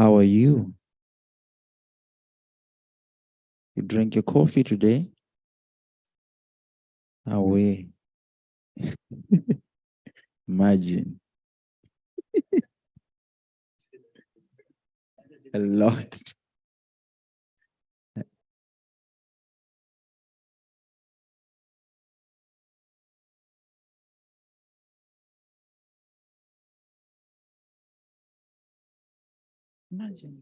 How are you? You drink your coffee today? Away. Imagine. A lot. Imagine.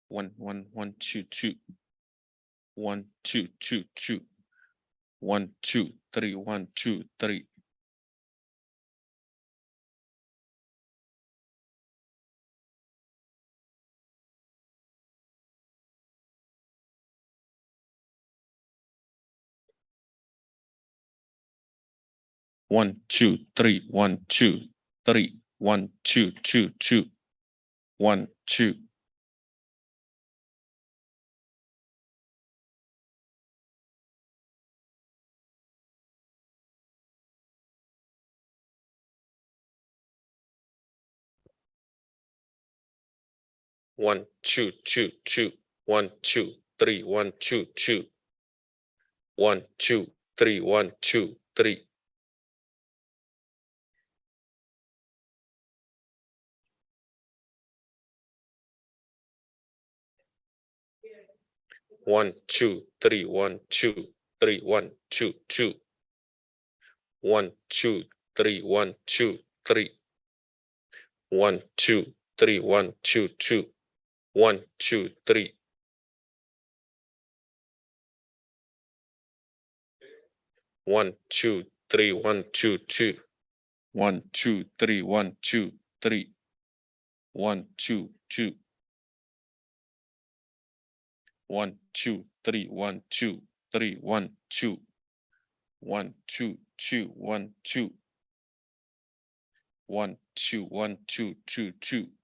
One, one, one, two, two. 1, 2, 2, 2. 1, 2, 3, 1, 2, 3. 1, 2, 3, 1, 2, 3. 1, 2, 2, 2. 1, 2. 1, 2, 2, 2. 1, 2, 3, 1, 2, 2. 1, 2, 3, 1, 2, 3. 1, 2, 3, 1, 2, 3, 1, 2, 2. 1, 2, 3, 1, 2, 3. 1, 2, 3 1 2 2 1 2 3 1 2 3 1 2 2 1 2 3 1 2 3 1 2 2 1 2 3 1 2 3 1 2 1 2 2 1 2 1 2 1 2 2 2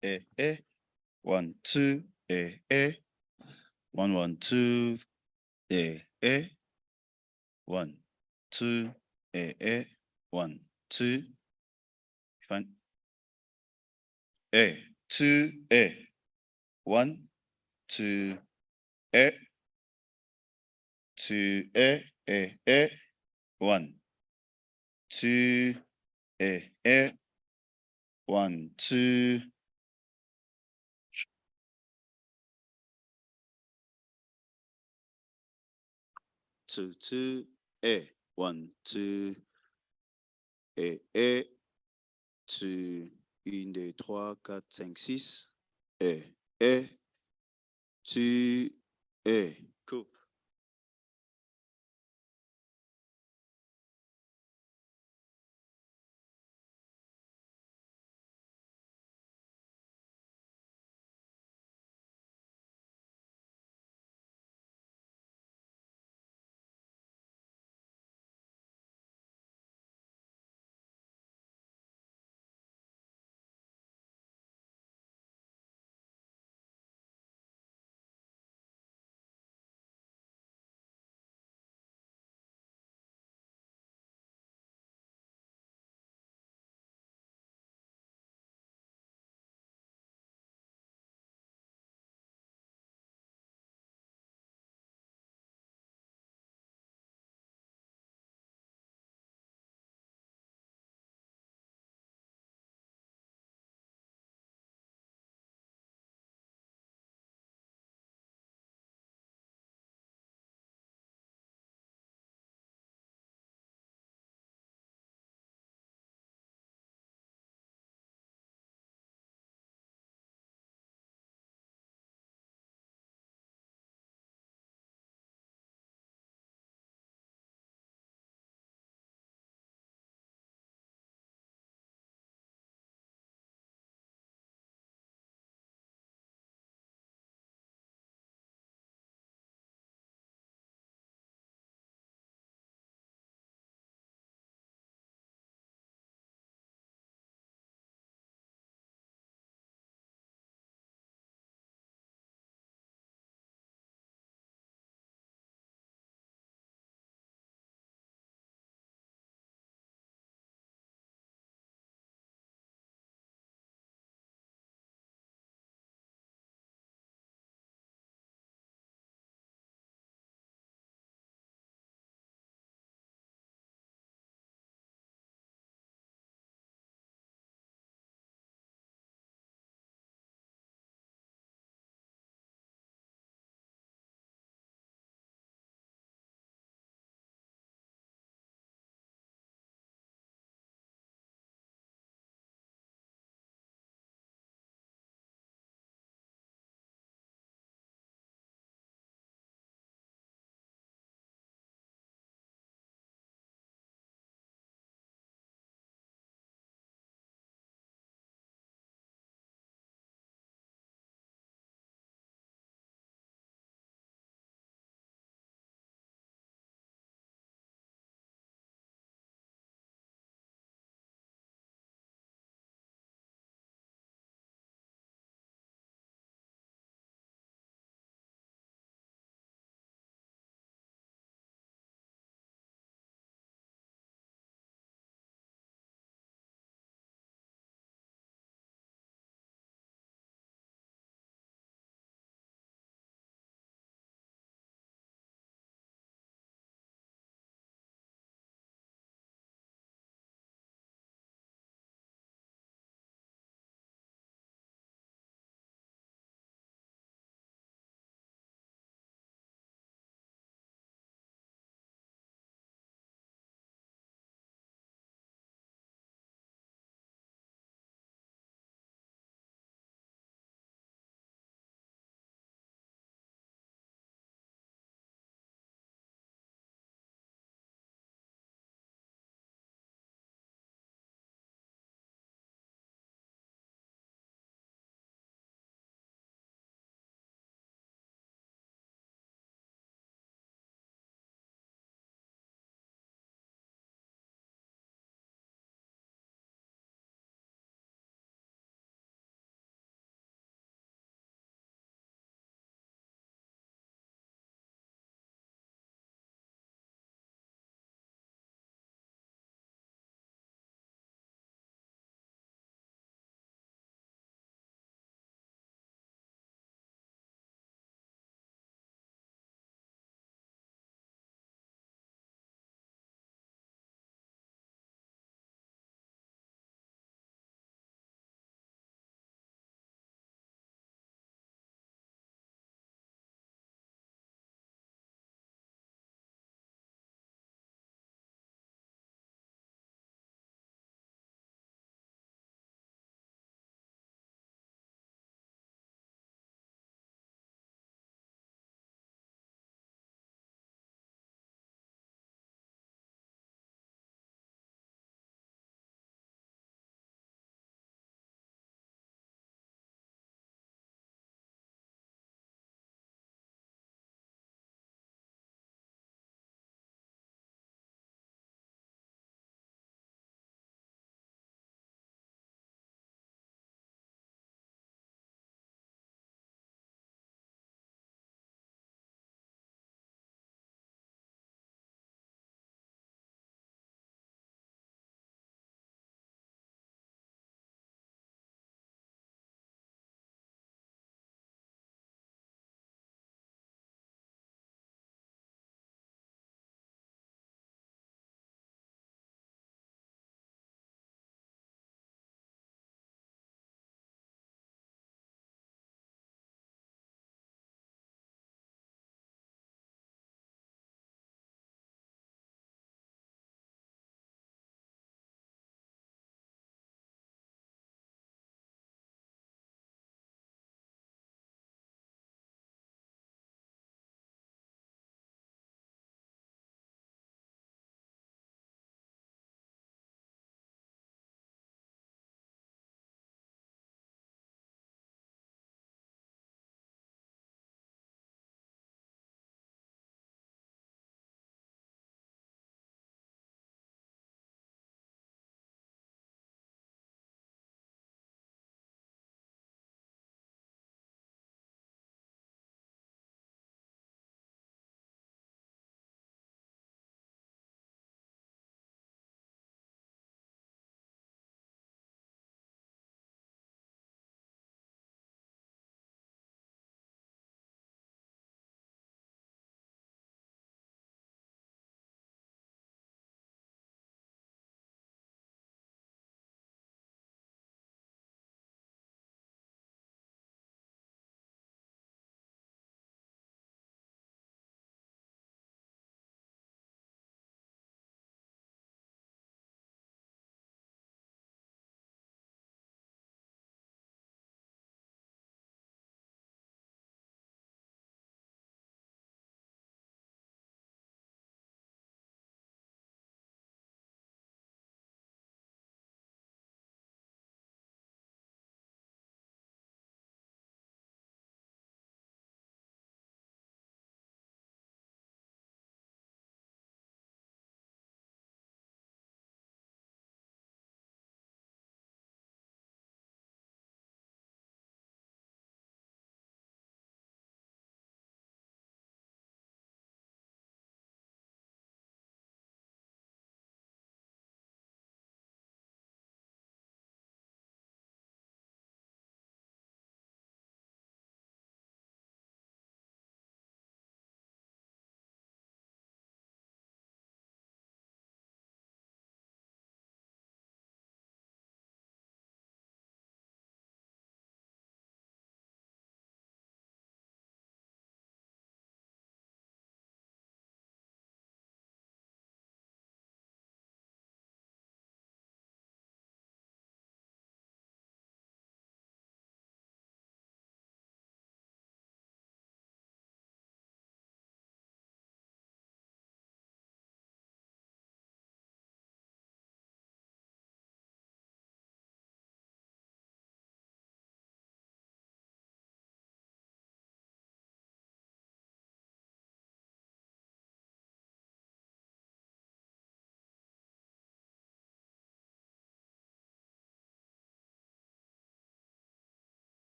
1, 2, 1, 1, 2, 1, 2, 1, 2. Fine. 2, 1, 2, 2, 1, 2, 1, 2. 2, 2, 1, 2, 2, 1, 2, 3, 4, 5, 6, 2, coupe.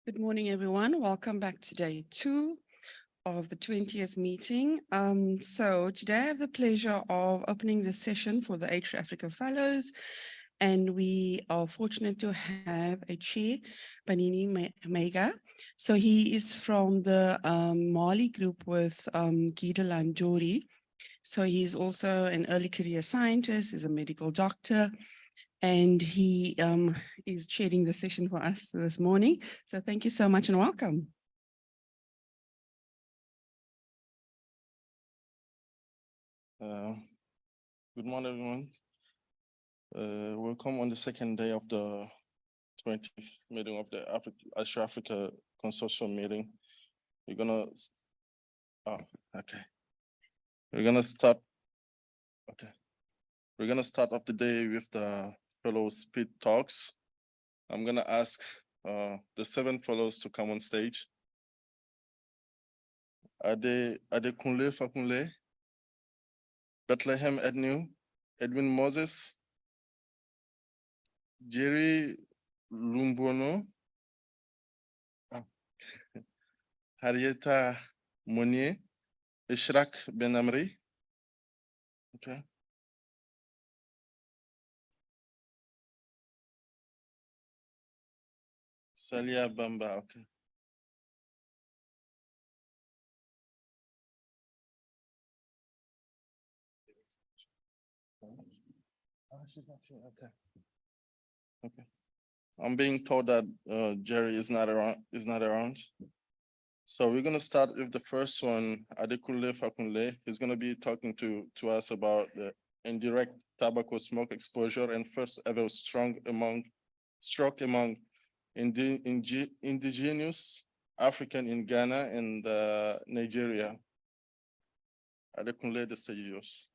Good morning, everyone. Welcome back to day 2 of the 20th meeting. So today I have the pleasure of opening the session for the H3Africa Fellows, and we are fortunate to have a chair, Panini Mega. So he is from the Mali group with Guido Landori. So he's also an early career scientist, is a medical doctor, and he is chairing the session for us this morning. So thank you so much and welcome. Good morning, everyone. Welcome on the second day of the 20th meeting of the H3Africa Consortium meeting. We're gonna start off the day with the fellow speed talks. I'm gonna ask the 7 fellows to come on stage. Ade Kunle Fakunle, Bethlehem Edwin Moses, Jerry Lumbono, Harrieta Monnier, Ishrak Benamri. Okay. Salia Bamba, okay. She's not here, okay. Okay. I'm being told that Jerry is not around. So we're gonna start with the first one, Adekunle Fakunle. He's gonna be talking to us about the indirect tobacco smoke exposure and first ever stroke among indigenous African in Ghana and Nigeria. Adekunle, the stage is yours.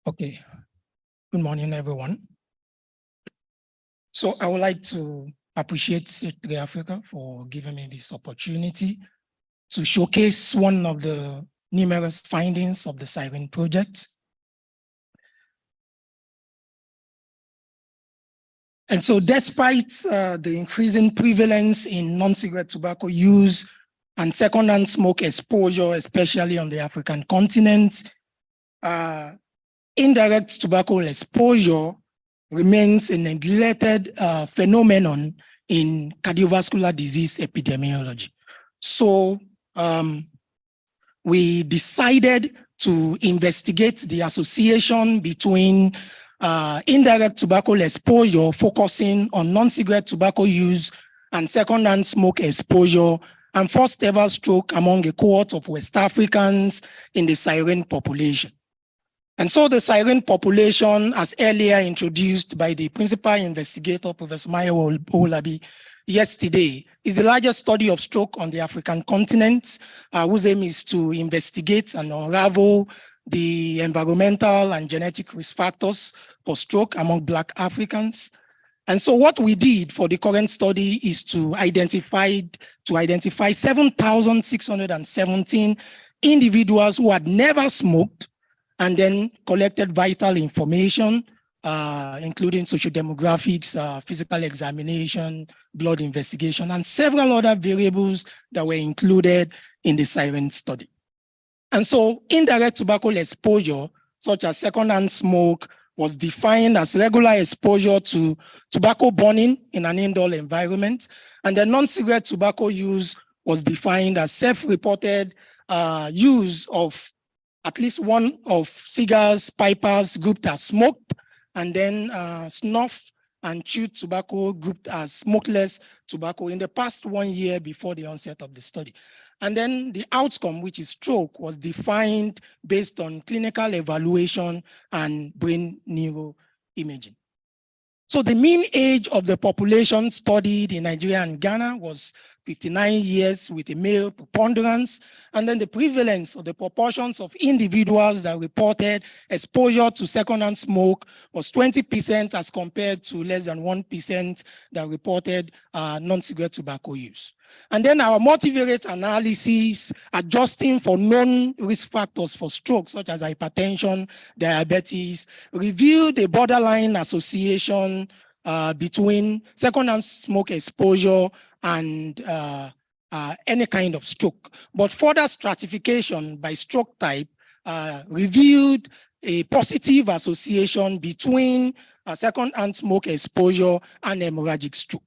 Okay, good morning, everyone. So I would like to appreciate H3Africa for giving me this opportunity to showcase one of the numerous findings of the Siren project. And so despite the increasing prevalence in non-cigarette tobacco use and secondhand smoke exposure, especially on the African continent, indirect tobacco exposure remains a neglected phenomenon in cardiovascular disease epidemiology. So we decided to investigate the association between indirect tobacco exposure, focusing on non-cigarette tobacco use and secondhand smoke exposure, and first ever stroke among a cohort of West Africans in the Siren population. And so the Siren population, as earlier introduced by the principal investigator, Professor Maya Olabi, yesterday, is the largest study of stroke on the African continent, whose aim is to investigate and unravel the environmental and genetic risk factors for stroke among Black Africans. And so what we did for the current study is to identify 7,617 individuals who had never smoked, and then collected vital information, including social demographics, physical examination, blood investigation, and several other variables that were included in the Siren study. And so indirect tobacco exposure, such as secondhand smoke, was defined as regular exposure to tobacco burning in an indoor environment. And the non-cigarette tobacco use was defined as self-reported use of at least one of cigars, pipers grouped as smoked, and then snuff and chewed tobacco grouped as smokeless tobacco in the past 1 year before the onset of the study. And then the outcome, which is stroke, was defined based on clinical evaluation and brain neuroimaging. So the mean age of the population studied in Nigeria and Ghana was 59 years with a male preponderance, and then the prevalence of the proportions of individuals that reported exposure to secondhand smoke was 20% as compared to less than 1% that reported non-cigarette tobacco use. And then our multivariate analysis, adjusting for known risk factors for stroke, such as hypertension, diabetes, revealed a borderline association between secondhand smoke exposure and any kind of stroke. But further stratification by stroke type revealed a positive association between secondhand smoke exposure and hemorrhagic stroke.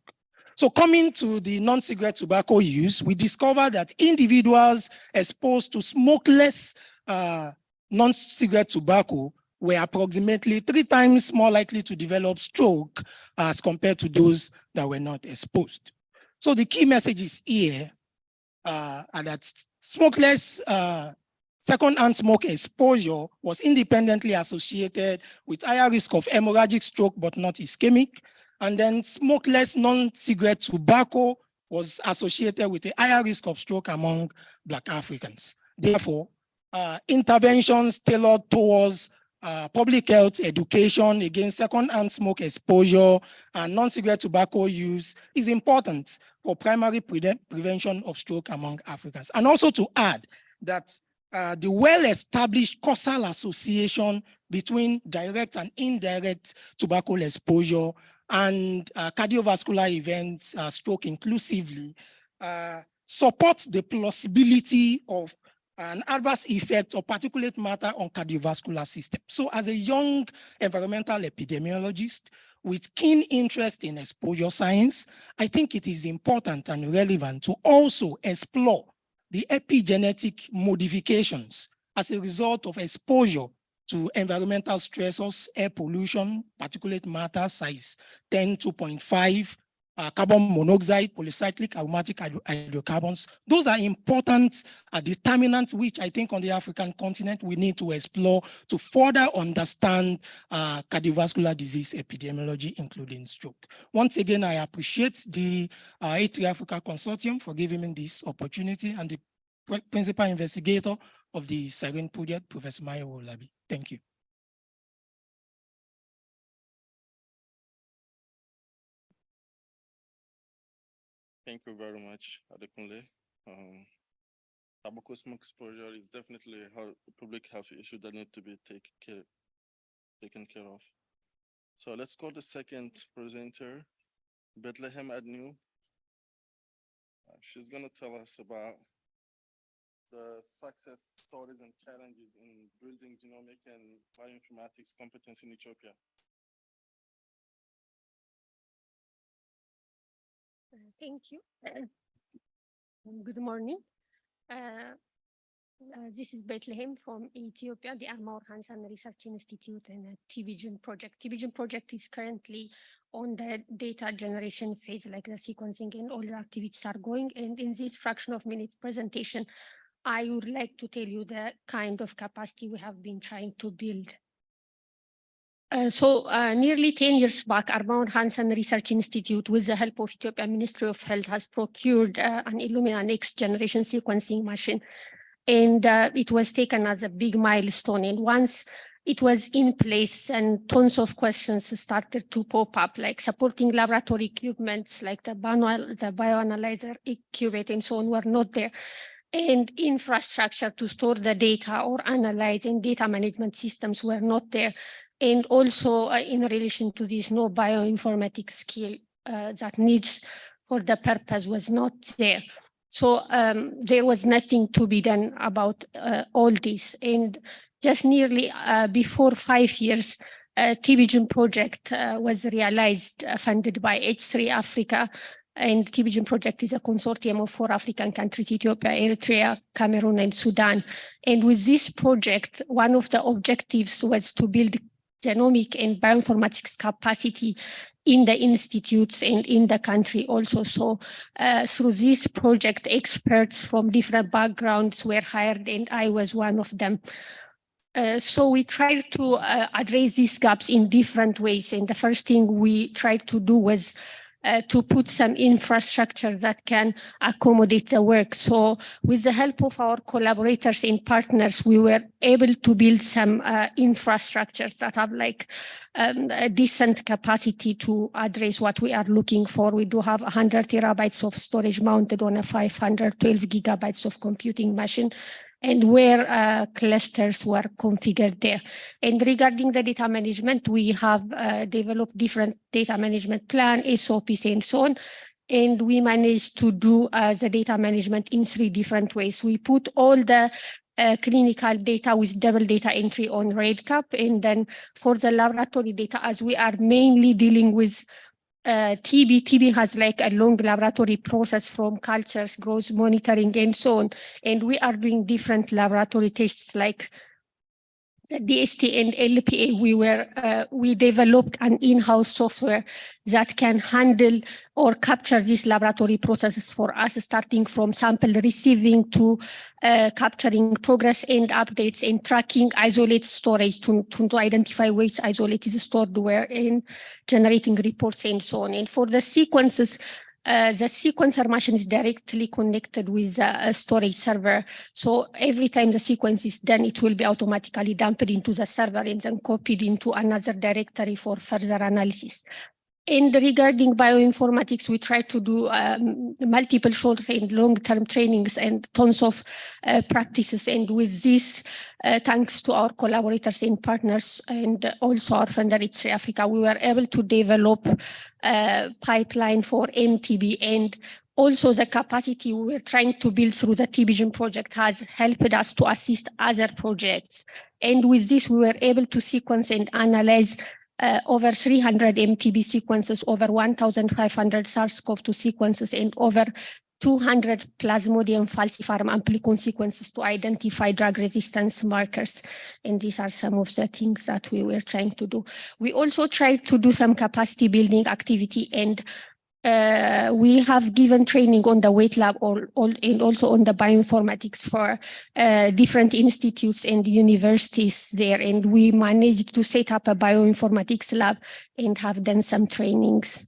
So coming to the non-cigarette tobacco use, we discovered that individuals exposed to smokeless non-cigarette tobacco were approximately 3 times more likely to develop stroke as compared to those that were not exposed. So the key messages here are that smokeless second-hand smoke exposure was independently associated with higher risk of hemorrhagic stroke, but not ischemic. And then smokeless non-cigarette tobacco was associated with a higher risk of stroke among Black Africans. Therefore, interventions tailored towards public health education against second-hand smoke exposure and non-cigarette tobacco use is important for primary prevention of stroke among Africans. And also to add that the well-established causal association between direct and indirect tobacco exposure and cardiovascular events, stroke inclusively, supports the plausibility of an adverse effect of particulate matter on cardiovascular system. So as a young environmental epidemiologist with keen interest in exposure science, I think it is important and relevant to also explore the epigenetic modifications as a result of exposure to environmental stressors, air pollution, particulate matter size 10, 2.5, carbon monoxide, polycyclic aromatic hydrocarbons. Those are important determinants which I think on the African continent we need to explore to further understand cardiovascular disease epidemiology, including stroke. Once again, I appreciate the H3Africa Consortium for giving me this opportunity and the principal investigator of the Siren project, Professor Maya Olabi. Thank you. Thank you very much, Adekunle. Tobacco smoke exposure is definitely a public health issue that needs to be taken care of. So let's call the second presenter, Bethlehem Agnew. She's going to tell us about the success stories and challenges in building genomic and bioinformatics competence in Ethiopia. Thank you. Good morning. This is Bethlehem from Ethiopia, the Armor Hansen Research Institute and TVGen project. TVGen project is currently on the data generation phase, like the sequencing and all the activities are going. And in this fraction of minute presentation, I would like to tell you the kind of capacity we have been trying to build. Nearly 10 years back, Armor Hansen Research Institute, with the help of Ethiopian Ministry of Health, has procured an Illumina next generation sequencing machine. And it was taken as a big milestone. And once it was in place and tons of questions started to pop up, like supporting laboratory equipments, like the bioanalyzer equipment and so on were not there. And infrastructure to store the data or analyze and data management systems were not there. And also in relation to this, no bioinformatics skill that needs for the purpose was not there. So there was nothing to be done about all this. And just nearly before 5 years, TVGen project was realized, funded by H3Africa. And TVGen project is a consortium of 4 African countries, Ethiopia, Eritrea, Cameroon, and Sudan. And with this project, one of the objectives was to build genomic and bioinformatics capacity in the institutes and in the country also. So through this project, experts from different backgrounds were hired, and I was one of them. So we tried to address these gaps in different ways. And the first thing we tried to do was to put some infrastructure that can accommodate the work. So with the help of our collaborators and partners, we were able to build some infrastructures that have like a decent capacity to address what we are looking for. We do have 100 terabytes of storage mounted on a 512 gigabytes of computing machine, and where clusters were configured there. And regarding the data management, we have developed different data management plan, SOPs, and so on. And we managed to do the data management in 3 different ways. We put all the clinical data with double data entry on REDCap. And then for the laboratory data, as we are mainly dealing with TB has like a long laboratory process from cultures, growth monitoring, and so on. And we are doing different laboratory tests like the DST and LPA. We developed an in-house software that can handle or capture these laboratory processes for us, starting from sample receiving to capturing progress and updates and tracking isolate storage to identify which isolate is stored where and generating reports and so on. And for the sequences, the sequencer machine is directly connected with a storage server. So every time the sequence is done, it will be automatically dumped into the server and then copied into another directory for further analysis. And regarding bioinformatics, we try to do multiple short and long-term trainings and tons of practices. And with this, thanks to our collaborators and partners and also our funder H3Africa, we were able to develop a pipeline for MTB, and also the capacity we were trying to build through the TBGen project has helped us to assist other projects. And with this, we were able to sequence and analyze over 300 MTB sequences, over 1,500 SARS-CoV-2 sequences, and over 200 Plasmodium falciparum amplicon sequences to identify drug resistance markers. And these are some of the things that we were trying to do. We also tried to do some capacity building activity, and we have given training on the wet lab and also on the bioinformatics for different institutes and universities there. And we managed to set up a bioinformatics lab and have done some trainings.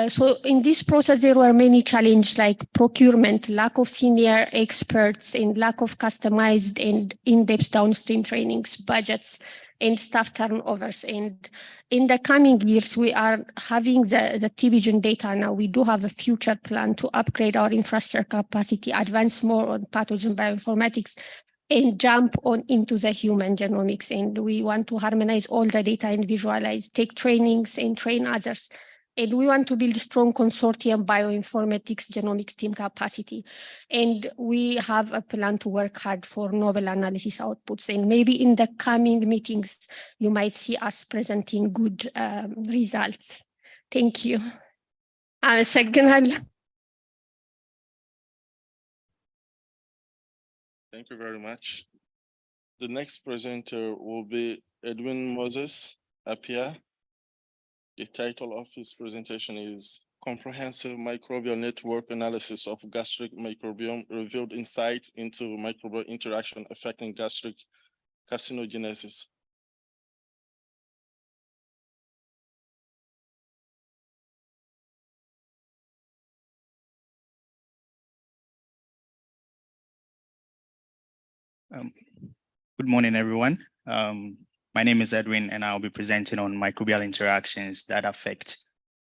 So in this process, there were many challenges like procurement, lack of senior experts, and lack of customized and in-depth downstream trainings, budgets, and staff turnovers. And in the coming years, we are having the TBGen data now. We do have a future plan to upgrade our infrastructure capacity, advance more on pathogen bioinformatics, and jump on into the human genomics. And we want to harmonize all the data and visualize, take trainings and train others. And we want to build a strong consortium bioinformatics genomics team capacity. And we have a plan to work hard for novel analysis outputs. And maybe in the coming meetings, you might see us presenting good results. Thank you. Second, Thank you very much. The next presenter will be Edwin Moses Appiah. The title of his presentation is Comprehensive Microbial Network Analysis of Gastric Microbiome Revealed Insight into Microbial Interaction Affecting Gastric Carcinogenesis. Good morning, everyone. My name is Edwin, and I'll be presenting on microbial interactions that affect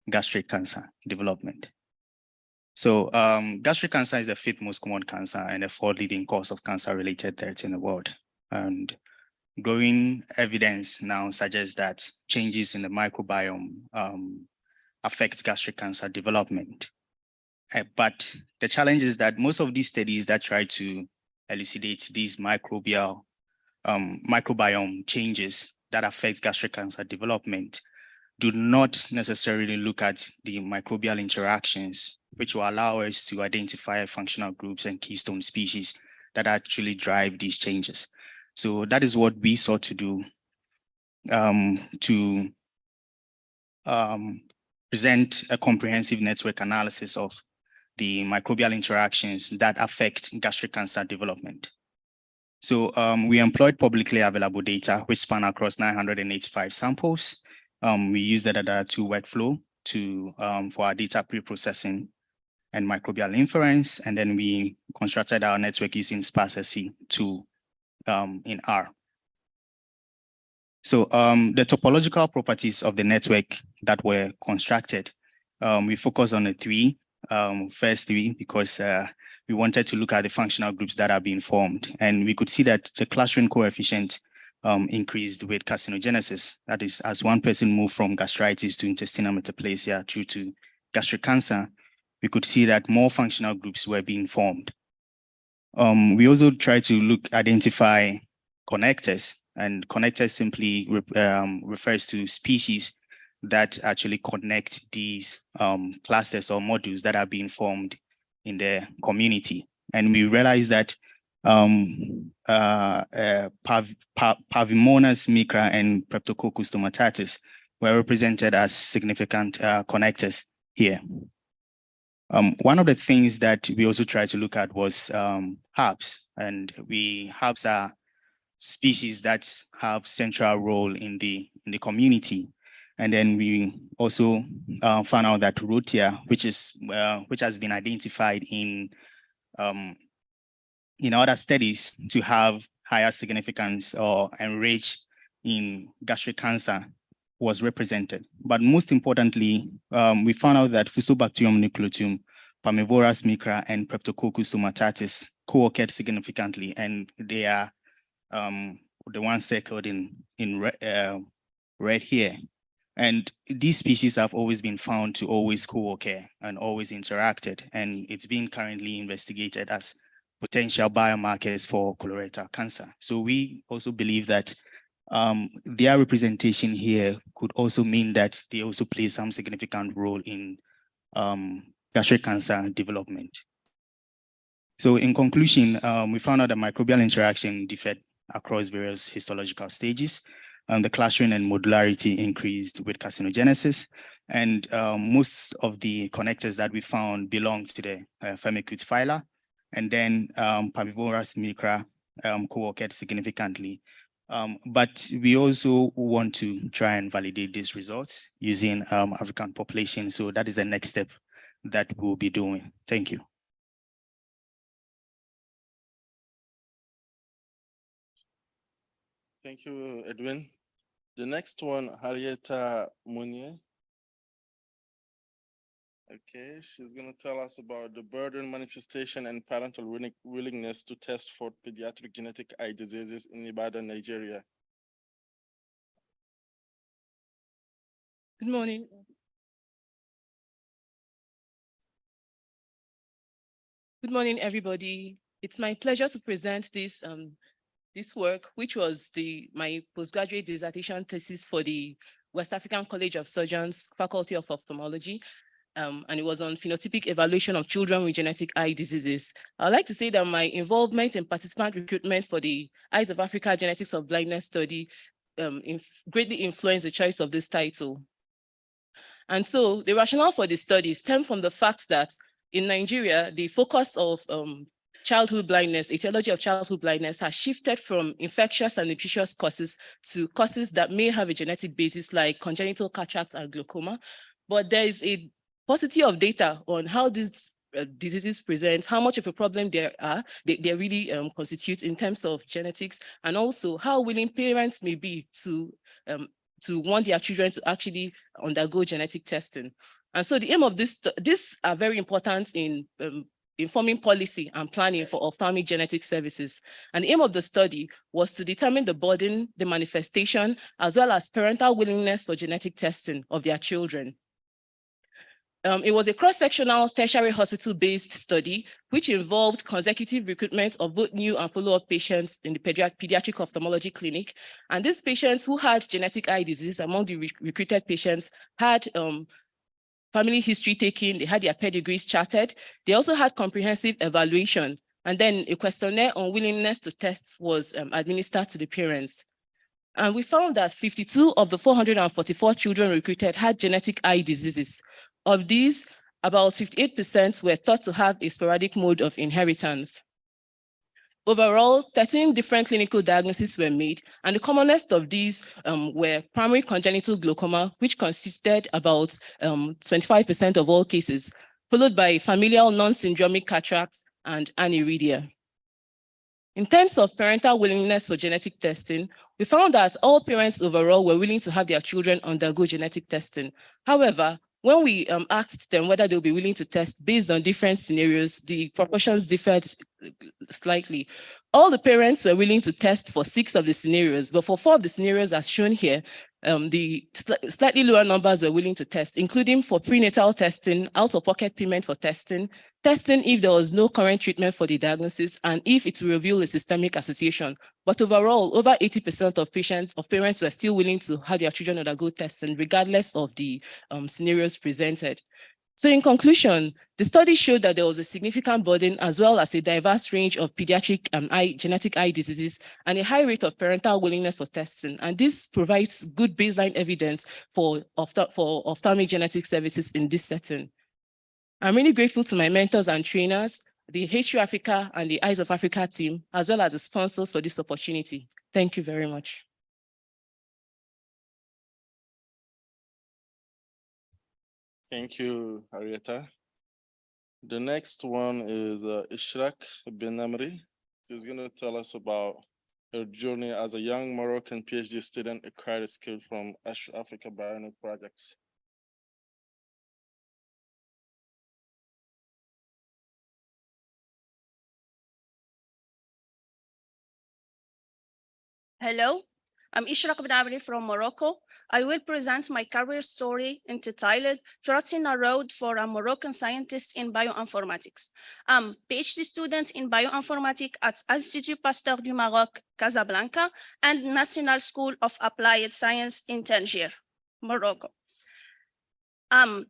gastric cancer development. So gastric cancer is the 5th most common cancer and the 4th leading cause of cancer-related death in the world. And growing evidence now suggests that changes in the microbiome affect gastric cancer development. But the challenge is that most of these studies that try to elucidate these microbiome changes that affect gastric cancer development do not necessarily look at the microbial interactions, which will allow us to identify functional groups and keystone species that actually drive these changes. So that is what we sought to do to present a comprehensive network analysis of the microbial interactions that affect gastric cancer development. So we employed publicly available data, which span across 985 samples. We used the data to workflow for our data pre-processing and microbial inference, and then we constructed our network using sparsity in R. So the topological properties of the network that were constructed, we focused on the first three, because we wanted to look at the functional groups that are being formed. And we could see that the clustering coefficient increased with carcinogenesis. That is, as one person moved from gastritis to intestinal metaplasia through to gastric cancer, we could see that more functional groups were being formed. We also tried to identify connectors, and connectors simply refers to species that actually connect these clusters or modules that are being formed in the community. And we realized that Parvimonas micra and Streptococcus stomatatis were represented as significant connectors here. One of the things that we also tried to look at was herbs, and herbs are species that have central role in the community. And then we also found out that Rhotia, which has been identified in other studies to have higher significance or enriched in gastric cancer, was represented. But most importantly, we found out that Fusobacterium nucleatum, Parvivorous micra, and Streptococcus stomatatis co-occurred significantly, and they are the ones circled in red here. And these species have always been found to always co-occur and always interacted, and it's being currently investigated as potential biomarkers for colorectal cancer. So we also believe that their representation here could also mean that they also play some significant role in gastric cancer development. So in conclusion, we found out that microbial interaction differed across various histological stages. The clustering and modularity increased with carcinogenesis, and most of the connectors that we found belong to the Firmicutes phyla, and then Parvivorous micra co-occurred significantly. But we also want to try and validate these results using African population. So that is the next step that we'll be doing. Thank you. Thank you, Edwin. The next one, Harrieta Munier. Okay, she's going to tell us about the burden, manifestation, and parental willingness to test for pediatric genetic eye diseases in Ibadan, Nigeria. Good morning. Good morning, everybody. It's my pleasure to present this work, which was my postgraduate dissertation thesis for the West African College of Surgeons, Faculty of Ophthalmology. And it was on phenotypic evaluation of children with genetic eye diseases. I'd like to say that my involvement in participant recruitment for the Eyes of Africa Genetics of Blindness study greatly influenced the choice of this title. And so the rationale for the study stemmed from the fact that in Nigeria, the focus of childhood blindness, etiology of childhood blindness has shifted from infectious and nutritious causes to causes that may have a genetic basis like congenital cataracts and glaucoma. But there is a paucity of data on how these diseases present, how much of a problem they really constitute in terms of genetics, and also how willing parents may be to want their children to actually undergo genetic testing. And so the aim of these are very important in informing policy and planning for ophthalmic genetic services. And the aim of the study was to determine the burden, the manifestation, as well as parental willingness for genetic testing of their children. It was a cross-sectional tertiary hospital-based study, which involved consecutive recruitment of both new and follow-up patients in the pediatric ophthalmology clinic. And these patients who had genetic eye disease among the recruited patients had family history taken, they had their pedigrees charted. They also had comprehensive evaluation. And then a questionnaire on willingness to test was administered to the parents. And we found that 52 of the 444 children recruited had genetic eye diseases. Of these, about 58% were thought to have a sporadic mode of inheritance. Overall, 13 different clinical diagnoses were made, and the commonest of these were primary congenital glaucoma, which consisted about 25% of all cases, followed by familial non-syndromic cataracts and aniridia. In terms of parental willingness for genetic testing, we found that all parents overall were willing to have their children undergo genetic testing. However, when we asked them whether they'll be willing to test based on different scenarios, the proportions differed slightly. All the parents were willing to test for 6 of the scenarios, but for 4 of the scenarios as shown here, the slightly lower numbers were willing to test, including for prenatal testing, out-of-pocket payment for testing if there was no current treatment for the diagnosis, and if it will reveal a systemic association. But overall, over 80% of parents were still willing to have their children undergo testing, regardless of the scenarios presented. So in conclusion, the study showed that there was a significant burden as well as a diverse range of pediatric genetic eye diseases and a high rate of parental willingness for testing. And this provides good baseline evidence for ophthalmic genetic services in this setting. I'm really grateful to my mentors and trainers, the H3Africa and the Eyes of Africa team, as well as the sponsors for this opportunity. Thank you very much. Thank you, Arietta. The next one is Ishraq Benamri. She's going to tell us about her journey as a young Moroccan PhD student acquired skills from H3Africa Bionic Projects. Hello, I'm Ishraq Benamri from Morocco. I will present my career story entitled Tracing a Road for a Moroccan Scientist in Bioinformatics. I'm PhD student in Bioinformatics at Institut Pasteur du Maroc, Casablanca, and National School of Applied Science in Tangier, Morocco. I'm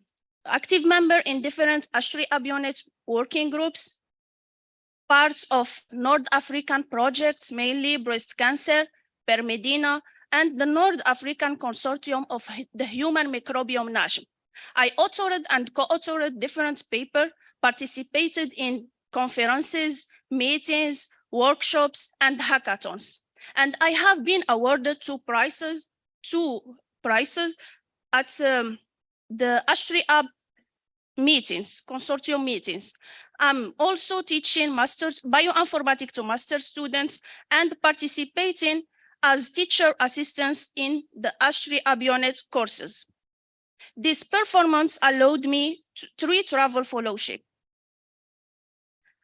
active member in different H3 working groups, parts of North African projects, mainly breast cancer, Permedina, and the North African Consortium of the Human Microbiome National. I authored and co-authored different papers, participated in conferences, meetings, workshops, and hackathons. And I have been awarded 2 prizes at the H3 meetings, consortium meetings. I'm also teaching bioinformatics to master students and participating as teacher assistants in the H3 Abionet courses. This performance allowed me 3 travel fellowships.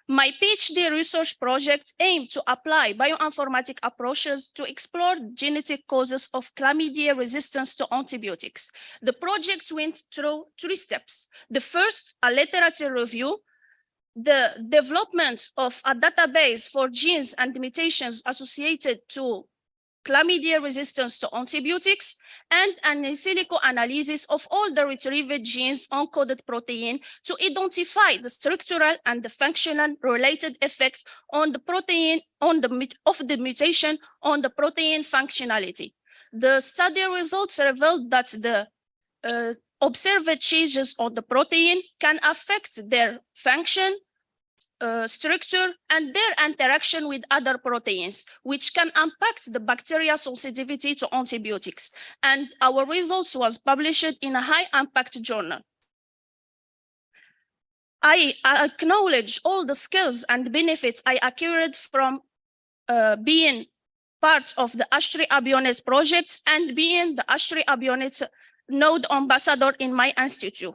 My PhD research projects aim to apply bioinformatic approaches to explore genetic causes of chlamydia resistance to antibiotics. The project went through 3 steps. The first, a literature review, the development of a database for genes and mutations associated to chlamydia resistance to antibiotics, and an in silico analysis of all the retrieved genes encoded protein to identify the structural and the functional related effects on the protein, of the mutation on the protein functionality. The study results revealed that the observed changes on the protein can affect their function, structure, and their interaction with other proteins, which can impact the bacteria sensitivity to antibiotics. And our results was published in a high impact journal. I acknowledge all the skills and benefits I acquired from being part of the H3 Abionet projects and being the H3 Abionet node ambassador in my institute.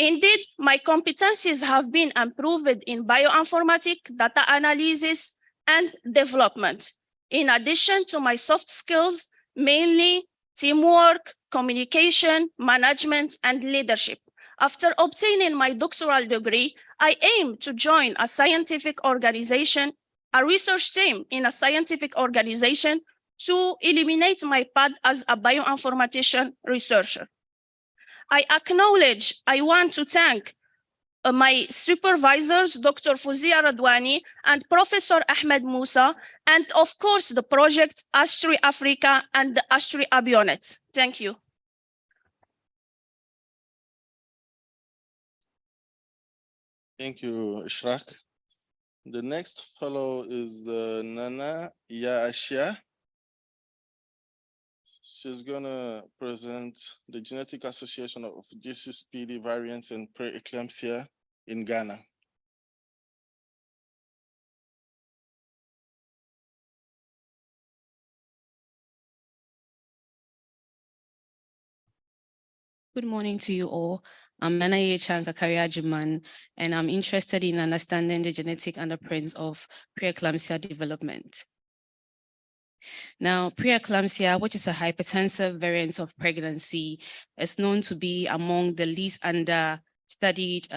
Indeed, my competencies have been improved in bioinformatics, data analysis, and development. In addition to my soft skills, mainly teamwork, communication, management, and leadership. After obtaining my doctoral degree, I aim to join a scientific organization, a research team in a scientific organization to eliminate my path as a bioinformatician researcher. I want to thank my supervisors, Dr. Fouzia Radwani and Professor Ahmed Musa, and of course the project H3 Africa and the H3 Abionet. Thank you. Thank you, Ishraq. The next fellow is Nana Yaashia. She's gonna present the Genetic Association of GCSPD variants and preeclampsia in Ghana. Good morning to you all. I'm Nana Yechanka Kariajiman, and I'm interested in understanding the genetic underpinnings of preeclampsia development. Now, preeclampsia, which is a hypertensive variant of pregnancy, is known to be among the least understudied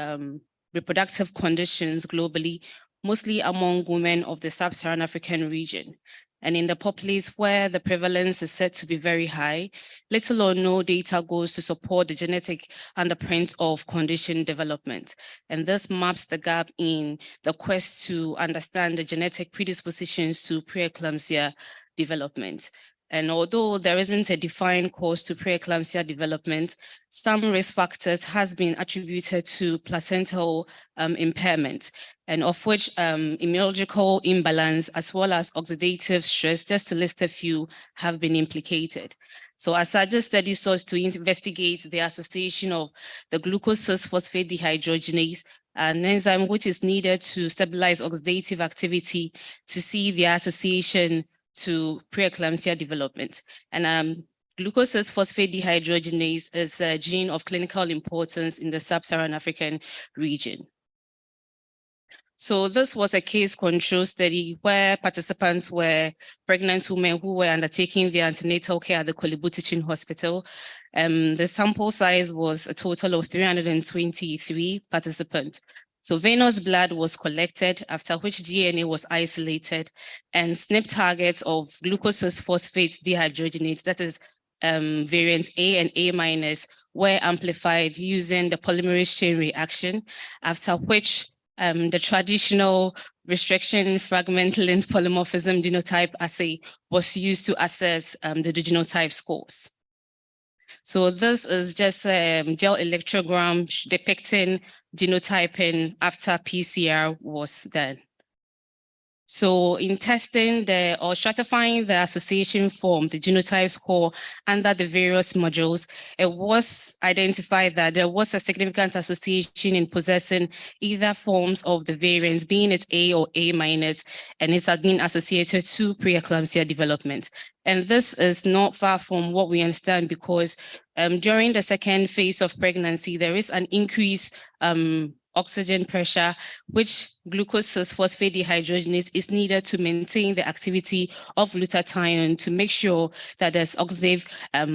reproductive conditions globally, mostly among women of the sub-Saharan African region. And in the populace where the prevalence is said to be very high, little or no data goes to support the genetic underprint of condition development. And this maps the gap in the quest to understand the genetic predispositions to preeclampsia development. And although there isn't a defined cause to preeclampsia development, some risk factors has been attributed to placental impairment, and of which immunological imbalance as well as oxidative stress, just to list a few, have been implicated. So as such, this study sought to investigate the association of the glucose 6-phosphate dehydrogenase, an enzyme which is needed to stabilize oxidative activity, to see the association to preeclampsia development. And glucose 6-phosphate dehydrogenase is a gene of clinical importance in the sub-Saharan African region. So this was a case control study where participants were pregnant women who were undertaking their antenatal care at the Kolebu Teaching Hospital. The sample size was a total of 323 participants. So venous blood was collected, after which DNA was isolated, and SNP targets of glucose 6-phosphate dehydrogenase, that is variants A and A- were amplified using the polymerase chain reaction, after which the traditional restriction fragment length polymorphism genotype assay was used to assess the genotype scores. So this is just a gel electrogram depicting genotyping after PCR was done. So in testing or stratifying the association form, the genotype score under the various modules, it was identified that there was a significant association in possessing either forms of the variants, being it A or A-, and it's been associated to preeclampsia development. And this is not far from what we understand, because during the second phase of pregnancy, there is an increased oxygen pressure, which glucose 6-phosphate dehydrogenase is needed to maintain the activity of glutathione to make sure that there's oxidative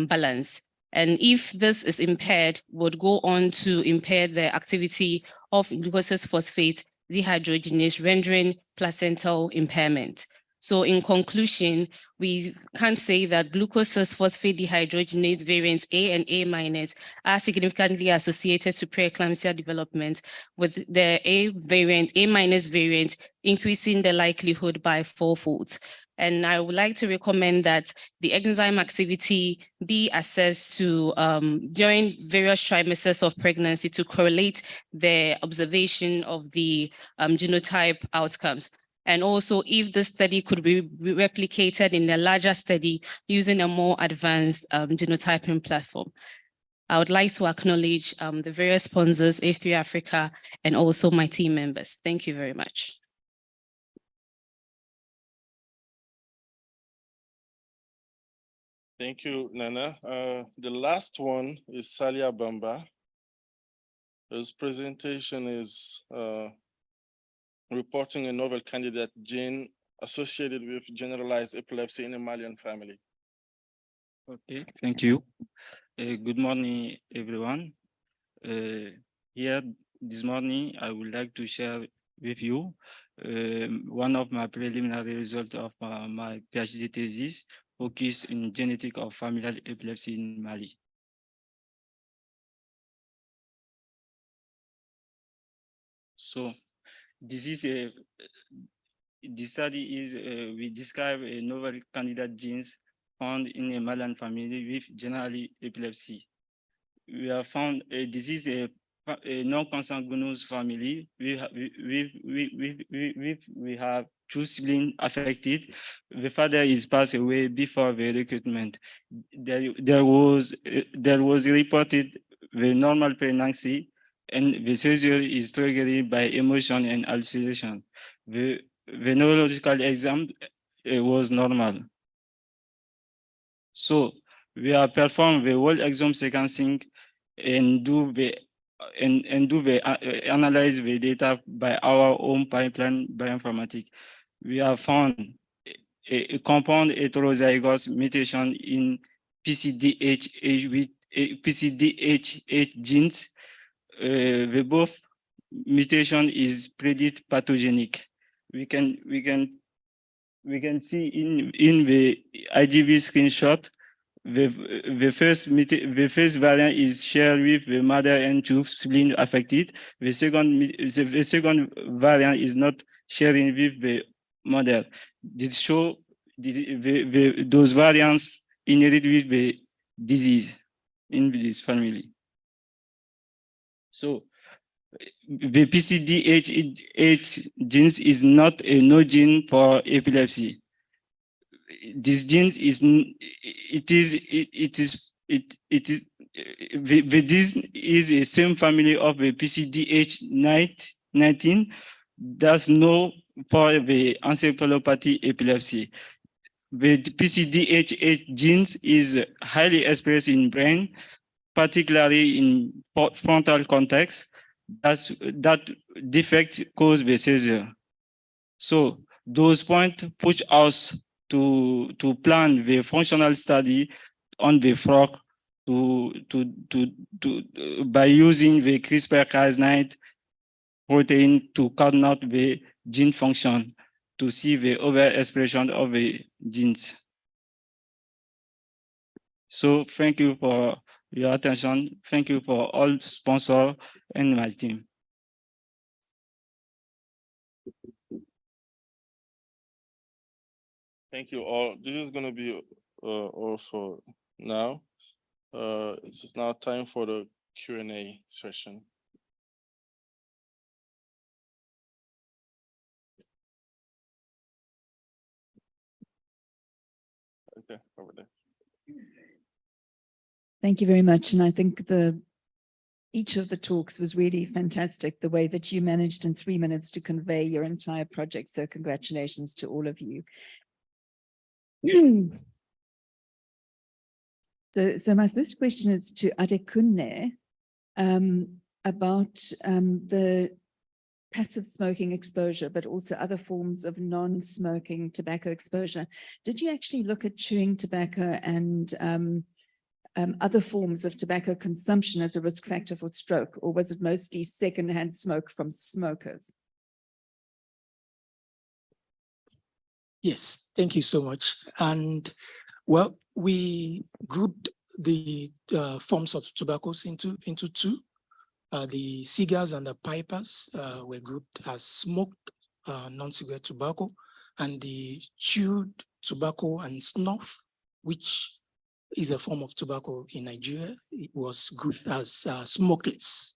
balance. And if this is impaired, would go on to impair the activity of glucose 6-phosphate dehydrogenase, rendering placental impairment. So in conclusion, we can say that glucose 6-phosphate dehydrogenase variants A and A- are significantly associated to preeclampsia development, with the A variant increasing the likelihood by 4-fold. And I would like to recommend that the enzyme activity be assessed to during various trimesters of pregnancy to correlate the observation of the genotype outcomes. And also, if the study could be replicated in a larger study using a more advanced genotyping platform. I would like to acknowledge the various sponsors, H3Africa, and also my team members. Thank you very much. Thank you, Nana. The last one is Salia Bamba. His presentation is reporting a novel candidate gene associated with generalized epilepsy in a Malian family. Okay, thank you. Good morning, everyone. Here this morning, I would like to share with you one of my preliminary results of my PhD thesis focused in genetic of familial epilepsy in Mali. So this study is we describe a novel candidate genes found in a Malian family with generally epilepsy. We have found this is a non-consanguineous family. We have 2 siblings affected. The father is passed away before the recruitment. There was reported the normal pregnancy, and the seizure is triggered by emotion and hallucination. The neurological exam was normal. So we have performed the whole exome sequencing and analyze the data by our own pipeline bioinformatics. We have found a compound heterozygous mutation in PCDH8 genes. The both mutation is predict pathogenic. We can see in the IGV screenshot, the first variant is shared with the mother and 2 siblings affected. The second variant is not sharing with the mother. This show those variants inherit with the disease in this family. So the PCDH8 genes is not a no gene for epilepsy. This gene is a same family of the PCDH19. That's no for the encephalopathy epilepsy. The PCDH8 genes is highly expressed in brain, particularly in frontal cortex. That defect cause the seizure. So those points push us to plan the functional study on the frog by using the CRISPR-Cas9 protein to coordinate the gene function to see the overexpression of the genes. So thank you for your attention. Thank you for all sponsors and my team. Thank you all. This is going to be all for now. It's now time for the Q&A session. Okay, over there. Thank you very much. And I think each of the talks was really fantastic, the way that you managed in 3 minutes to convey your entire project. So congratulations to all of you. So my first question is to Adekunle about the passive smoking exposure, but also other forms of non-smoking tobacco exposure. Did you actually look at chewing tobacco and other forms of tobacco consumption as a risk factor for stroke, or was it mostly secondhand smoke from smokers? Yes, thank you so much. And well, we grouped the forms of tobaccos into 2. The cigars and the pipers were grouped as smoked non-cigarette tobacco, and the chewed tobacco and snuff, which is a form of tobacco in Nigeria, it was grouped as smokeless.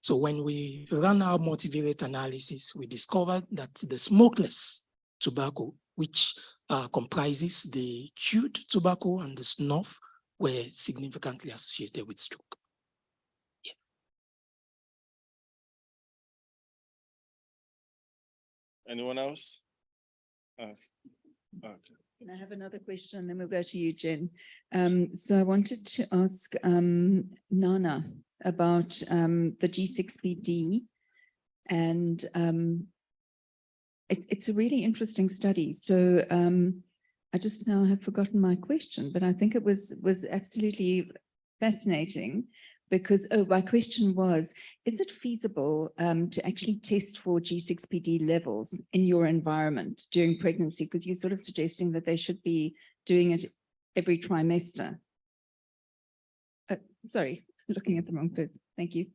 So when we ran our multivariate analysis, we discovered that the smokeless tobacco, which comprises the chewed tobacco and the snuff, were significantly associated with stroke. Yeah. Anyone else? Okay. Can I have another question? Then we'll go to you, Jen. So I wanted to ask Nana about the G6PD, and it's a really interesting study. So I just now have forgotten my question, but I think it was absolutely fascinating because, my question was, is it feasible to actually test for G6PD levels in your environment during pregnancy? Because you're sort of suggesting that they should be doing it every trimester. Sorry, looking at the wrong person. Thank you.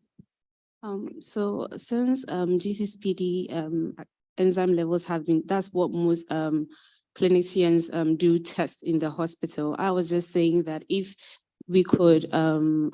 So since G6PD enzyme levels have been, that's what most clinicians do test in the hospital. I was just saying that if we could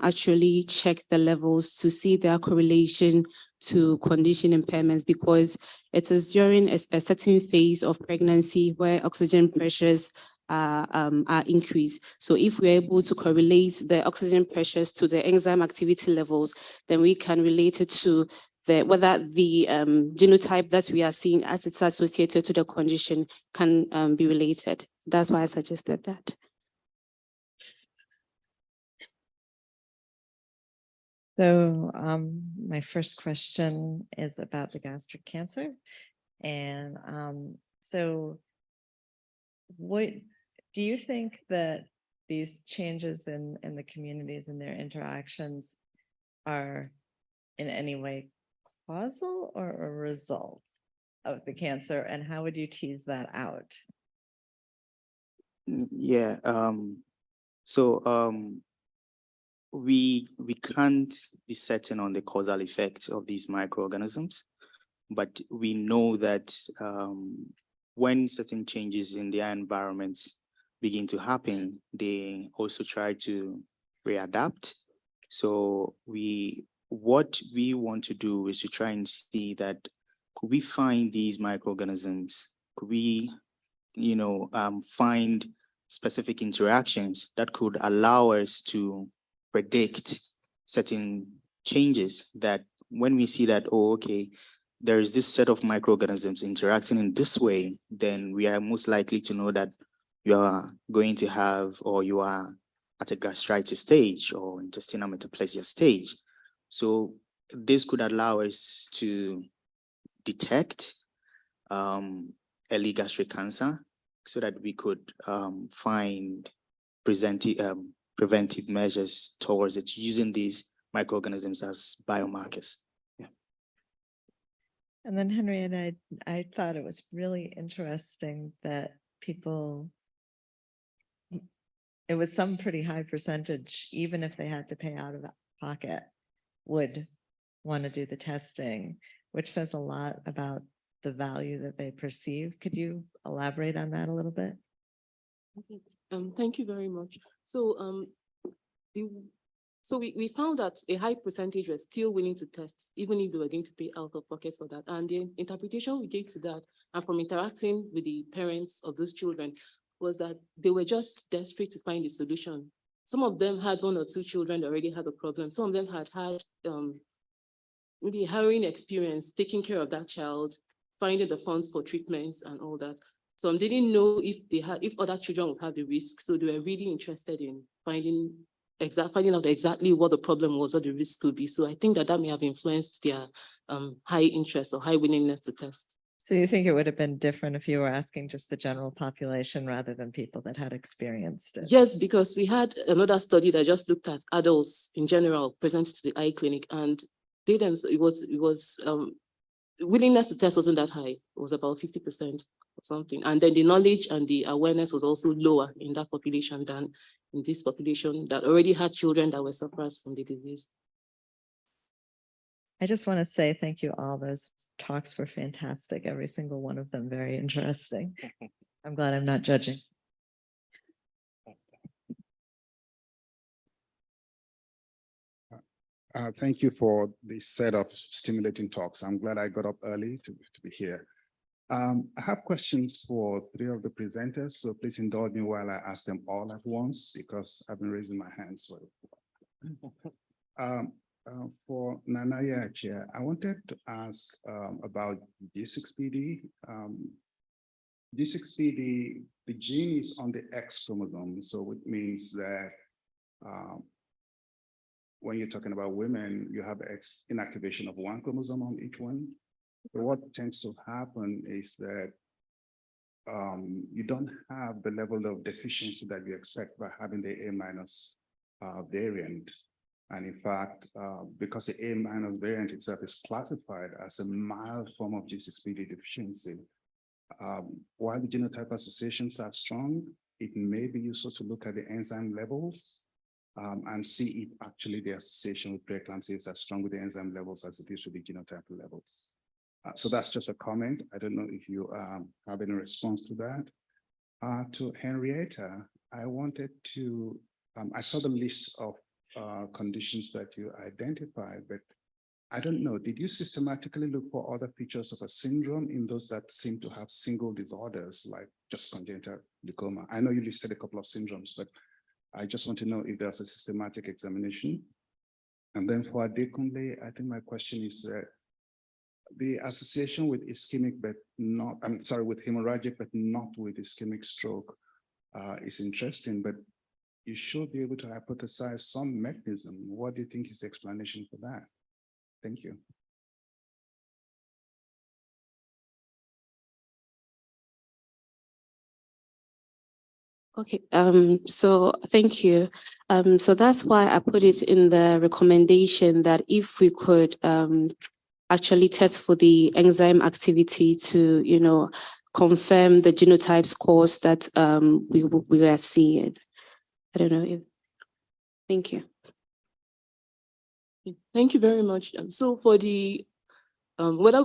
actually check the levels to see their correlation to condition impairments, because it is during a certain phase of pregnancy where oxygen pressures are increased. So if we're able to correlate the oxygen pressures to the enzyme activity levels, then we can relate it to whether the genotype that we are seeing as it's associated to the condition can be related. That's why I suggested that. So my first question is about the gastric cancer. And so what do you think that these changes in the communities and their interactions are in any way causal or a result of the cancer? And how would you tease that out? Yeah, we can't be certain on the causal effect of these microorganisms, but we know that when certain changes in their environments begin to happen, they also try to readapt. So what we want to do is to try and see that, could we find these microorganisms? Could we, find specific interactions that could allow us to predict certain changes, that when we see that, oh, okay, there's this set of microorganisms interacting in this way, then we are most likely to know that you are going to have, or you are at a gastritis stage or intestinal metaplasia stage. So this could allow us to detect early gastric cancer, so that we could find preventive measures towards it, using these microorganisms as biomarkers. Yeah. And then Henrietta, I thought it was really interesting that it was some pretty high percentage, even if they had to pay out of pocket, would want to do the testing, which says a lot about the value that they perceive. Could you elaborate on that a little bit? Thank you very much. So we found that a high percentage were still willing to test, even if they were going to pay out of pocket for that. And the interpretation we gave to that, and from interacting with the parents of those children, was that they were just desperate to find a solution. Some of them had 1 or 2 children that already had a problem. Some of them had maybe a harrowing experience taking care of that child, finding the funds for treatments and all that. Some didn't know if other children would have the risk. So they were really interested in finding out exactly what the problem was or the risk could be. So I think that may have influenced their high interest or high willingness to test. So you think it would have been different if you were asking just the general population rather than people that had experienced it? Yes, because we had another study that just looked at adults in general presented to the eye clinic, and it was willingness to test wasn't that high. It was about 50% or something. And then the knowledge and the awareness was also lower in that population than in this population that already had children that were sufferers from the disease. I just want to say thank you all. Those talks were fantastic. Every single one of them very interesting. I'm glad I'm not judging. Thank you for this set of stimulating talks. I'm glad I got up early to be here. I have questions for 3 of the presenters, so please indulge me while I ask them all at once, because I've been raising my hands for for Nanaya Chair, I wanted to ask about G6PD. G6PD, the gene is on the X chromosome, so it means that when you're talking about women, you have X inactivation of 1 chromosome on each one. But what tends to happen is that you don't have the level of deficiency that you expect by having the A- variant. And in fact, because the A- variant itself is classified as a mild form of G6PD deficiency, while the genotype associations are strong, it may be useful to look at the enzyme levels and see if actually the association with preeclampsia is as strong with the enzyme levels as it is with the genotype levels. So that's just a comment. I don't know if you have any response to that. To Henrietta, I wanted to I saw the list of conditions that you identified, but I don't know, did you systematically look for other features of a syndrome in those that seem to have single disorders, like just congenital glaucoma? I know you listed a couple of syndromes, but I just want to know if there's a systematic examination. And then for Adekunle, I think my question is the association with ischemic, but not, I'm sorry, with hemorrhagic, but not with ischemic stroke is interesting, but you should be able to hypothesize some mechanism. What do you think is the explanation for that? Thank you. Okay, so thank you. So that's why I put it in the recommendation that if we could actually test for the enzyme activity to, you know, confirm the genotype scores that we are seeing. I don't know if, thank you. Thank you very much. So for the,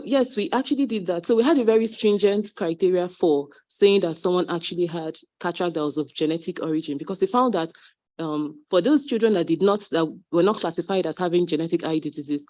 yes, we actually did that. So we had a very stringent criteria for saying that someone actually had cataract that was of genetic origin, because we found that for those children that were not classified as having genetic eye diseases,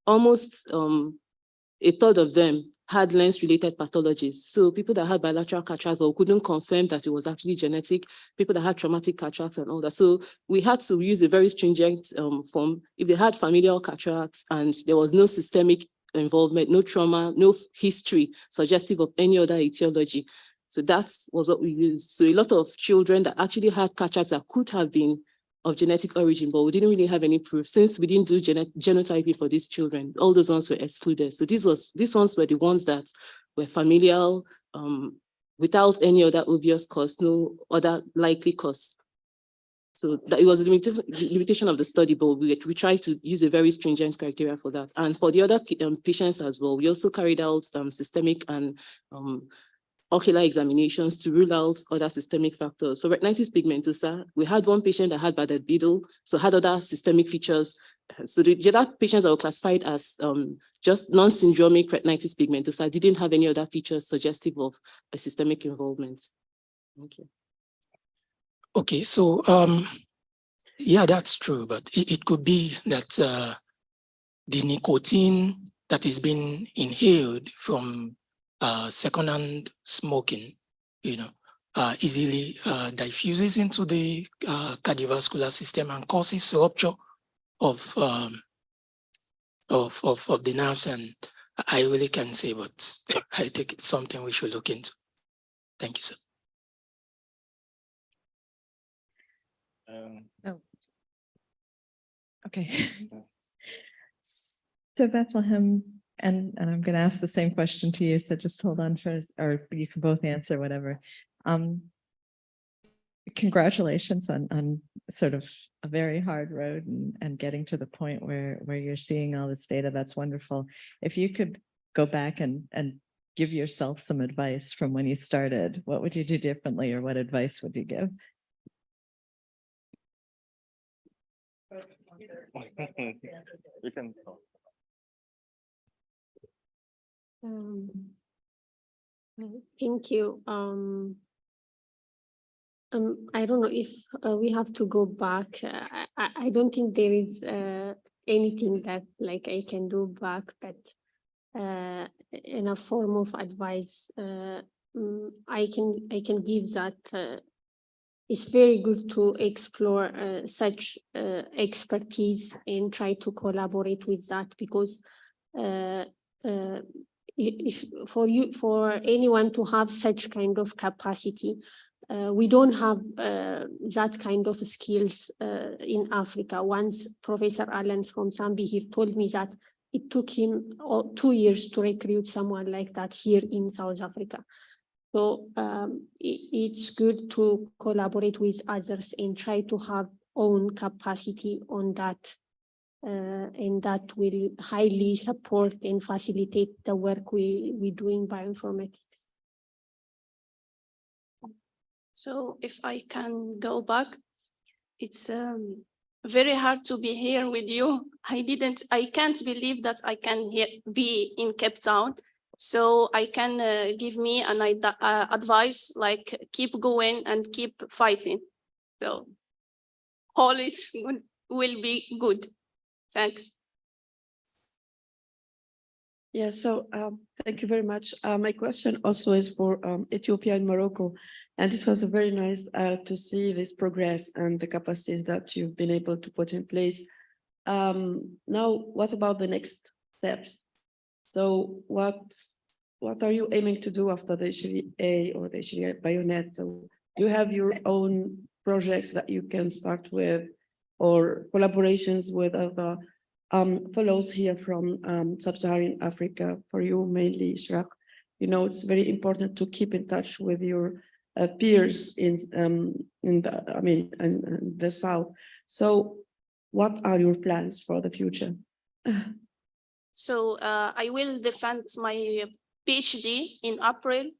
almost a third of them had lens-related pathologies. So people that had bilateral cataract but couldn't confirm that it was actually genetic, people that had traumatic cataracts and all that. So we had to use a very stringent form. If they had familial cataracts and there was no systemic involvement, no trauma, no history suggestive of any other etiology. So that was what we used. So a lot of children that actually had cataracts that could have been of genetic origin, but we didn't really have any proof since we didn't do genotyping for these children. All those ones were excluded. So these ones were the ones that were familial without any other obvious cause, no other likely cause. So that it was a limitation of the study, but we tried to use a very stringent criteria for that. And for the other patients as well, we also carried out systemic and ocular examinations to rule out other systemic factors. For retinitis pigmentosa, we had one patient that had Bardet Biedl, so had other systemic features. So the other patients that were classified as just non-syndromic retinitis pigmentosa didn't have any other features suggestive of a systemic involvement. Thank you. Okay, so yeah, that's true, but it could be that the nicotine that is being inhaled from secondhand smoking, you know, easily diffuses into the cardiovascular system and causes rupture of the nerves. And I really can't say, but I think it's something we should look into. Thank you, sir. Oh. Okay. So Bethlehem, and I'm going to ask the same question to you, so just hold on first, or you can both answer whatever. Congratulations on sort of a very hard road and getting to the point where you're seeing all this data. That's wonderful. If you could go back and give yourself some advice from when you started, what would you do differently, or what advice would you give? You can talk. Thank you. I don't know if we have to go back. I don't think there is anything that like I can do back, but in a form of advice, I can give that. It's very good to explore such expertise and try to collaborate with that, because if for anyone to have such kind of capacity, we don't have that kind of skills in Africa. Once Professor Allen from Zambia, he told me that it took him 2 years to recruit someone like that here in South Africa. So it's good to collaborate with others and try to have own capacity on that. And that will highly support and facilitate the work we do in bioinformatics. So if I can go back, it's very hard to be here with you. I can't believe that I can be in Cape Town. So I can give me an advice, like keep going and keep fighting. So all will be good. Thanks. Yeah, so thank you very much. My question also is for Ethiopia and Morocco, and it was very nice to see this progress and the capacities that you've been able to put in place. Now, what about the next steps? So what are you aiming to do after the H3A or the H3A Bayonet? So you have your own projects that you can start with, or collaborations with other fellows here from Sub-Saharan Africa, for you mainly, Shraq. You know, it's very important to keep in touch with your peers in the South. So what are your plans for the future? So I will defend my PhD in April.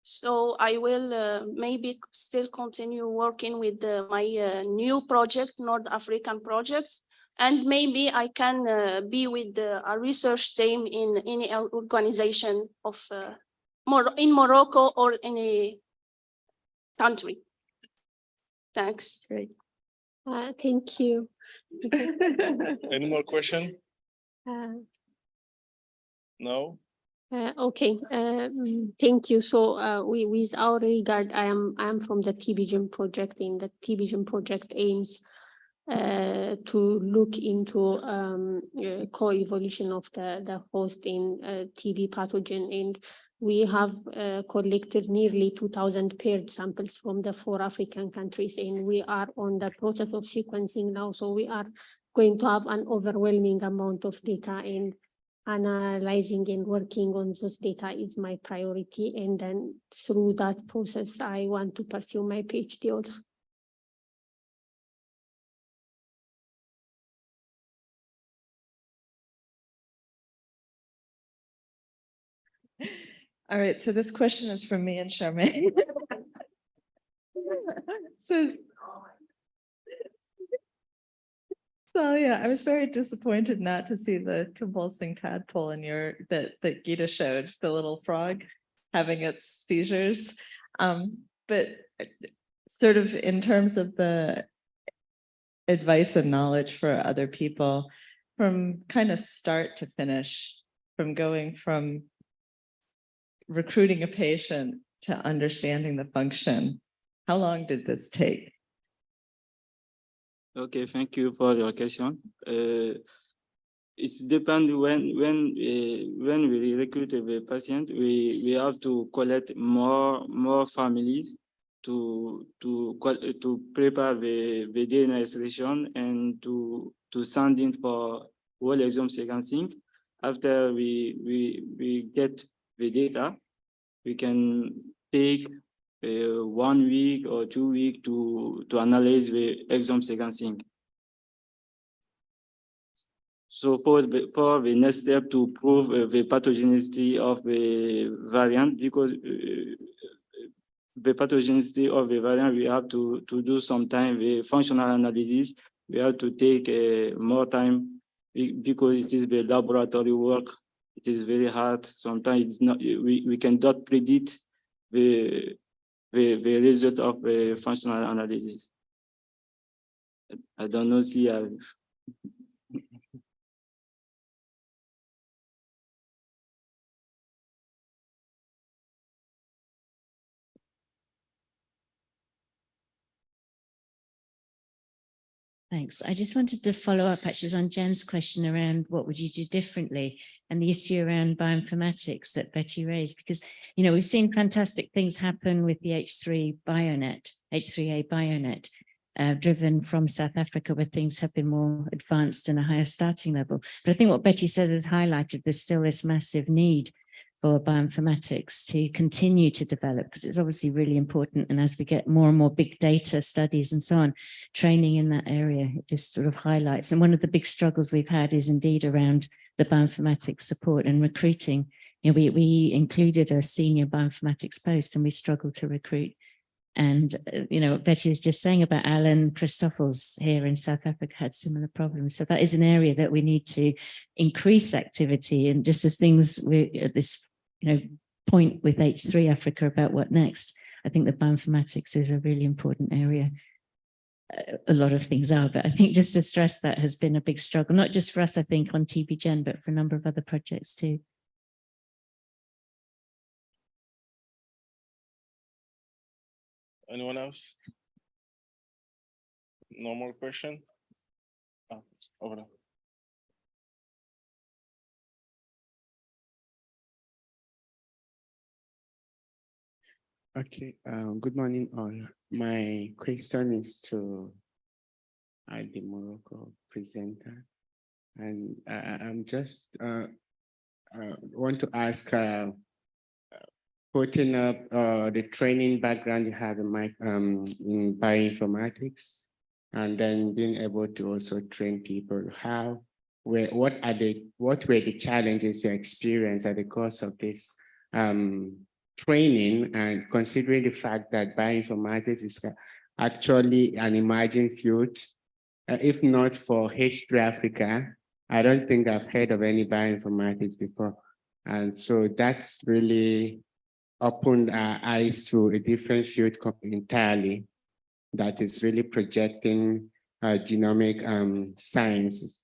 So I will maybe still continue working with my new project, North African projects. And maybe I can be with a research team in any organization of in Morocco or in a country. Thanks. Great. Thank you. Any more question? No? Okay, thank you. So with our regard, I am from the TBGEM project, and the TBGEM project aims to look into co-evolution of the host in TB pathogen, and we have collected nearly 2,000 paired samples from the 4 African countries, and we are on the process of sequencing now. So we are going to have an overwhelming amount of data, and analyzing and working on those data is my priority. And then through that process, I want to pursue my PhD also. All right, so this question is from me and Charmaine. So yeah, I was very disappointed not to see the convulsing tadpole in that Gita showed, the little frog having its seizures. But sort of in terms of the advice and knowledge for other people, from kind of start to finish, from going from recruiting a patient to understanding the function, how long did this take? Okay, thank you for your question. It depends when we recruit a patient, we have to collect more families to prepare the DNA extraction and to send in for whole exome sequencing. After we get the data, we can take 1 week or 2 weeks to analyze the exome sequencing. So for the next step to prove the pathogenicity of the variant, because the pathogenicity of the variant, we have to do sometime the functional analysis. We have to take more time because it is the laboratory work. It is very hard. Sometimes it's not. We cannot predict the result of the functional analysis. I don't know. See. Thanks. I just wanted to follow up actually on Jen's question around what would you do differently, and the issue around bioinformatics that Betty raised, because, you know, we've seen fantastic things happen with the H3A Bionet, driven from South Africa, where things have been more advanced and a higher starting level. But I think what Betty said has highlighted there's still this massive need for bioinformatics to continue to develop, because it's obviously really important. And as we get more and more big data studies and so on, training in that area, it just sort of highlights. And one of the big struggles we've had is indeed around the bioinformatics support and recruiting. You know, we included a senior bioinformatics post and we struggled to recruit. And, you know, Betty was just saying about Alan Christoffels here in South Africa had similar problems. So that is an area that we need to increase activity. And just as things we at this, you know, point with H3 Africa about what next, I think the bioinformatics is a really important area. a lot of things are, but I think just to stress that has been a big struggle, not just for us, I think, on TBGen, but for a number of other projects too. Anyone else? No more question? Over there. Okay, good morning all. My question is to the Morocco presenter. And I'm just want to ask, putting up the training background you have in bioinformatics, and then being able to also train people, what were the challenges you experienced at the course of this training, and considering the fact that bioinformatics is actually an emerging field, if not for H3Africa, I don't think I've heard of any bioinformatics before. And so that's really opened our eyes to a different field entirely that is really projecting genomic sciences.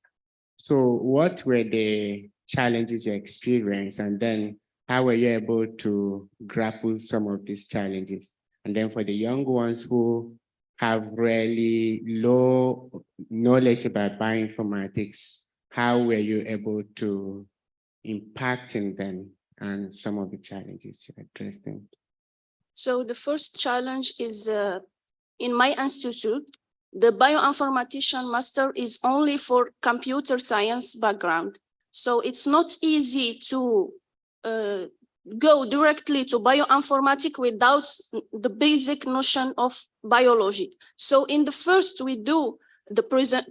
So what were the challenges you experienced, and then how were you able to grapple some of these challenges? And then for the young ones who have really low knowledge about bioinformatics, how were you able to impact in them and some of the challenges you addressed them? So the first challenge is in my institute, the bioinformatician master is only for computer science background. So it's not easy to go directly to bioinformatics without the basic notion of biology. So in the first, we do the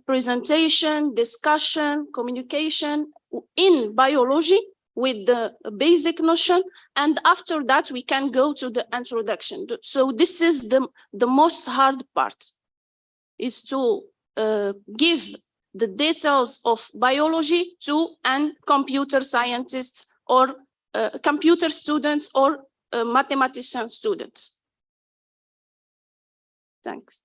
presentation, discussion, communication in biology with the basic notion, and after that we can go to the introduction. So this is the most hard part, is to give the details of biology to computer scientists or computer students or mathematician students. Thanks.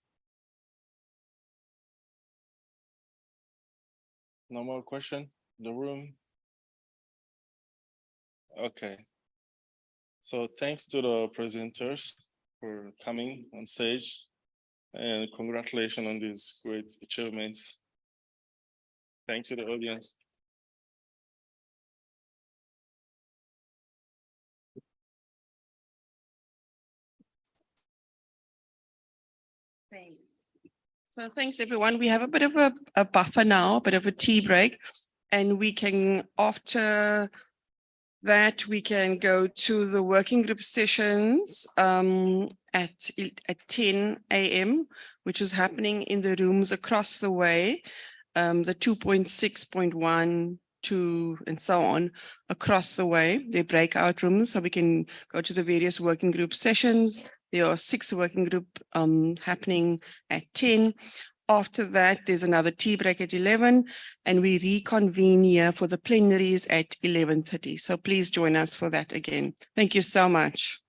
No more question in the room? Okay. So thanks to the presenters for coming on stage, and congratulations on these great achievements. Thank you to the audience. Thanks. So thanks everyone. We have a bit of a buffer now, a bit of a tea break, and we can, after that, we can go to the working group sessions at 10 a.m., which is happening in the rooms across the way, the 2.6.1, 2, and so on, across the way. They're breakout rooms, so we can go to the various working group sessions. There are 6 working group happening at 10. After that, there's another tea break at 11, and we reconvene here for the plenaries at 11:30. So please join us for that again. Thank you so much.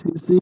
TC.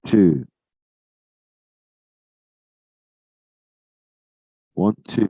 Two. 1, 2.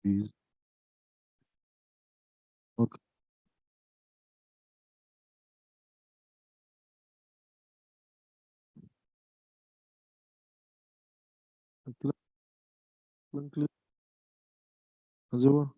Please. Okay. Azuma.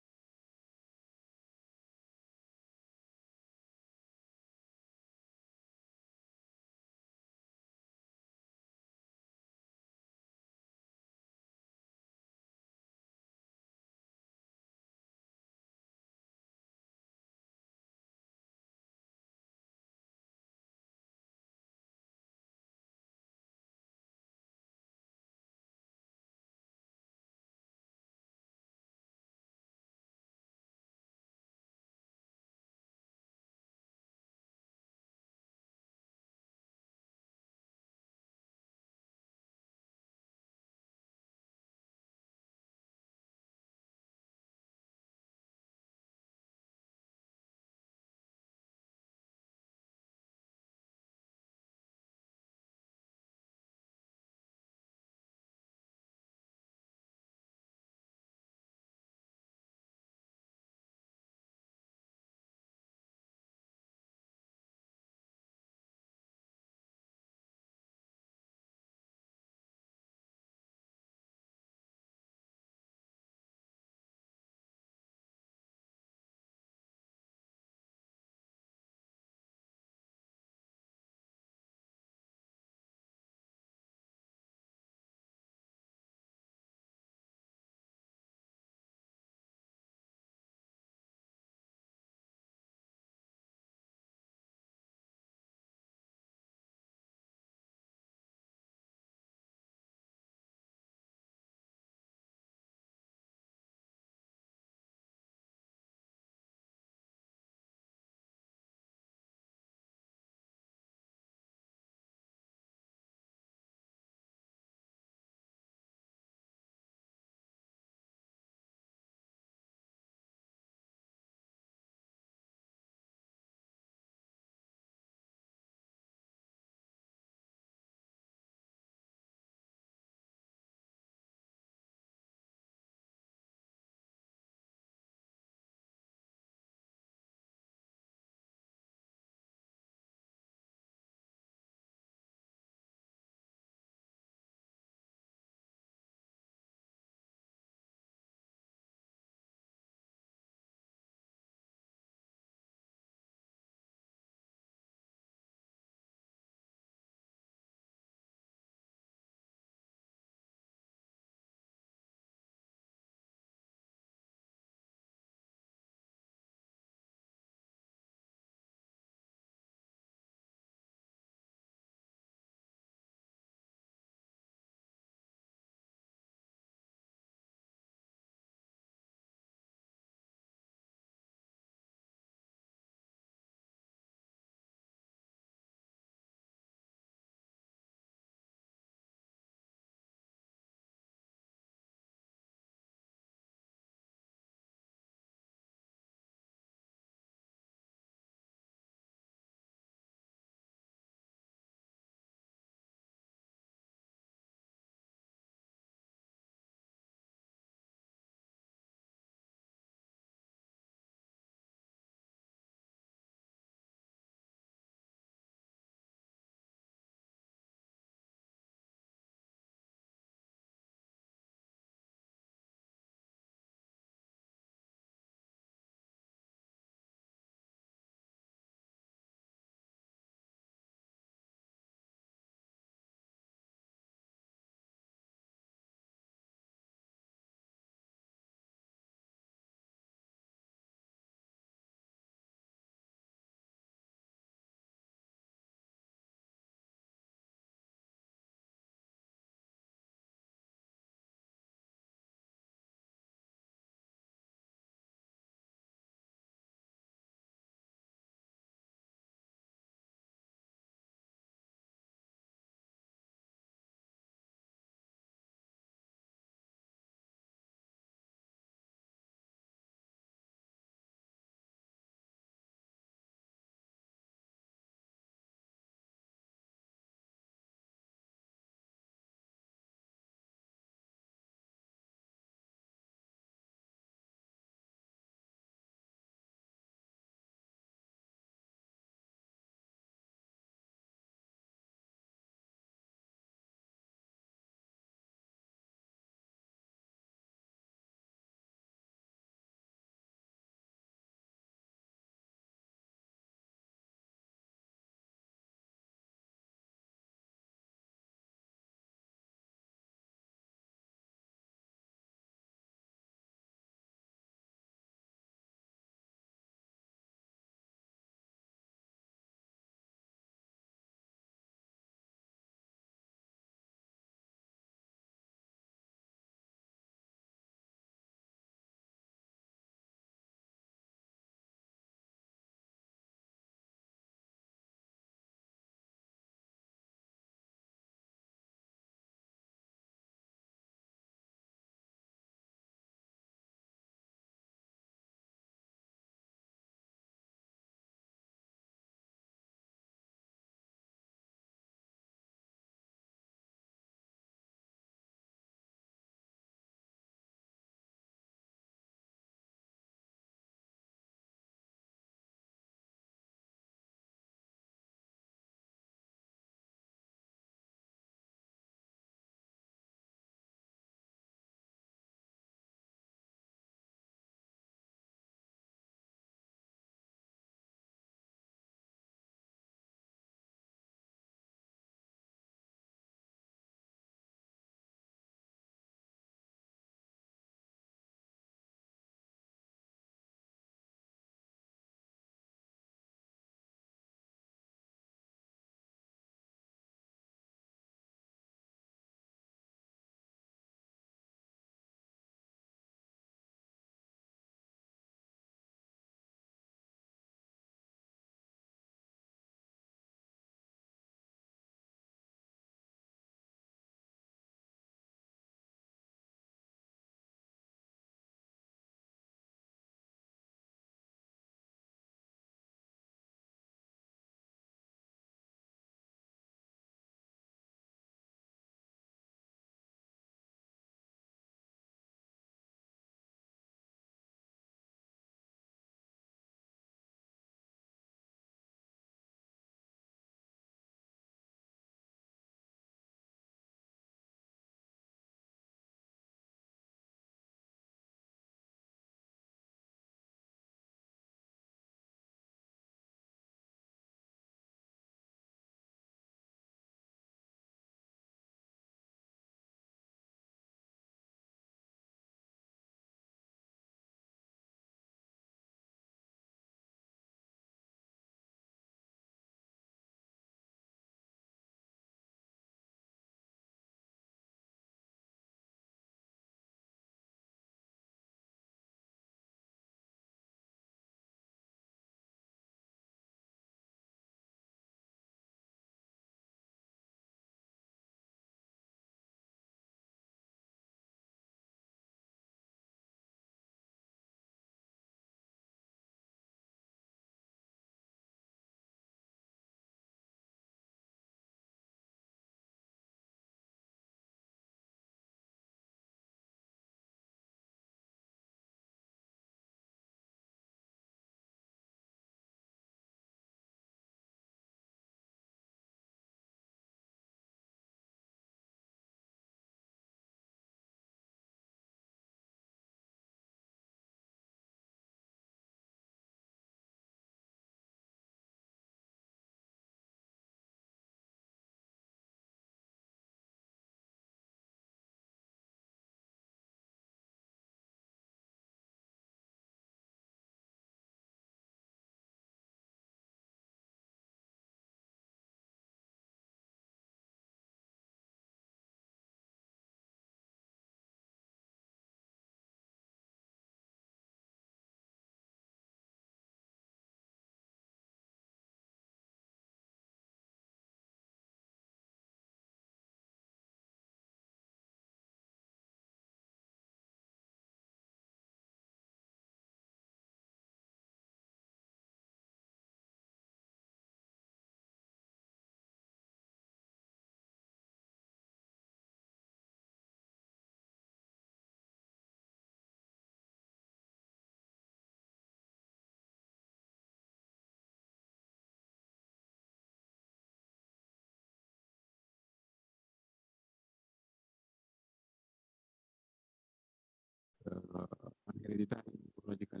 on hereditary ecological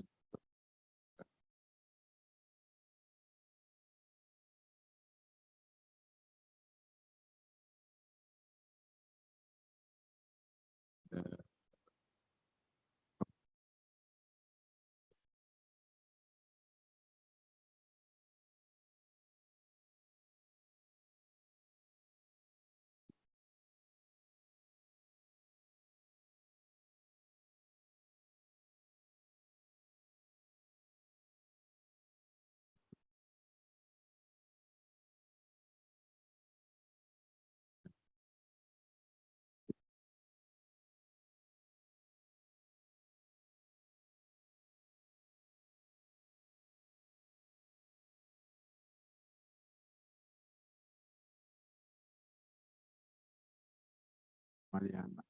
Mariana.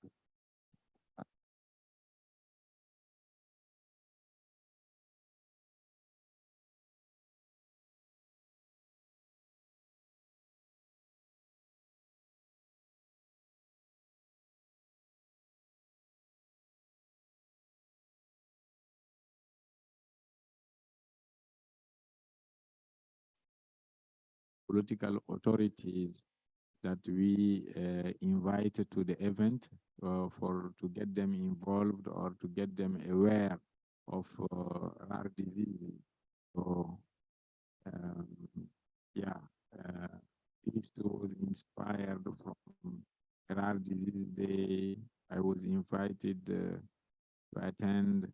Political authorities that we invite to the event to get them involved or to get them aware of rare diseases. So, yeah, this was inspired from Rare Disease Day. I was invited to attend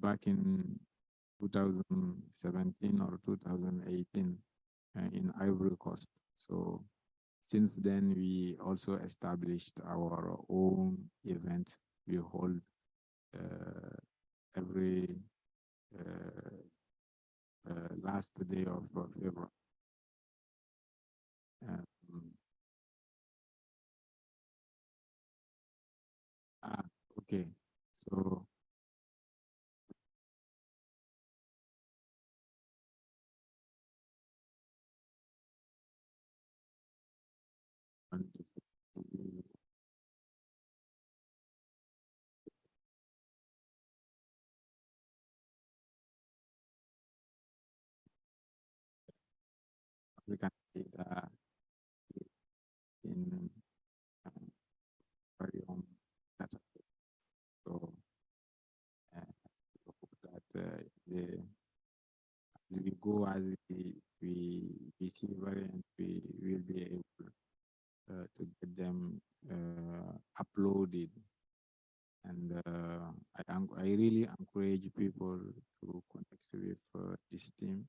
back in 2017 or 2018 in Ivory Coast. So since then, we also established our own event we hold every last day of February. Okay, so African data in very own data. So that as we go, as we see variants, we will be able to get them uploaded. And I really encourage people to connect with this team,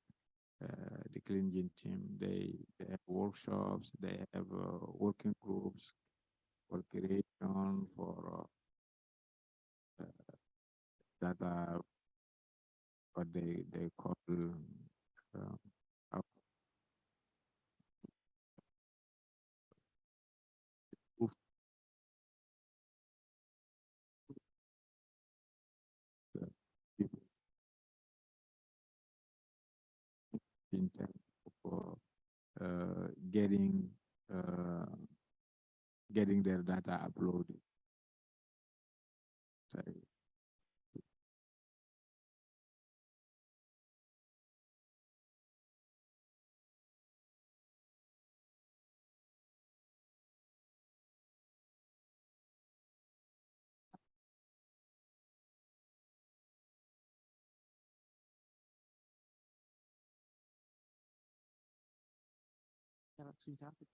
the CleanGene team. They have workshops, they have working groups for creation, for data, what they call in terms of getting their data uploaded. So H3Africa.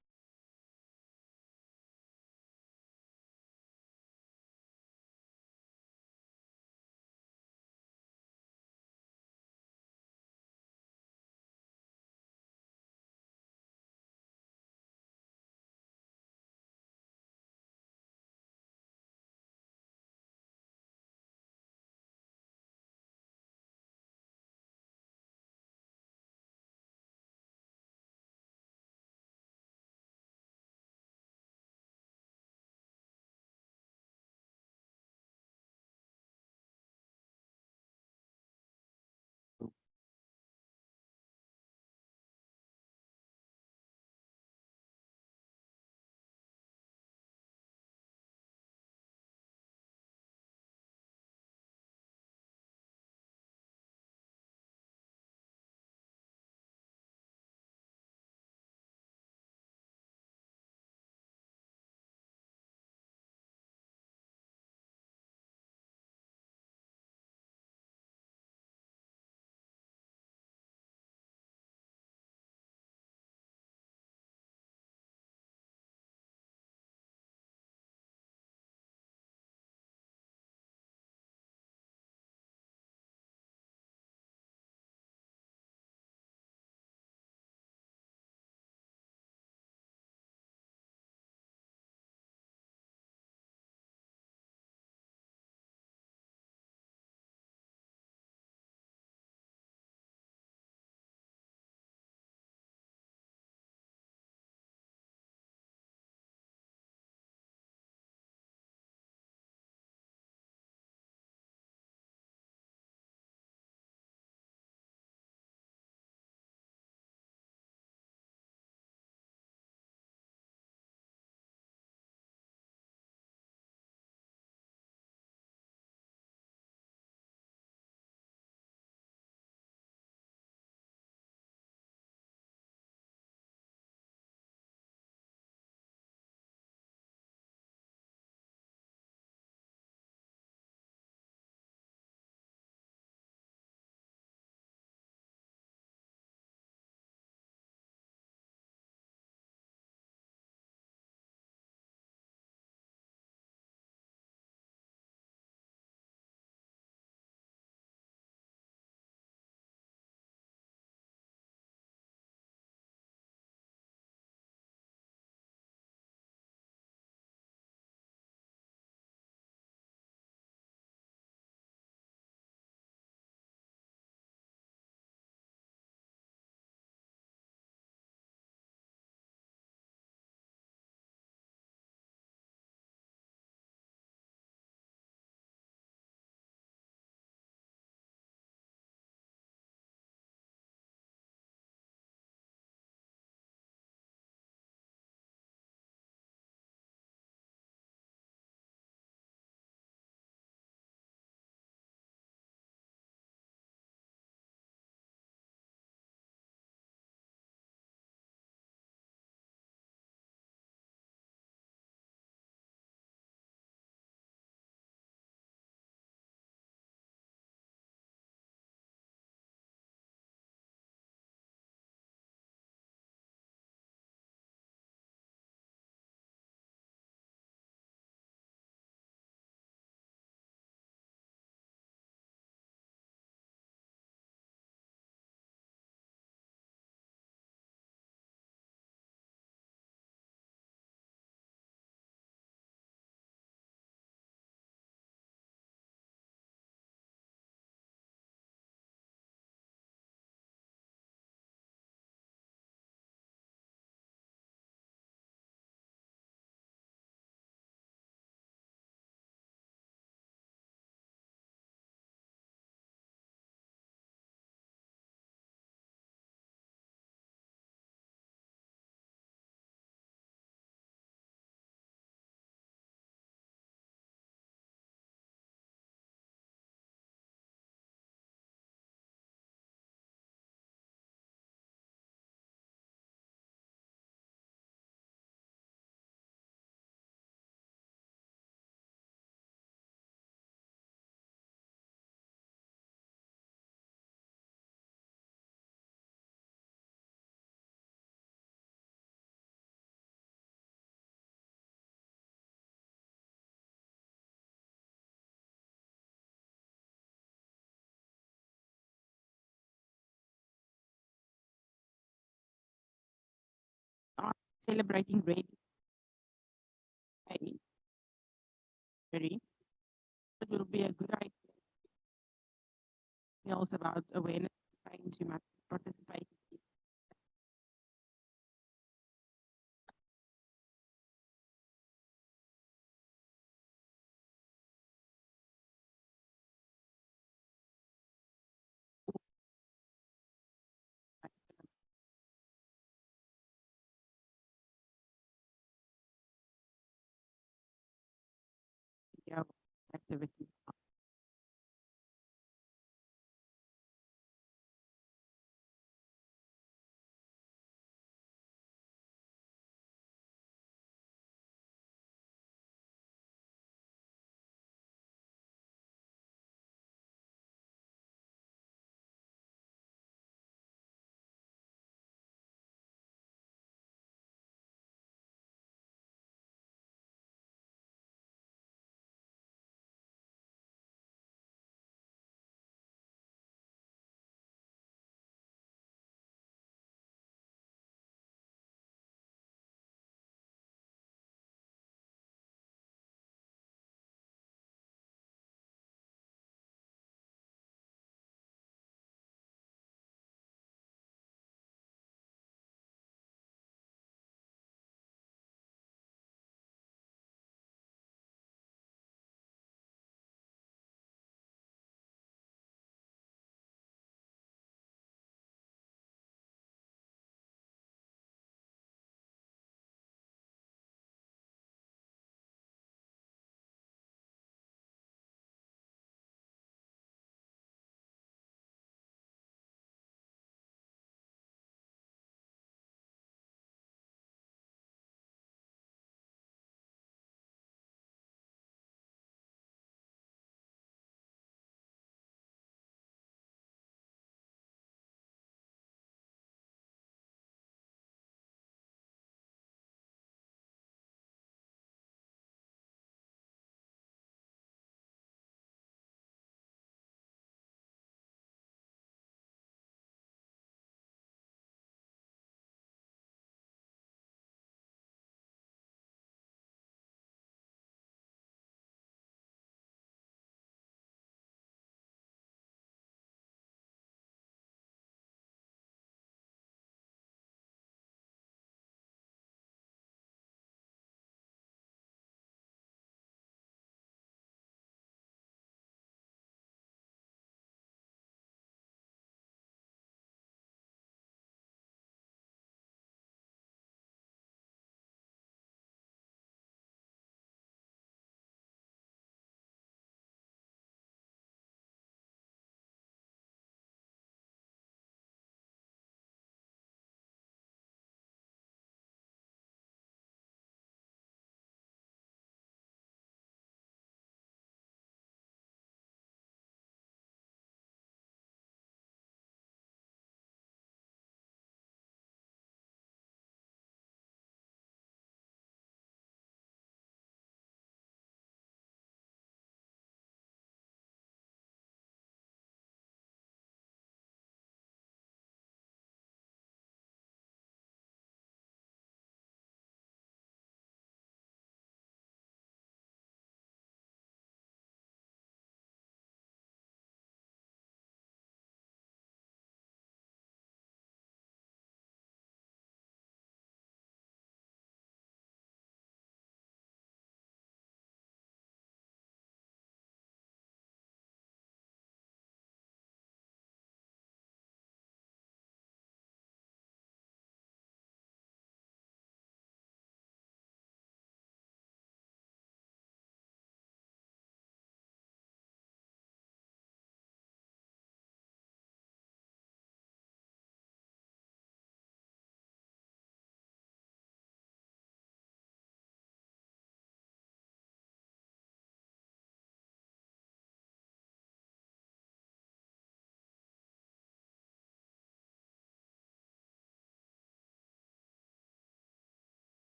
celebrating Red Day. It will be a good idea details about awareness campaigns you must participate in. Activity.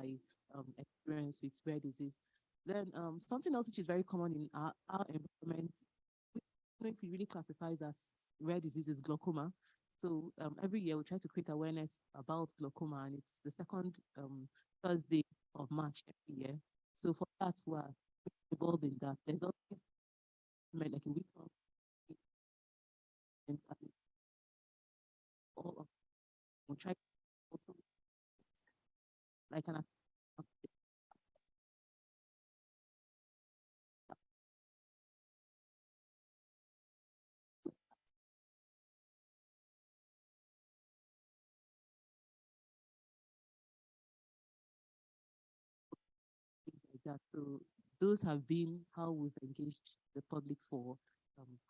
I experience with rare disease. Then something else which is very common in our environment, which we really classifies as rare disease is glaucoma. So every year we try to create awareness about glaucoma, and it's the second Thursday of March every year. So for that, we're involved in that. There's always like a week long and all of we try to also like an things like that. So those have been how we've engaged the public for yeah.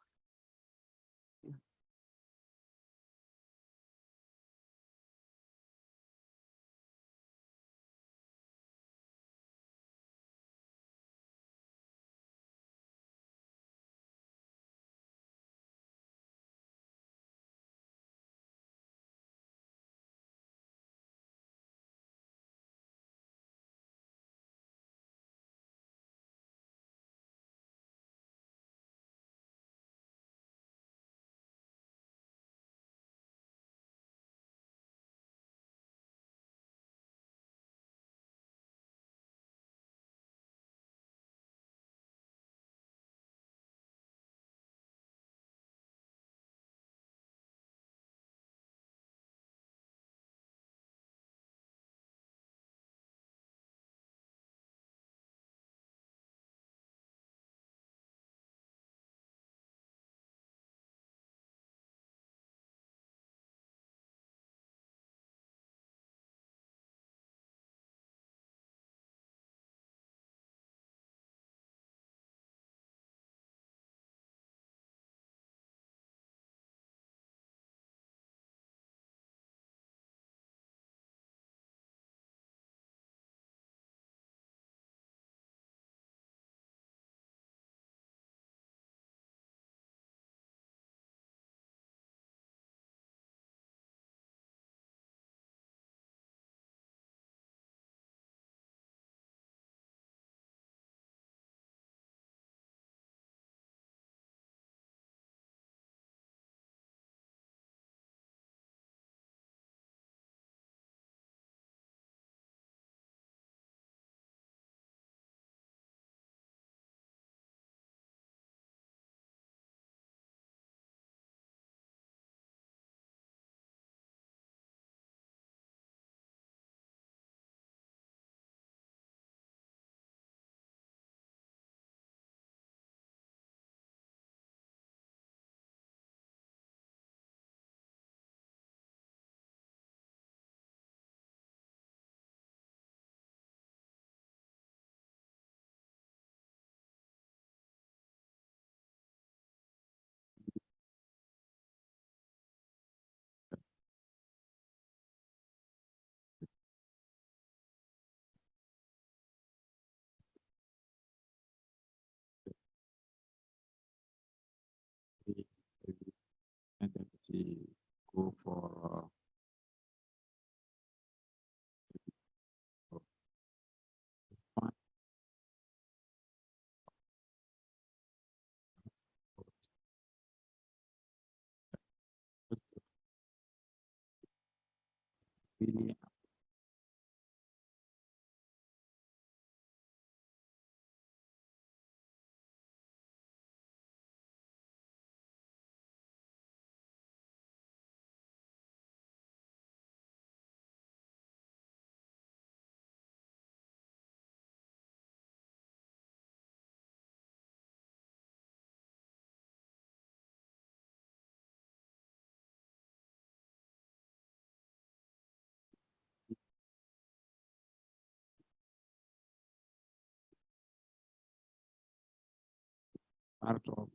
Tendency go for one really part of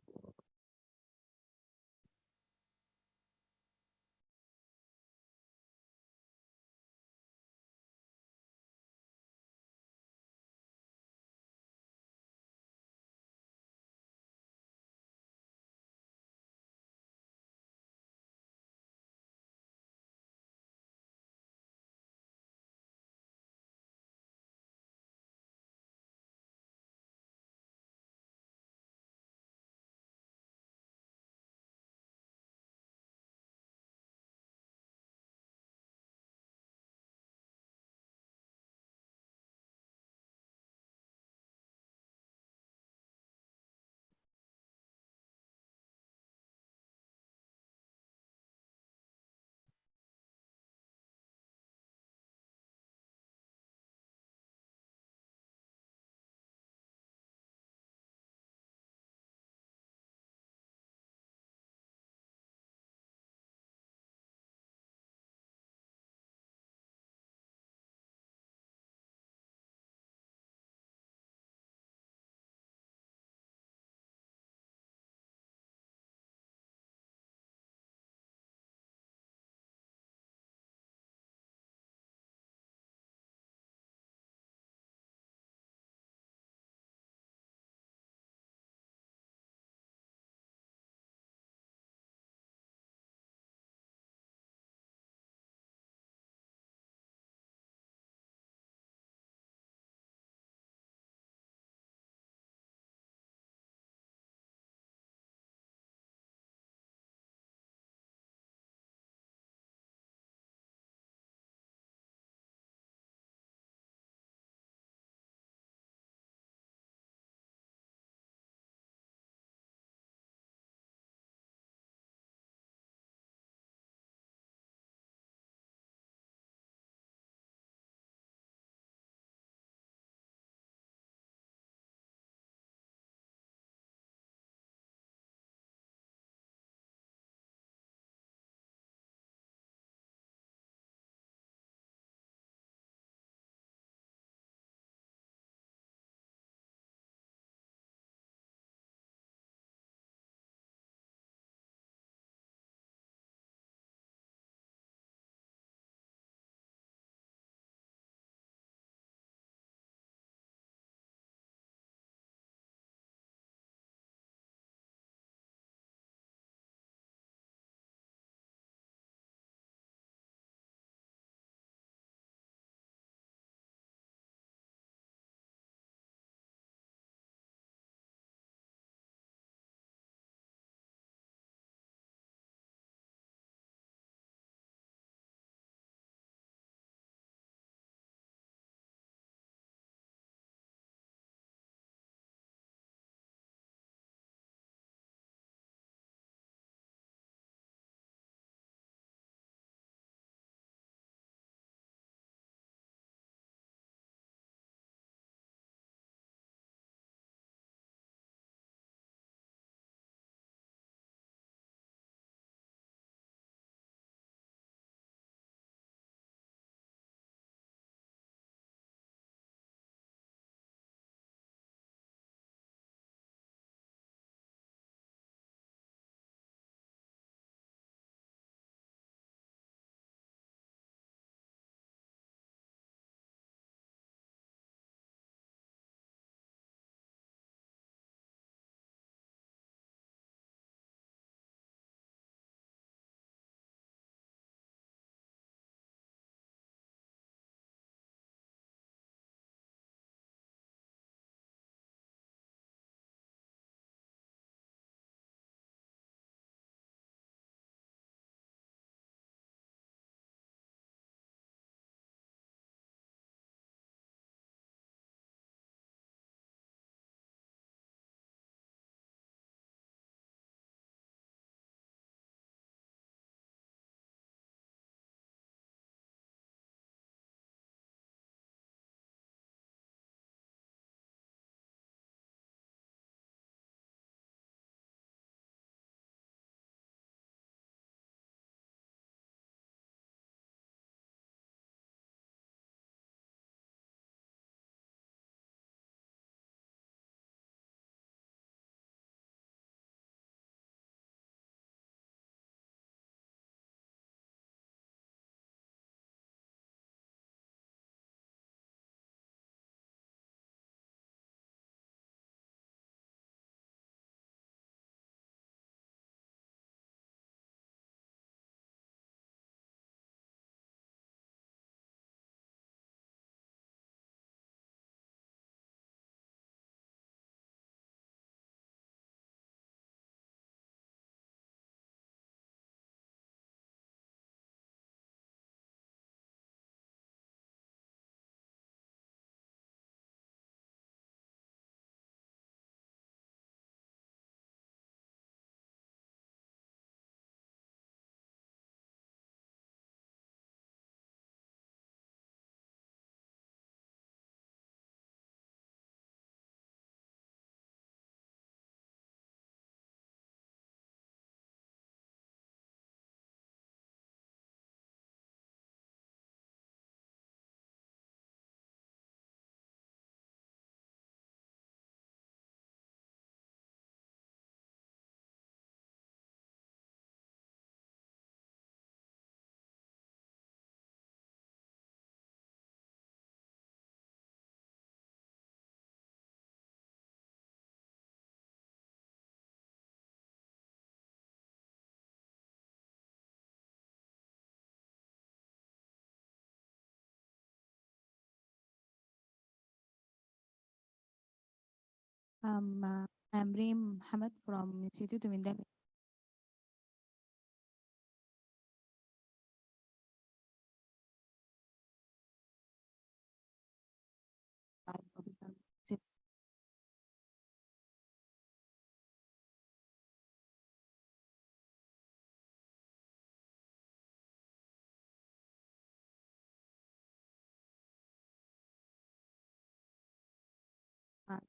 I'm Reem Hamad from Institute of Endemic.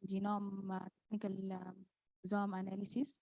Genome technical exome analysis.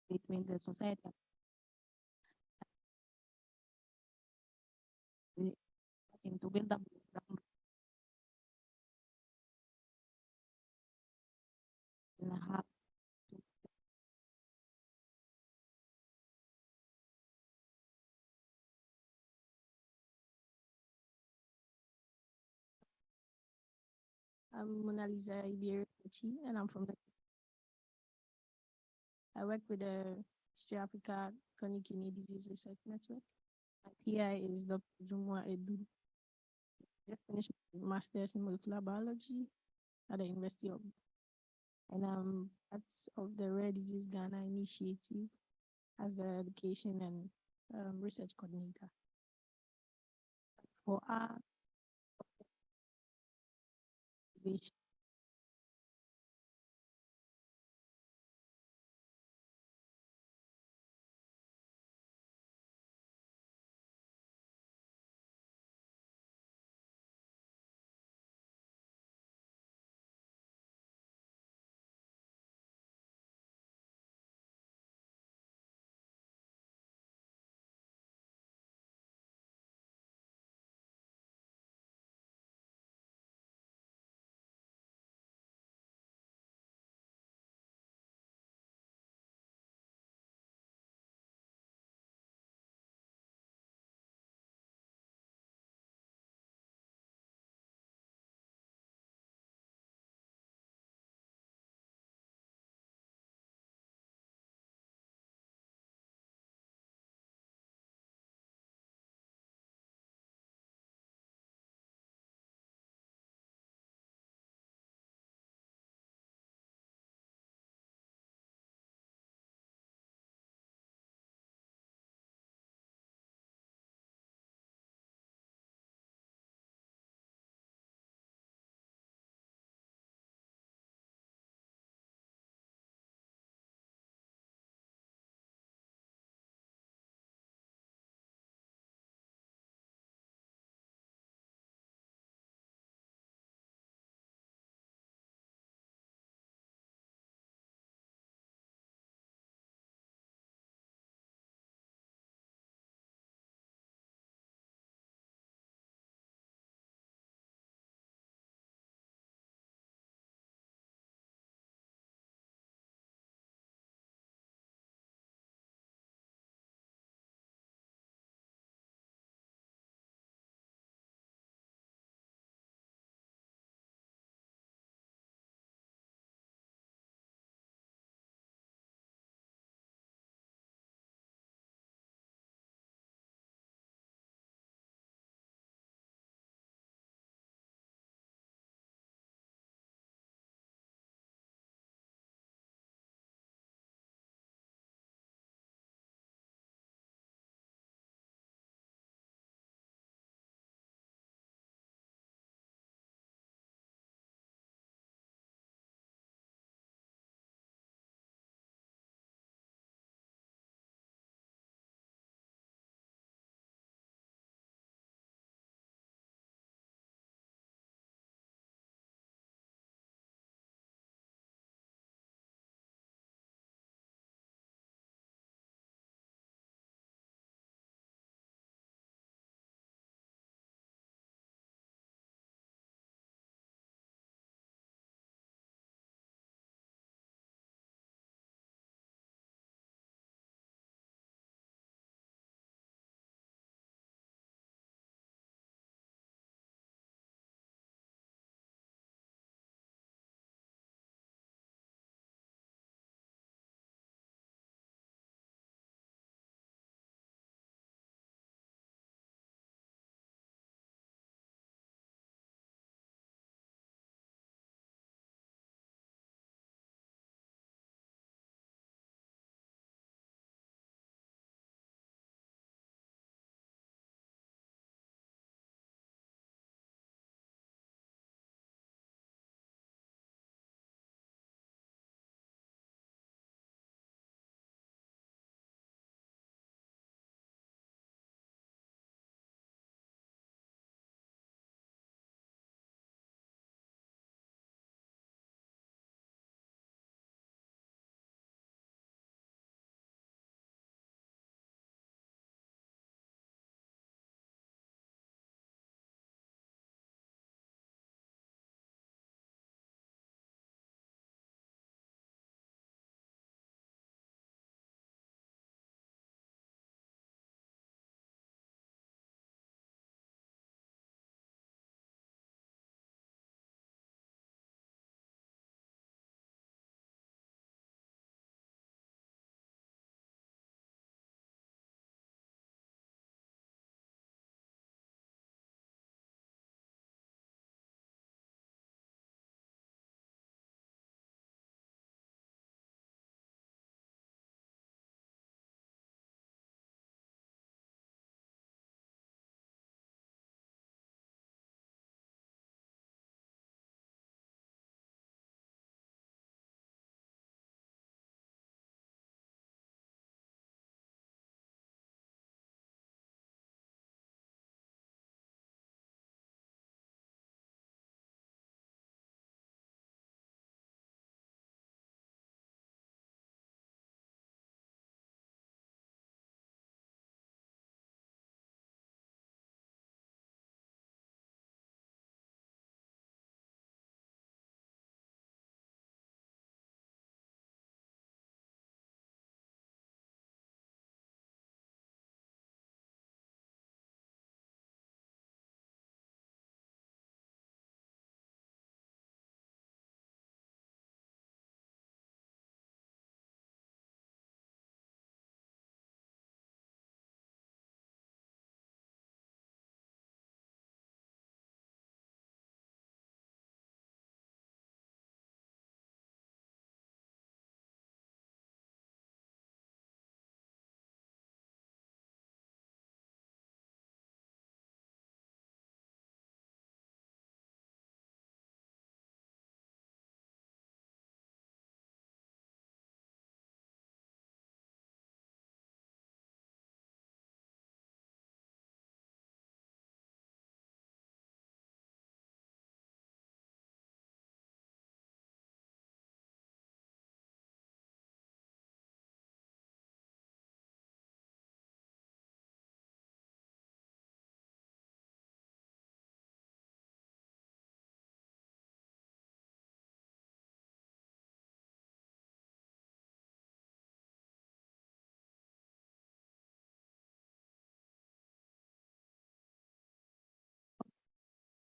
Between the society to build up I'm Mona Lisa Iberi, and I'm from the. I work with the H3Africa Chronic Kidney Disease Research Network. My PI is Dr. Jumwa Edu. Just finished my master's in molecular biology at the University of. And I'm part of the Rare Disease Ghana Initiative as the education and research coordinator. For our organization,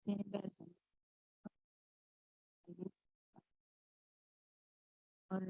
in person. Or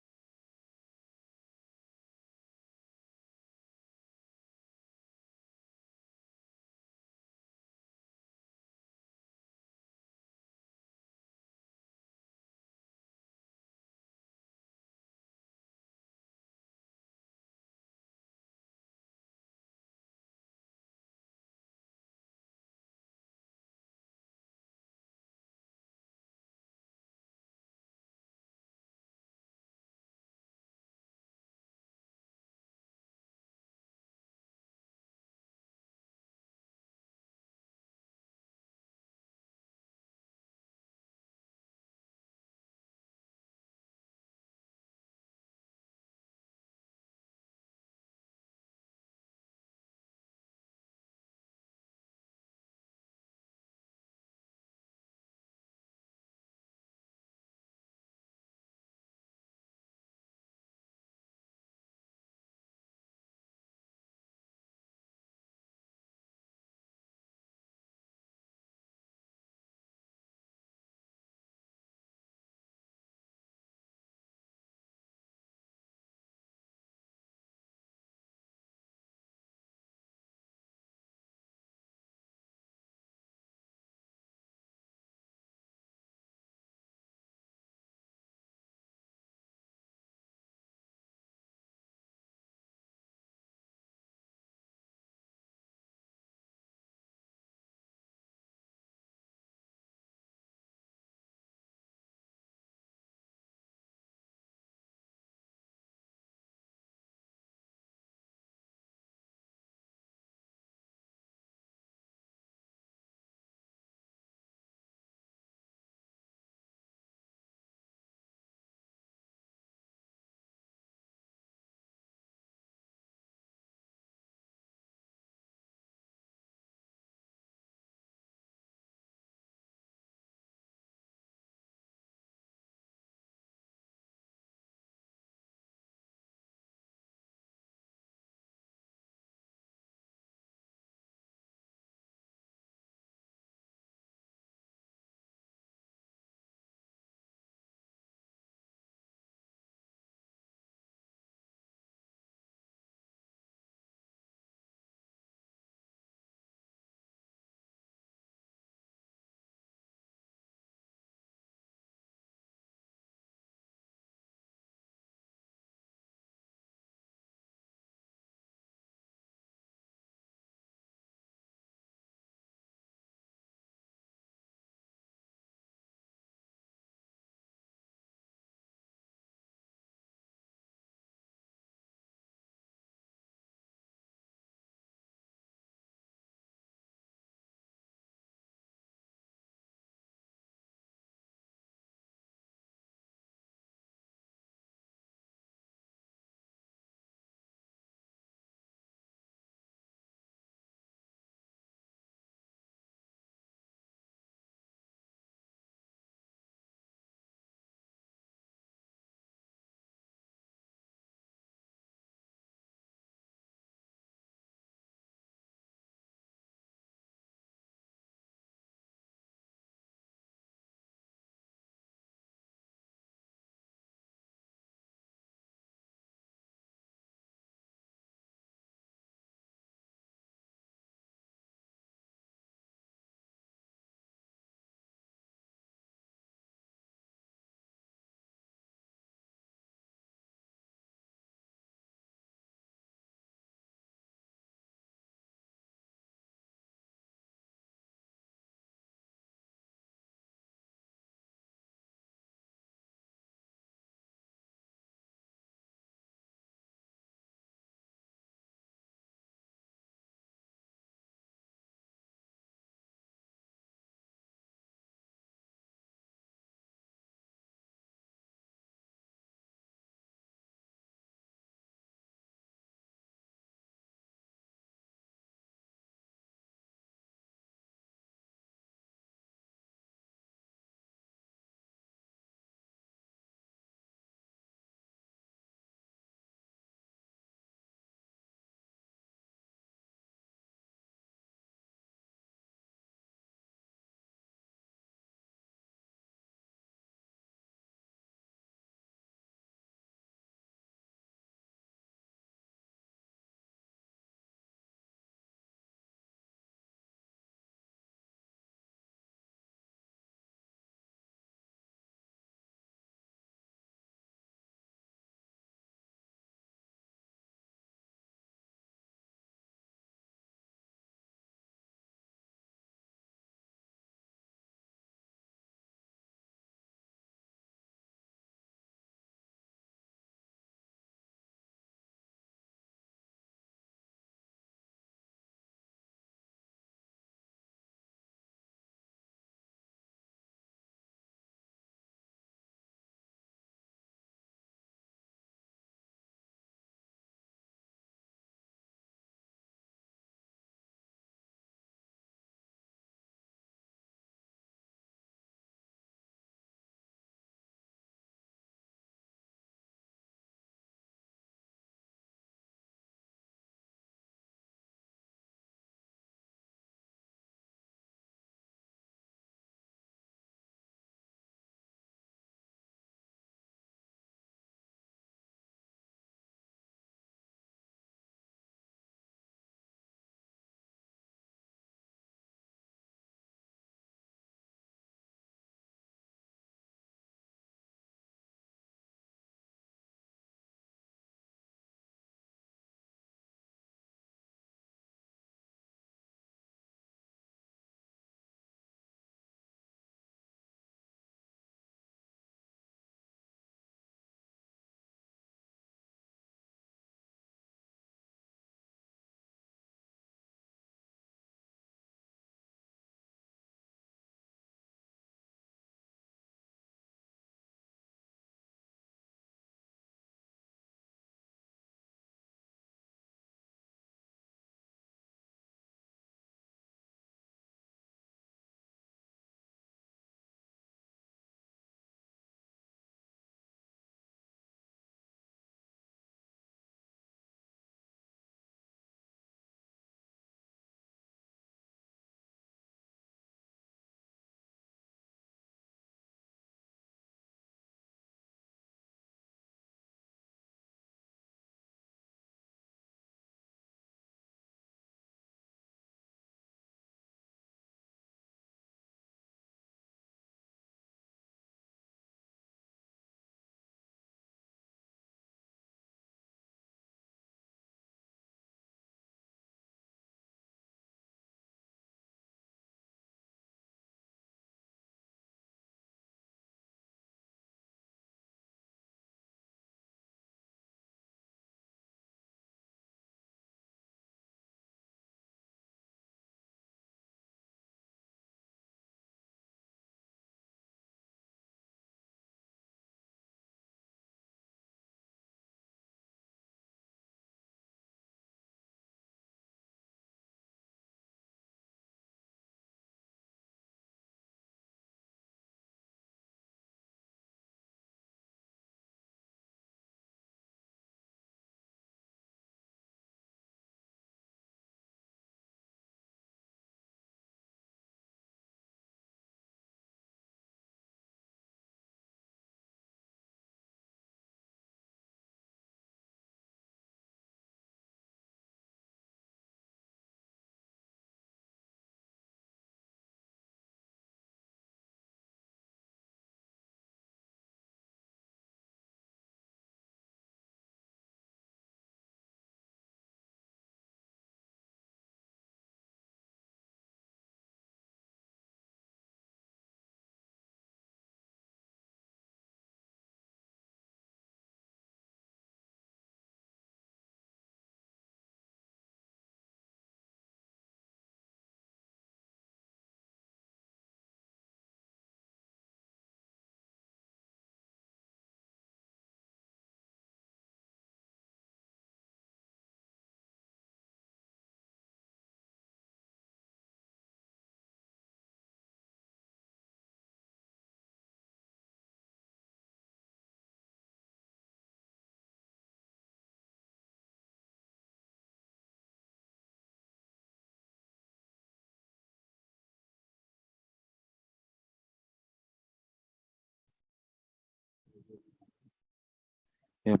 Yep.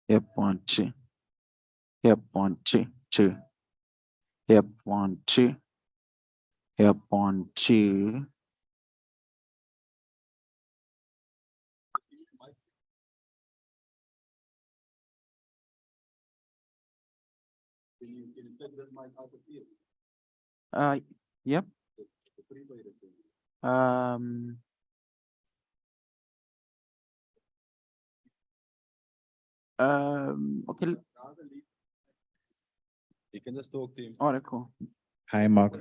Yep, 1, 2. Yep, 1, 2, 2. Yep, 1, 2. Yep, 1, 2. Yep. Okay. You can just talk to him. All right, cool. Hi, Mark.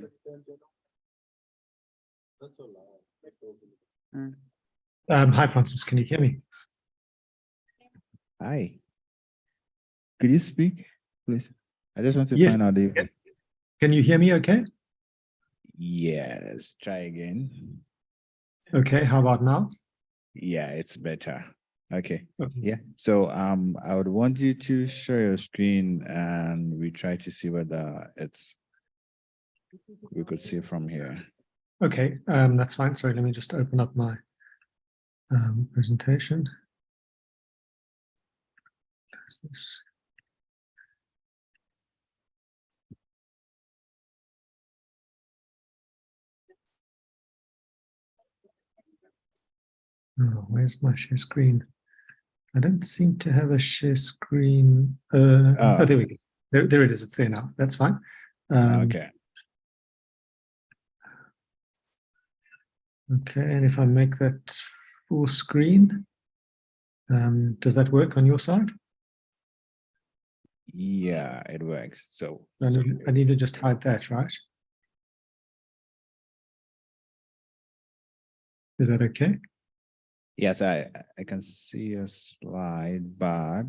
Hi, Francis. Can you hear me? Hi. Could you speak, please? I just want to Yes. find out if. Can you hear me okay? Yes, try again. Okay, how about now? Yeah, it's better. Okay. Okay. Yeah. So I would want you to share your screen and we try to see whether we could see from here. Okay, that's fine. Sorry, let me just open up my presentation. There's this. Oh, where's my share screen? I don't seem to have a share screen. Oh, there we go. There it is. It's there now. That's fine. Okay. Okay, and if I make that full screen, does that work on your side? Yeah, it works. So I need to just hide that, right? Is that okay? yes, I can see a slide, but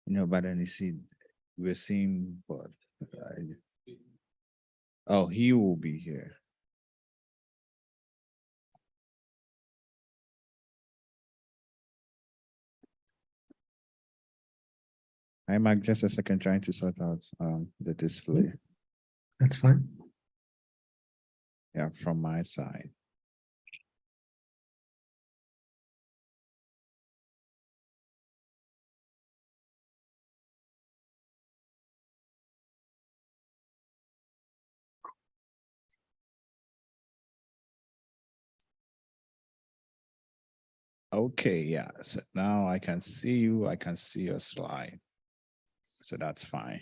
but then you see we're seeing both. Oh, he will be here. Hi, Mark, just a second, trying to sort out the display. That's fine. Yeah, from my side. Okay, yeah. So now I can see you. I can see your slide. So that's fine.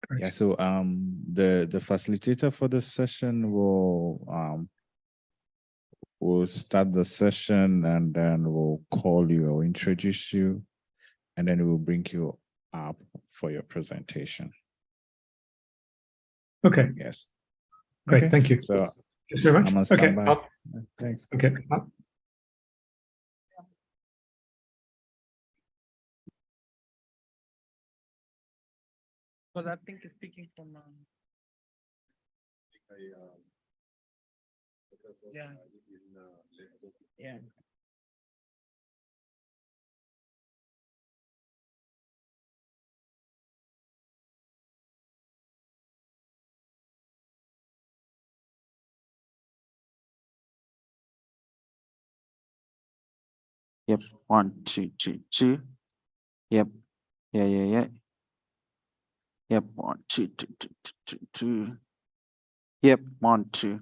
Great. Yeah. So the facilitator for the session will start the session and then we'll call you or introduce you, and then we'll bring you up for your presentation. Okay. Yes. Great. Okay. Thank you. So Thank you very much. I'm on Okay. standby. Thanks. Okay. Because I think he's speaking from yeah. Yeah. Yep, 1, 2, 2, 2. Yep. Yeah. Yep, 1, 2, 2, 2, 2, 2. Yep, 1, 2.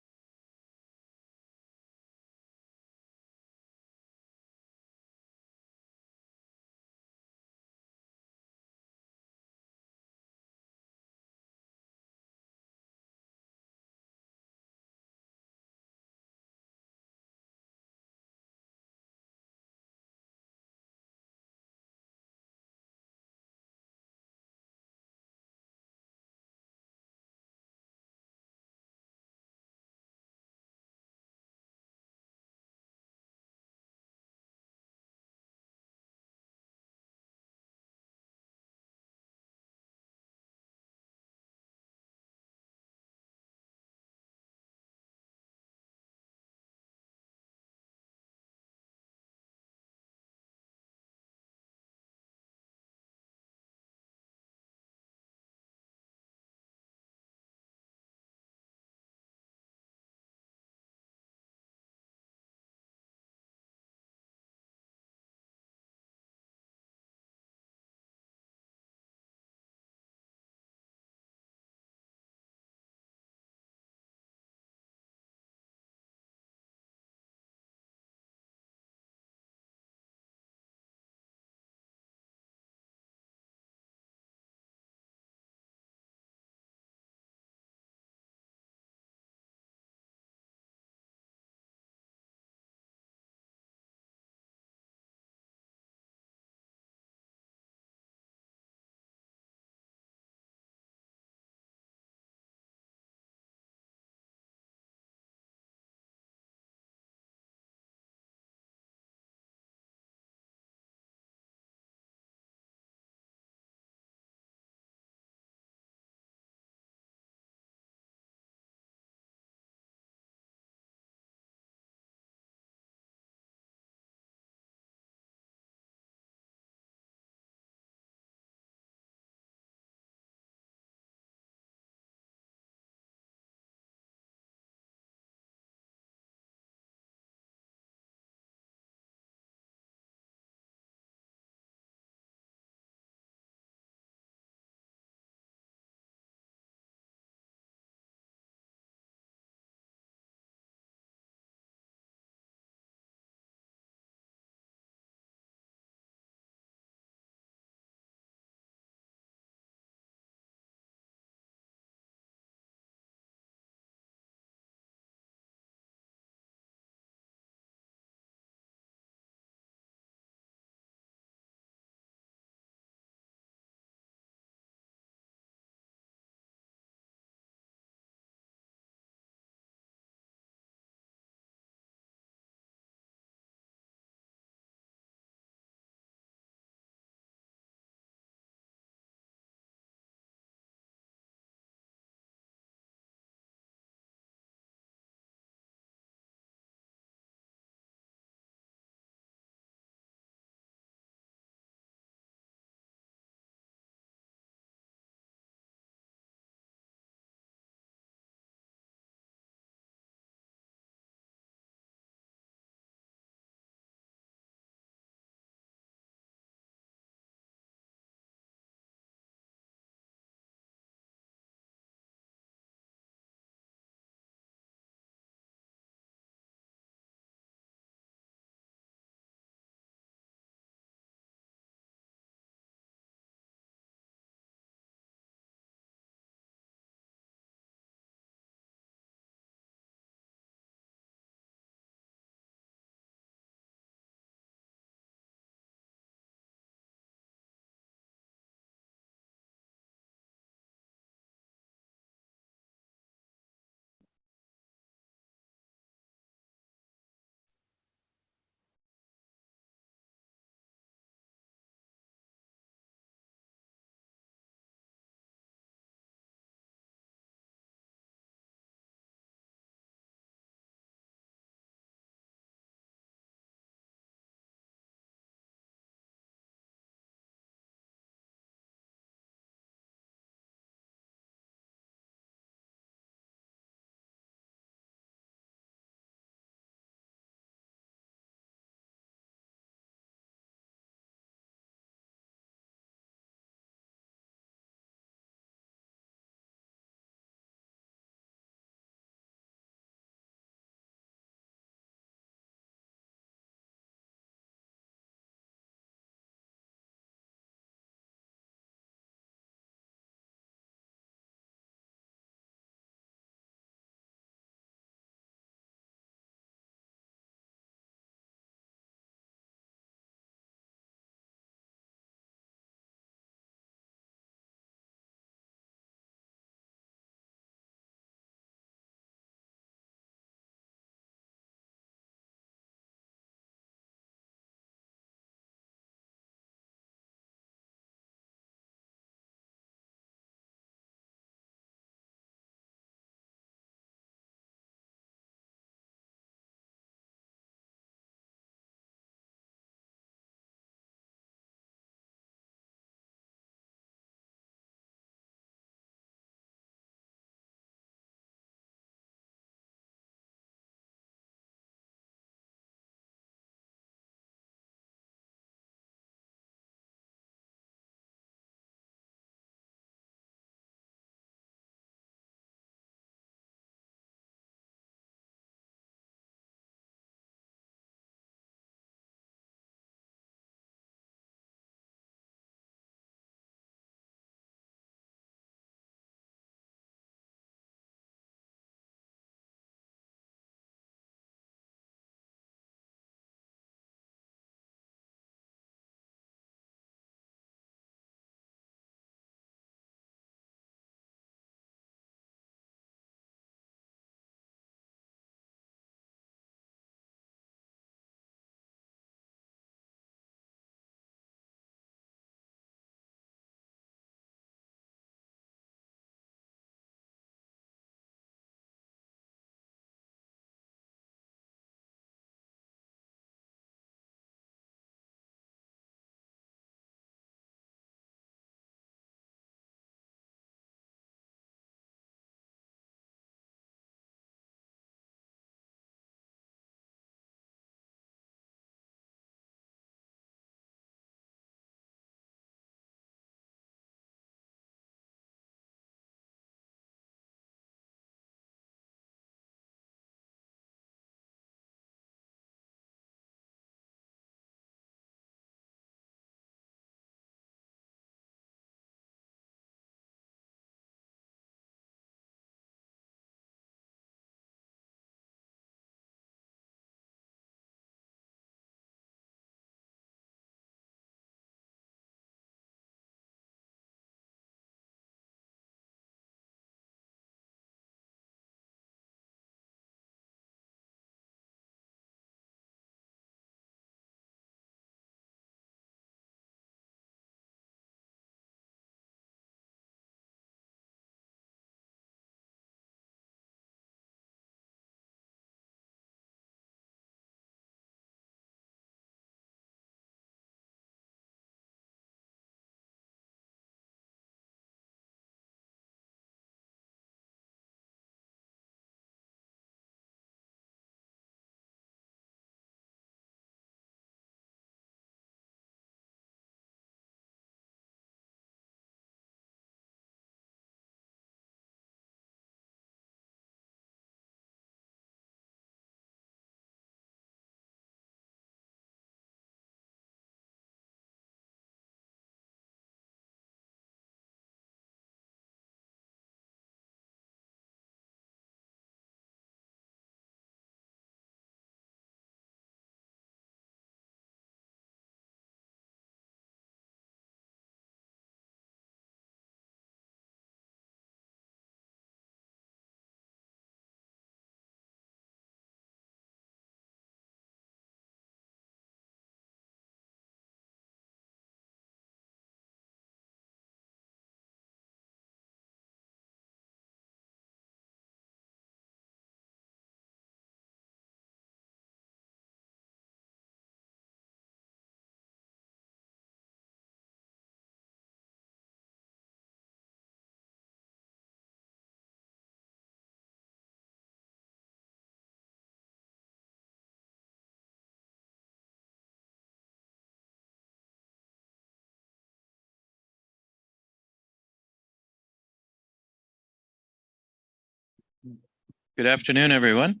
Good afternoon, everyone.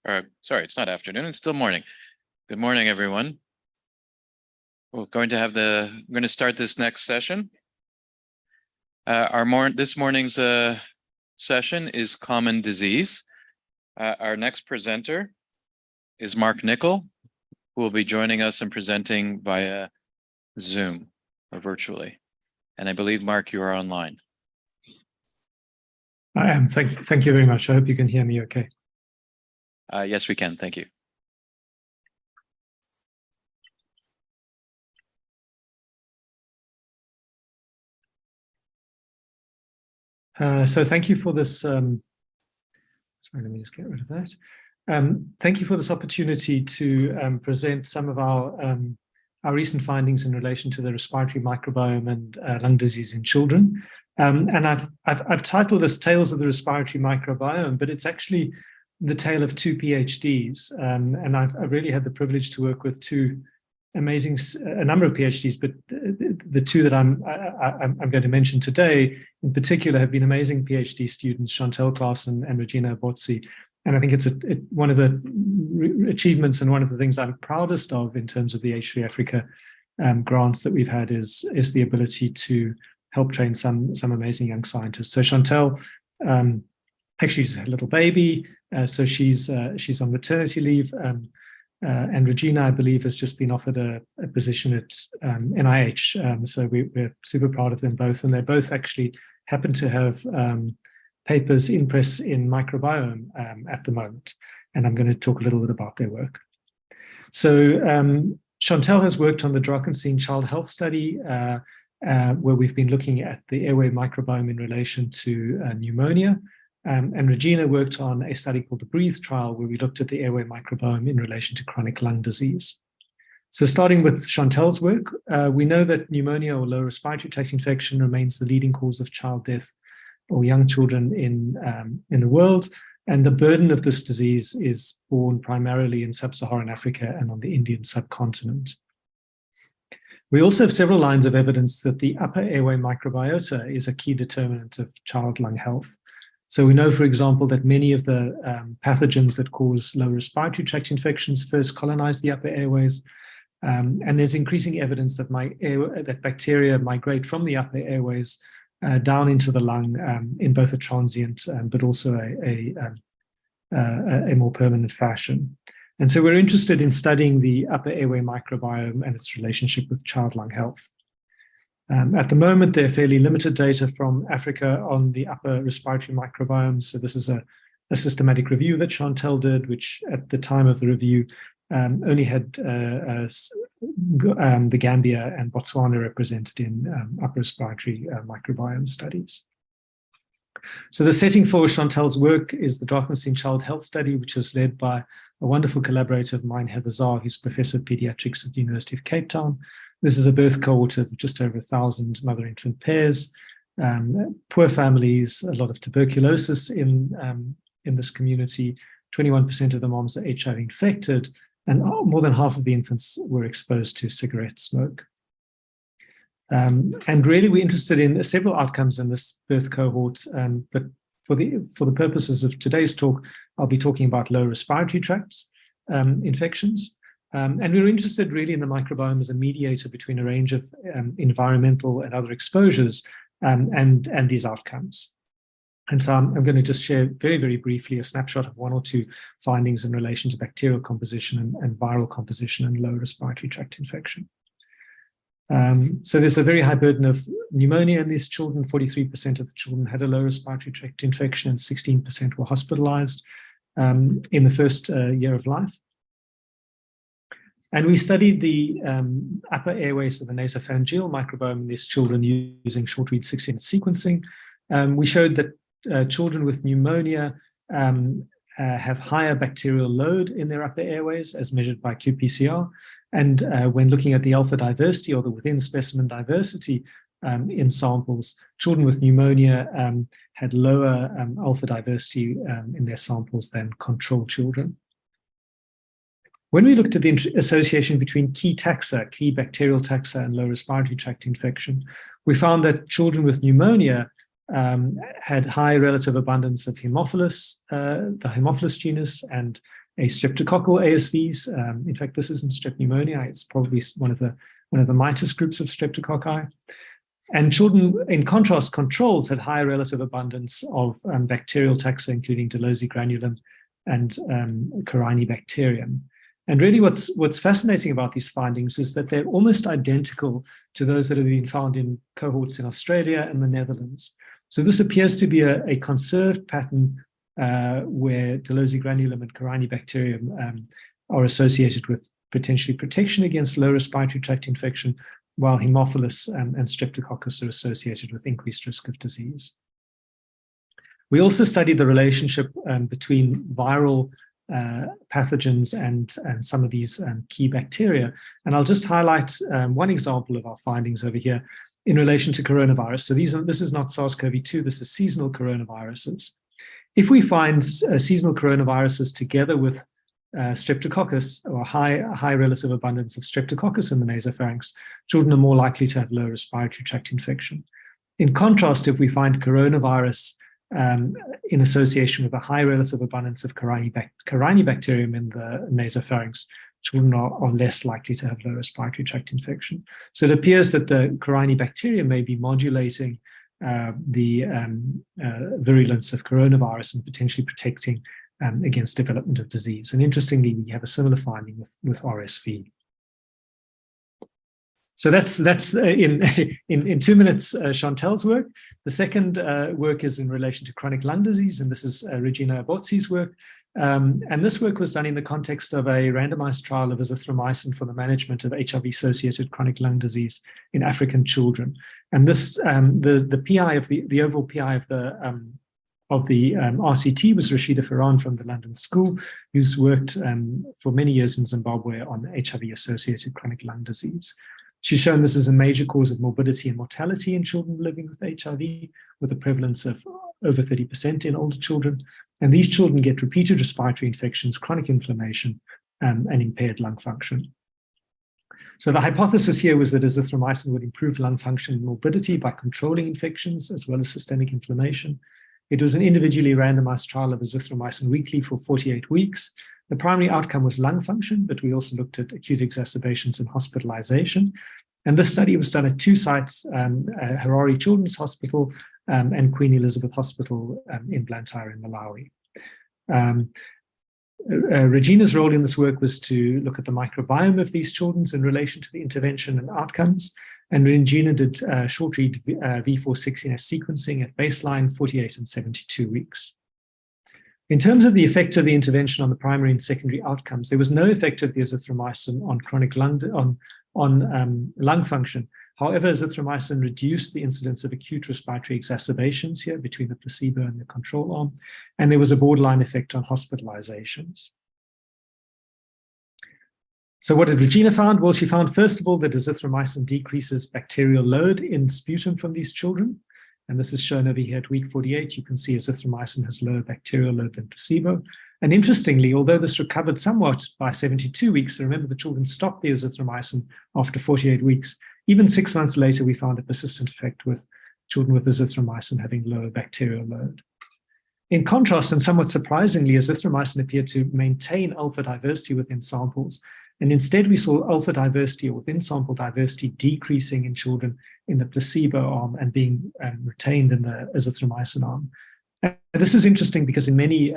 Or sorry, it's not afternoon, it's still morning. Good morning, everyone. We're going to start this next session. This morning's session is common disease. Our next presenter is Mark Nickel, who will be joining us and presenting via Zoom or virtually. And I believe, Mark, you are online. I am. Thank you very much. I hope you can hear me okay. Yes, we can. Thank you. So thank you for this. Sorry, let me just get rid of that. Thank you for this opportunity to present some of our recent findings in relation to the respiratory microbiome and lung disease in children. And I've titled this Tales of the Respiratory Microbiome, but it's actually the tale of two PhDs. And I've really had the privilege to work with a number of PhDs, but the two that I'm going to mention today in particular have been amazing PhD students, Chantel Claassen and Regina Bozzi. And I think it's one of the achievements and one of the things I'm proudest of in terms of the H3Africa grants that we've had is the ability to help train some amazing young scientists. So Chantel, actually she's a little baby, so she's on maternity leave. And Regina, I believe, has just been offered a position at NIH. So we're super proud of them both. And they both actually happen to have papers in press in microbiome at the moment. And I'm going to talk a little bit about their work. So Chantel has worked on the Drakensberg Child Health Study, where we've been looking at the airway microbiome in relation to pneumonia. And Regina worked on a study called the BREATHE trial, where we looked at the airway microbiome in relation to chronic lung disease. So starting with Chantel's work, we know that pneumonia or lower respiratory tract infection remains the leading cause of child death or young children in the world. And the burden of this disease is borne primarily in sub-Saharan Africa and on the Indian subcontinent. We also have several lines of evidence that the upper airway microbiota is a key determinant of child lung health. So we know, for example, that many of the pathogens that cause lower respiratory tract infections first colonize the upper airways. And there's increasing evidence that that bacteria migrate from the upper airways down into the lung in both a transient but also a more permanent fashion. And so we're interested in studying the upper airway microbiome and its relationship with child lung health. At the moment, there are fairly limited data from Africa on the upper respiratory microbiome. So this is a systematic review that Chantel did, which at the time of the review only had the Gambia and Botswana represented in upper respiratory microbiome studies. So the setting for Chantel's work is the Drakensberg Child Health Study, which is led by a wonderful collaborator of mine, Heather Zaar, who's Professor of Pediatrics at the University of Cape Town. This is a birth cohort of just over 1,000 mother-infant pairs, poor families, a lot of tuberculosis in this community. 21% of the moms are HIV infected, and more than half of the infants were exposed to cigarette smoke. And really, we're interested in several outcomes in this birth cohort, but for the purposes of today's talk, I'll be talking about lower respiratory tract infections. And we're interested really in the microbiome as a mediator between a range of environmental and other exposures and these outcomes. And so I'm going to just share very, very briefly a snapshot of one or two findings in relation to bacterial composition and viral composition and lower respiratory tract infection. So there's a very high burden of pneumonia in these children. 43% of the children had a lower respiratory tract infection and 16% were hospitalized in the first year of life. And we studied the upper airways of the nasopharyngeal microbiome in these children using short-read 16 sequencing. We showed that children with pneumonia have higher bacterial load in their upper airways as measured by qPCR. And when looking at the alpha diversity or the within specimen diversity in samples, children with pneumonia had lower alpha diversity in their samples than control children. When we looked at the association between key taxa, key bacterial taxa, and lower respiratory tract infection, we found that children with pneumonia had high relative abundance of Haemophilus, the Haemophilus genus, and a streptococcal ASVs. In fact, this isn't strep pneumoniae. It's probably one of the mitis groups of streptococci. And children, in contrast, controls had higher relative abundance of bacterial taxa, including Delosi granulum and Corynebacterium. And really what's fascinating about these findings is that they're almost identical to those that have been found in cohorts in Australia and the Netherlands. So this appears to be a conserved pattern where Delosi granulum and Corynebacterium are associated with potentially protection against low respiratory tract infection, while Haemophilus and Streptococcus are associated with increased risk of disease. We also studied the relationship between viral pathogens and some of these key bacteria. And I'll just highlight one example of our findings over here in relation to coronavirus. So this is not SARS-CoV-2, this is seasonal coronaviruses. If we find seasonal coronaviruses together with Streptococcus or high relative abundance of Streptococcus in the nasopharynx, children are more likely to have low respiratory tract infection. In contrast, if we find coronavirus in association with a high relative abundance of Corynebacterium in the nasopharynx, children are less likely to have low respiratory tract infection. So it appears that the Corynebacterium may be modulating the virulence of coronavirus and potentially protecting against development of disease. And interestingly, we have a similar finding with RSV. So that's in 2 minutes, Chantel's work. The second work is in relation to chronic lung disease, and this is Regina Abotzi's work. And this work was done in the context of a randomized trial of azithromycin for the management of HIV-associated chronic lung disease in African children. And this, the PI of the overall PI of the RCT was Rashida Farhan from the London School, who's worked for many years in Zimbabwe on HIV-associated chronic lung disease. She's shown this is a major cause of morbidity and mortality in children living with HIV, with a prevalence of over 30% in older children. And these children get repeated respiratory infections, chronic inflammation, and impaired lung function. So the hypothesis here was that azithromycin would improve lung function and morbidity by controlling infections as well as systemic inflammation. It was an individually randomized trial of azithromycin weekly for 48 weeks. The primary outcome was lung function, but we also looked at acute exacerbations and hospitalization. And this study was done at 2 sites, Harare Children's Hospital and Queen Elizabeth Hospital in Blantyre in Malawi. Regina's role in this work was to look at the microbiome of these children in relation to the intervention and outcomes. And Regina did short-read V416S sequencing at baseline, 48 and 72 weeks. In terms of the effect of the intervention on the primary and secondary outcomes, there was no effect of the azithromycin on chronic lung function. However, azithromycin reduced the incidence of acute respiratory exacerbations here between the placebo and the control arm, and there was a borderline effect on hospitalizations. So what did Regina find? Well, she found, first of all, that azithromycin decreases bacterial load in sputum from these children. And this is shown over here at week 48. You can see azithromycin has lower bacterial load than placebo. And interestingly, although this recovered somewhat by 72 weeks, so remember the children stopped the azithromycin after 48 weeks, even 6 months later, we found a persistent effect with children with azithromycin having lower bacterial load. In contrast, and somewhat surprisingly, azithromycin appeared to maintain alpha diversity within samples. And instead, we saw alpha diversity or within sample diversity decreasing in children in the placebo arm and being retained in the azithromycin arm. And this is interesting because in many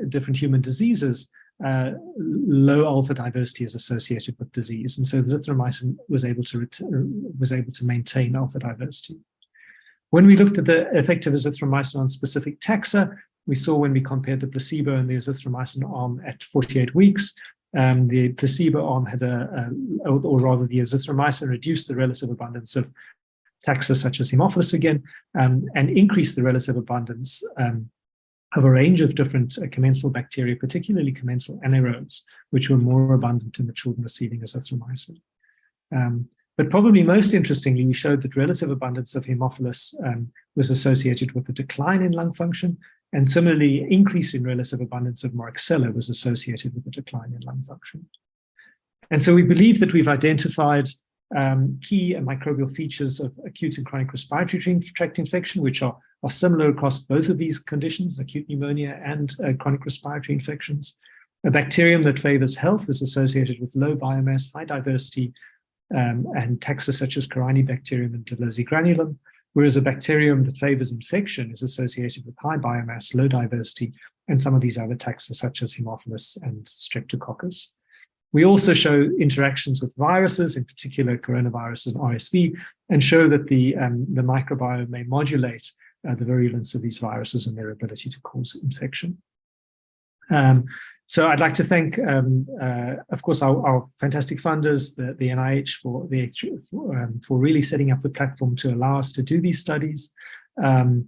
different human diseases, low alpha diversity is associated with disease. And so the azithromycin was able to maintain alpha diversity. When we looked at the effect of azithromycin on specific taxa, we saw when we compared the placebo and the azithromycin arm at 48 weeks, the placebo arm had or rather the azithromycin reduced the relative abundance of taxa such as Haemophilus again, and increased the relative abundance of a range of different commensal bacteria, particularly commensal anaerobes, which were more abundant in the children receiving azithromycin. But probably most interestingly, we showed that relative abundance of Haemophilus was associated with a decline in lung function, and similarly, increase in relative abundance of Moraxella was associated with a decline in lung function. And so we believe that we've identified key microbial features of acute and chronic respiratory tract infection, which are similar across both of these conditions, acute pneumonia and chronic respiratory infections. A bacterium that favors health is associated with low biomass, high diversity, and taxa such as Corynebacterium and Delosegranulum, whereas a bacterium that favors infection is associated with high biomass, low diversity, and some of these other taxa such as Haemophilus and Streptococcus. We also show interactions with viruses, in particular coronavirus and RSV, and show that the microbiome may modulate the virulence of these viruses and their ability to cause infection. So I'd like to thank, of course, our fantastic funders, the NIH, for really setting up the platform to allow us to do these studies. The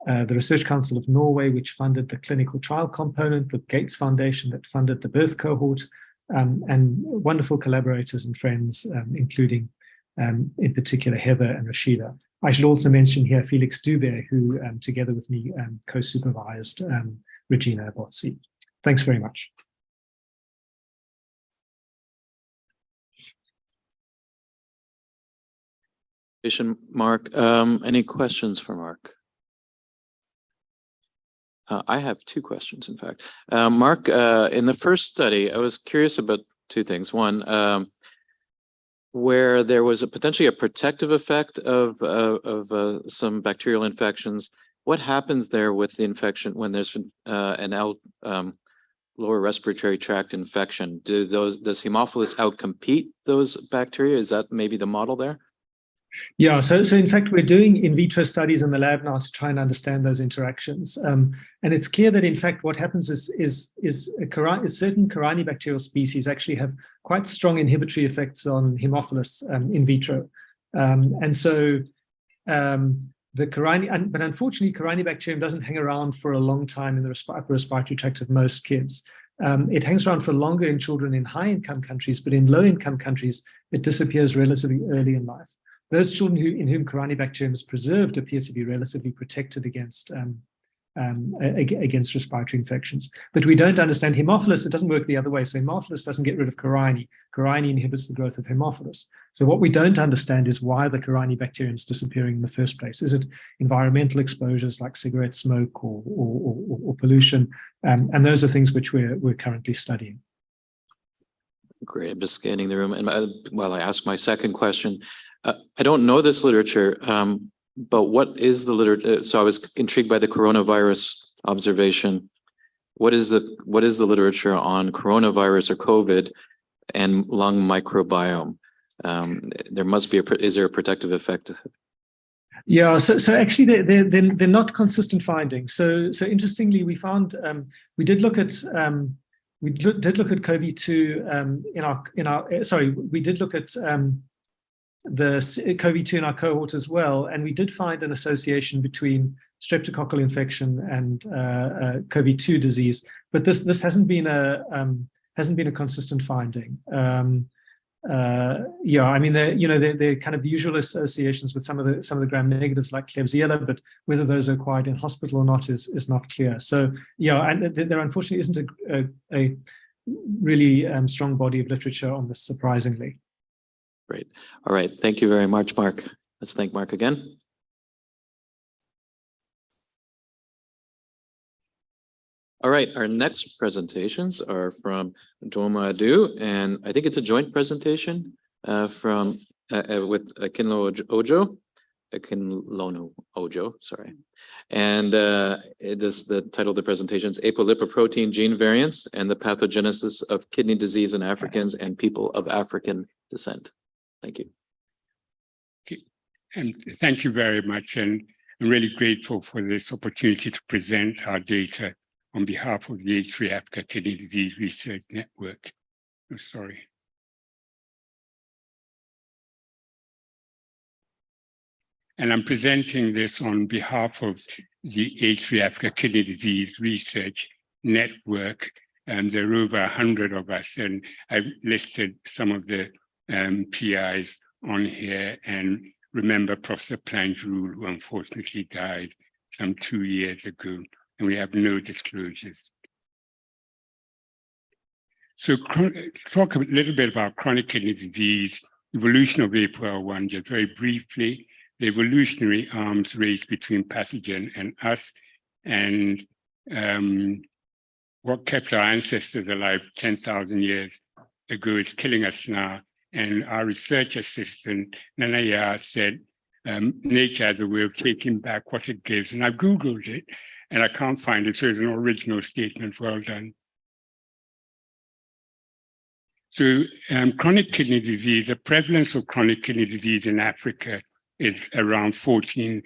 Research Council of Norway, which funded the clinical trial component, the Gates Foundation that funded the birth cohort, and wonderful collaborators and friends, including, in particular, Heather and Rashida. I should also mention here Felix Dubé, who, together with me, co-supervised Regina Abotsi. Thanks very much. Mark, any questions for Mark? I have two questions, in fact. Mark, in the first study, I was curious about two things. One, where there was potentially a protective effect of some bacterial infections. What happens there with the infection when there's an lower respiratory tract infection? Does Haemophilus outcompete those bacteria? Is that maybe the model there? Yeah, so in fact, we're doing in vitro studies in the lab now to try and understand those interactions. And it's clear that, in fact, what happens is certain Corynebacterial species actually have quite strong inhibitory effects on Haemophilus in vitro. And so but unfortunately, Corynebacterium doesn't hang around for a long time in the upper respiratory tract of most kids. It hangs around for longer in children in high-income countries, but in low-income countries, it disappears relatively early in life. Those children in whom Corynebacterium is preserved appear to be relatively protected against respiratory infections. But we don't understand Haemophilus. It doesn't work the other way. So Haemophilus doesn't get rid of Corynea. Corynea inhibits the growth of Haemophilus. So what we don't understand is why the Corynebacterium is disappearing in the first place. Is it environmental exposures like cigarette smoke or pollution? And those are things which we're currently studying. Great. I'm just scanning the room. And while I ask my second question, I don't know this literature, but what is the literature? So I was intrigued by the coronavirus observation. What is the literature on coronavirus or COVID and lung microbiome? There must be is there a protective effect? Yeah, so actually they're not consistent findings. So interestingly, we found we did look at COVID-2 we did look at the COVID-2 in our cohort as well, and we did find an association between streptococcal infection and COVID-2 disease, but this hasn't been a consistent finding. Yeah, I mean, they're kind of the usual associations with some of the gram negatives like Klebsiella, but whether those are acquired in hospital or not is not clear. So yeah, and there unfortunately isn't a really strong body of literature on this, surprisingly. Great. All right. Thank you very much, Mark. Let's thank Mark again. All right. Our next presentations are from Doma Adu, and I think it's a joint presentation from with Akinlono Ojo, sorry. And the title of the presentation is Apolipoprotein Gene Variants and the Pathogenesis of Kidney Disease in Africans and People of African Descent. Thank you. Okay. And thank you very much. And I'm really grateful for this opportunity to present our data on behalf of the H3Africa Kidney Disease Research Network. Oh, sorry. And I'm presenting this on behalf of the H3Africa Kidney Disease Research Network. And there are over 100 of us, and I've listed some of the PIs on here, and remember Professor Plangerul, who unfortunately died some 2 years ago, and we have no disclosures. So talk a little bit about chronic kidney disease evolution of APOL1, just very briefly, the evolutionary arms race between pathogen and us, and what kept our ancestors alive 10,000 years ago is killing us now. And our research assistant, Nanaya, said, nature has a way of taking back what it gives. And I've Googled it and I can't find it. So it's an original statement. Well done. So chronic kidney disease, the prevalence of chronic kidney disease in Africa is around 14%.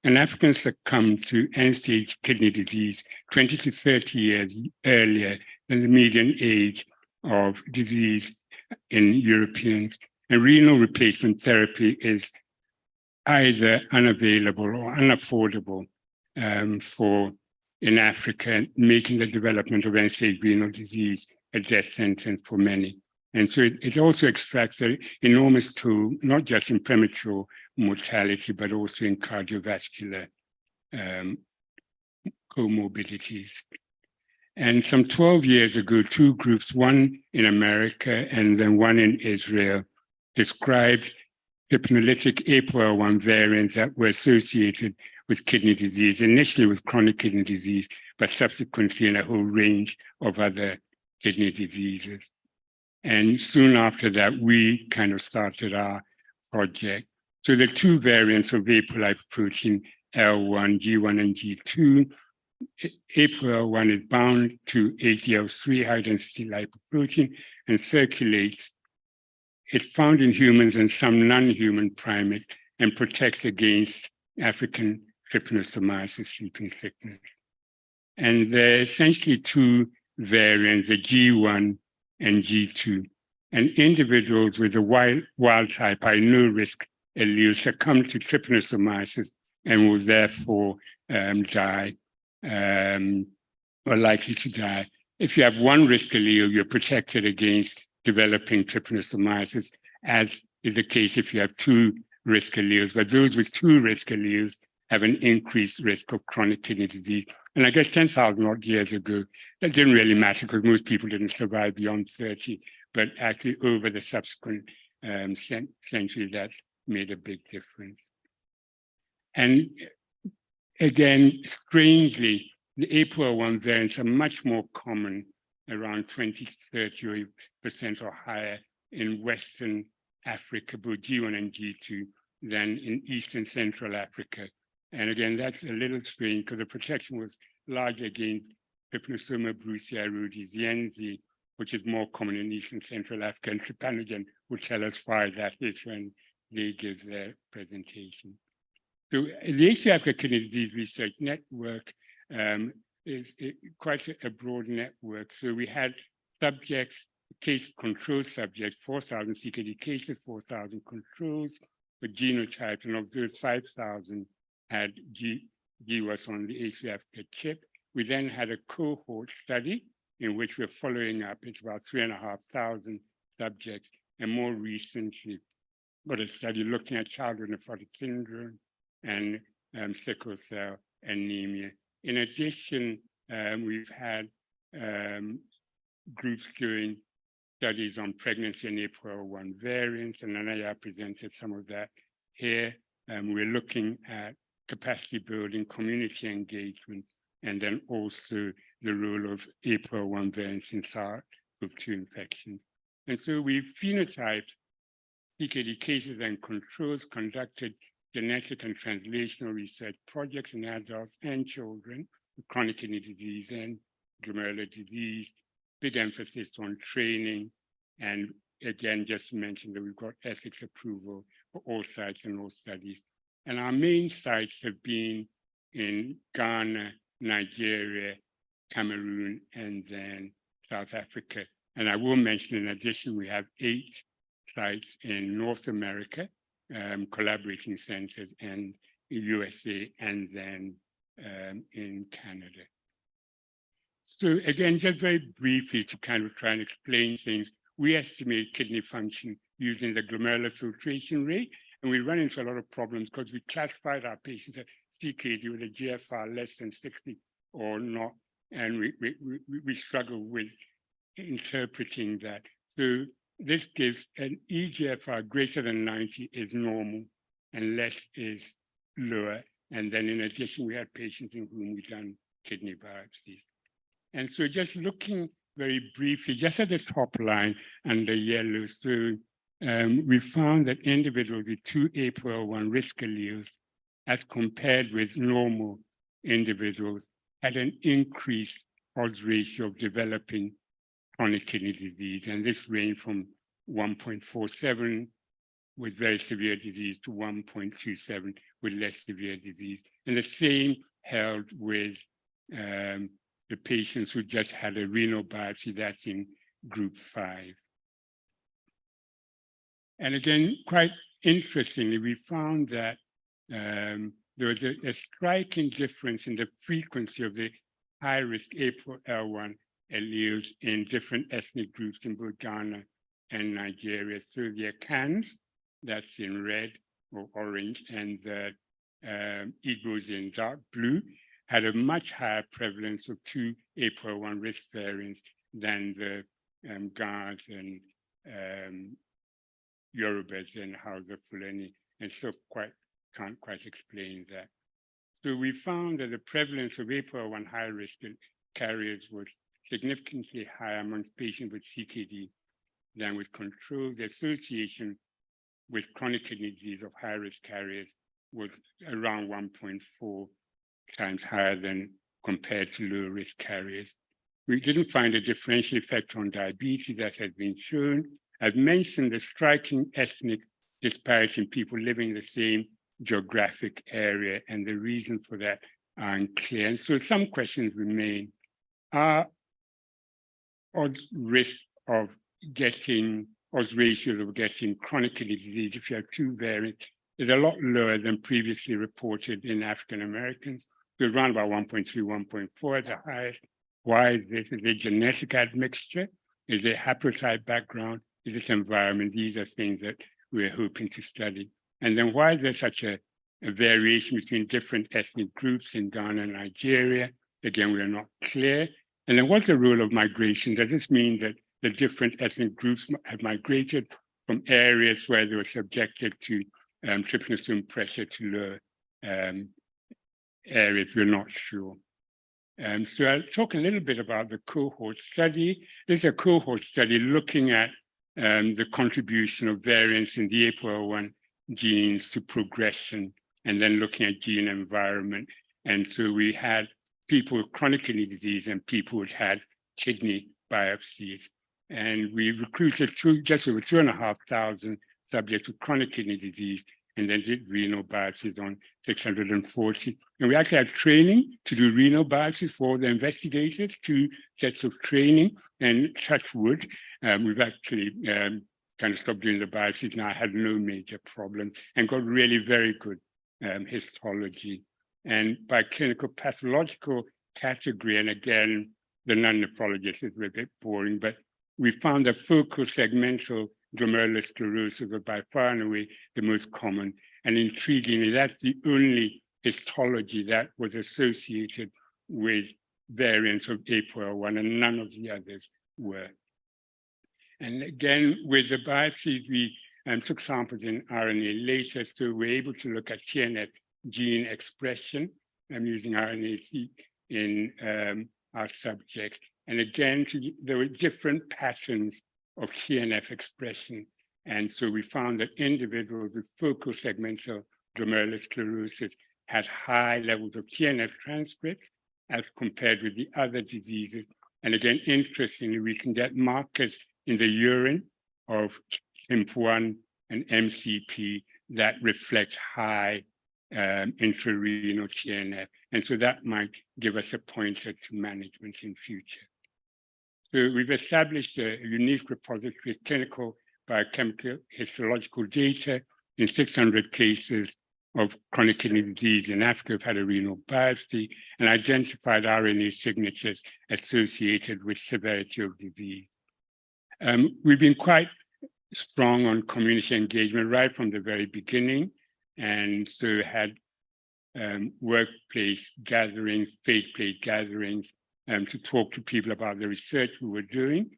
And Africans succumb to end-stage kidney disease 20 to 30 years earlier than the median age of disease in Europeans. And renal replacement therapy is either unavailable or unaffordable in Africa, making the development of end-stage renal disease a death sentence for many. And so it also extracts an enormous toll, not just in premature mortality, but also in cardiovascular comorbidities. And some 12 years ago, two groups, one in America and then one in Israel, described hypnolytic APOL1 variants that were associated with kidney disease, initially with chronic kidney disease, but subsequently in a whole range of other kidney diseases. And soon after that, we kind of started our project. So the two variants of apolipoprotein L1, G1 and G2, APOL1 is bound to ATL3 high-density lipoprotein and circulates. It's found in humans and some non-human primates and protects against African trypanosomiasis, sleeping sickness. And there are essentially two variants, the G1 and G2. And individuals with the wild type high no risk allele succumb to trypanosomiasis and will therefore die, or likely to die. If you have one risk allele, you're protected against developing trypanosomiasis, as is the case if you have two risk alleles. But those with two risk alleles have an increased risk of chronic kidney disease. And I guess 10,000 odd years ago, that didn't really matter because most people didn't survive beyond 30. But actually, over the subsequent centuries, that made a big difference. And again, strangely, the APOL1 variants are much more common, around 20, 30% or higher in Western Africa, both G1 and G2, than in Eastern Central Africa. And again, that's a little strange because the protection was largely against Trypanosoma brucei rhodesiense, which is more common in Eastern Central Africa, and trypanogen will tell us why that is when they give their presentation. So the H3Africa Kidney Disease Research Network is quite a broad network. So we had subjects, case control subjects, 4,000 CKD cases, 4,000 controls with genotypes, and of those 5,000 had GWAS on the H3Africa chip. We then had a cohort study in which we're following up. It's about 3,500 subjects, and more recently, got a study looking at childhood nephrotic syndrome and sickle cell anemia. In addition, we've had groups doing studies on pregnancy and APOL1 variants, and Anaya presented some of that here. We're looking at capacity building, community engagement, and then also the role of APOL1 variants in SARS-CoV-2 infections. And so we've phenotyped CKD cases and controls, conducted genetic and translational research projects in adults and children with chronic kidney disease and glomerular disease, big emphasis on training, and again, just to mention that we've got ethics approval for all sites and all studies. And our main sites have been in Ghana, Nigeria, Cameroon, and then South Africa. And I will mention, in addition, we have 8 sites in North America, collaborating centers, and USA, and then in Canada. So again, just very briefly to kind of try and explain things, we estimate kidney function using the glomerular filtration rate, and we run into a lot of problems because we classified our patients as CKD with a GFR less than 60 or not, and we struggle with interpreting that. So this gives an EGFR greater than 90 is normal and less is lower. And then in addition, we had patients in whom we done kidney biopsies. And so just looking very briefly, just at the top line under yellow, so we found that individuals with 2 APOL1 risk alleles as compared with normal individuals had an increased odds ratio of developing chronic kidney disease. And this ranged from 1.47 with very severe disease to 1.27 with less severe disease. And the same held with the patients who just had a renal biopsy, that's in group 5. And again, quite interestingly, we found that there was a striking difference in the frequency of the high-risk APOL1 alleles in different ethnic groups in both Ghana and Nigeria. So the Akans, that's in red or orange, and the Igbos in dark blue, had a much higher prevalence of 2 APOL1 risk variants than the Ghans and Yorubas and Hausa Fulani, and so can't quite explain that. So we found that the prevalence of APOL1 high-risk carriers was significantly higher amongst patients with CKD than with control. The association with chronic kidney disease of high-risk carriers was around 1.4 times higher than compared to low-risk carriers. We didn't find a differential effect on diabetes, as has been shown. I've mentioned the striking ethnic disparity in people living in the same geographic area, and the reason for that are unclear. And so some questions remain. Are odds ratios of getting chronic kidney disease if you have 2 variants is a lot lower than previously reported in African Americans. So around about 1.3, 1.4 at the highest. Why is this? Is it genetic admixture? Is it haplotype background? Is it environment? These are things that we're hoping to study. And then why is there such a variation between different ethnic groups in Ghana and Nigeria? Again, we are not clear. And then what's the role of migration? Does this mean that the different ethnic groups have migrated from areas where they were subjected to trypanosome pressure to lower areas? We're not sure. So I'll talk a little bit about the cohort study. This is a cohort study looking at the contribution of variants in the APOL1 genes to progression, and then looking at gene environment. And so we had people with chronic kidney disease and people who had kidney biopsies. And we recruited just over 2,500 subjects with chronic kidney disease, and then did renal biopsies on 640. And we actually had training to do renal biopsies for the investigators, 2 sets of training, and touch wood. We've actually kind of stopped doing the biopsies now. I had no major problem and got really very good histology. And by clinical pathological category, and again, the non-nephrologist is a bit boring, but we found that focal segmental glomerulosclerosis was by far and away the most common. And intriguingly, that's the only histology that was associated with variants of APOL1, and none of the others were. And again, with the biopsies, we took samples in RNA later, so we're able to look at TNF gene expression. I'm using RNA-seq in our subjects. And again, there were different patterns of TNF expression. And so we found that individuals with focal segmental glomerulosclerosis had high levels of TNF transcripts as compared with the other diseases. And again, interestingly, we can get markers in the urine of TIMP1 and MCP that reflect high intrarenal TNF. And so that might give us a pointer to management in future. So we've established a unique repository of clinical biochemical histological data in 600 cases of chronic kidney disease in Africa who've had a renal biopsy, and identified RNA signatures associated with severity of disease. We've been quite strong on community engagement right from the very beginning, and so had workplace gatherings, faith-based gatherings, to talk to people about the research we were doing.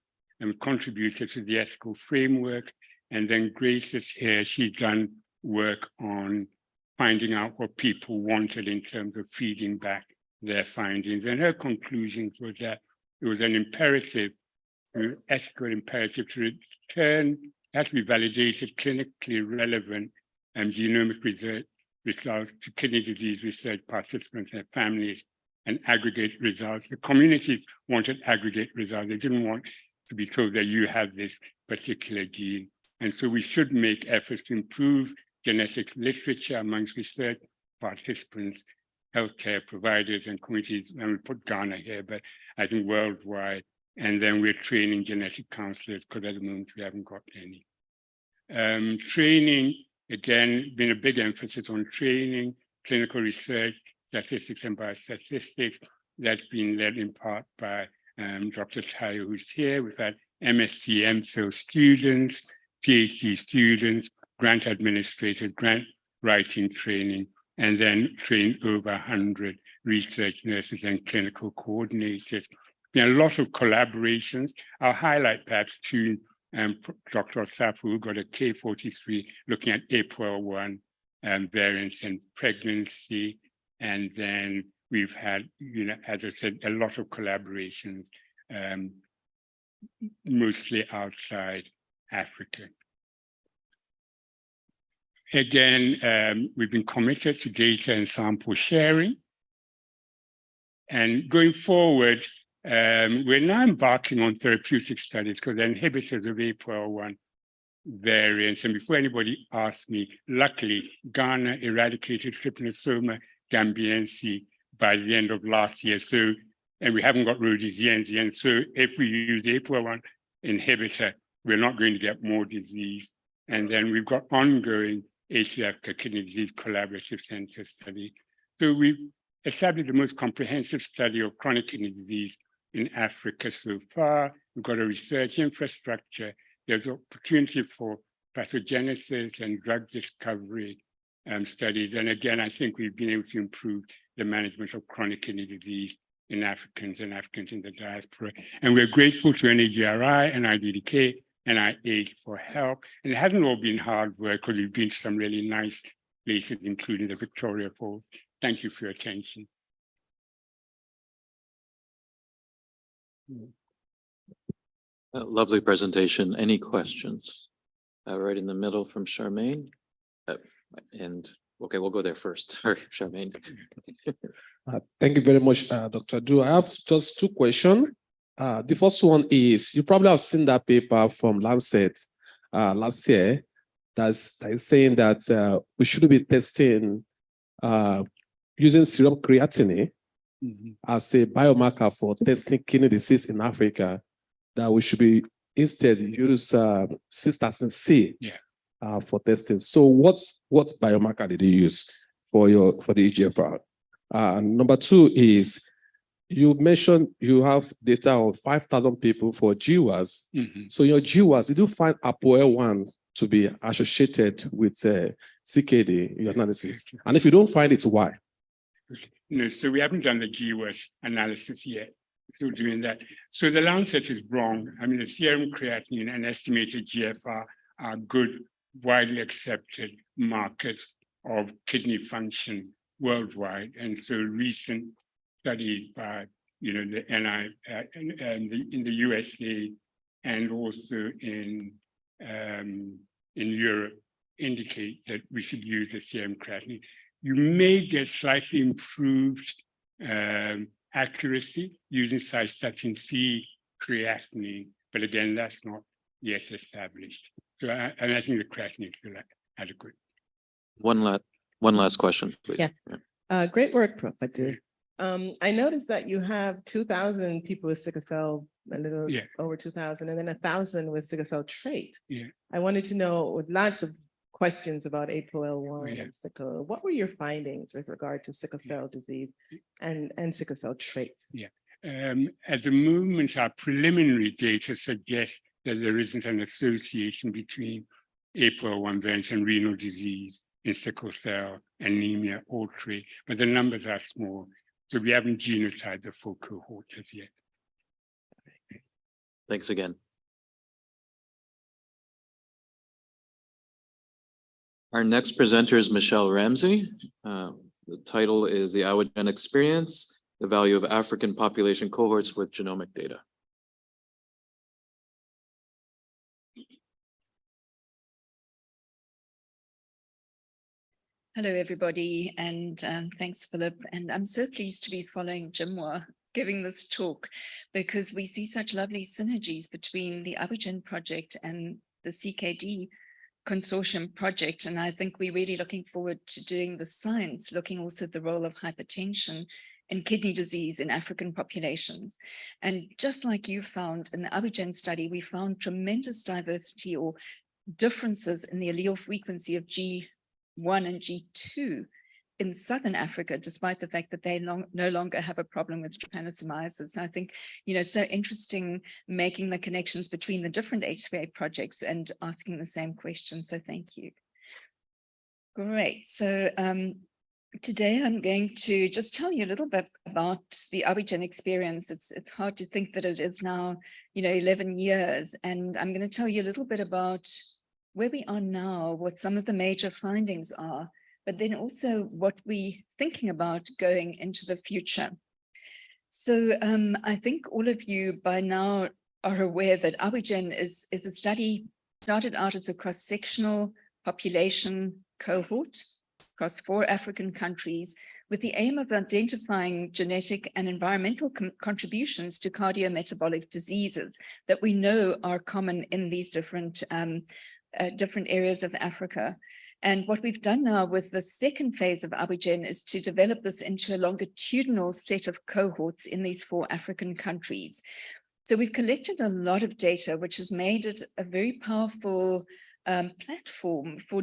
contributed to the ethical framework. And then Grace is here. She's done work on finding out what people wanted in terms of feeding back their findings. And her conclusions was that it was an imperative, an ethical imperative to return, has to be validated, clinically relevant and genomic results to kidney disease research participants and families and aggregate results. The community wanted aggregate results. They didn't want to be told that you have this particular gene. And so we should make efforts to improve genetic literature amongst research participants, healthcare providers and communities. And we put Ghana here, but I think worldwide. And then we're training genetic counselors because at the moment we haven't got any. Training, again, been a big emphasis on training, clinical research, statistics and biostatistics. That's been led in part by Dr. Tayo, who's here. We've had MSc, MPhil students, PhD students, grant administrators, grant writing training, and then trained over 100 research nurses and clinical coordinators. There are a lot of collaborations. I'll highlight perhaps two, Dr. Safu, who got a K43 looking at APOL1 variants in pregnancy. And then we've had, as I said, a lot of collaborations, mostly outside Africa. Again, we've been committed to data and sample sharing. And going forward, we're now embarking on therapeutic studies because they're inhibitors of APOL1 variants. And before anybody asks me, luckily, Ghana eradicated trypanosoma gambiense by the end of last year. So, and we haven't got rhodesiense. And so if we use the APOL1 inhibitor, we're not going to get more disease. And then we've got ongoing H3Africa Kidney Disease Collaborative Center study. So we've established the most comprehensive study of chronic kidney disease in Africa so far. We've got a research infrastructure. There's opportunity for pathogenesis and drug discovery studies. And again, I think we've been able to improve the management of chronic kidney disease in Africans and Africans in the diaspora. And we're grateful to NAGRI, NIDDK, NIH for help. And it hasn't all been hard work because we've been to some really nice places, including the Victoria Falls. Thank you for your attention. Lovely presentation. Any questions? Right in the middle from Charmaine. And okay, we'll go there first. Sorry, Charmaine. Thank you very much, Dr. Du. I have just two questions. The first one is, you probably have seen that paper from Lancet last year that is saying that we should be testing using serum creatinine as a biomarker for testing kidney disease in Africa, that we should be instead use cystatin C for testing. So what biomarker did you use for the EGFR? Number two is, you mentioned you have data of 5,000 people for GWAS. So your GWAS, did you find APOL1 to be associated with CKD in your analysis? And if you don't find it, why? No, so we haven't done the GWAS analysis yet. Still doing that. So the Lancet is wrong. I mean, the serum creatinine and estimated GFR are good, widely accepted markers of kidney function worldwide. And so recent studies by, the NI in the USA and also in Europe indicate that we should use the serum creatinine. You may get slightly improved accuracy using cystatin C creatinine, but again, that's not yet established. So I think the creatinine is still adequate. One last question, please. Yeah. Great work, Prof. I noticed that you have 2,000 people with sickle cell, a little over 2,000, and then 1,000 with sickle cell trait. I wanted to know, with lots of questions about APOL1 and sickle, what were your findings with regard to sickle cell disease and sickle cell trait? At the moment, our preliminary data suggests that there isn't an association between APOL1 variants and renal disease in sickle cell, anemia, or trait, but the numbers are small. So we haven't genotyped the full cohort as yet. Thanks again. Our next presenter is Michelle Ramsey. The title is The Awajan Experience, the Value of African Population Cohorts with Genomic Data. Hello, everybody, and thanks, Philip. And I'm so pleased to be following Jimwa giving this talk because we see such lovely synergies between the Awajan project and the CKD Consortium project. And I think we're really looking forward to doing the science, looking also at the role of hypertension and kidney disease in African populations. And just like you found in the Awajan study, we found tremendous diversity or differences in the allele frequency of G1 and G2 in Southern Africa, despite the fact that they no longer have a problem with trypanosomiasis. I think, so interesting making the connections between the different H3A projects and asking the same question. So thank you. Great. So today I'm going to just tell you a little bit about the Awajan experience. It's hard to think that it is now, 11 years. And I'm going to tell you a little bit about where we are now, what some of the major findings are, but then also what we're thinking about going into the future. So I think all of you by now are aware that Awajan is a study started out as a cross-sectional population cohort across 4 African countries with the aim of identifying genetic and environmental contributions to cardiometabolic diseases that we know are common in these different areas of Africa. And what we've done now with the second phase of Awajan is to develop this into a longitudinal set of cohorts in these 4 African countries. So we've collected a lot of data, which has made it a very powerful platform for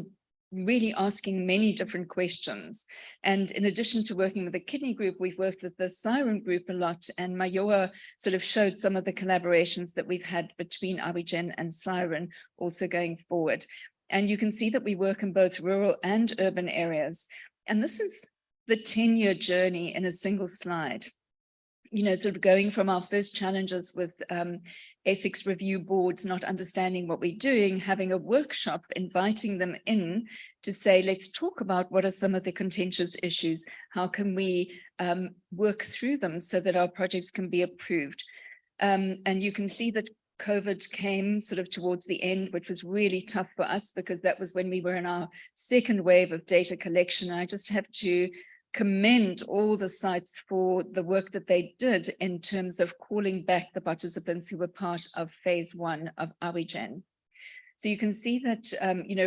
really asking many different questions. And in addition to working with the kidney group, we've worked with the Siren group a lot, and Mayowa sort of showed some of the collaborations that we've had between Awajan and Siren also going forward. And you can see that we work in both rural and urban areas. And this is the 10-year journey in a single slide. Sort of going from our first challenges with ethics review boards, not understanding what we're doing, having a workshop, inviting them in to say, let's talk about what are some of the contentious issues, how can we work through them so that our projects can be approved. And you can see that COVID came sort of towards the end, which was really tough for us because that was when we were in our second wave of data collection. And I just have to commend all the sites for the work that they did in terms of calling back the participants who were part of phase 1 of Awajan. So you can see that,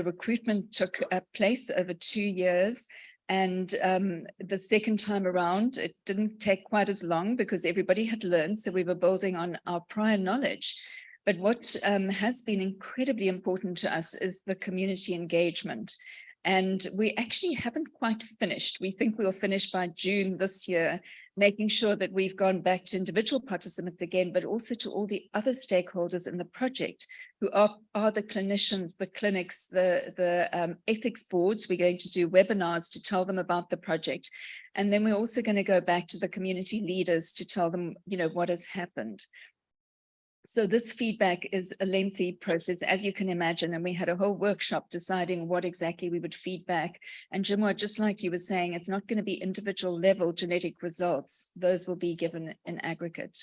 recruitment took place over 2 years. And the second time around, it didn't take quite as long because everybody had learned. So we were building on our prior knowledge. But what has been incredibly important to us is the community engagement. And we actually haven't quite finished. We think we'll finish by June this year, making sure that we've gone back to individual participants again, but also to all the other stakeholders in the project who are the clinicians, the clinics, the ethics boards. We're going to do webinars to tell them about the project. And then we're also going to go back to the community leaders to tell them, what has happened. So this feedback is a lengthy process, as you can imagine, and we had a whole workshop deciding what exactly we would feedback. And Jimwa, just like you were saying, it's not going to be individual level genetic results. Those will be given in aggregate.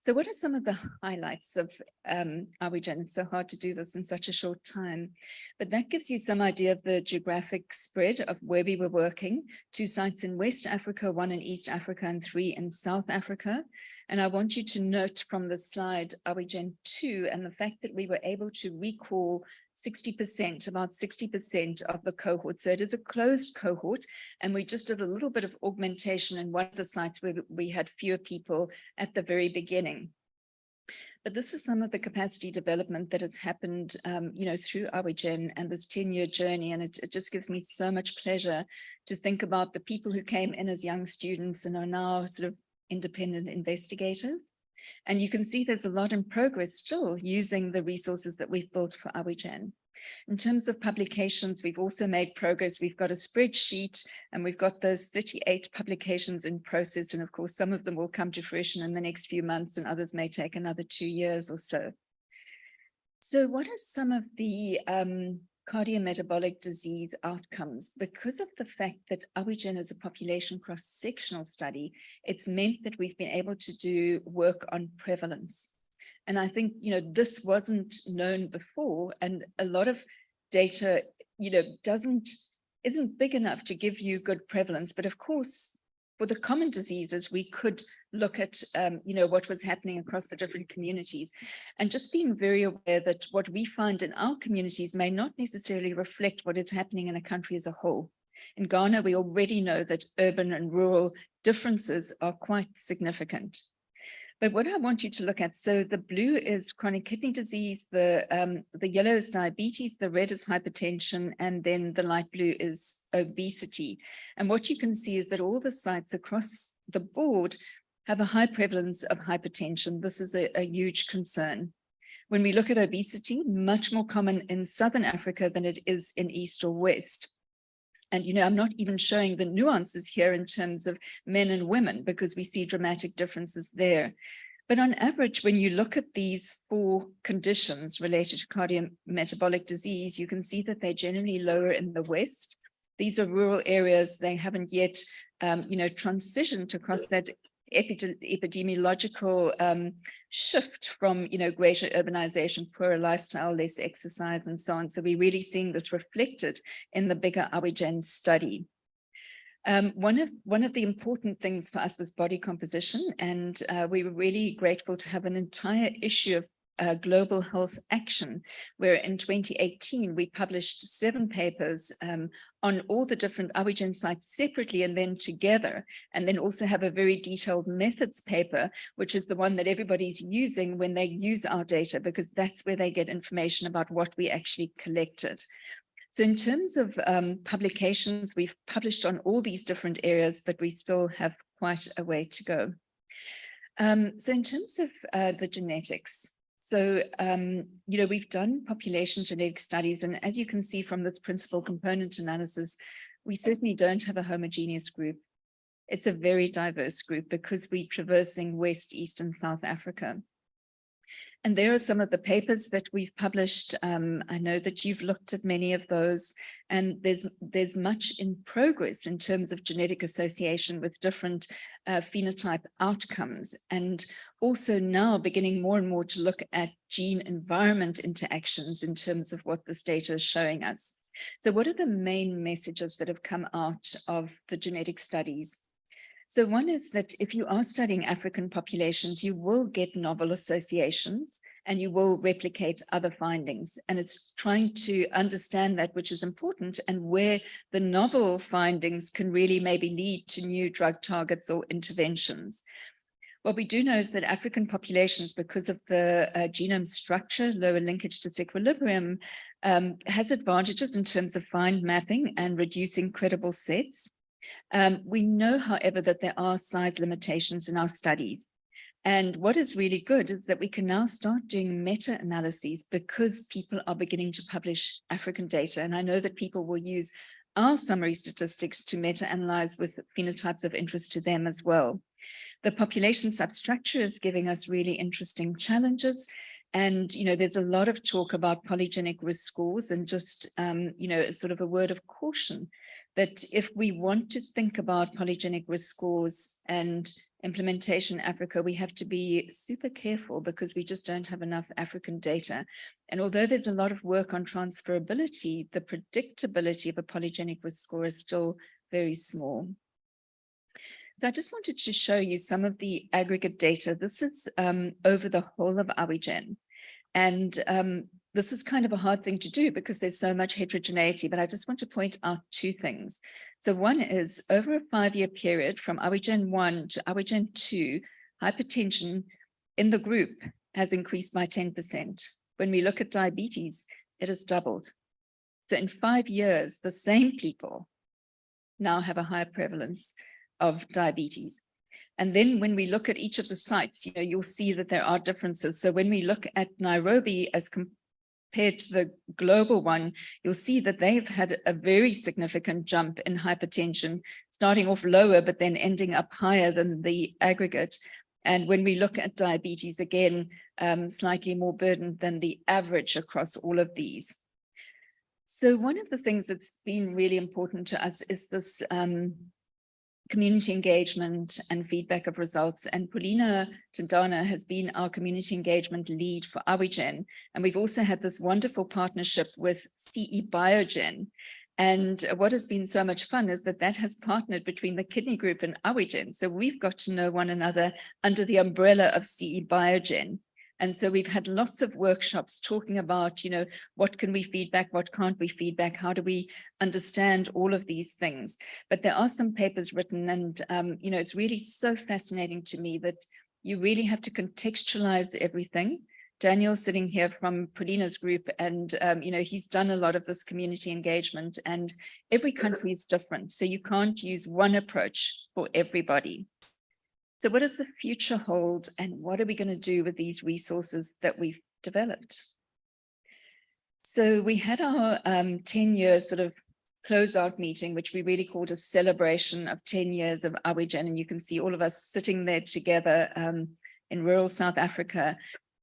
So what are some of the highlights of Awajan? It's so hard to do this in such a short time, but that gives you some idea of the geographic spread of where we were working. 2 sites in West Africa, 1 in East Africa, and 3 in South Africa. And I want you to note from the slide Awajan 2 and the fact that we were able to recall 60%, about 60% of the cohort. So it is a closed cohort, and we just did a little bit of augmentation in one of the sites where we had fewer people at the very beginning. But this is some of the capacity development that has happened, through Awajan and this 10-year journey. And it just gives me so much pleasure to think about the people who came in as young students and are now sort of independent investigators. And you can see there's a lot in progress still using the resources that we've built for Awajan. In terms of publications, we've also made progress. We've got a spreadsheet and we've got those 38 publications in process. And of course, some of them will come to fruition in the next few months and others may take another 2 years or so. So what are some of the cardiometabolic disease outcomes. Because of the fact that Abidjan is a population cross-sectional study, it's meant that we've been able to do work on prevalence. And I think, this wasn't known before, and a lot of data, isn't big enough to give you good prevalence. But of course, for the common diseases, we could look at, what was happening across the different communities, and just being very aware that what we find in our communities may not necessarily reflect what is happening in a country as a whole. In Ghana, we already know that urban and rural differences are quite significant. But what I want you to look at, so the blue is chronic kidney disease, the yellow is diabetes, the red is hypertension, and then the light blue is obesity. And what you can see is that all the sites across the board have a high prevalence of hypertension. This is a huge concern. When we look at obesity, much more common in Southern Africa than it is in East or West. And, I'm not even showing the nuances here in terms of men and women, because we see dramatic differences there. But on average, when you look at these 4 conditions related to cardiometabolic disease, you can see that they're generally lower in the West. These are rural areas. They haven't yet, transitioned across that epidemiological shift from, greater urbanization, poorer lifestyle, less exercise, and so on. So we're really seeing this reflected in the bigger Abidjan study. One of the important things for us was body composition, and we were really grateful to have an entire issue of Global Health Action, where in 2018 we published 7 papers on all the different Abidjan sites separately and then together, and then also have a very detailed methods paper, which is the one that everybody's using when they use our data, because that's where they get information about what we actually collected. So in terms of publications, we've published on all these different areas, but we still have quite a way to go. So in terms of the genetics, so, we've done population genetic studies, and as you can see from this principal component analysis, we certainly don't have a homogeneous group. It's a very diverse group because we're traversing West, East, and South Africa. And there are some of the papers that we've published. I know that you've looked at many of those, and there's much in progress in terms of genetic association with different phenotype outcomes, and also now beginning more and more to look at gene environment interactions in terms of what this data is showing us. So what are the main messages that have come out of the genetic studies? So one is that if you are studying African populations, you will get novel associations and you will replicate other findings. And it's trying to understand that, which is important, and where the novel findings can really maybe lead to new drug targets or interventions. What we do know is that African populations, because of the genome structure, lower linkage to disequilibrium, has advantages in terms of fine mapping and reducing credible sets. We know, however, that there are size limitations in our studies. And what is really good is that we can now start doing meta-analyses because people are beginning to publish African data. And I know that people will use our summary statistics to meta-analyze with phenotypes of interest to them as well. The population substructure is giving us really interesting challenges. And, there's a lot of talk about polygenic risk scores, and just, sort of a word of caution that if we want to think about polygenic risk scores and implementation in Africa, we have to be super careful because we just don't have enough African data. And although there's a lot of work on transferability, the predictability of a polygenic risk score is still very small. So I just wanted to show you some of the aggregate data. This is over the whole of Abidjan. And this is kind of a hard thing to do because there's so much heterogeneity, but I just want to point out 2 things. So one is, over a 5-year period from Abidjan 1 to Abidjan 2, hypertension in the group has increased by 10%. When we look at diabetes, it has doubled. So in 5 years, the same people now have a higher prevalence of diabetes. And then when we look at each of the sites, you'll see that there are differences. So when we look at Nairobi as compared to the global one, you'll see that they've had a very significant jump in hypertension, starting off lower, but then ending up higher than the aggregate. And when we look at diabetes, again, slightly more burdened than the average across all of these. So one of the things that's been really important to us is this community engagement and feedback of results. And Paulina Tindana has been our community engagement lead for Awigen. And we've also had this wonderful partnership with CE Biogen. And what has been so much fun is that that has partnered between the Kidney Group and Awigen. So we've got to know one another under the umbrella of CE Biogen. And so we've had lots of workshops talking about, you know, what can we feedback, what can't we feedback, how do we understand all of these things. But there are some papers written and, you know, it's really so fascinating to me that you really have to contextualize everything. Daniel's sitting here from Paulina's group and, you know, he's done a lot of this community engagement and every country is different. So you can't use one approach for everybody. So what does the future hold and what are we going to do with these resources that we've developed? So we had our 10-year sort of closeout meeting, which we really called a celebration of 10 years of Awigen. And you can see all of us sitting there together in rural South Africa.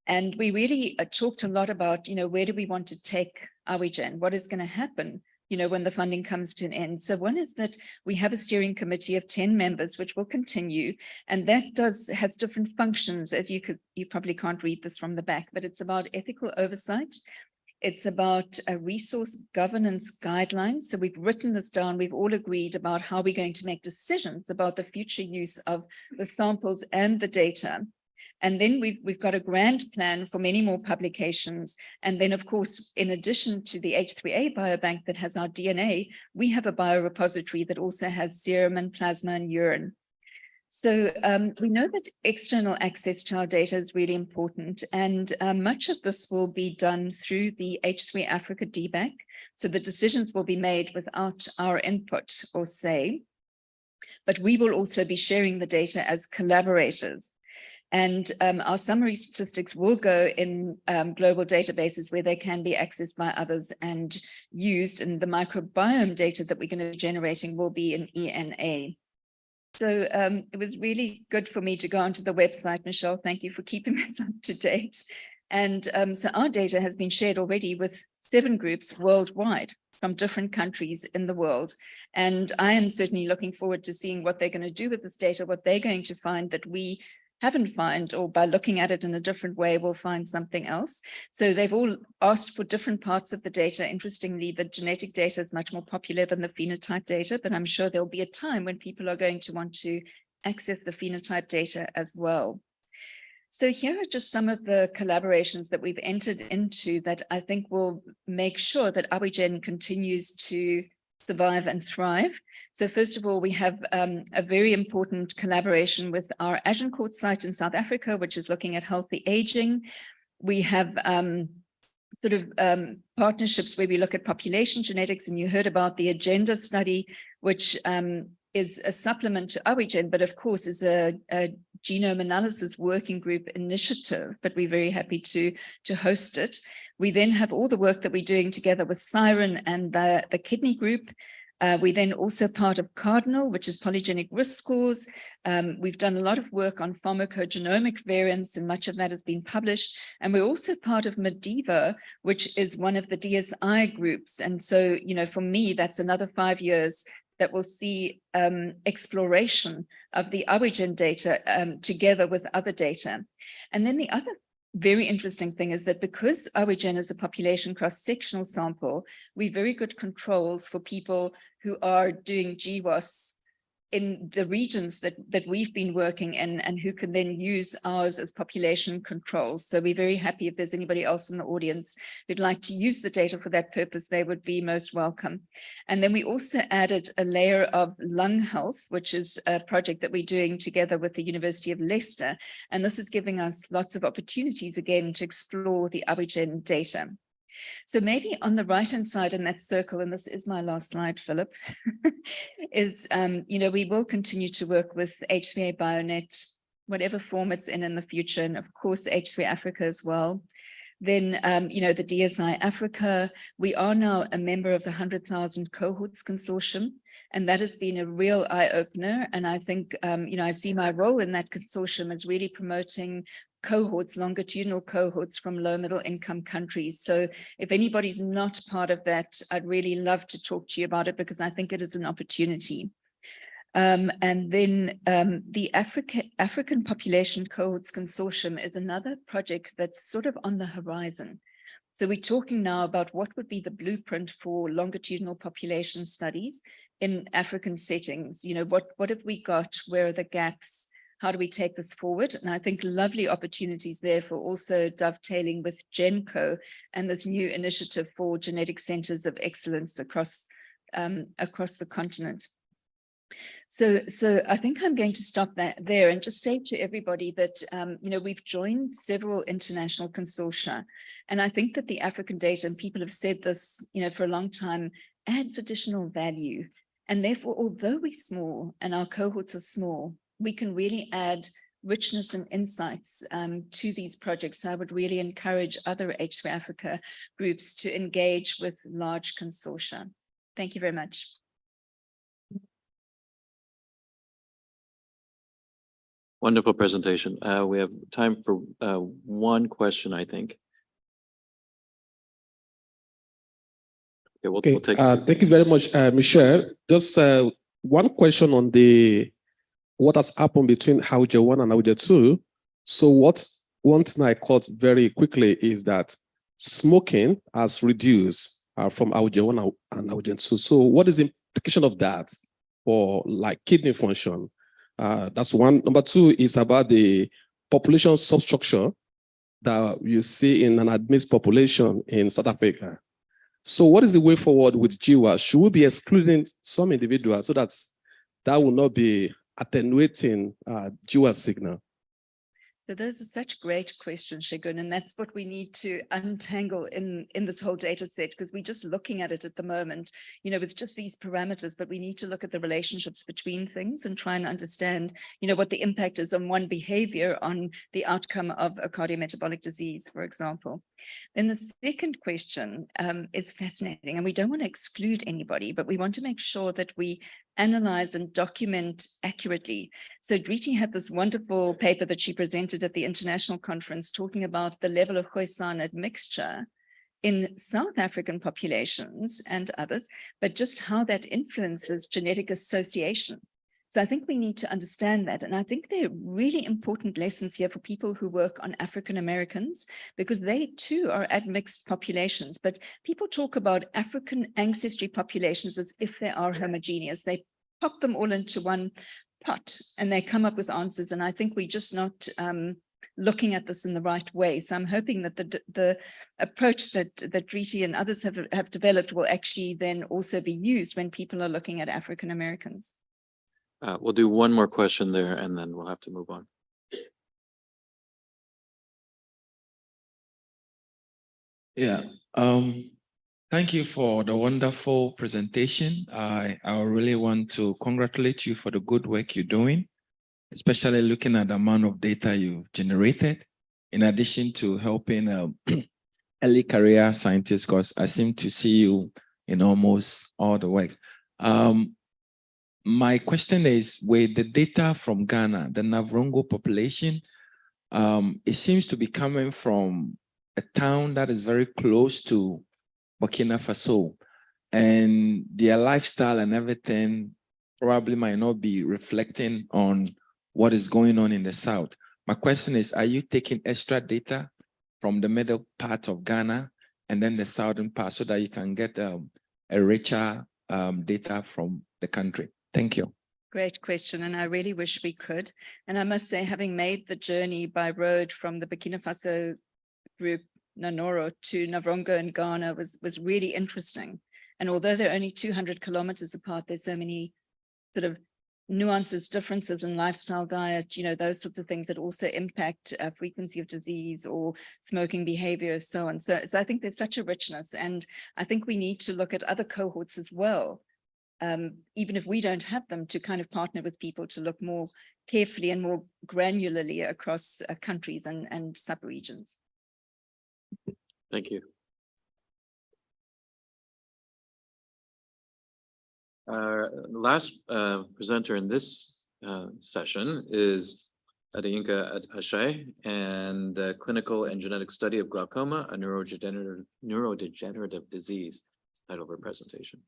And we really talked a lot about, you know, where do we want to take Awigen? What is going to happen, you know, when the funding comes to an end? So one is that we have a steering committee of 10 members, which will continue. And that has different functions, as you probably can't read this from the back, but it's about ethical oversight. It's about a resource governance guidelines. So we've written this down. We've all agreed about how we're going to make decisions about the future use of the samples and the data. And then we've got a grand plan for many more publications. And then, of course, in addition to the H3A biobank that has our DNA, we have a biorepository that also has serum and plasma and urine. So we know that external access to our data is really important. And much of this will be done through the H3Africa DBank. So the decisions will be made without our input or say. But we will also be sharing the data as collaborators. And our summary statistics will go in global databases where they can be accessed by others and used. And the microbiome data that we're going to be generating will be in ENA. So it was really good for me to go onto the website, Michelle. Thank you for keeping this up to date. And so our data has been shared already with 7 groups worldwide from different countries in the world. And I am certainly looking forward to seeing what they're going to do with this data, what they're going to find that we haven't found, or by looking at it in a different way, we'll find something else. So they've all asked for different parts of the data. Interestingly, the genetic data is much more popular than the phenotype data, but I'm sure there'll be a time when people are going to want to access the phenotype data as well. So here are just some of the collaborations that we've entered into that I think will make sure that Awigen continues to survive and thrive. So first of all, we have a very important collaboration with our Agincourt site in South Africa, which is looking at healthy aging. We have partnerships where we look at population genetics, and you heard about the Agenda study, which is a supplement to Awigen, but of course is a genome analysis working group initiative, but we're very happy to host it. We then have all the work that we're doing together with Siren and the Kidney Group. We then also part of Cardinal, which is polygenic risk scores. We've done a lot of work on pharmacogenomic variants, and much of that has been published. And we're also part of Mediva, which is one of the DSI groups. And so, you know, for me, that's another 5 years that will see exploration of the Awigen data together with other data. And then the other very interesting thing is that because Awigen is a population cross-sectional sample, we're very good controls for people who are doing GWAS in the regions that we've been working in, and who can then use ours as population controls. So we're very happy if there's anybody else in the audience who'd like to use the data for that purpose, they would be most welcome. And then we also added a layer of lung health, which is a project that we're doing together with the University of Leicester. And this is giving us lots of opportunities again to explore the Awigen data. So maybe on the right-hand side in that circle, and this is my last slide, Philip, is, you know, we will continue to work with H3A Bionet, whatever form it's in the future, and of course, H3Africa as well. Then, you know, the DSI Africa, we are now a member of the 100,000 Cohorts Consortium, and that has been a real eye-opener. And I think, you know, I see my role in that consortium as really promoting cohorts, longitudinal cohorts from low middle income countries. So if anybody's not part of that, I'd really love to talk to you about it because I think it is an opportunity. And then the African Population Cohorts Consortium is another project that's sort of on the horizon. So we're talking now about what would be the blueprint for longitudinal population studies in African settings. You know, what have we got? Where are the gaps? How do we take this forward? And I think lovely opportunities there for also dovetailing with GENCO and this new initiative for genetic centers of excellence across the continent. So I think I'm going to stop there and just say to everybody that, you know, we've joined several international consortia. And I think that the African data, and people have said this, you know, for a long time, adds additional value. And therefore, although we're small and our cohorts are small, we can really add richness and insights to these projects. I would really encourage other H3Africa groups to engage with large consortia. Thank you very much. Wonderful presentation. We have time for one question, I think. Okay, we'll take. Thank you very much, Michelle. Just one question on what has happened between Abuja 1 and Abuja 2. So one thing I caught very quickly is that smoking has reduced from Abuja 1 and Abuja 2. So what is the implication of that for like kidney function? That's one. Number two is about the population substructure that you see in an admixed population in South Africa. So what is the way forward with GWAS? Should we be excluding some individuals so that will not be attenuating GWAS signal? So those are such great questions, Shegun, and that's what we need to untangle in this whole data set, because we're just looking at it at the moment, you know, with just these parameters, but we need to look at the relationships between things and try and understand, you know, what the impact is on one behavior on the outcome of a cardiometabolic disease, for example. Then the second question is fascinating, and we don't want to exclude anybody, but we want to make sure that we analyze and document accurately. So Driti had this wonderful paper that she presented at the international conference talking about the level of Khoisan admixture in South African populations and others, but just how that influences genetic association. So I think we need to understand that. And I think there are really important lessons here for people who work on African Americans, because they too are admixed populations. But people talk about African ancestry populations as if they are homogeneous. They pop them all into one pot and they come up with answers. And I think we're just not looking at this in the right way. So I'm hoping that the approach that Driti and others have developed will actually then also be used when people are looking at African Americans. We'll do one more question there and then we'll have to move on. Yeah, thank you for the wonderful presentation. I really want to congratulate you for the good work you're doing, especially looking at the amount of data you've generated, in addition to helping early career scientists, because I seem to see you in almost all the works. My question is, with the data from Ghana, the Navrongo population, it seems to be coming from a town that is very close to Burkina Faso, and their lifestyle and everything probably might not be reflecting on what is going on in the south. My question is, are you taking extra data from the middle part of Ghana and then the southern part so that you can get a richer data from the country? Thank you. Great question, and I really wish we could. And I must say, having made the journey by road from the Burkina Faso group, Nanoro, to Navrongo in Ghana was really interesting. And although they're only 200 kilometers apart, there's so many sort of nuances, differences in lifestyle, diet, you know, those sorts of things that also impact frequency of disease or smoking behavior, so on. So I think there's such a richness, and I think we need to look at other cohorts as well. Even if we don't have them, to kind of partner with people to look more carefully and more granularly across countries and sub-regions. Thank you. Our last presenter in this session is Adeyinka Ashay, and Clinical and Genetic Study of Glaucoma, a neurodegenerative disease, title of her presentation.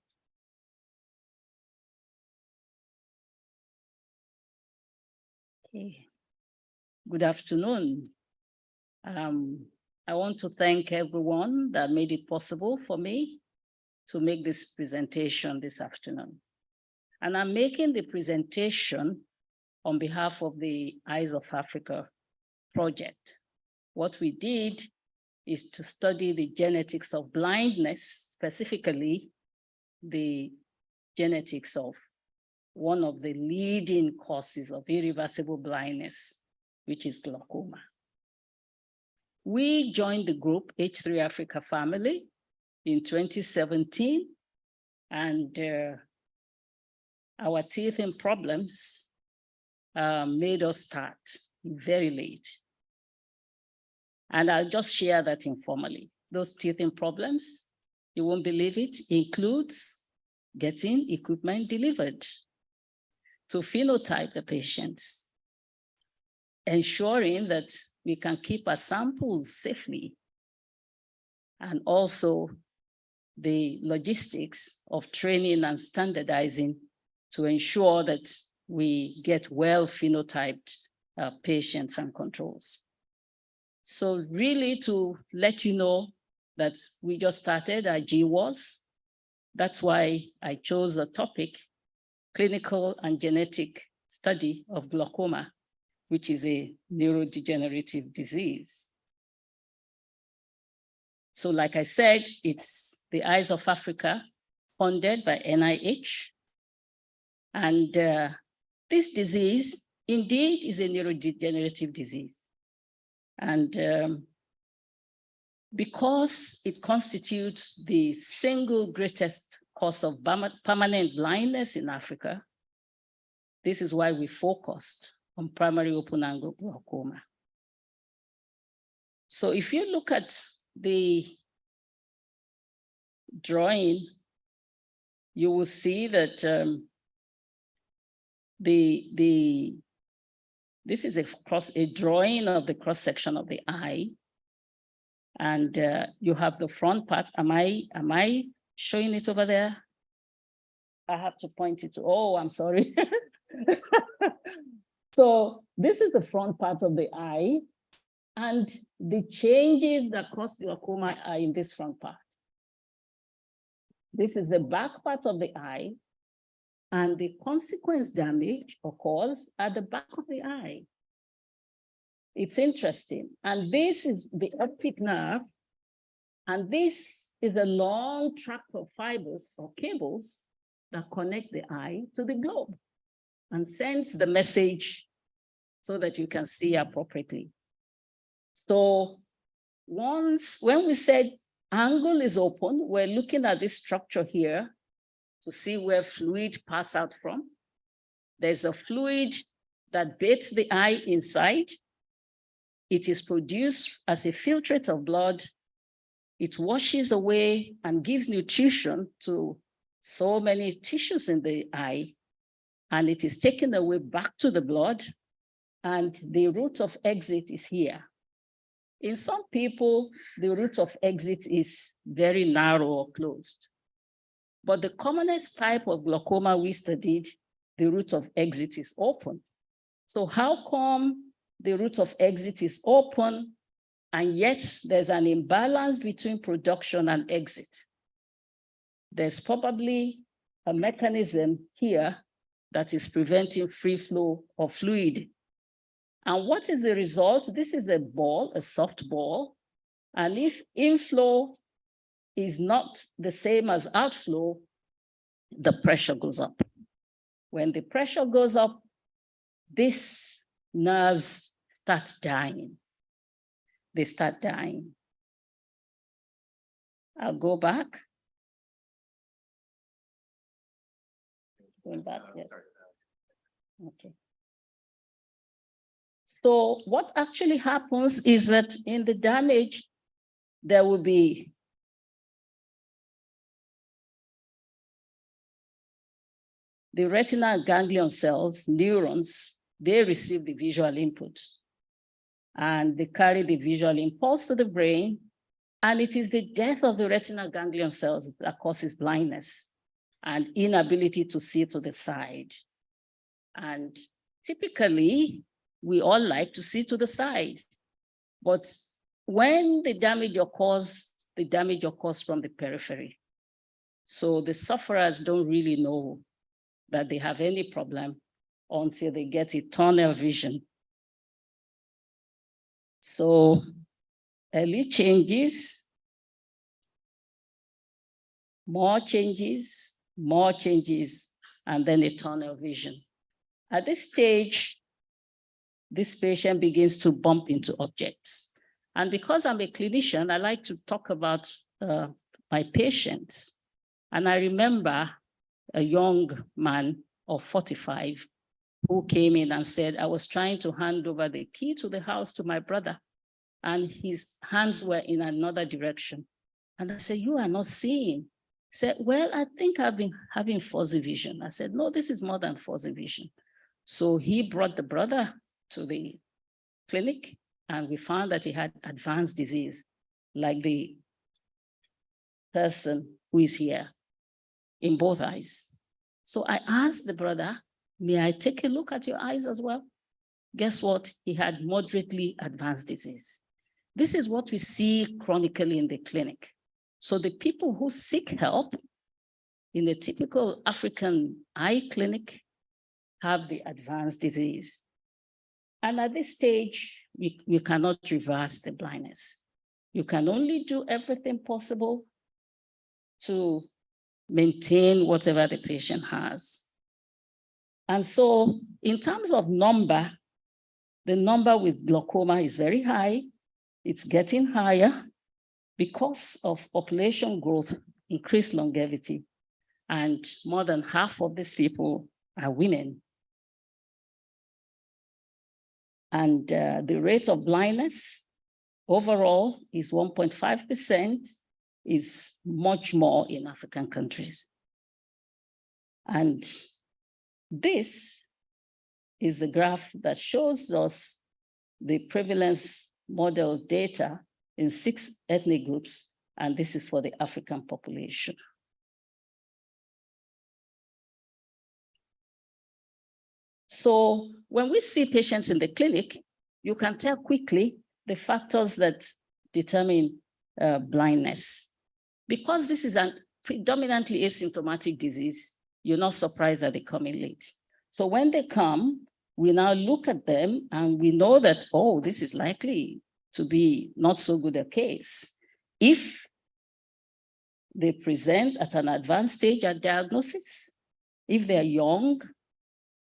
Okay. Good afternoon. I want to thank everyone that made it possible for me to make this presentation this afternoon. And I'm making the presentation on behalf of the Eyes of Africa project. What we did is to study the genetics of blindness, specifically the genetics of one of the leading causes of irreversible blindness, which is glaucoma. We joined the group H3Africa family in 2017, and our teething problems made us start very late. And I'll just share that informally. Those teething problems, you won't believe it, includes getting equipment delivered to phenotype the patients, ensuring that we can keep our samples safely, and also the logistics of training and standardizing to ensure that we get well phenotyped patients and controls. So really to let you know that we just started our GWAS. That's why I chose a topic, clinical and genetic study of glaucoma, which is a neurodegenerative disease. So like I said, it's the Eyes of Africa, funded by NIH. And this disease indeed is a neurodegenerative disease. And because it constitutes the single greatest cause of permanent blindness in Africa, this is why we focused on primary open-angle glaucoma. So if you look at the drawing, you will see that this is a drawing of the cross-section of the eye. And you have the front part. Am I showing it over there? I have to point it to, oh, I'm sorry. So this is the front part of the eye, and the changes that cause glaucoma are in this front part. This is the back part of the eye, and the consequence damage occurs at the back of the eye. It's interesting. And this is the optic nerve, and this is a long tract of fibers or cables that connect the eye to the globe and sends the message so that you can see appropriately. So when we said angle is open, we're looking at this structure here to see where fluid passes out from. There's a fluid that bathes the eye inside. It is produced as a filtrate of blood. It washes away and gives nutrition to so many tissues in the eye, and it is taken away back to the blood, and the route of exit is here. In some people, the route of exit is very narrow or closed. But the commonest type of glaucoma we studied, the route of exit is open. So how come the route of exit is open, and yet there's an imbalance between production and exit? There's probably a mechanism here that is preventing free flow of fluid. And what is the result? This is a ball, a soft ball. And if inflow is not the same as outflow, the pressure goes up. When the pressure goes up, these nerves start dying. They start dying. I'll go back. Going back, yes. Okay. So what actually happens is that in the damage, there will be the retinal ganglion cells, neurons, they receive the visual input and they carry the visual impulse to the brain. And it is the death of the retinal ganglion cells that causes blindness and inability to see to the side. And typically, we all like to see to the side. But when the damage occurs from the periphery. So the sufferers don't really know that they have any problem until they get a tunnel vision. So early changes, more changes, and then a tunnel vision. At this stage, this patient begins to bump into objects. And because I'm a clinician, I like to talk about my patients. And I remember a young man of 45 who came in and said, I was trying to hand over the key to the house to my brother, and his hands were in another direction. And I said, you are not seeing. He said, well, I think I've been having fuzzy vision. I said, no, this is more than fuzzy vision. So he brought the brother to the clinic, and we found that he had advanced disease, like the person who is here, in both eyes. So I asked the brother, may I take a look at your eyes as well? Guess what? He had moderately advanced disease. This is what we see chronically in the clinic. So the people who seek help in a typical African eye clinic have the advanced disease. And at this stage, you cannot reverse the blindness. You can only do everything possible to maintain whatever the patient has. And so in terms of number, the number with glaucoma is very high. It's getting higher because of population growth, increased longevity, and more than half of these people are women. And the rate of blindness overall is 1.5%, is much more in African countries. And this is the graph that shows us the prevalence model data in 6 ethnic groups, and this is for the African population. So when we see patients in the clinic, you can tell quickly the factors that determine blindness. Because this is a predominantly asymptomatic disease, you're not surprised that they come in late. So when they come, we now look at them and we know that, oh, this is likely to be not so good a case. If they present at an advanced stage at diagnosis, if they're young,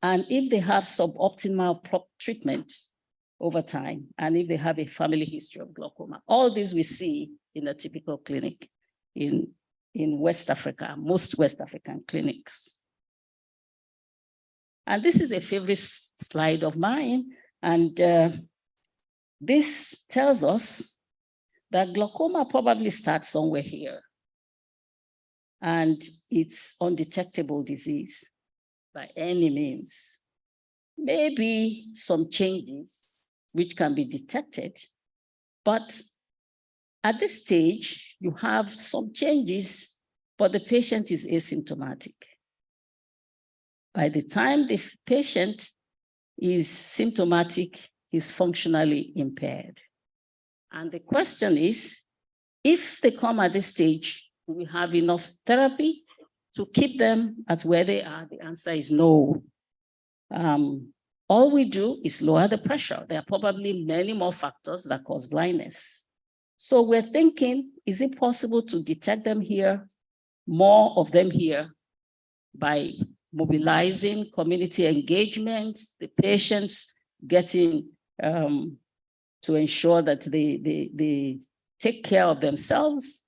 and if they have suboptimal treatment over time, and if they have a family history of glaucoma. All this we see in a typical clinic in West Africa, most West African clinics. And this is a favorite slide of mine. And this tells us that glaucoma probably starts somewhere here. And it's undetectable disease by any means. Maybe some changes which can be detected, but at this stage, you have some changes, but the patient is asymptomatic. By the time the patient is symptomatic, he's functionally impaired. And the question is, if they come at this stage, do we have enough therapy to keep them at where they are? The answer is no. All we do is lower the pressure. There are probably many more factors that cause blindness. So we're thinking, is it possible to detect them here, more of them here, by mobilizing community engagement, the patients getting to ensure that they take care of themselves,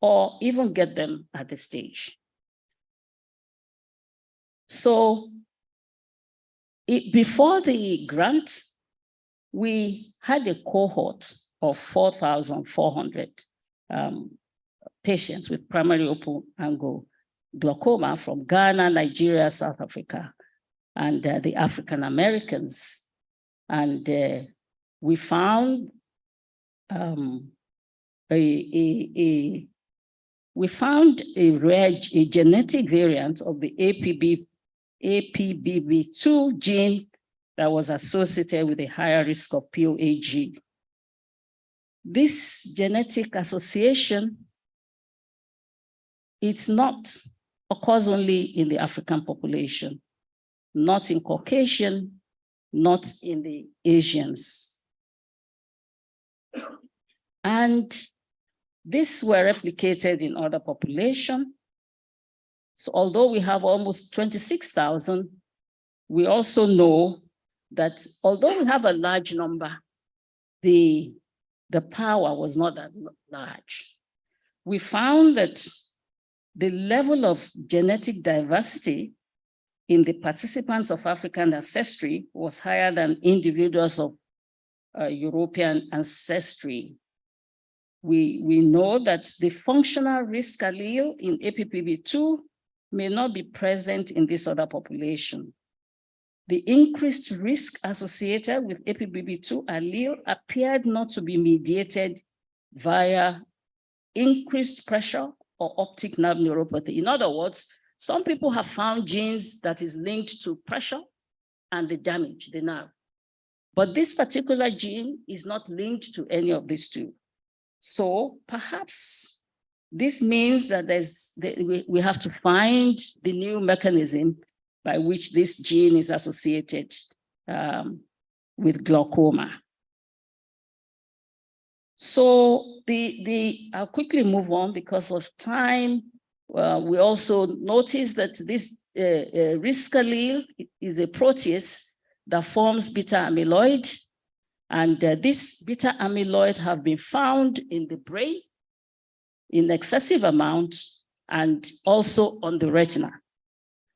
or even get them at the stage. So before the grant, we had a cohort of 4,400 patients with primary open angle glaucoma from Ghana, Nigeria, South Africa. and the African Americans. And we found a genetic variant of the APBB2 gene that was associated with a higher risk of POAG. This genetic association, occurs only in the African population, not in Caucasian, not in the Asians. And these were replicated in other populations. So although we have almost 26,000, we also know that although we have a large number, the power was not that large. We found that the level of genetic diversity in the participants of African ancestry was higher than individuals of European ancestry. We know that the functional risk allele in APPB2 may not be present in this other population. The increased risk associated with APPB2 allele appeared not to be mediated via increased pressure or optic nerve neuropathy. In other words, some people have found genes that is linked to pressure and the damage, the nerve. But this particular gene is not linked to any of these two. So perhaps this means that we have to find the new mechanism by which this gene is associated with glaucoma. So I'll quickly move on because of time. We also notice that this risk allele is a protease that forms beta amyloid. And this beta amyloid have been found in the brain in excessive amount and also on the retina.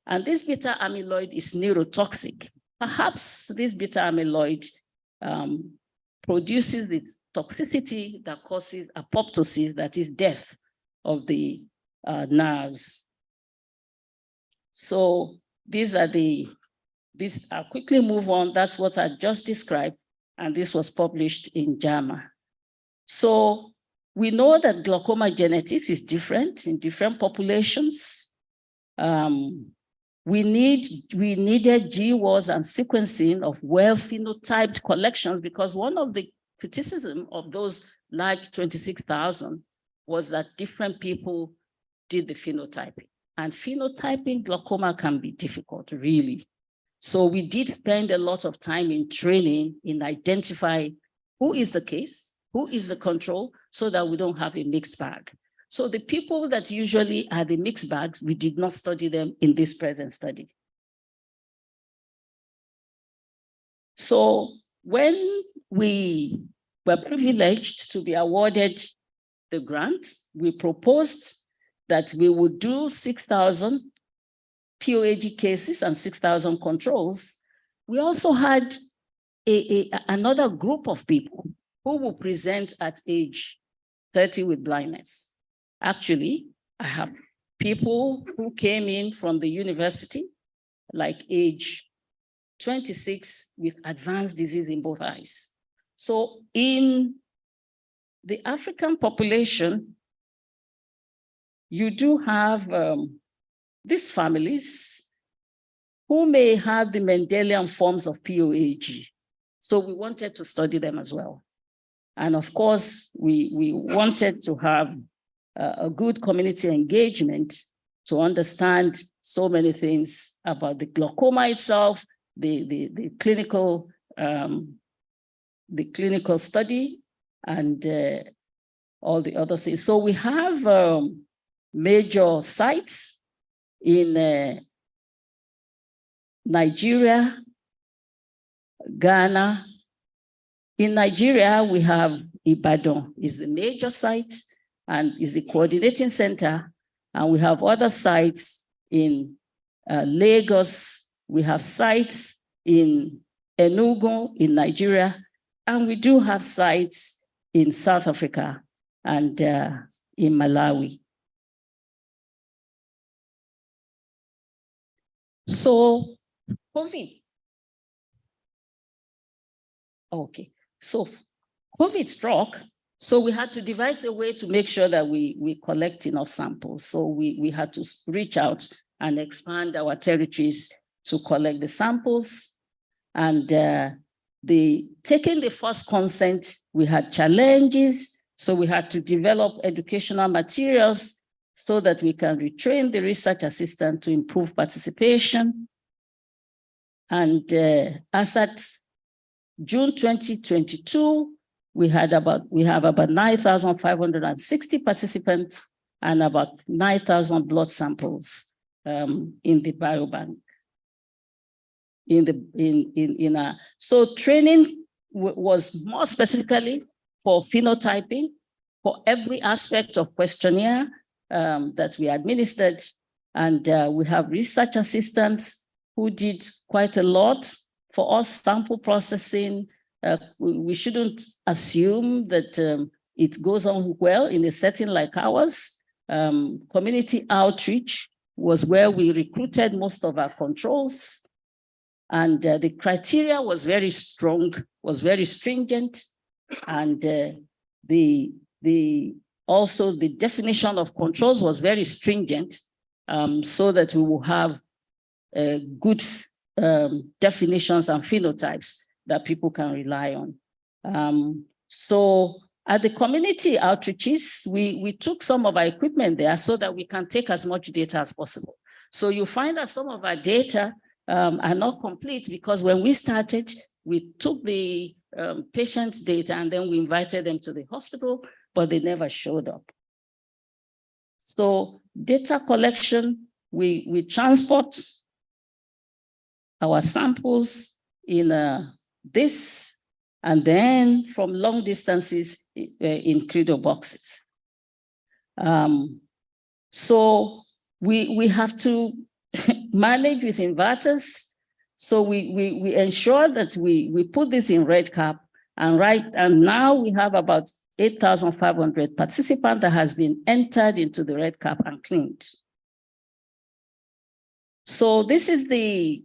And this beta amyloid is neurotoxic. Perhaps this beta amyloid produces the toxicity that causes apoptosis, that is death of the nerves. So I'll quickly move on. That's what I just described. And this was published in JAMA. So we know that glaucoma genetics is different in different populations. We needed GWAS and sequencing of well-phenotyped collections because one of the criticism of those large 26,000 was that different people did the phenotyping. And phenotyping glaucoma can be difficult, really. So we did spend a lot of time in training in identifying who is the case, who is the control, so that we don't have a mixed bag. So the people that usually are the mixed bags, we did not study them in this present study. So when we were privileged to be awarded the grant, we proposed that we would do 6,000 POAG cases and 6,000 controls. We also had another group of people who will present at age 30 with blindness. Actually, I have people who came in from the university, like age 26 with advanced disease in both eyes. So in the African population, you do have these families who may have the Mendelian forms of POAG. So we wanted to study them as well. And of course, we wanted to have a good community engagement to understand so many things about the glaucoma itself, the clinical study, and all the other things. So we have major sites in Nigeria, Ghana. In Nigeria, we have Ibadan is the major site and is the coordinating center. And we have other sites in Lagos. We have sites in Enugu in Nigeria. And we do have sites in South Africa and in Malawi. So COVID. Okay, so COVID struck, so we had to devise a way to make sure that we collect enough samples. So we had to reach out and expand our territories to collect the samples. And taking the first consent, we had challenges. So we had to develop educational materials so that we can retrain the research assistant to improve participation. And as at June 2022, we have about 9,560 participants and about 9,000 blood samples in the biobank. So training was more specifically for phenotyping for every aspect of questionnaire that we administered. And we have research assistants who did quite a lot for us, sample processing. We shouldn't assume that it goes on well in a setting like ours. Community outreach was where we recruited most of our controls. And the criteria was very strong, was very stringent. And also the definition of controls was very stringent, so that we will have good definitions and phenotypes that people can rely on. So at the community outreaches, we took some of our equipment there so that we can take as much data as possible. So you find that some of our data are not complete because when we started, we took the patient's data and then we invited them to the hospital, but they never showed up. So data collection, we transport our samples in this, and then from long distances in cradle boxes. So we have to manage with inverters. So we ensure that we put this in red cap, and now we have about 8,500 participants that has been entered into the red cap and cleaned. So this is the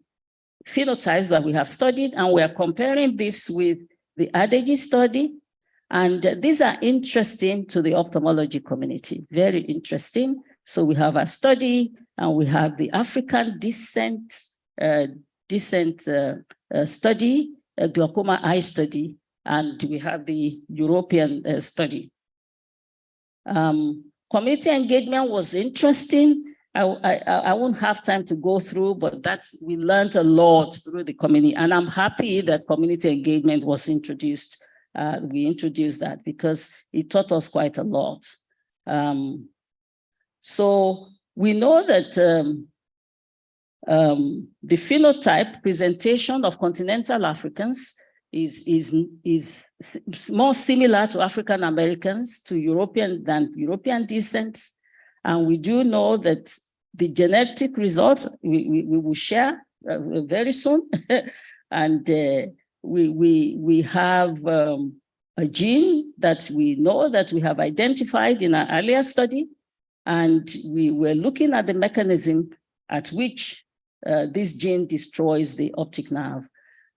phenotypes that we have studied, and we are comparing this with the ADAGI study. And these are interesting to the ophthalmology community, very interesting. So we have a study, and we have the African descent study, glaucoma eye study, and we have the European study. Community engagement was interesting. I won't have time to go through, but we learned a lot through the community, and I'm happy that community engagement was introduced. We introduced that because it taught us quite a lot. So we know that the phenotype presentation of continental Africans is more similar to African Americans than European descent. And we do know that the genetic results we will share very soon. And we have a gene that we know that we have identified in our earlier study. And we were looking at the mechanism at which this gene destroys the optic nerve.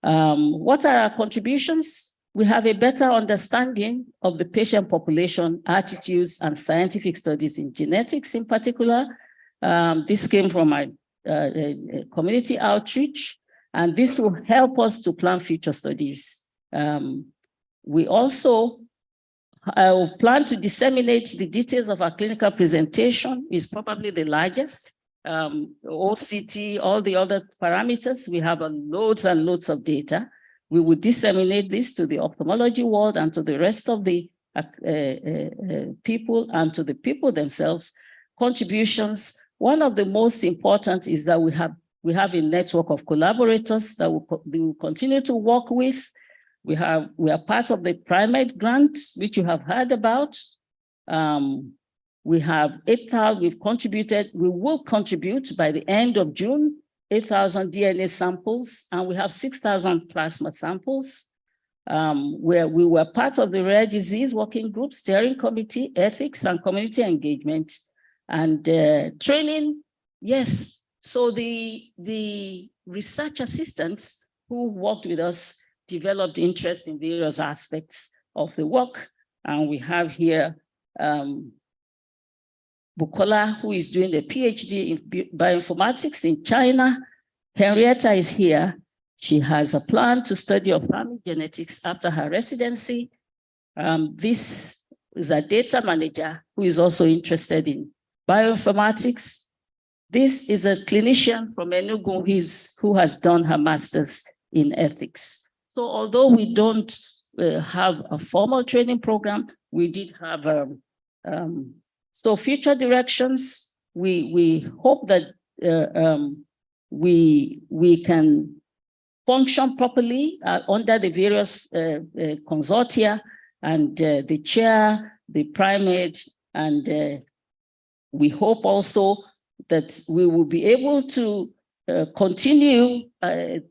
What are our contributions? We have a better understanding of the patient population, attitudes, and scientific studies in genetics in particular. This came from my community outreach, and this will help us to plan future studies. We also plan to disseminate the details of our clinical presentation. Is probably the largest. OCT, all the other parameters, we have loads and loads of data. We will disseminate this to the ophthalmology world and to the rest of the people and to the people themselves. Contributions, one of the most important is that we have a network of collaborators that we will continue to work with. We are part of the Primate Grant, which you have heard about. We have 8,000, we will contribute by the end of June, 8,000 DNA samples, and we have 6,000 plasma samples, where we were part of the Rare Disease Working Group, Steering Committee, Ethics, and Community Engagement. And training, yes. So the research assistants who worked with us, developed interest in various aspects of the work. And we have here Bukola, who is doing a PhD in bioinformatics in China. Henrietta is here. She has a plan to study ophthalmic genetics after her residency. This is a data manager who is also interested in bioinformatics. This is a clinician from Enugu who has done her master's in ethics. So although we don't have a formal training program, we did have so future directions. We hope that we can function properly under the various consortia, and the chair, the primate, and we hope also that we will be able to continue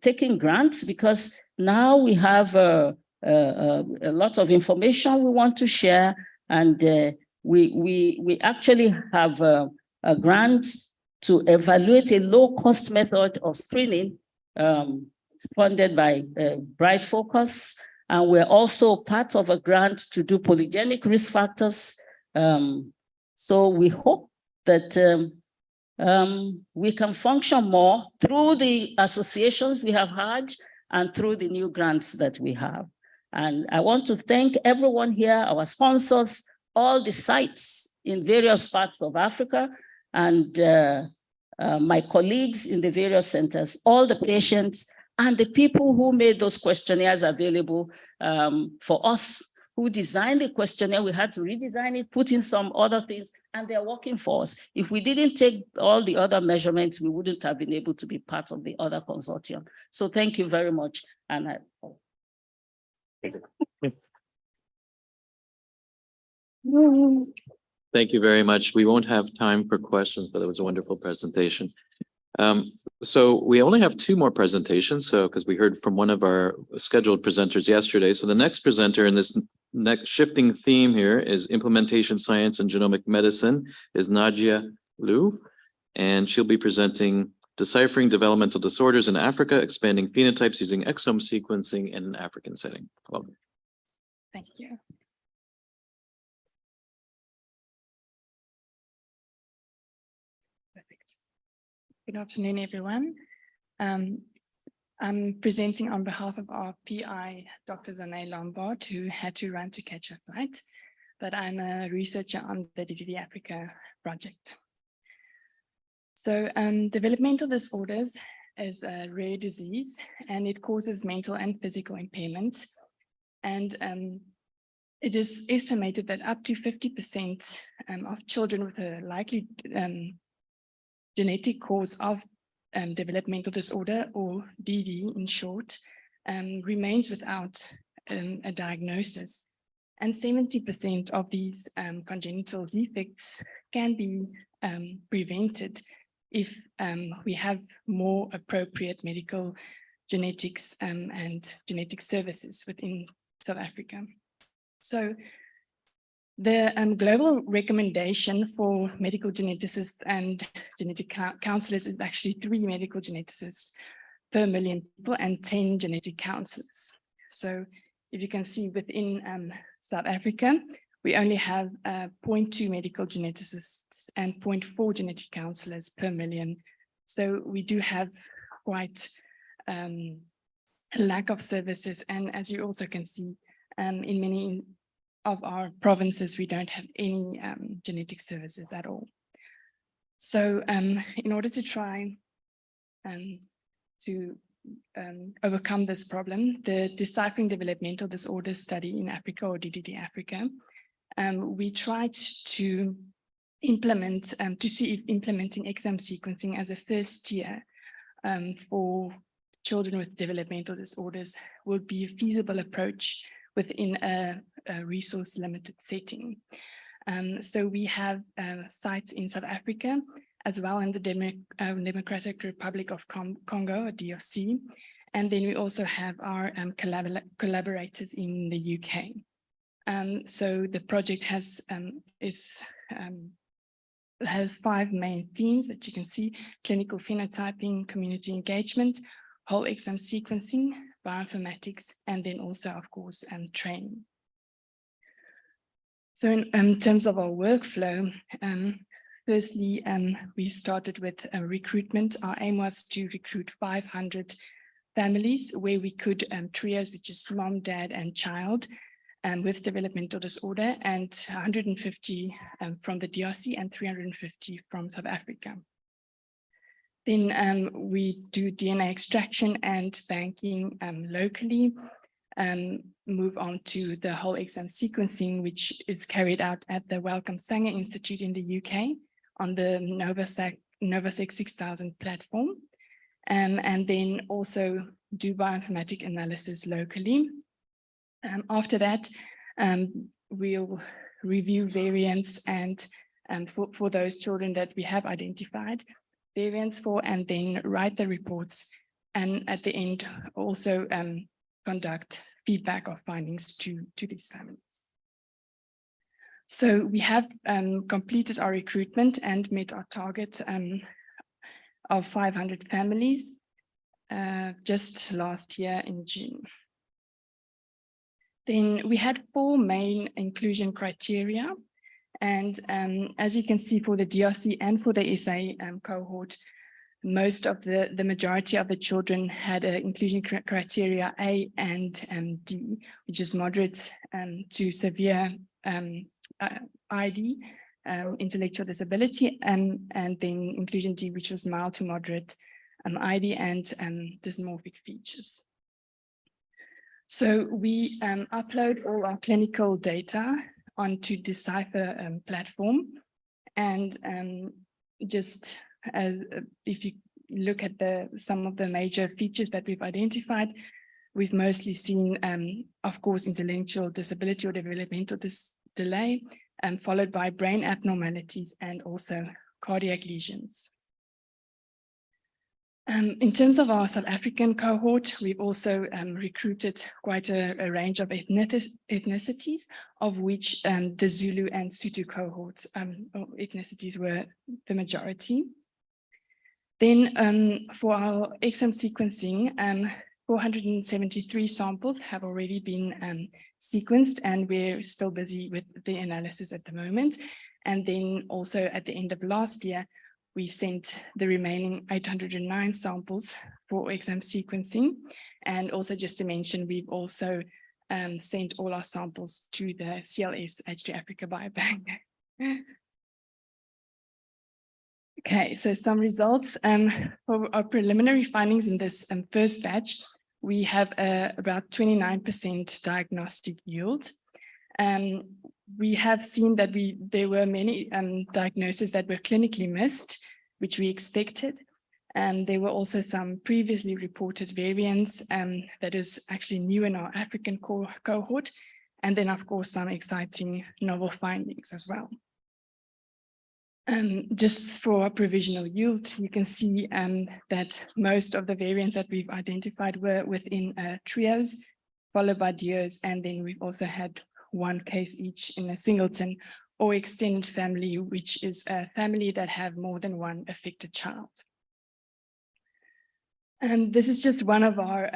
taking grants, because now we have a lot of information we want to share, and we actually have a grant to evaluate a low-cost method of screening. It's funded by Bright Focus, and we're also part of a grant to do polygenic risk factors. So we hope that we can function more through the associations we have had and through the new grants that we have. And I want to thank everyone here, our sponsors, all the sites in various parts of Africa, and my colleagues in the various centers, all the patients, and the people who made those questionnaires available for us, who designed the questionnaire. We had to redesign it, put in some other things, and they're working for us. If we didn't take all the other measurements, we wouldn't have been able to be part of the other consortium. So thank you very much. And Thank you very much. We won't have time for questions, but it was a wonderful presentation. So we only have two more presentations, so because we heard from one of our scheduled presenters yesterday. So the next presenter in this next shifting theme here is implementation science and genomic medicine is Nadia Liu, and she'll be presenting deciphering developmental disorders in Africa, expanding phenotypes using exome sequencing in an African setting. Welcome. Thank you. Perfect. Good afternoon, everyone. I'm presenting on behalf of our PI, Dr. Zane Lombard, who had to run to catch a flight, but I'm a researcher on the H3Africa project. So developmental disorders is a rare disease, and it causes mental and physical impairment. And it is estimated that up to 50% of children with a likely genetic cause of developmental disorder, or DD in short, remains without a diagnosis. And 70% of these congenital defects can be prevented if we have more appropriate medical genetics and genetic services within South Africa. So the global recommendation for medical geneticists and genetic counselors is actually 3 medical geneticists per million people and 10 genetic counselors. So if you can see within South Africa, we only have 0.2 medical geneticists and 0.4 genetic counselors per million. So we do have quite a lack of services. And as you also can see, in many of our provinces, we don't have any genetic services at all. So in order to try to overcome this problem, the Deciphering Developmental Disorders Study in Africa, or DDD Africa, we tried to implement, to see if implementing exome sequencing as a first tier for children with developmental disorders would be a feasible approach within a resource limited setting. So we have sites in South Africa, as well in the Democratic Republic of Congo, or DRC. And then we also have our collaborators in the UK. So the project is has 5 main themes that you can see: clinical phenotyping, community engagement, whole exome sequencing, bioinformatics, and then also, of course, training. So in terms of our workflow, firstly, we started with recruitment. Our aim was to recruit 500 families where we could triage, which is mom, dad, and child with developmental disorder, and 150 from the DRC and 350 from South Africa. Then we do DNA extraction and banking locally, move on to the whole exome sequencing, which is carried out at the Wellcome Sanger Institute in the UK on the Novasec 6000 platform, and then also do bioinformatic analysis locally. After that, we'll review variants and for those children that we have identified variants for, and then write the reports, and at the end also conduct feedback of findings to these families. So we have completed our recruitment and met our target of 500 families just last year in June. Then we had 4 main inclusion criteria. And as you can see, for the DRC and for the SA cohort, most of the majority of the children had an inclusion criteria A and D, which is moderate to severe ID, intellectual disability, and then inclusion D, which was mild to moderate ID and dysmorphic features. So we upload all our clinical data onto Decipher platform, and just as if you look at some of the major features that we've identified, we've mostly seen, of course, intellectual disability or developmental delay, followed by brain abnormalities and also cardiac lesions. In terms of our South African cohort, we've also recruited quite a range of ethnicities, of which the Zulu and Sotho cohorts ethnicities were the majority. Then for our exome sequencing, 473 samples have already been sequenced, and we're still busy with the analysis at the moment. And then also at the end of last year, we sent the remaining 809 samples for exome sequencing. And also just to mention, we've also sent all our samples to the CLS H3Africa Biobank. Okay, so some results. For our preliminary findings in this first batch, we have about 29% diagnostic yield. We have seen that there were many diagnoses that were clinically missed, which we expected. And there were also some previously reported variants that is actually new in our African cohort. And then, of course, some exciting novel findings as well. Just for provisional yield, you can see that most of the variants that we've identified were within trios, followed by duos, and then we've also had 1 case each in a singleton or extended family, which is a family that have more than 1 affected child. And this is just one of our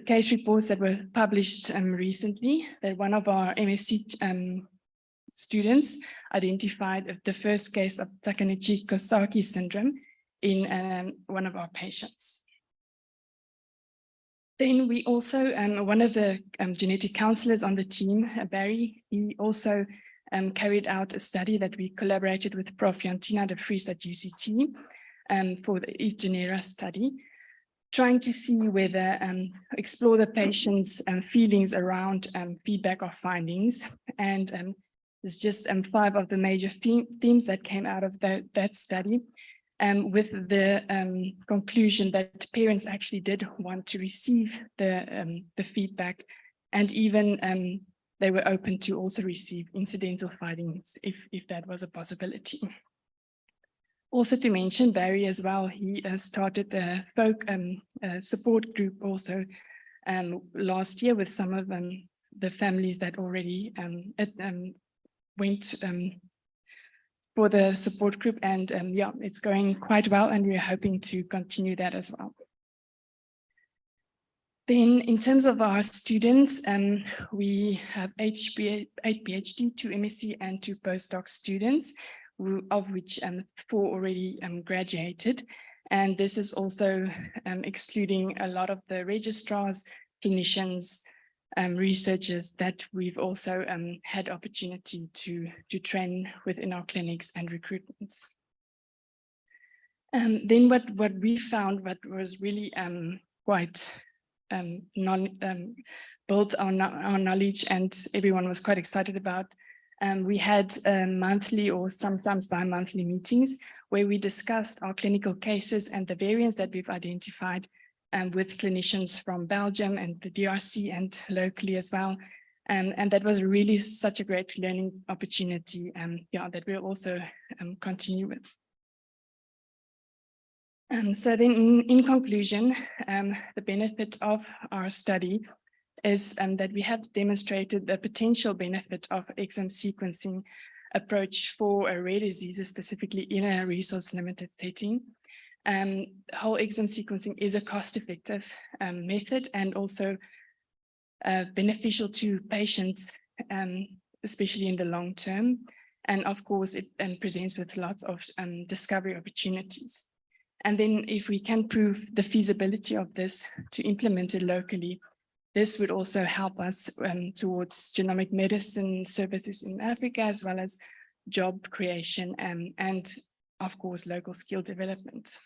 case reports that were published recently, that one of our MSc students identified the first case of Takanichi-Kosaki syndrome in one of our patients. Then we also, one of the genetic counselors on the team, Barry, he also carried out a study that we collaborated with Prof. Jantina de Vries at UCT for the eGenera study, trying to see whether, explore the patient's feelings around feedback of findings. And there's just 5 of the major themes that came out of that study. With the conclusion that parents actually did want to receive the feedback, and even they were open to also receive incidental findings if that was a possibility. Also to mention, Barry as well, he started the folk support group also last year with some of the families that already went for the support group, and yeah, it's going quite well, and we're hoping to continue that as well. Then in terms of our students, we have 8 PhD, 2 MSc and 2 postdoc students, of which 4 already graduated. And this is also excluding a lot of the registrars, clinicians, researchers that we've also had opportunity to train within our clinics and recruitments. Then what we found, what was really quite built on our knowledge, and everyone was quite excited about. We had monthly or sometimes bi-monthly meetings where we discussed our clinical cases and the variants that we've identified with clinicians from Belgium and the DRC and locally as well. And that was really such a great learning opportunity, yeah, that we'll also continue with. So then in conclusion, the benefit of our study is that we have demonstrated the potential benefit of exome sequencing approach for rare diseases, specifically in a resource-limited setting. Whole exome sequencing is a cost-effective method and also beneficial to patients, especially in the long term. And of course, it presents with lots of discovery opportunities. And then if we can prove the feasibility of this to implement it locally, this would also help us towards genomic medicine services in Africa, as well as job creation and of course, local skill development.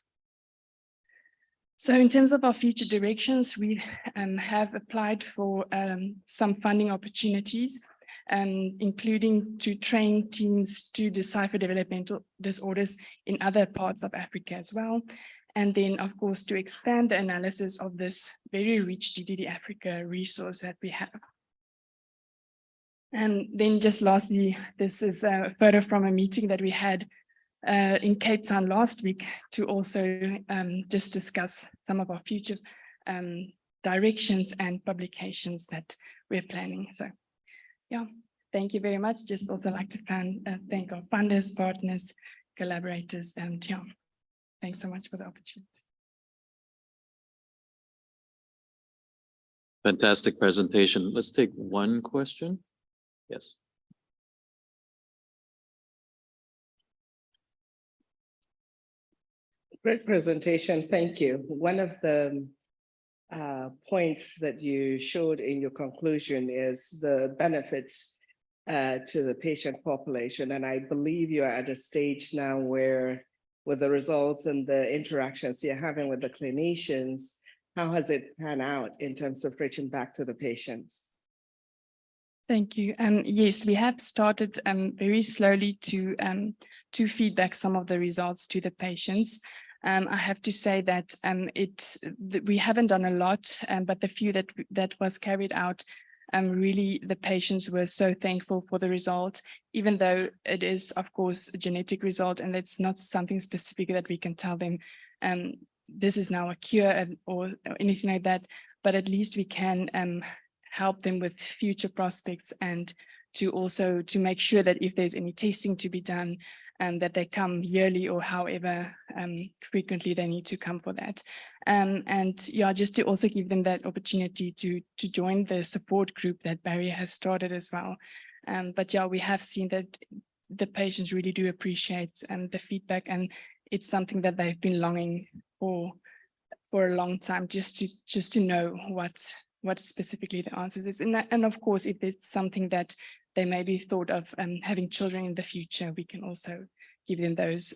So in terms of our future directions, we have applied for some funding opportunities, including to train teams to decipher developmental disorders in other parts of Africa as well. And then, of course, to expand the analysis of this very rich DDD Africa resource that we have. And then just lastly, this is a photo from a meeting that we had in Cape Town last week to also just discuss some of our future directions and publications that we're planning. So yeah, thank you very much. Just also like to thank our funders, partners, collaborators, and yeah, thanks so much for the opportunity. Fantastic presentation. Let's take one question. Yes. Great presentation, thank you. One of the points that you showed in your conclusion is the benefits to the patient population. And I believe you're at a stage now where, with the results and the interactions you're having with the clinicians, how has it panned out in terms of reaching back to the patients? Thank you. Yes, we have started very slowly to feedback some of the results to the patients. I have to say that we haven't done a lot, but the few that was carried out, really the patients were so thankful for the result, even though it is, of course, a genetic result, and it's not something specific that we can tell them, this is now a cure or anything like that, but at least we can help them with future prospects and to also to make sure that if there's any testing to be done, that they come yearly or however frequently they need to come for that. And yeah, just to also give them that opportunity to join the support group that Barry has started as well. But yeah, we have seen that the patients really do appreciate the feedback, and it's something that they've been longing for a long time, just to know what specifically the answers is. And of course, if it's something that they maybe thought of having children in the future, we can also give them those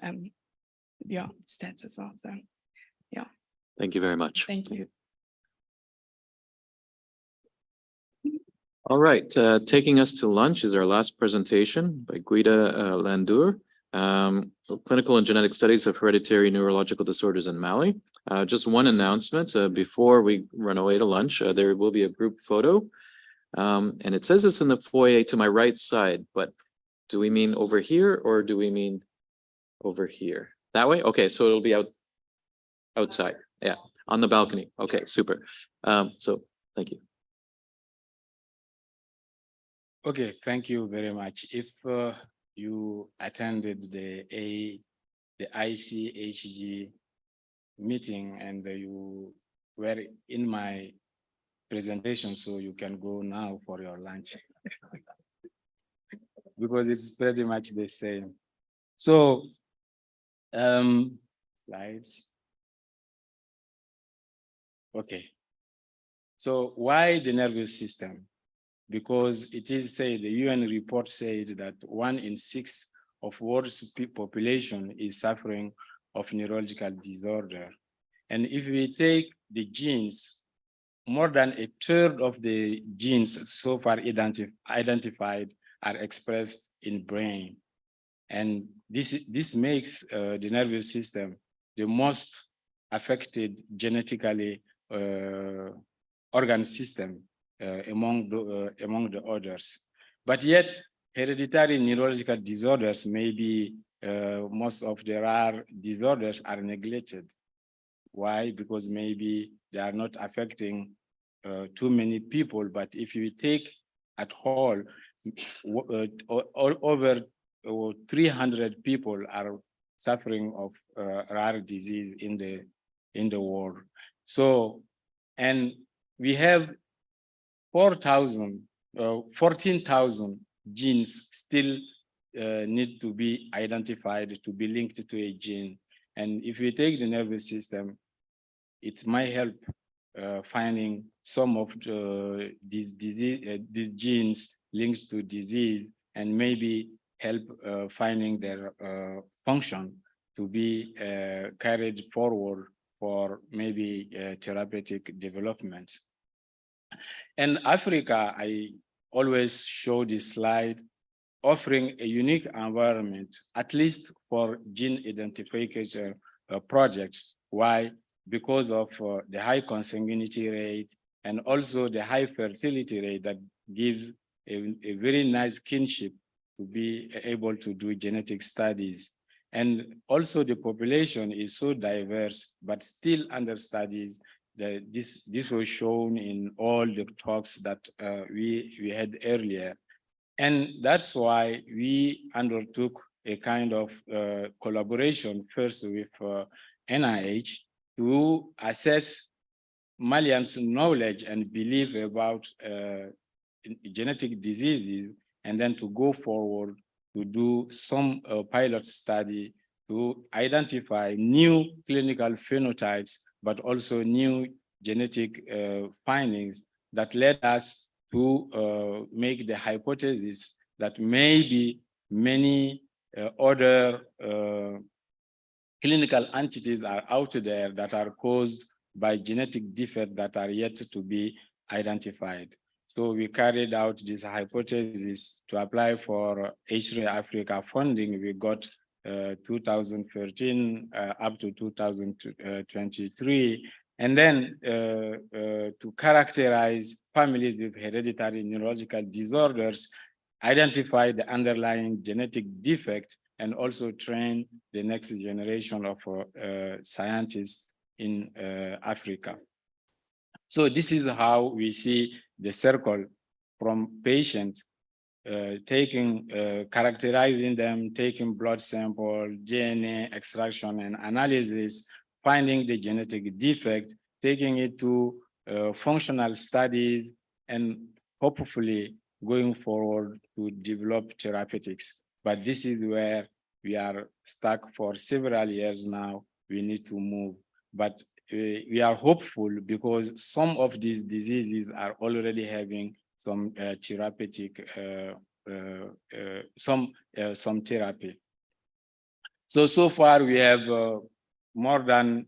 yeah, stats as well. So yeah. Thank you very much. Thank you. All right, taking us to lunch is our last presentation by Guida Landour, Clinical and Genetic Studies of Hereditary Neurological Disorders in Mali. Just one announcement before we run away to lunch, there will be a group photo. And it says it's in the foyer to my right side, but do we mean over here or do we mean over here? That way? Okay, so it'll be outside. Yeah, on the balcony. Okay, super. So thank you. Okay, thank you very much. If you attended the ICHG meeting and you were in my presentation, so you can go now for your lunch. Because it's pretty much the same. So, slides. Okay. So why the nervous system? Because it is said, the UN report said that 1 in 6 of world's population is suffering of neurological disorder. And if we take the genes, more than a third of the genes so far identified are expressed in brain. And this makes the nervous system the most affected genetically organ system among the others. But yet, hereditary neurological disorders, maybe most of the rare disorders are neglected. Why? Because maybe they are not affecting too many people, but if you take at whole, over 300 people are suffering of rare disease in the world. So, and we have 14,000 genes still need to be identified to be linked to a gene. And if you take the nervous system, it might help finding some of these genes linked to disease and maybe help finding their function to be carried forward for maybe therapeutic development. In Africa, I always show this slide offering a unique environment, at least for gene identification projects. Why? Because of the high consanguinity rate and also the high fertility rate that gives a very nice kinship to be able to do genetic studies. And also the population is so diverse, but still under studies. This was shown in all the talks that we had earlier. And that's why we undertook a kind of collaboration first with NIH to assess Malians' knowledge and belief about genetic diseases, and then to go forward to do some pilot study to identify new clinical phenotypes, but also new genetic findings that led us to make the hypothesis that maybe many other clinical entities are out there that are caused by genetic defects that are yet to be identified. So we carried out this hypothesis to apply for H3Africa funding. We got 2013 up to 2023. And then to characterize families with hereditary neurological disorders, identify the underlying genetic defect, and also train the next generation of scientists in Africa. So this is how we see the circle from patients characterizing them, taking blood sample, DNA extraction and analysis, finding the genetic defect, taking it to functional studies, and hopefully going forward to develop therapeutics. But this is where we are stuck for several years now. We need to move. But we are hopeful because some of these diseases are already having some therapeutic, some therapy. So far we have more than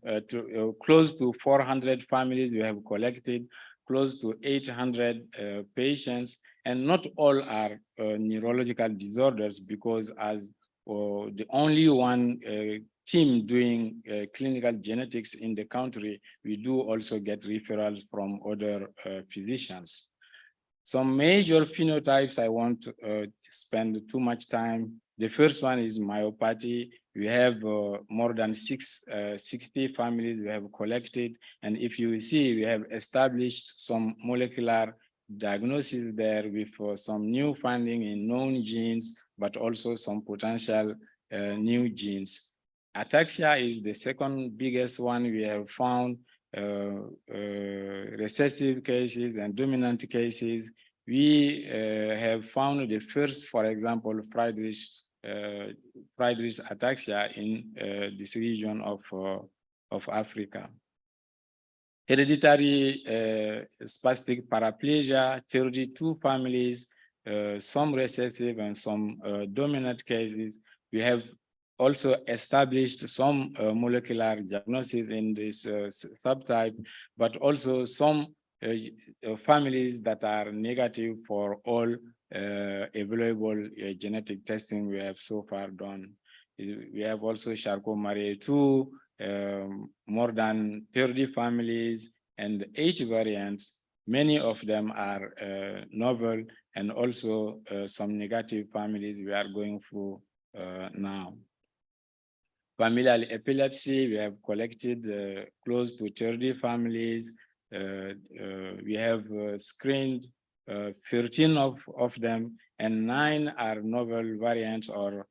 close to 400 families we have collected, close to 800 patients, and not all are neurological disorders, because as the only one team doing clinical genetics in the country, we do also get referrals from other physicians. Some major phenotypes I want to spend too much time. The first one is myopathy. We have more than 60 families we have collected. And if you see, we have established some molecular diagnosis there with some new finding in known genes, but also some potential new genes. Ataxia is the second biggest one we have found, recessive cases and dominant cases. We have found the first, for example, Friedreich's ataxia in this region of Africa. Hereditary spastic paraplegia, 32 families, some recessive and some dominant cases. We have also established some molecular diagnosis in this subtype, but also some families that are negative for all available genetic testing we have so far done. We have also Charcot-Marie-Tooth, more than 30 families and 8 variants. Many of them are novel, and also some negative families we are going through now. Familial epilepsy, we have collected close to 30 families. We have screened 13 of them, and 9 are novel variants or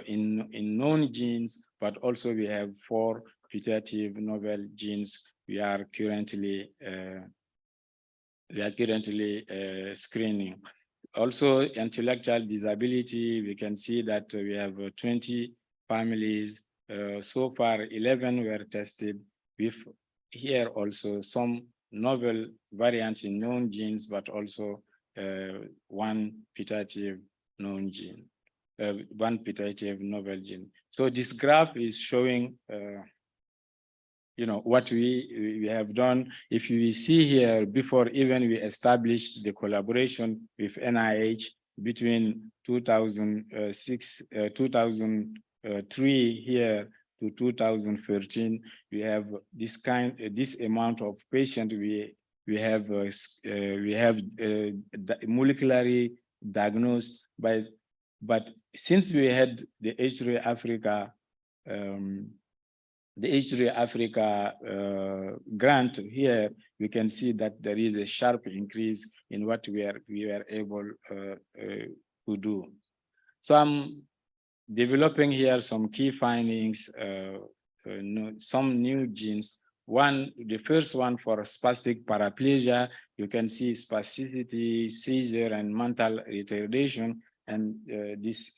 in known genes, but also we have 4 putative novel genes we are currently screening. Also, intellectual disability, we can see that we have 20 families. So far, 11 were tested with here also some novel variants in known genes, but also 1 putative known gene. 1 putative novel gene. So this graph is showing, what we have done. If you see here, before even we established the collaboration with NIH between 2003 here to 2013, we have this amount of patients we have molecularly diagnosed by. But since we had the H3Africa, grant here, we can see that there is a sharp increase in what we were able to do. So I'm developing here some key findings, some new genes. The first one for spastic paraplegia, you can see spasticity, seizure, and mental retardation. And this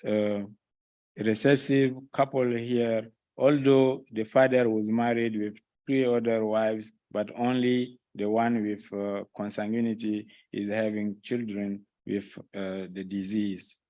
recessive couple here, although the father was married with 3 other wives, but only the one with consanguinity is having children with the disease.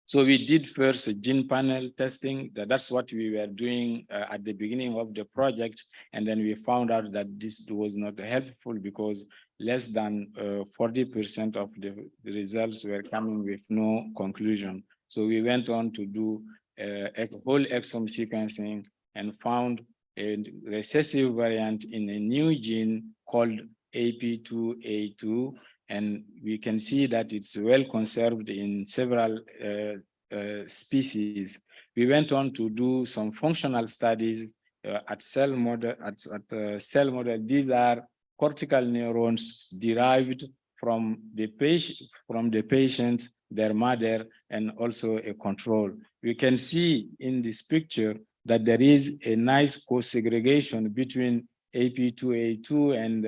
So we did first a gene panel testing. That's what we were doing at the beginning of the project. And then we found out that this was not helpful because less than 40% of the results were coming with no conclusion. So we went on to do a whole exome sequencing and found a recessive variant in a new gene called AP2A2. And we can see that it's well conserved in several species. We went on to do some functional studies at cell model. Cell model. These are cortical neurons derived from the patient, their mother, and also a control. We can see in this picture that there is a nice co-segregation between AP2A2 and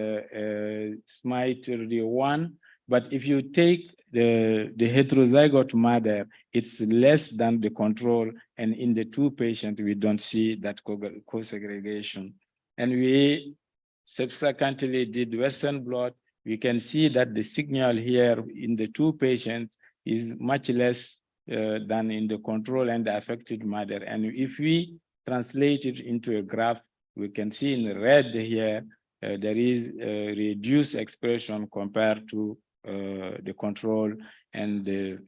SMI31. But if you take the heterozygote mother, it's less than the control. And in the 2 patients, we don't see that co-segregation. And we subsequently did Western blot. We can see that the signal here in the 2 patients is much less than in the control and the affected mother. And if we translate it into a graph, we can see in red here, there is a reduced expression compared to the control and the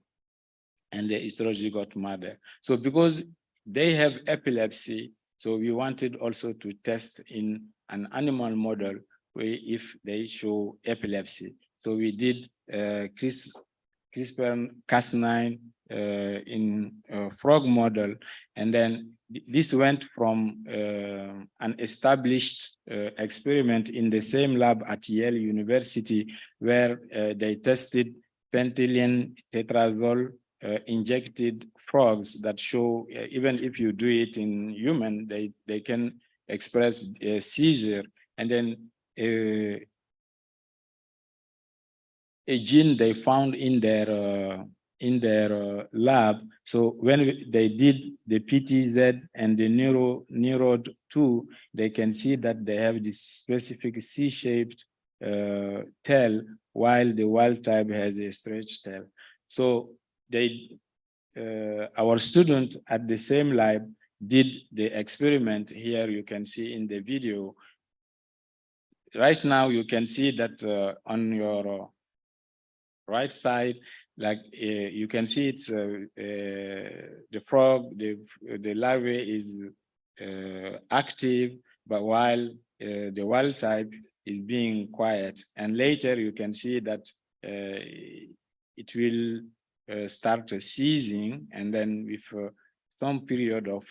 heterozygote mother. So because they have epilepsy, so we wanted also to test in an animal model where if they show epilepsy. So we did CRISPR-Cas9 in a frog model, and then this went from an established experiment in the same lab at Yale University, where they tested pentylene tetrazole injected frogs that show, even if you do it in human, they can express a seizure. And then a gene they found in their lab. So when they did the PTZ and the NEUROD2, they can see that they have this specific C-shaped tail, while the wild type has a stretched tail. So our student at the same lab did the experiment. Here you can see in the video. Right now you can see that on your right side, like you can see it's the frog, the larvae is active, but while the wild type is being quiet. And later you can see that it will start seizing, and then with some period of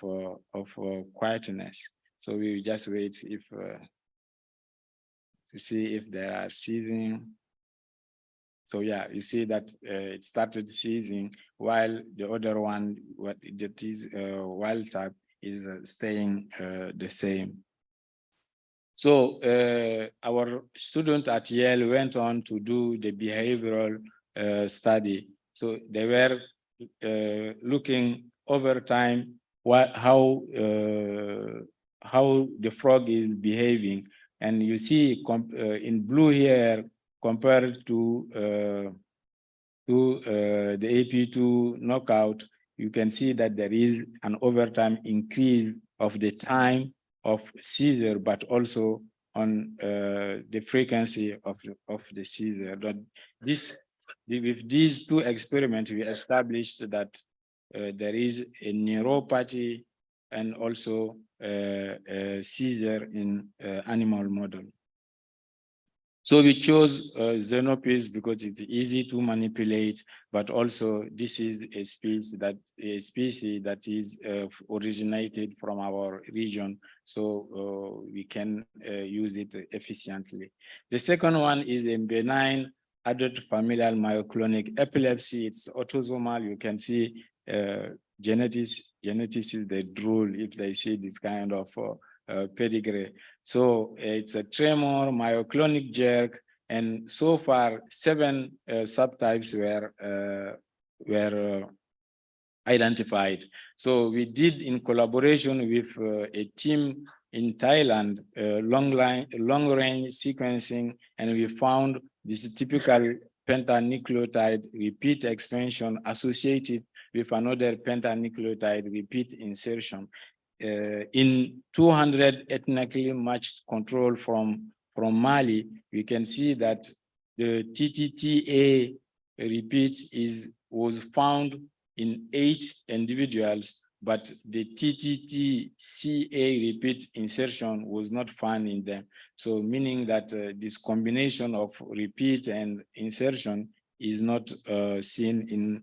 quietness. So we just wait if to see if they are seizing. So yeah, you see that it started seizing, while the other one, what that is wild type, is staying the same. So our student at Yale went on to do the behavioral study. So they were looking over time how the frog is behaving, and you see in blue here, compared to the AP2 knockout, you can see that there is an overtime increase of the time of seizure, but also on the frequency of the seizure. But with these two experiments, we established that there is a neuropathy and also a seizure in animal model. So we chose Xenopus because it's easy to manipulate, but also this is a species that is originated from our region, so we can use it efficiently. The second one is a benign adult familial myoclonic epilepsy. It's autosomal. You can see geneticists, they drool if they see this kind of pedigree. So it's a tremor, myoclonic jerk, and so far 7 subtypes were identified. So we did, in collaboration with a team in Thailand, long-range sequencing, and we found this typical pentanucleotide repeat expansion associated with another pentanucleotide repeat insertion. In 200 ethnically matched control from Mali, we can see that the TTTA repeat was found in 8 individuals, but the TTTCA repeat insertion was not found in them. So meaning that this combination of repeat and insertion is not seen in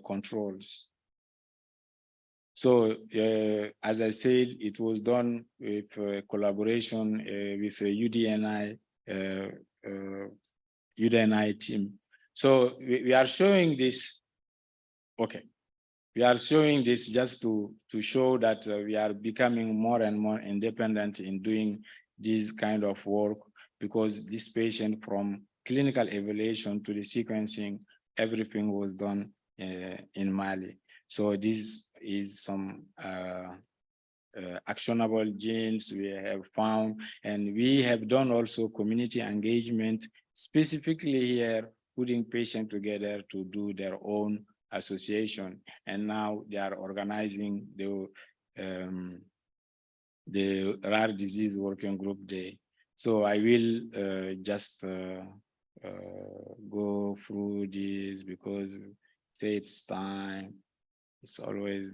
controls. So as I said, it was done with collaboration with a UDNI team. So we are showing this. Okay, we are showing this just to show that we are becoming more and more independent in doing this kind of work, because this patient, from clinical evaluation to the sequencing, everything was done in Mali. So this is some actionable genes we have found, and we have done also community engagement, specifically here, putting patients together to do their own association. And now they are organizing the Rare Disease Working Group Day. So I will just go through this because say it's time. It's always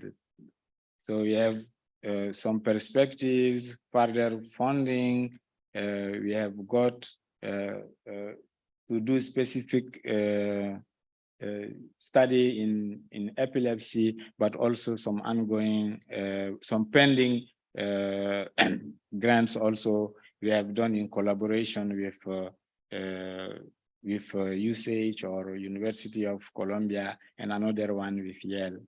so we have some perspectives, further funding. We have got to do specific study in epilepsy, but also some ongoing, some pending grants also we have done in collaboration with USAID or University of Columbia, and another one with Yale.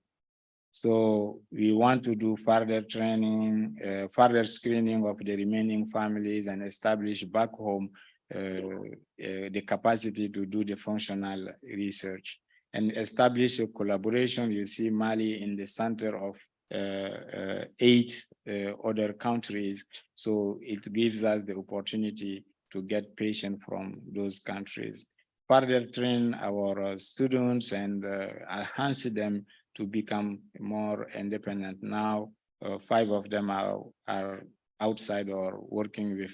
So we want to do further training, further screening of the remaining families and establish back home the capacity to do the functional research and establish a collaboration. You see Mali in the center of 8 other countries. So it gives us the opportunity to get patients from those countries. Further train our students and enhance them to become more independent. Now, 5 of them are outside or working with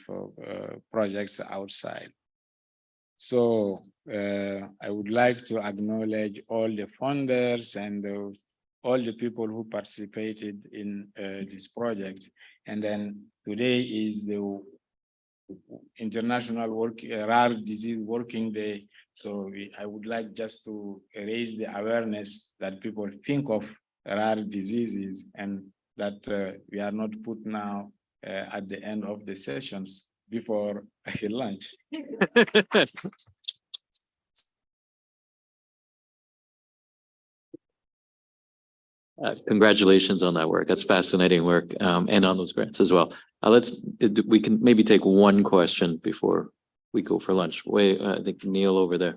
projects outside. So I would like to acknowledge all the funders and all the people who participated in this project. And then today is the International Rare Disease Working Day. So I would like just to raise the awareness that people think of rare diseases and that we are not put now at the end of the sessions before lunch. Congratulations on that work. That's fascinating work, and on those grants as well. We can maybe take one question before we go for lunch. Wait, I think Neil over there.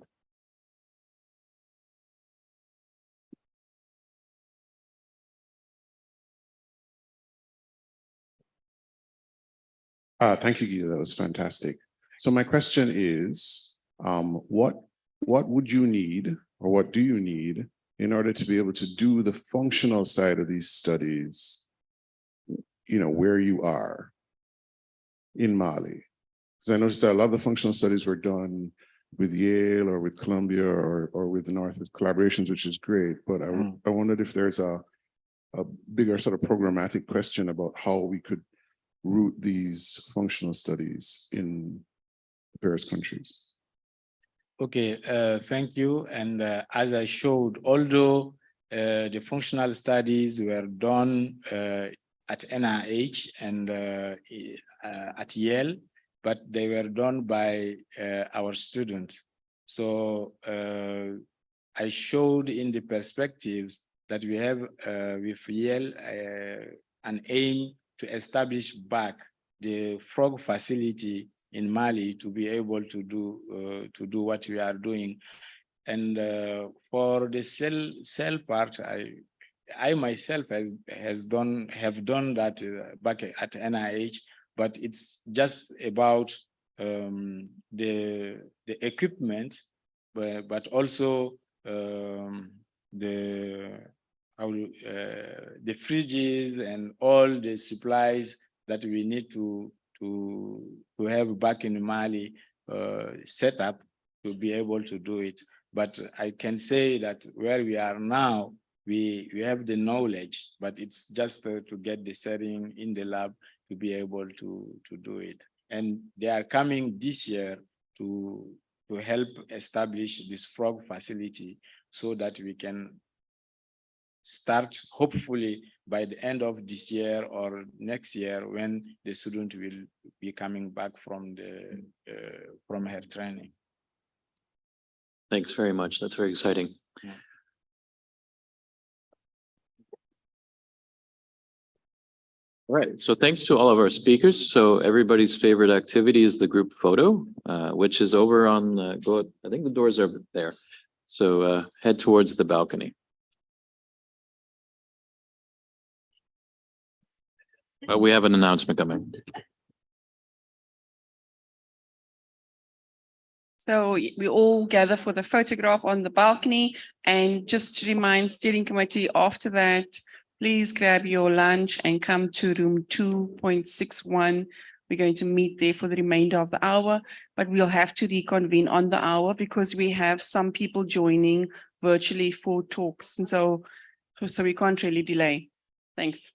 Thank you, Gita. That was fantastic. So my question is, what would you need, or what do you need in order to be able to do the functional side of these studies, where you are in Mali? Because I noticed that a lot of the functional studies were done with Yale or with Columbia or with the North with collaborations, which is great. But I wondered if there's a bigger sort of programmatic question about how we could root these functional studies in various countries. Okay, thank you. And as I showed, although the functional studies were done at NIH and at Yale, but they were done by our students. So I showed in the perspectives that we have with Yale an aim to establish back the frog facility in Mali to be able to do what we are doing. And for the cell part, I myself have done that back at NIH, but it's just about the equipment, but also the fridges and all the supplies that we need to have back in Mali set up to be able to do it. But I can say that where we are now, we have the knowledge, but it's just to get the setting in the lab to be able to do it. And they are coming this year to help establish this frog facility so that we can start hopefully by the end of this year or next year when the student will be coming back from her training. Thanks very much. That's very exciting. Yeah. All right, so thanks to all of our speakers. So everybody's favorite activity is the group photo, which is over on I think the doors are there. So head towards the balcony. We have an announcement coming. So we all gather for the photograph on the balcony, and just to remind steering committee after that, please grab your lunch and come to room 2.61. We're going to meet there for the remainder of the hour, but we'll have to reconvene on the hour because we have some people joining virtually for talks. And so we can't really delay. Thanks.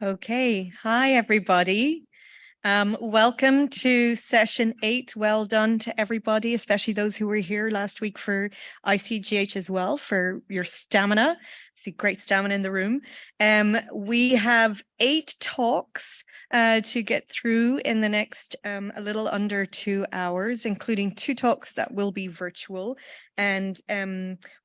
Okay, hi, everybody. Welcome to session 8. Well done to everybody, especially those who were here last week for ICGH as well, for your stamina. See great stamina in the room. We have 8 talks to get through in the next a little under 2 hours, including 2 talks that will be virtual and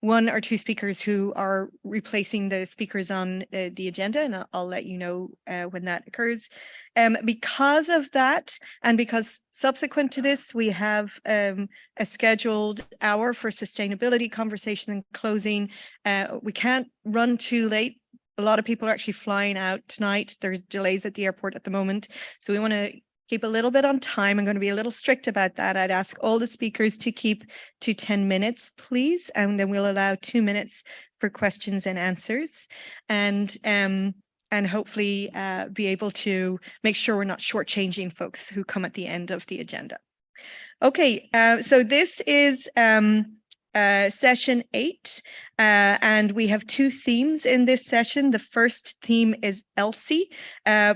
1 or 2 speakers who are replacing the speakers on the agenda, and I'll let you know when that occurs. Because of that, and because subsequent to this, we have a scheduled hour for sustainability conversation and closing. We can't run too late. A lot of people are actually flying out tonight. There's delays at the airport at the moment. So we want to keep a little bit on time. I'm going to be a little strict about that. I'd ask all the speakers to keep to 10 minutes, please. And then we'll allow 2 minutes for questions and answers. And hopefully be able to make sure we're not shortchanging folks who come at the end of the agenda. Okay, so this is session 8, and we have 2 themes in this session. The first theme is ELSI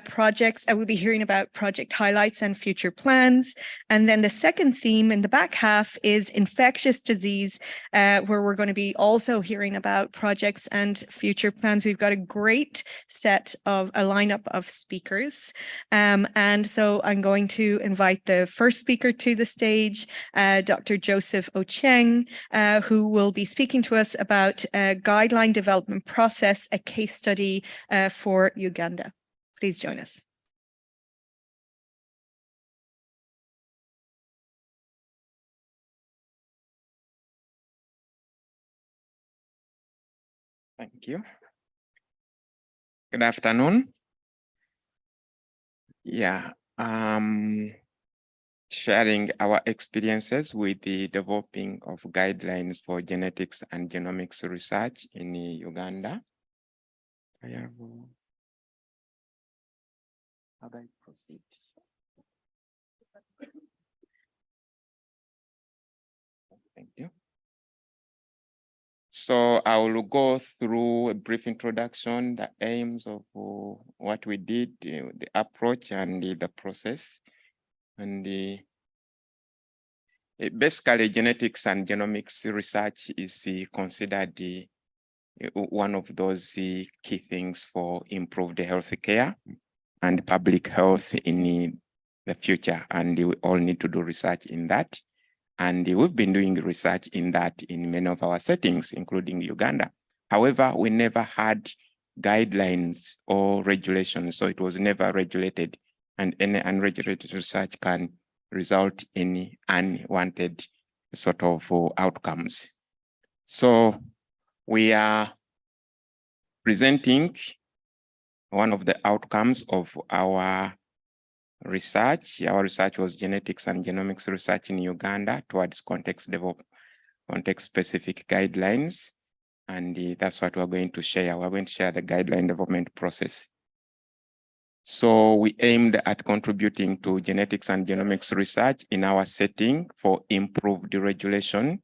projects. I will be hearing about project highlights and future plans. And then the second theme in the back half is infectious disease, where we're going to be also hearing about projects and future plans. We've got a great a lineup of speakers. And so I'm going to invite the first speaker to the stage, Dr. Joseph Ocheng, who will be speaking to us about guideline development process, a case study for Uganda. Please join us. Thank you. Good afternoon. Yeah, sharing our experiences with the developing of guidelines for genetics and genomics research in Uganda. How do I proceed? Thank you. So I will go through a brief introduction, the aims of what we did, the approach and the process. And basically, genetics and genomics research is considered one of those key things for improved healthcare and public health in the future. And we all need to do research in that. And we've been doing research in that in many of our settings, including Uganda. However, we never had guidelines or regulations, so it was never regulated. And any unregulated research can result in unwanted sort of outcomes. So we are presenting one of the outcomes of our research. Our research was genetics and genomics research in Uganda towards context-specific guidelines. And that's what we're going to share. We're going to share the guideline development process. So we aimed at contributing to genetics and genomics research in our setting for improved regulation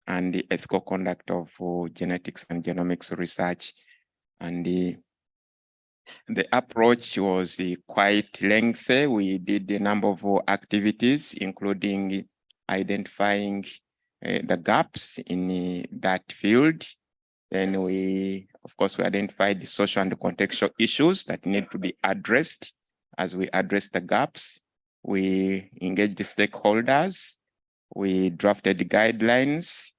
and the ethical conduct of genetics and genomics research. And the approach was quite lengthy. We did a number of activities, including identifying the gaps in that field. Then we identified the social and contextual issues that need to be addressed. As we address the gaps, we engaged the stakeholders, we drafted the guidelines,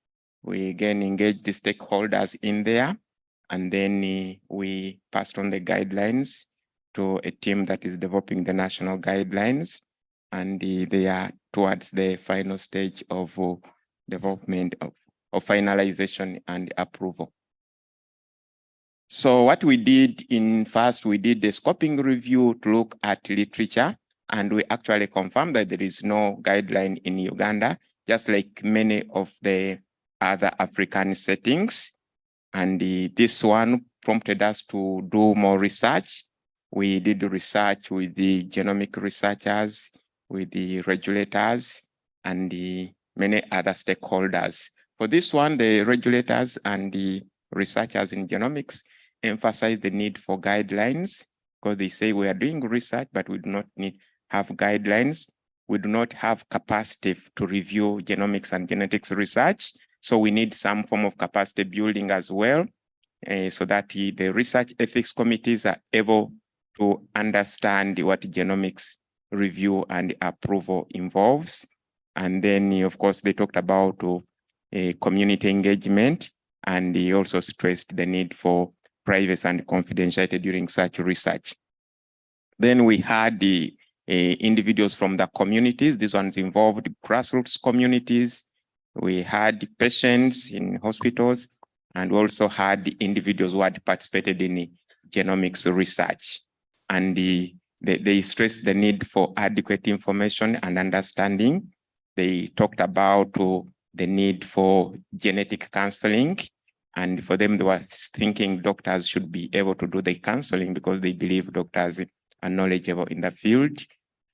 we again engaged the stakeholders in there, and then we passed on the guidelines to a team that is developing the national guidelines, and they are towards the final stage of development of finalization and approval. So what we did first, we did the scoping review to look at literature, and we actually confirmed that there is no guideline in Uganda, just like many of the other African settings. And this one prompted us to do more research. We did research with the genomic researchers, with the regulators, and many other stakeholders. For this one, the regulators and the researchers in genomics emphasize the need for guidelines because they say we are doing research, but we do not have guidelines. We do not have capacity to review genomics and genetics research. So we need some form of capacity building as well, so that the research ethics committees are able to understand what genomics review and approval involves. And then, of course, they talked about community engagement, and they also stressed the need for privacy and confidentiality during such research. Then we had the individuals from the communities. These ones involved grassroots communities. We had patients in hospitals, and we also had the individuals who had participated in genomics research. And they stressed the need for adequate information and understanding. They talked about the need for genetic counseling. And for them, they were thinking doctors should be able to do the counseling because they believe doctors are knowledgeable in the field.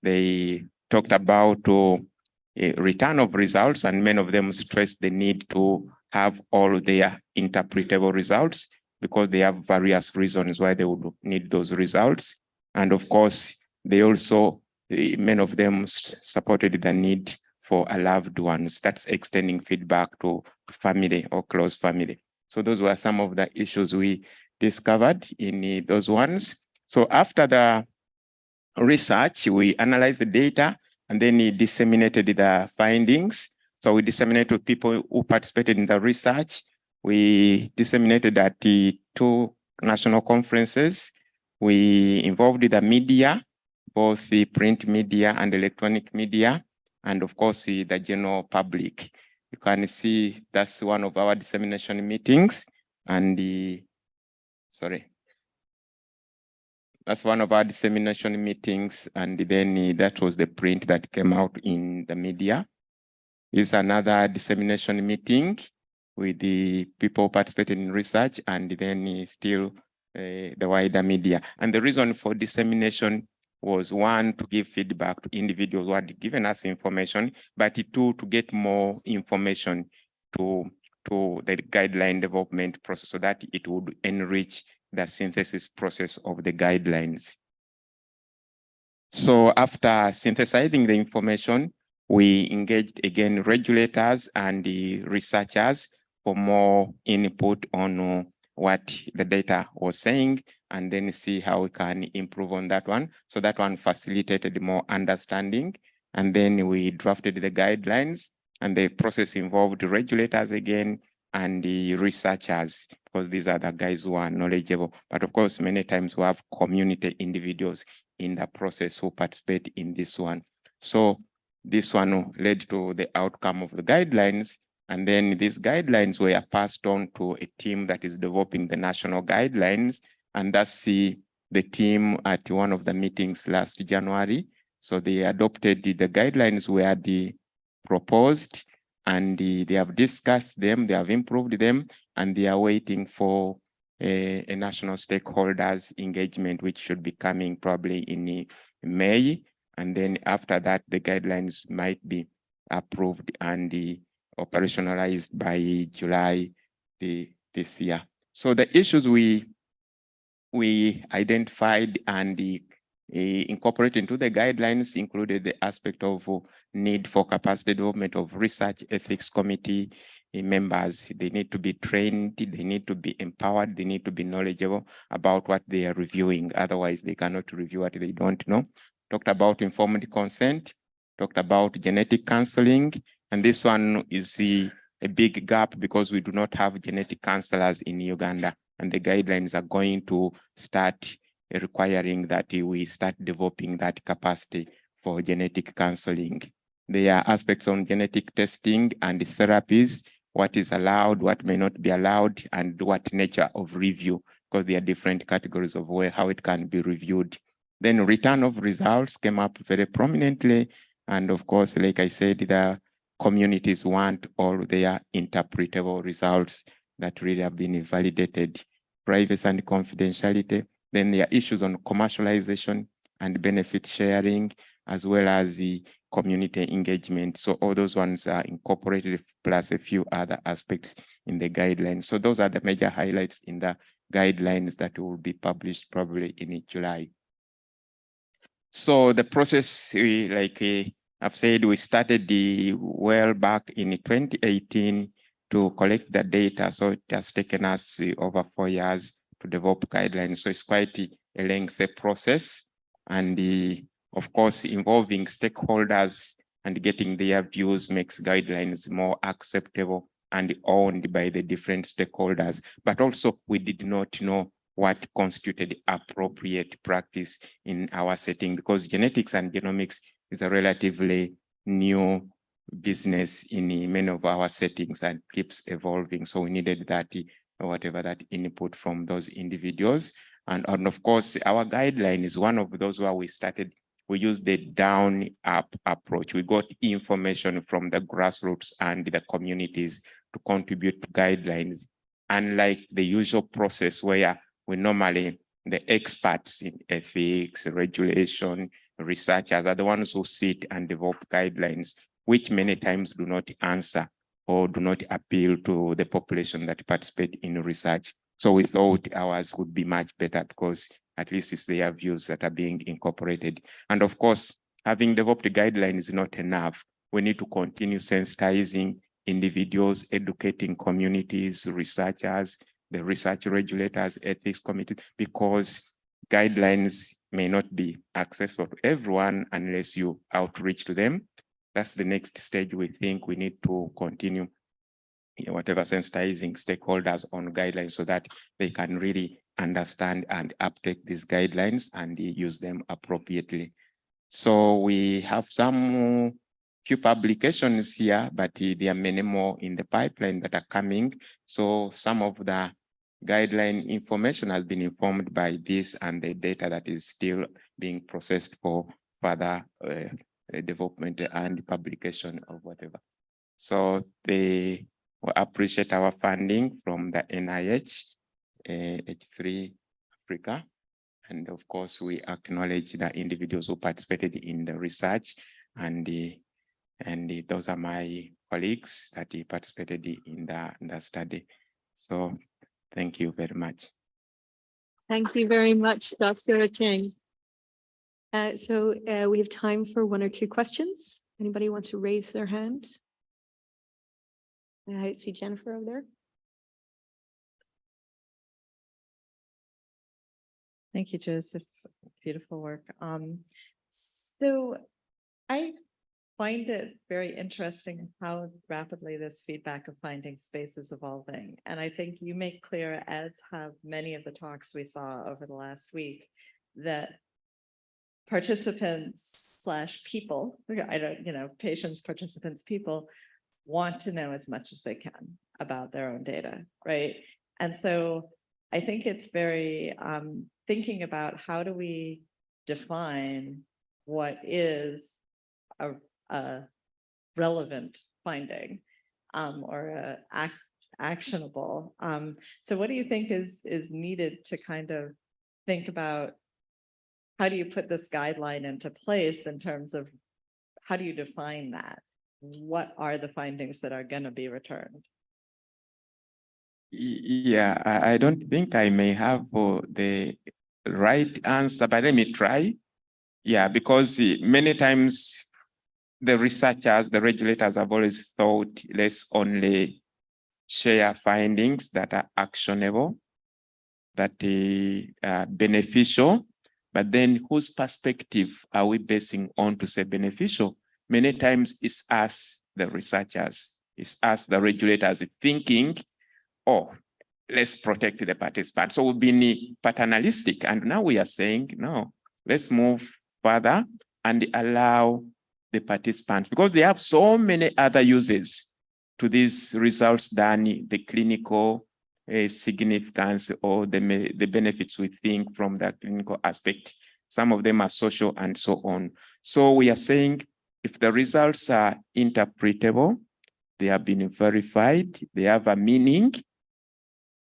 They talked about a return of results, and many of them stressed the need to have all their interpretable results because they have various reasons why they would need those results. And of course, they also, many of them supported the need for a loved ones. That's extending feedback to family or close family. So those were some of the issues we discovered in those ones. So after the research, we analyzed the data and then we disseminated the findings. So we disseminated to people who participated in the research. We disseminated at the 2 national conferences. We involved the media, both the print media and electronic media, and of course, the general public. You can see that's one of our dissemination meetings, and that's one of our dissemination meetings, and then that was the print that came out in the media. This is another dissemination meeting with the people participating in research, and then still the wider media. And the reason for dissemination was 1, to give feedback to individuals who had given us information, but 2, to get more information to the guideline development process so that it would enrich the synthesis process of the guidelines. So after synthesizing the information, we engaged again regulators and the researchers for more input on what the data was saying, and then see how we can improve on that one. So that one facilitated more understanding. And then we drafted the guidelines, and the process involved regulators again and the researchers, because these are the guys who are knowledgeable. But of course, many times we have community individuals in the process who participate in this one. So this one led to the outcome of the guidelines. And then these guidelines were passed on to a team that is developing the national guidelines. And that's the team at one of the meetings last January. So they adopted the guidelines were proposed, and they have discussed them, they have improved them, and they are waiting for a national stakeholders engagement, which should be coming probably in May. And then after that, the guidelines might be approved and operationalized by July this year. So the issues we identified and incorporated into the guidelines included the aspect of need for capacity development of research ethics committee members. They need to be trained, they need to be empowered, they need to be knowledgeable about what they are reviewing. Otherwise, they cannot review what they don't know. Talked about informed consent, talked about genetic counseling, and this one is a big gap because we do not have genetic counselors in Uganda, and the guidelines are going to start requiring that we start developing that capacity for genetic counseling. There are aspects on genetic testing and therapies, what is allowed, what may not be allowed, and what nature of review, because there are different categories of how it can be reviewed. Then return of results came up very prominently. And of course, like I said, the communities want all their interpretable results that really have been validated. Privacy and confidentiality. Then there are issues on commercialization and benefit sharing, as well as the community engagement. So all those ones are incorporated, plus a few other aspects in the guidelines. So those are the major highlights in the guidelines that will be published probably in July. So the process, I've said, we started well back in 2018 to collect the data. So it has taken us over 4 years to develop guidelines. So it's quite a lengthy process, and of course, involving stakeholders and getting their views makes guidelines more acceptable and owned by the different stakeholders. But also, we did not know what constituted appropriate practice in our setting, because genetics and genomics is a relatively new business in many of our settings and keeps evolving. So we needed that, whatever that input from those individuals. And of course, our guideline is one of those where we started. We used the down up approach. We got information from the grassroots and the communities to contribute to guidelines, unlike the usual process where we normally, the experts in ethics, regulation, researchers are the ones who sit and develop guidelines, which many times do not answer or do not appeal to the population that participate in research. So we thought ours would be much better, because at least it's their views that are being incorporated. And of course, having developed a guideline is not enough. We need to continue sensitizing individuals, educating communities, researchers, the research regulators, ethics committees, because guidelines may not be accessible to everyone unless you outreach to them. That's the next stage. We think we need to continue whatever sensitizing stakeholders on guidelines so that they can really understand and uptake these guidelines and use them appropriately. So we have some few publications here, but there are many more in the pipeline that are coming. So some of the guideline information has been informed by this and the data that is still being processed for further development and publication of whatever. So they will appreciate our funding from the NIH, H3Africa. And of course, we acknowledge the individuals who participated in the research, and those are my colleagues that participated in the study. So thank you very much. Thank you very much, Dr. Cheng. So we have time for 1 or 2 questions. Anybody wants to raise their hand? I see Jennifer over there. Thank you, Joseph. Beautiful work. So I find it very interesting how rapidly this feedback of finding space is evolving. And I think you make clear, as have many of the talks we saw over the last week, that participants / people, patients, participants, people want to know as much as they can about their own data, right? And so I think it's very thinking about how do we define what is a relevant finding or actionable. So what do you think is needed to kind of think about how do you put this guideline into place in terms of how do you define that? What are the findings that are going to be returned? Yeah, I don't think I may have the right answer, but let me try. Yeah, because many times the researchers, the regulators have always thought let's only share findings that are actionable, that are beneficial, but then whose perspective are we basing on to say beneficial? Many times it's us, the researchers, it's us, the regulators, thinking, oh, let's protect the participants. So we've been paternalistic, and now we are saying, no, let's move further and allow the participants, because they have so many other uses to these results than the clinical significance or the benefits we think from the clinical aspect. Some of them are social and so on. So we are saying if the results are interpretable, they have been verified, they have a meaning,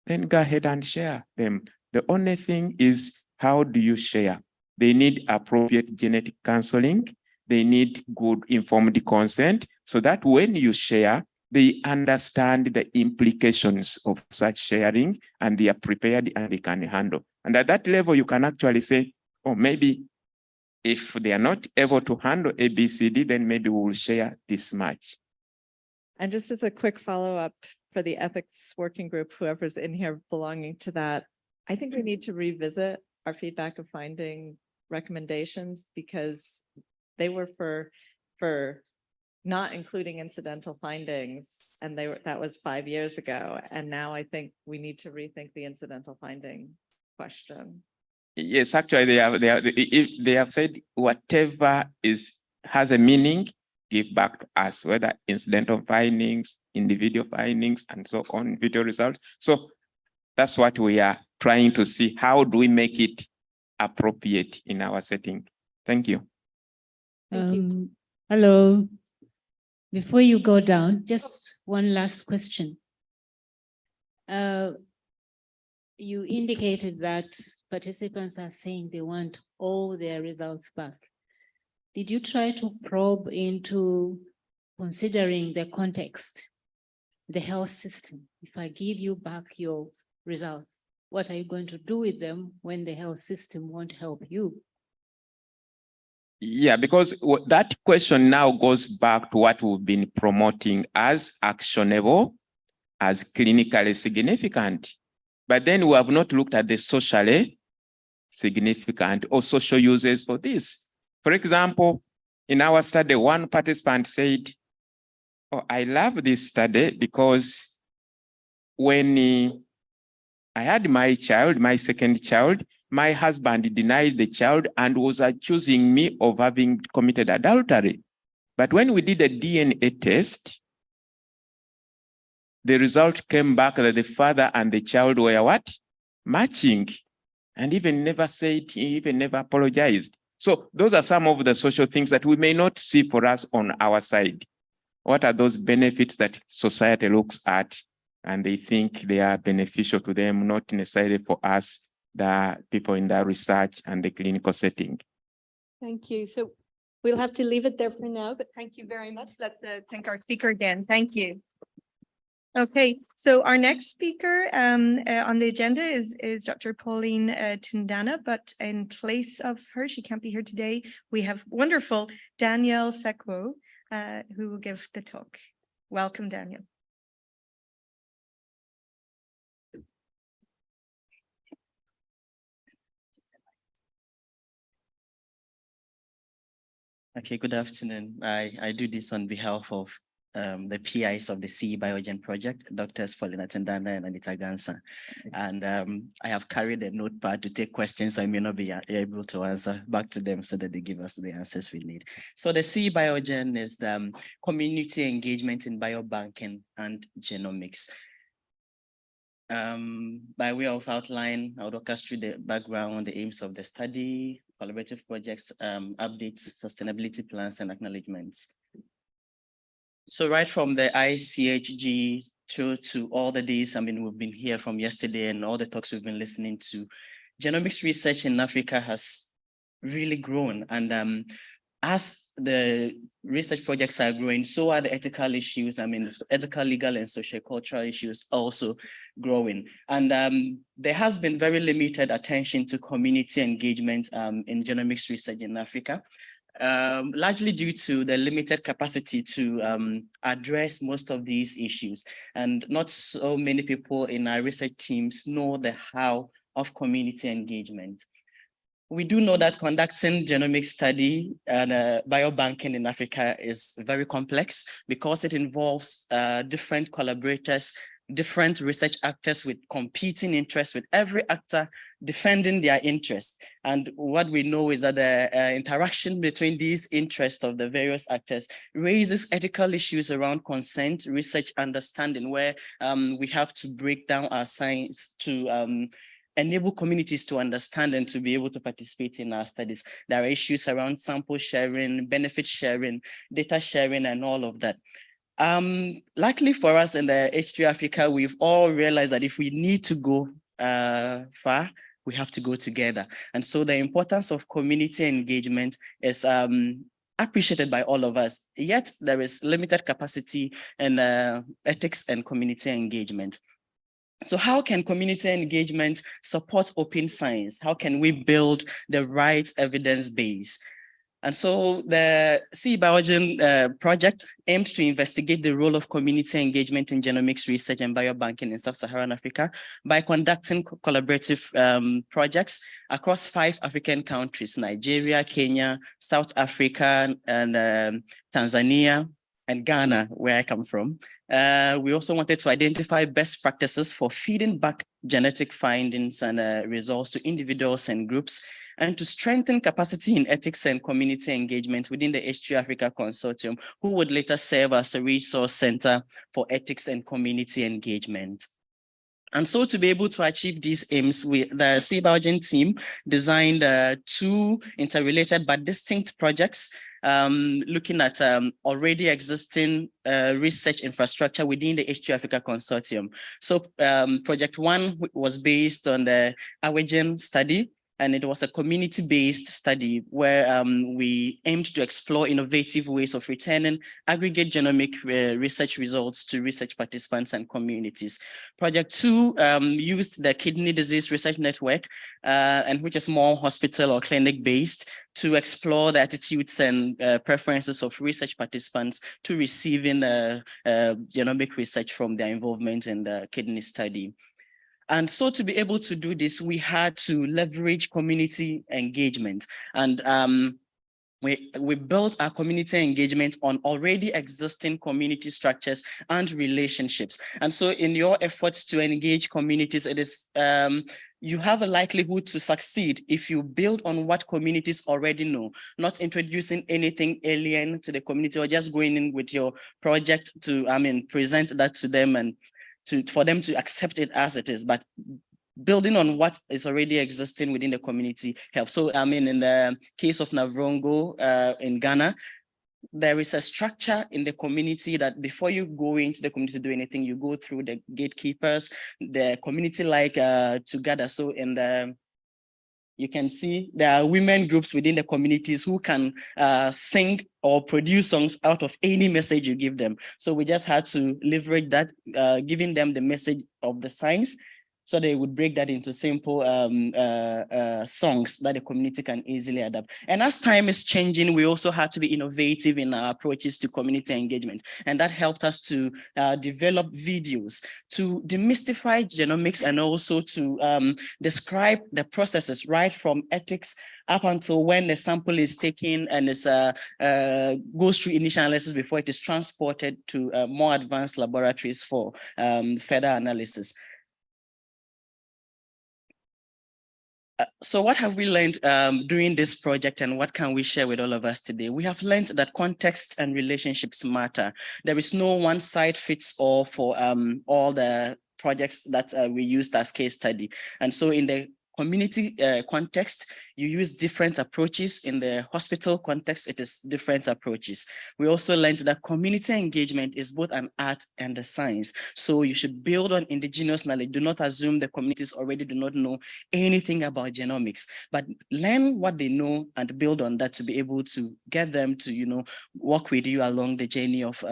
then go ahead and share them. The only thing is, how do you share? They need appropriate genetic counseling. They need good informed consent so that when you share, they understand the implications of such sharing and they are prepared and they can handle. And at that level, you can actually say, oh, maybe If they are not able to handle ABCD, then maybe we'll share this much. And just as a quick follow-up for the ethics working group, whoever's in here belonging to that, I think we need to revisit our feedback of finding recommendations, because they were for not including incidental findings, and that was 5 years ago. And now I think we need to rethink the incidental finding question. Yes, actually, they have said whatever has a meaning, give back to us, whether incidental findings, individual findings, and so on, video results. So that's what we are trying to see. How do we make it appropriate in our setting? Thank you. Hello. Before you go down, just one last question. You indicated that participants are saying they want all their results back. Did you try to probe into considering the context, the health system? If I give you back your results, what are you going to do with them when the health system won't help you? Yeah, because that question now goes back to what we've been promoting as actionable, as clinically significant. But then we have not looked at the socially significant or social uses for this. For example, in our study, one participant said, "Oh, I love this study because when I had my child, my second child, my husband denied the child and was accusing me of having committed adultery. But when we did a DNA test, the result came back that the father and the child were what? Matching. And even never said, he even never apologized. So those are some of the social things that we may not see for us on our side. What are those benefits that society looks at and they think they are beneficial to them, not necessarily for us, the people in the research and the clinical setting? Thank you. So we'll have to leave it there for now, but thank you very much. Let's thank our speaker again. Thank you. Okay, so our next speaker on the agenda is Dr. Pauline Tundana, but in place of her, she can't be here today. We have wonderful Danielle Sekwo, who will give the talk. Welcome, Danielle. Okay, good afternoon. I do this on behalf of the PIs of the CE Biogen project, Drs. Paulina Tundana and Anita Gansa. And I have carried a notepad to take questions I may not be able to answer back to them so that they give us the answers we need. So the CE Biogen is the community engagement in biobanking and genomics. By way of outline, I would walk us through the background, the aims of the study, collaborative projects, updates, sustainability plans, and acknowledgements. So right from the ICHG through to all the days, we've been here from yesterday and all the talks we've been listening to, genomics research in Africa has really grown. And as the research projects are growing, so are the ethical issues. Ethical, legal, and sociocultural issues also growing. And there has been very limited attention to community engagement in genomics research in Africa. Largely due to the limited capacity to address most of these issues. And not so many people in our research teams know the how of community engagement. We do know that conducting genomic study and biobanking in Africa is very complex because it involves different collaborators, different research actors with competing interests, with every actor defending their interests. And what we know is that the interaction between these interests of the various actors raises ethical issues around consent, research understanding, where we have to break down our science to enable communities to understand and to be able to participate in our studies. There are issues around sample sharing, benefit sharing, data sharing, and all of that. Luckily for us in the H3Africa, we've all realized that if we need to go far, we have to go together. And so the importance of community engagement is appreciated by all of us, yet there is limited capacity in ethics and community engagement. So how can community engagement support open science? How can we build the right evidence base? And so the Sea Biogen project aimed to investigate the role of community engagement in genomics research and biobanking in Sub-Saharan Africa by conducting collaborative projects across 5 African countries: Nigeria, Kenya, South Africa, and Tanzania, and Ghana, where I come from. We also wanted to identify best practices for feeding back genetic findings and results to individuals and groups, and to strengthen capacity in ethics and community engagement within the H3Africa Consortium, who would later serve as a resource center for ethics and community engagement. And so to be able to achieve these aims, the Sea Biogen team designed 2 interrelated but distinct projects, looking at already existing research infrastructure within the H3Africa Consortium. So project 1 was based on the Awejen study, and it was a community-based study where we aimed to explore innovative ways of returning aggregate genomic research results to research participants and communities. Project 2 used the Kidney Disease Research Network, and which is more hospital or clinic-based, to explore the attitudes and preferences of research participants to receiving genomic research from their involvement in the kidney study. And so to be able to do this, we had to leverage community engagement. And we built our community engagement on already existing community structures and relationships. And so in your efforts to engage communities, it is you have a likelihood to succeed if you build on what communities already know, not introducing anything alien to the community or just going in with your project to, present that to them and for them to accept it as it is, but building on what is already existing within the community helps. So, in the case of Navrongo in Ghana, there is a structure in the community that before you go into the community to do anything, you go through the gatekeepers, the community together. So in the you can see there are women groups within the communities who can sing or produce songs out of any message you give them. So we just had to leverage that, giving them the message of the science, so they would break that into simple songs that the community can easily adapt. And as time is changing, we also had to be innovative in our approaches to community engagement. And that helped us to develop videos to demystify genomics and also to describe the processes right from ethics up until when the sample is taken and it's goes through initial analysis before it is transported to more advanced laboratories for further analysis. So what have we learned during this project, and what can we share with all of us today? We have learned that context and relationships matter. There is no one size fits all for all the projects that we used as case study. And so in the community context, you use different approaches. In the hospital context, it is different approaches. We also learned that community engagement is both an art and a science. So you should build on indigenous knowledge. Do not assume the communities already do not know anything about genomics, but learn what they know and build on that to be able to get them to, work with you along the journey of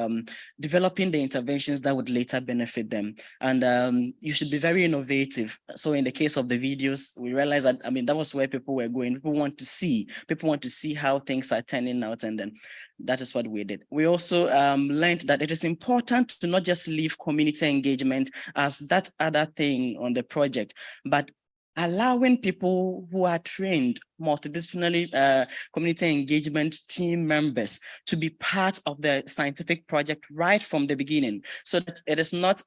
developing the interventions that would later benefit them. And you should be very innovative. So in the case of the videos, we realized that, that was where people were going. People want to see how things are turning out, and then that is what we did. We also learned that it is important to not just leave community engagement as that other thing on the project, but allowing people who are trained multidisciplinary community engagement team members to be part of the scientific project right from the beginning, so that it is not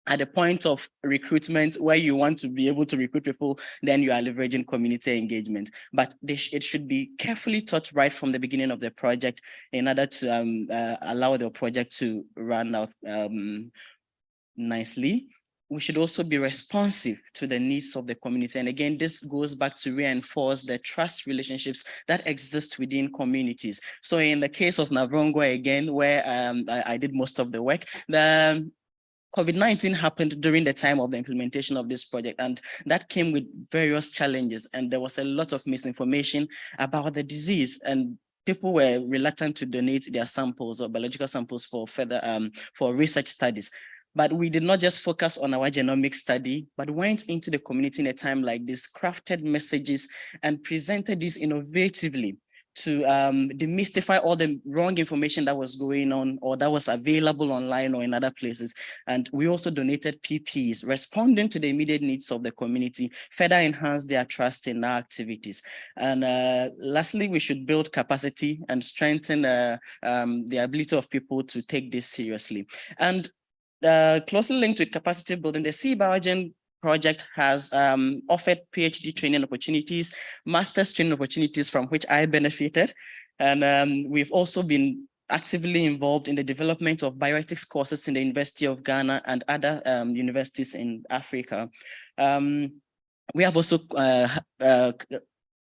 at the point of recruitment where you want to be able to recruit people, then you are leveraging community engagement. But it should be carefully taught right from the beginning of the project in order to allow the project to run out nicely. We should also be responsive to the needs of the community. And again, this goes back to reinforce the trust relationships that exist within communities. So in the case of Navrongo, again, where I did most of the work, the COVID-19 happened during the time of the implementation of this project, and that came with various challenges, and there was a lot of misinformation about the disease, and people were reluctant to donate their samples or biological samples for further for research studies. But we did not just focus on our genomic study, but went into the community in a time like this, crafted messages and presented this innovatively to demystify all the wrong information that was going on or that was available online or in other places. And we also donated PPEs, responding to the immediate needs of the community, further enhance their trust in our activities. And lastly, we should build capacity and strengthen the ability of people to take this seriously. And closely linked with capacity building, the Sea Biogen project has offered PhD training opportunities, master's training opportunities from which I benefited. And we've also been actively involved in the development of bioethics courses in the University of Ghana and other universities in Africa. We have also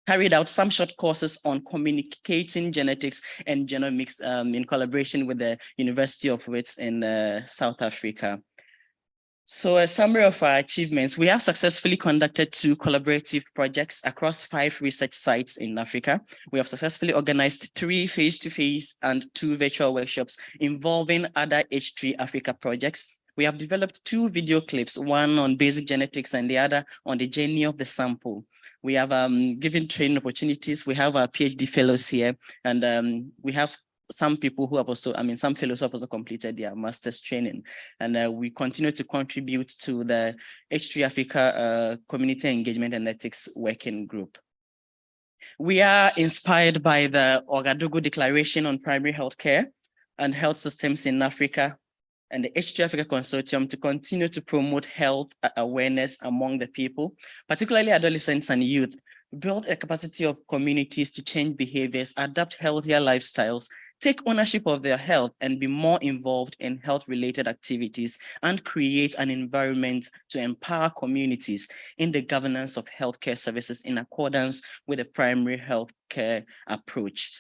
carried out some short courses on communicating genetics and genomics in collaboration with the University of Wits in South Africa. So a summary of our achievements, we have successfully conducted 2 collaborative projects across 5 research sites in Africa. We have successfully organized 3 face-to-face and 2 virtual workshops involving other H3Africa projects. We have developed 2 video clips, one on basic genetics and the other on the journey of the sample. We have given training opportunities. We have our PhD fellows here, and we have some people who have also, some fellows have also completed their master's training. And we continue to contribute to the H3Africa Community Engagement and Ethics Working Group. We are inspired by the Ouagadougou Declaration on Primary Healthcare and Health Systems in Africa and the H3Africa Consortium to continue to promote health awareness among the people, particularly adolescents and youth, build a capacity of communities to change behaviors, adapt healthier lifestyles, take ownership of their health, and be more involved in health-related activities, and create an environment to empower communities in the governance of healthcare services in accordance with the primary healthcare approach.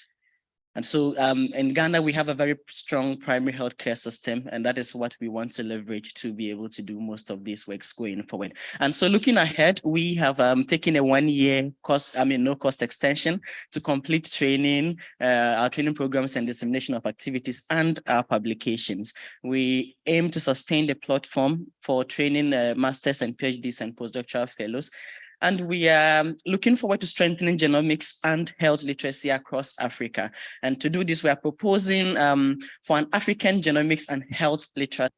And so in Ghana, we have a very strong primary healthcare system, and that is what we want to leverage to be able to do most of these works going forward. And so looking ahead, we have taken a 1-year cost, no cost extension to complete training, our training programs and dissemination of activities and our publications. We aim to sustain the platform for training masters and PhDs and postdoctoral fellows. And we are looking forward to strengthening genomics and health literacy across Africa. And to do this, we are proposing for an African genomics and health literacy.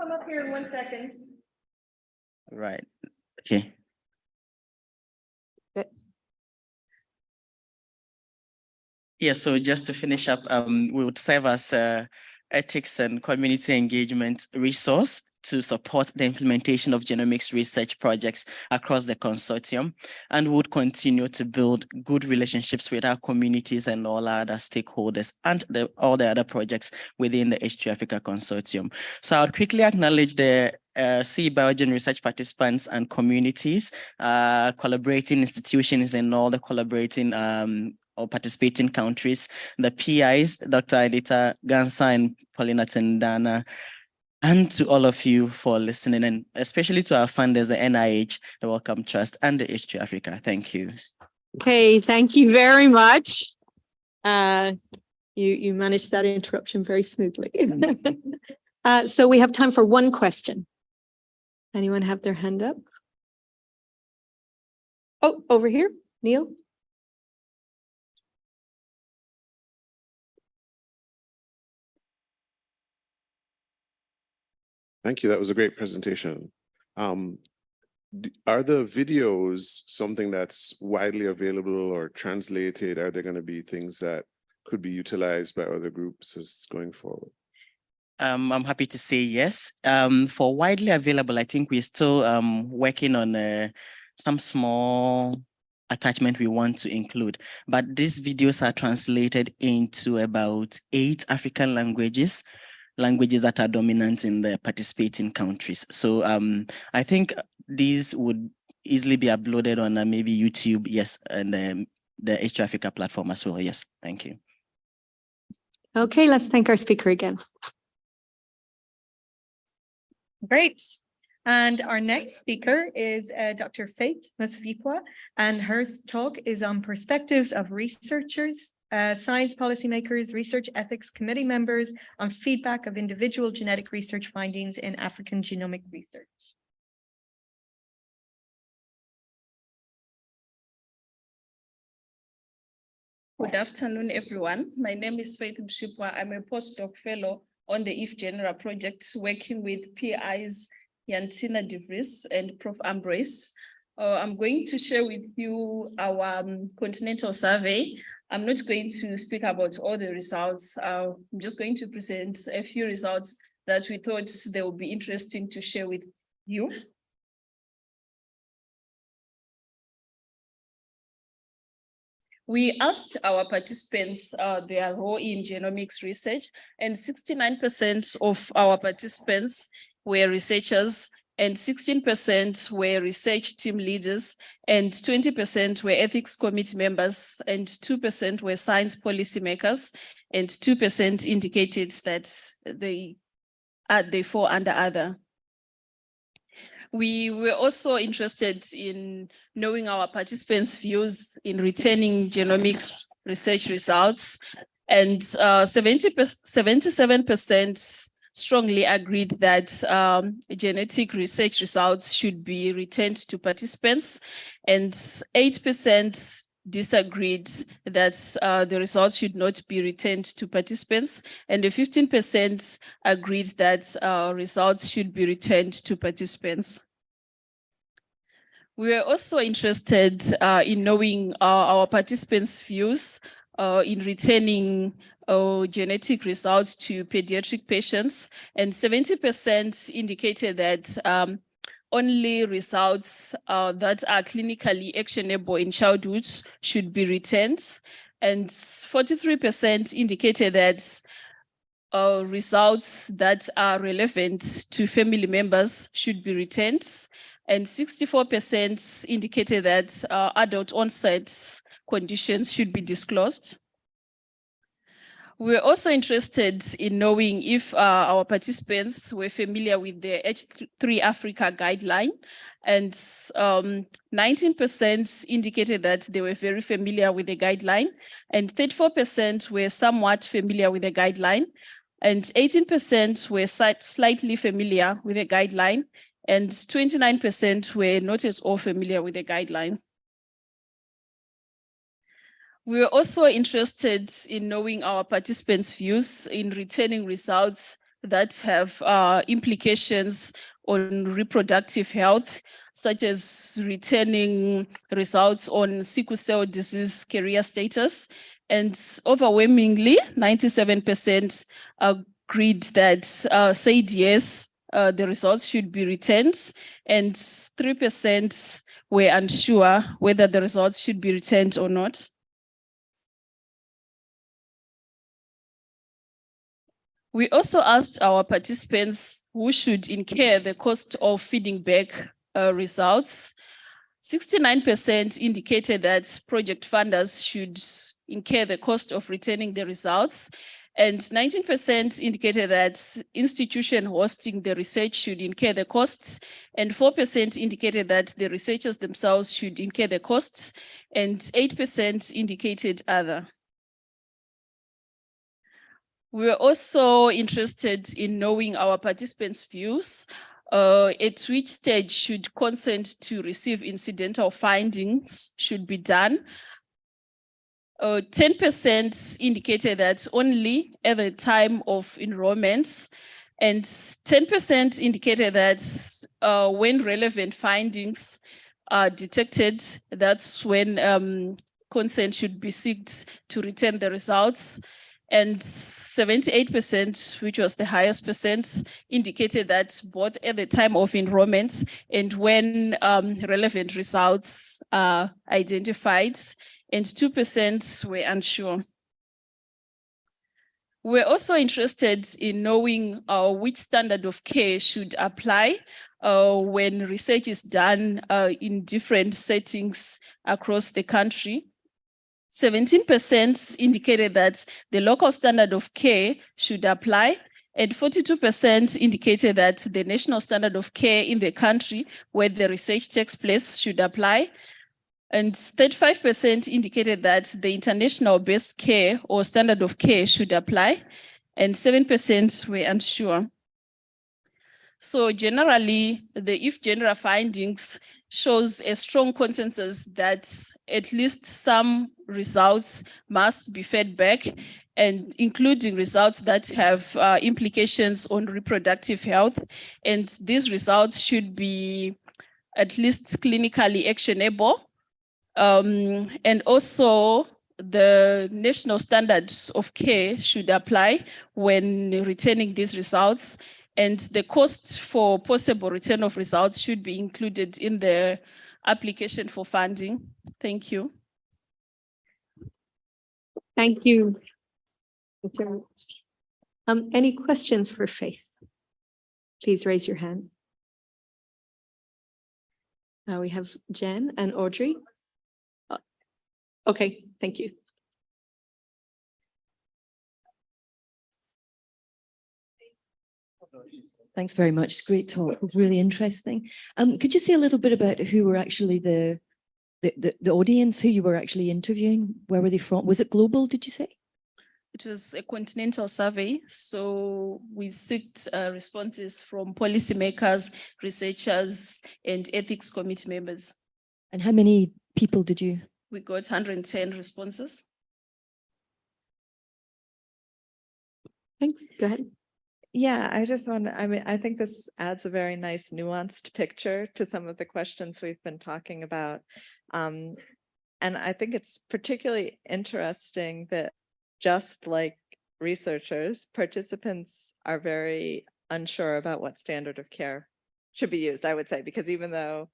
Come up here in 1 second. Right, okay. Yeah, so just to finish up, we would serve as ethics and community engagement resource to support the implementation of genomics research projects across the consortium, and would continue to build good relationships with our communities and all our other stakeholders and all the other projects within the H3Africa Consortium. So I would quickly acknowledge the Sea Biogen research participants and communities, collaborating institutions and all the collaborating or participating countries, the PIs, Dr. Anita Gansa and Paulina Tendana, and to all of you for listening, and especially to our funders, the NIH, the Wellcome Trust, and the H3Africa. Thank you. Okay, thank you very much. You managed that interruption very smoothly. So we have time for one question. Anyone have their hand up? Oh, over here, Neil. Thank you. That was a great presentation. Are the videos something that's widely available or translated? Are there going to be things that could be utilized by other groups as going forward? I'm happy to say yes. For widely available, I think we're still working on some small attachment we want to include. But these videos are translated into about 8 African languages that are dominant in the participating countries. So I think these would easily be uploaded on maybe YouTube, yes, and the H3Africa platform as well. Yes, thank you. Okay, let's thank our speaker again. Great. And our next speaker is Dr. Faith Musvipwa, and her talk is on perspectives of researchers, science policymakers, research ethics committee members on feedback of individual genetic research findings in African genomic research. Good afternoon, everyone. My name is Faith Mshipwa. I'm a postdoc fellow on the IF Genera project, working with PIs Yantina De Vries and Prof. Ambrose. I'm going to share with you our continental survey. I'm not going to speak about all the results. I'm just going to present a few results that we thought they would be interesting to share with you. We asked our participants their role in genomics research, and 69% of our participants were researchers, and 16% were research team leaders, and 20% were ethics committee members, and 2% were science policymakers, and 2% indicated that they fall under other. We were also interested in knowing our participants' views in returning genomics research results, and 77% strongly agreed that genetic research results should be returned to participants, and 8% disagreed that the results should not be returned to participants, and the 15% agreed that results should be returned to participants. We were also interested in knowing our participants' views in returning genetic results to pediatric patients, and 70% indicated that only results that are clinically actionable in childhood should be returned, and 43% indicated that results that are relevant to family members should be returned, and 64% indicated that adult onset conditions should be disclosed. We're also interested in knowing if our participants were familiar with the H3Africa guideline, and 19% indicated that they were very familiar with the guideline, and 34% were somewhat familiar with the guideline, and 18% were slightly familiar with the guideline, and 29% were not at all familiar with the guideline. We were also interested in knowing our participants' views in returning results that have implications on reproductive health, such as returning results on sickle cell disease carrier status. And overwhelmingly, 97% agreed that said yes, the results should be returned, and 3% were unsure whether the results should be returned or not. We also asked our participants who should incur the cost of feeding back results. 69% indicated that project funders should incur the cost of returning the results, and 19% indicated that institution hosting the research should incur the costs, and 4% indicated that the researchers themselves should incur the costs, and 8% indicated other. We were also interested in knowing our participants' views. At which stage should consent to receive incidental findings should be done. 10% indicated that only at the time of enrollments, and 10% indicated that when relevant findings are detected, that's when consent should be sought to return the results. and 78%, which was the highest percent, indicated that both at the time of enrollment and when relevant results are identified, and 2% were unsure. We're also interested in knowing which standard of care should apply when research is done in different settings across the country. 17% indicated that the local standard of care should apply, and 42% indicated that the national standard of care in the country where the research takes place should apply. And 35% indicated that the international best care or standard of care should apply, and 7% were unsure. So generally, the if-genera findings shows a strong consensus that at least some results must be fed back, and including results that have implications on reproductive health. And these results should be at least clinically actionable. And also the national standards of care should apply when returning these results, and the cost for possible return of results should be included in the application for funding. Thank you. Thank you. Any questions for Faith? Please raise your hand. We have Jen and Audrey. Okay, thank you. Thanks very much. It's a great talk. Really interesting. Could you say a little bit about who were actually the audience, who you were actually interviewing? Where were they from? Was it global, did you say? It was a continental survey. So we sought responses from policymakers, researchers, and ethics committee members. And how many people did you? We got 110 responses. Thanks. Go ahead. Yeah, I just want to, I think this adds a very nice nuanced picture to some of the questions we've been talking about. And I think it's particularly interesting that just like researchers, participants are very unsure about what standard of care should be used, I would say, because even though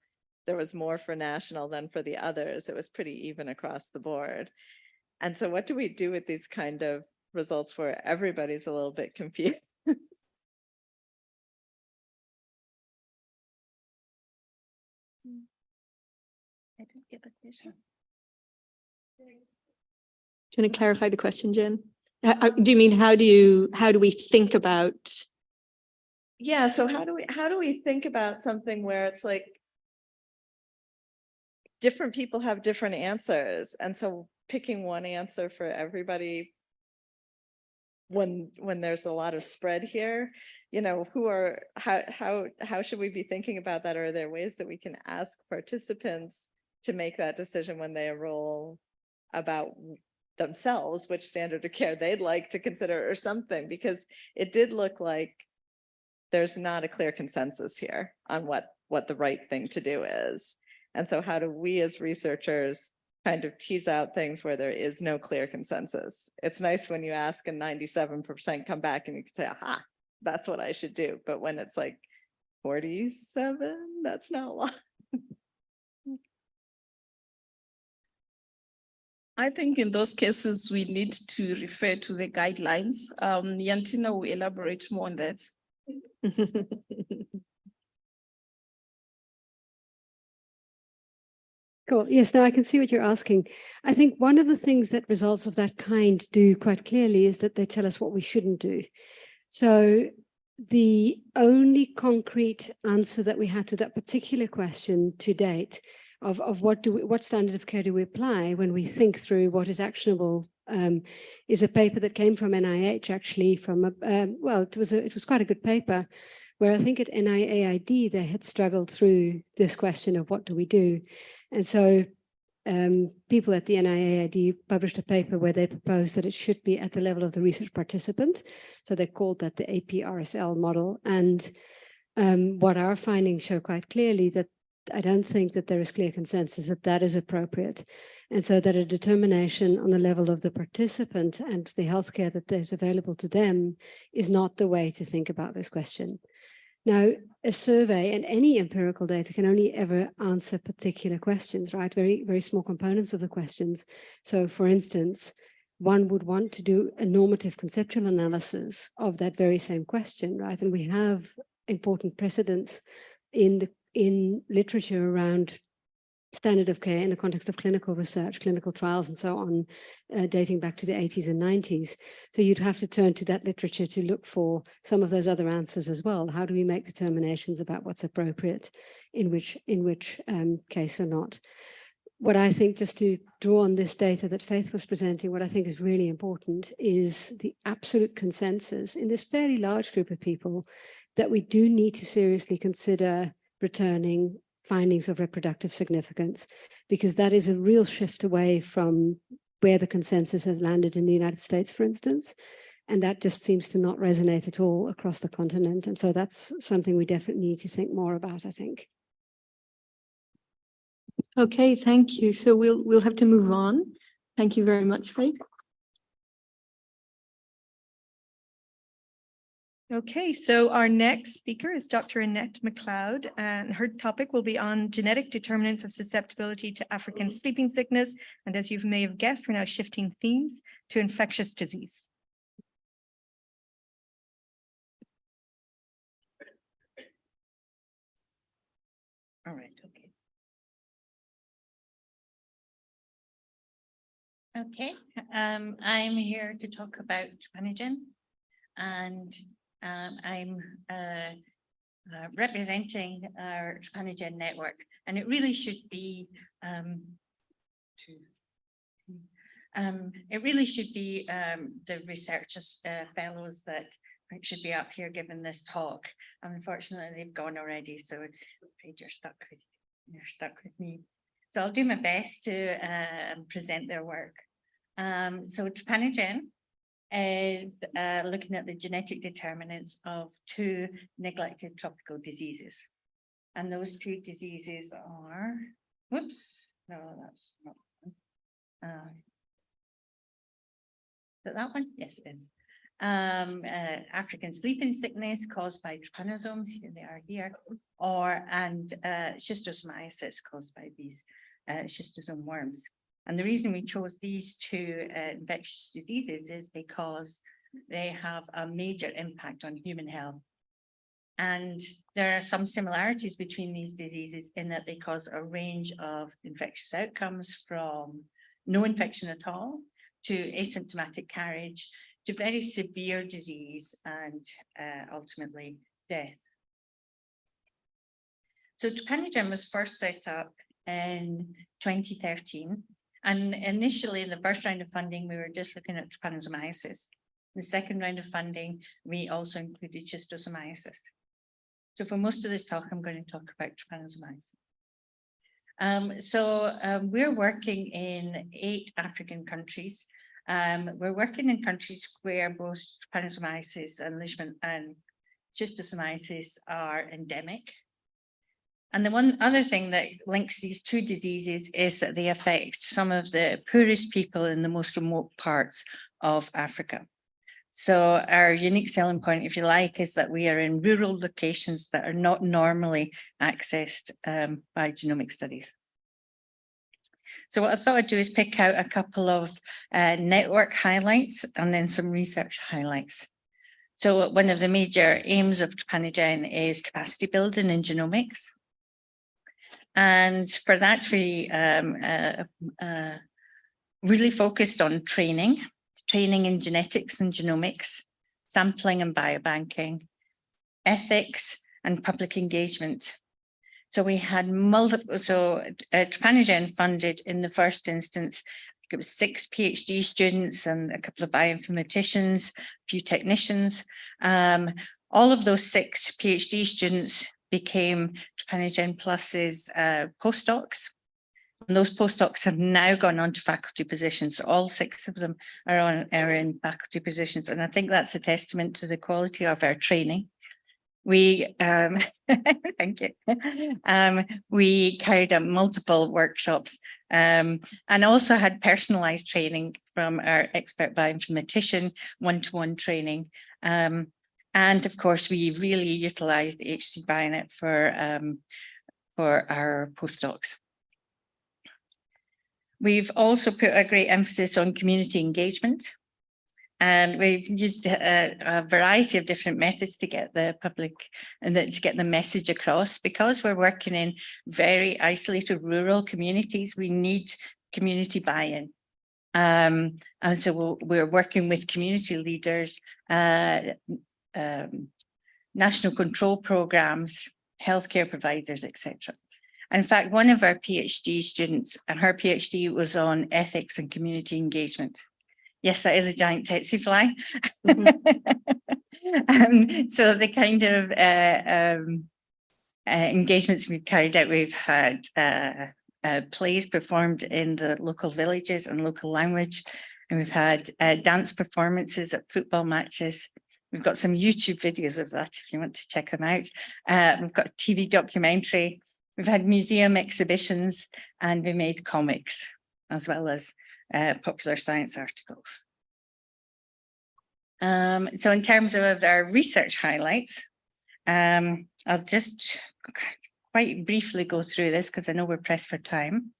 there was more for national than for the others, it was pretty even across the board. And so what do we do with these kind of results where everybody's a little bit confused? I didn't get the question. Do you want to clarify the question, Jen? Do you mean how do we think about? Yeah, so how do we think about something where it's like different people have different answers, and so picking one answer for everybody when there's a lot of spread here, you know, how should we be thinking about that? Or are there ways that we can ask participants to make that decision when they enroll about themselves, which standard of care they'd like to consider or something? Because it did look like there's not a clear consensus here on what the right thing to do is. And so how do we as researchers kind of tease out things where there is no clear consensus? It's nice when you ask and 97% come back and you can say, aha, that's what I should do. But when it's like 47, that's not a lot. I think in those cases, we need to refer to the guidelines. Yantina will elaborate more on that. Cool. Yes, now I can see what you're asking. I think one of the things that results of that kind do quite clearly is that they tell us what we shouldn't do. So the only concrete answer that we had to that particular question to date of what standard of care do we apply when we think through what is actionable is a paper that came from NIH, actually from well, it was quite a good paper, where I think at NIAID they had struggled through this question of what do we do. And so people at the NIAID published a paper where they proposed that it should be at the level of the research participant. So they called that the APRSL model. And what our findings show quite clearly that I don't think that there is clear consensus that that is appropriate. And so that a determination on the level of the participant and the healthcare that is available to them is not the way to think about this question. Now, a survey and any empirical data can only ever answer particular questions, right? Very, very small components of the questions. So for instance, one would want to do a normative conceptual analysis of that very same question, right? And we have important precedents in literature around standard of care in the context of clinical research, clinical trials, and so on, dating back to the 80s and 90s. So you'd have to turn to that literature to look for some of those other answers as well. How do we make determinations about what's appropriate in which case or not? What I think, just to draw on this data that Faith was presenting, what I think is really important is the absolute consensus in this fairly large group of people that we do need to seriously consider returning findings of reproductive significance, because that is a real shift away from where the consensus has landed in the United States, for instance. And that just seems to not resonate at all across the continent. And so that's something we definitely need to think more about, I think. Okay, thank you. So we'll have to move on. Thank you very much, Faith. Okay, so our next speaker is Dr. Annette McLeod, and her topic will be on genetic determinants of susceptibility to African sleeping sickness. And as you may have guessed, we're now shifting themes to infectious disease. All right, okay. I'm here to talk about trypanogen, and I'm representing our trypanogen network, and it really should be the researchers fellows that should be up here giving this talk. Unfortunately, they've gone already, so I'm afraid you're stuck with me. So I'll do my best to present their work. So trypanogen is looking at the genetic determinants of two neglected tropical diseases. And those two diseases are, whoops, no, that's not one. Is it that one? Yes, it is. African sleeping sickness caused by trypanosomes, here they are here, and schistosomiasis caused by these schistosome worms. And the reason we chose these two infectious diseases is because they have a major impact on human health. And there are some similarities between these diseases in that they cause a range of infectious outcomes, from no infection at all to asymptomatic carriage to very severe disease and ultimately death. So trypanogen was first set up in 2013. And initially, in the first round of funding, we were just looking at trypanosomiasis. In the second round of funding, we also included schistosomiasis. So for most of this talk, I'm going to talk about trypanosomiasis. We're working in 8 African countries. We're working in countries where both trypanosomiasis and schistosomiasis are endemic. And the one other thing that links these two diseases is that they affect some of the poorest people in the most remote parts of Africa. So our unique selling point, if you like, is that we are in rural locations that are not normally accessed by genomic studies. So what I thought I'd do is pick out a couple of network highlights and then some research highlights. So one of the major aims of trypanogen is capacity building in genomics. And for that, we really focused on training in genetics and genomics, sampling and biobanking, ethics, and public engagement. So we had multiple, trypanogen funded in the first instance, it was 6 PhD students and a couple of bioinformaticians, a few technicians. All of those 6 PhD students became Trypanogen Plus's postdocs. And those postdocs have now gone on to faculty positions. So all 6 of them are in faculty positions. And I think that's a testament to the quality of our training. We thank you. We carried out multiple workshops and also had personalized training from our expert bioinformatician, one-to-one training. And of course, we really utilized the H3 Bionet for our postdocs. We've also put a great emphasis on community engagement. And we've used a variety of different methods to get the public and to get the message across. Because we're working in very isolated rural communities, we need community buy-in. And so we're working with community leaders, national control programs, healthcare providers, etc. In fact, one of our PhD students, her PhD was on ethics and community engagement. Yes, that is a giant tsetse fly. So the kind of engagements we've carried out, we've had plays performed in the local villages and local language, and we've had dance performances at football matches. We've got some YouTube videos of that if you want to check them out. We've got a TV documentary. We've had museum exhibitions, and we made comics as well as popular science articles. So in terms of our research highlights, I'll just quite briefly go through this because I know we're pressed for time.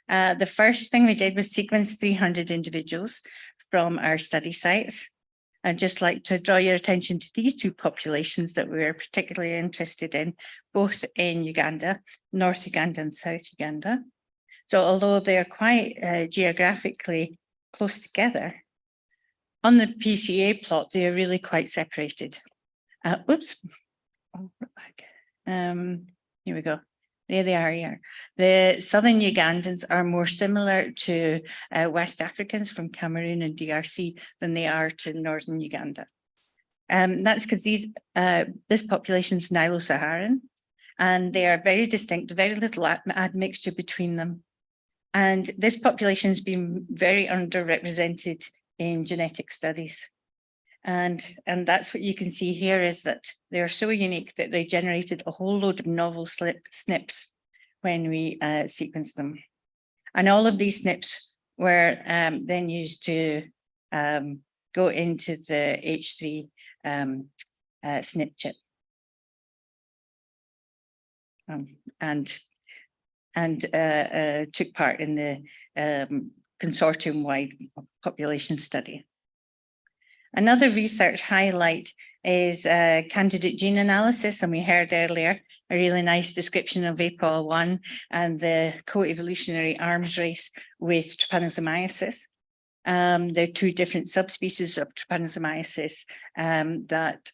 The first thing we did was sequence 300 individuals from our study sites. I'd just like to draw your attention to these two populations that we were particularly interested in, both in Uganda, North Uganda and South Uganda. So although they're quite geographically close together, on the PCA plot, they are really quite separated. Oops. Here we go. There they are here. The Southern Ugandans are more similar to West Africans from Cameroon and DRC than they are to Northern Uganda. That's because this population is Nilo-Saharan, and they are very distinct, very little admixture between them. And this population has been very underrepresented in genetic studies. And that's what you can see here is that they're so unique that they generated a whole load of novel SNPs when we sequenced them. And all of these SNPs were then used to go into the H3 SNP chip. And took part in the consortium-wide population study. Another research highlight is candidate gene analysis, and we heard earlier a really nice description of APOL1 and the co-evolutionary arms race with trypanosomiasis. There are two different subspecies of trypanosomiasis that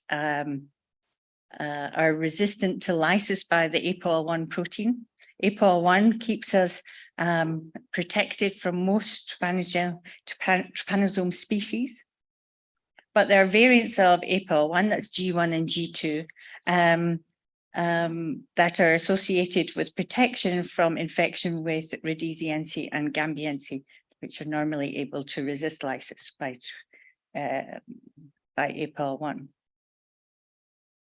are resistant to lysis by the APOL1 protein. APOL1 keeps us protected from most trypanosome species. But there are variants of APOL1, that's G1 and G2, that are associated with protection from infection with Rhodesiense and Gambiense, which are normally able to resist lysis by APOL1.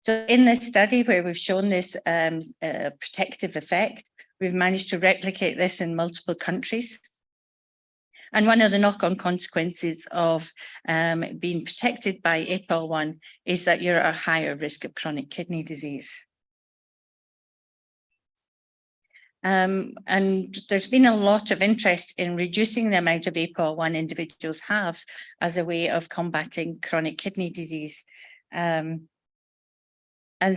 So in this study where we've shown this protective effect, we've managed to replicate this in multiple countries. And one of the knock-on consequences of being protected by APOL1 is that you're at a higher risk of chronic kidney disease. And there's been a lot of interest in reducing the amount of APOL1 individuals have as a way of combating chronic kidney disease. And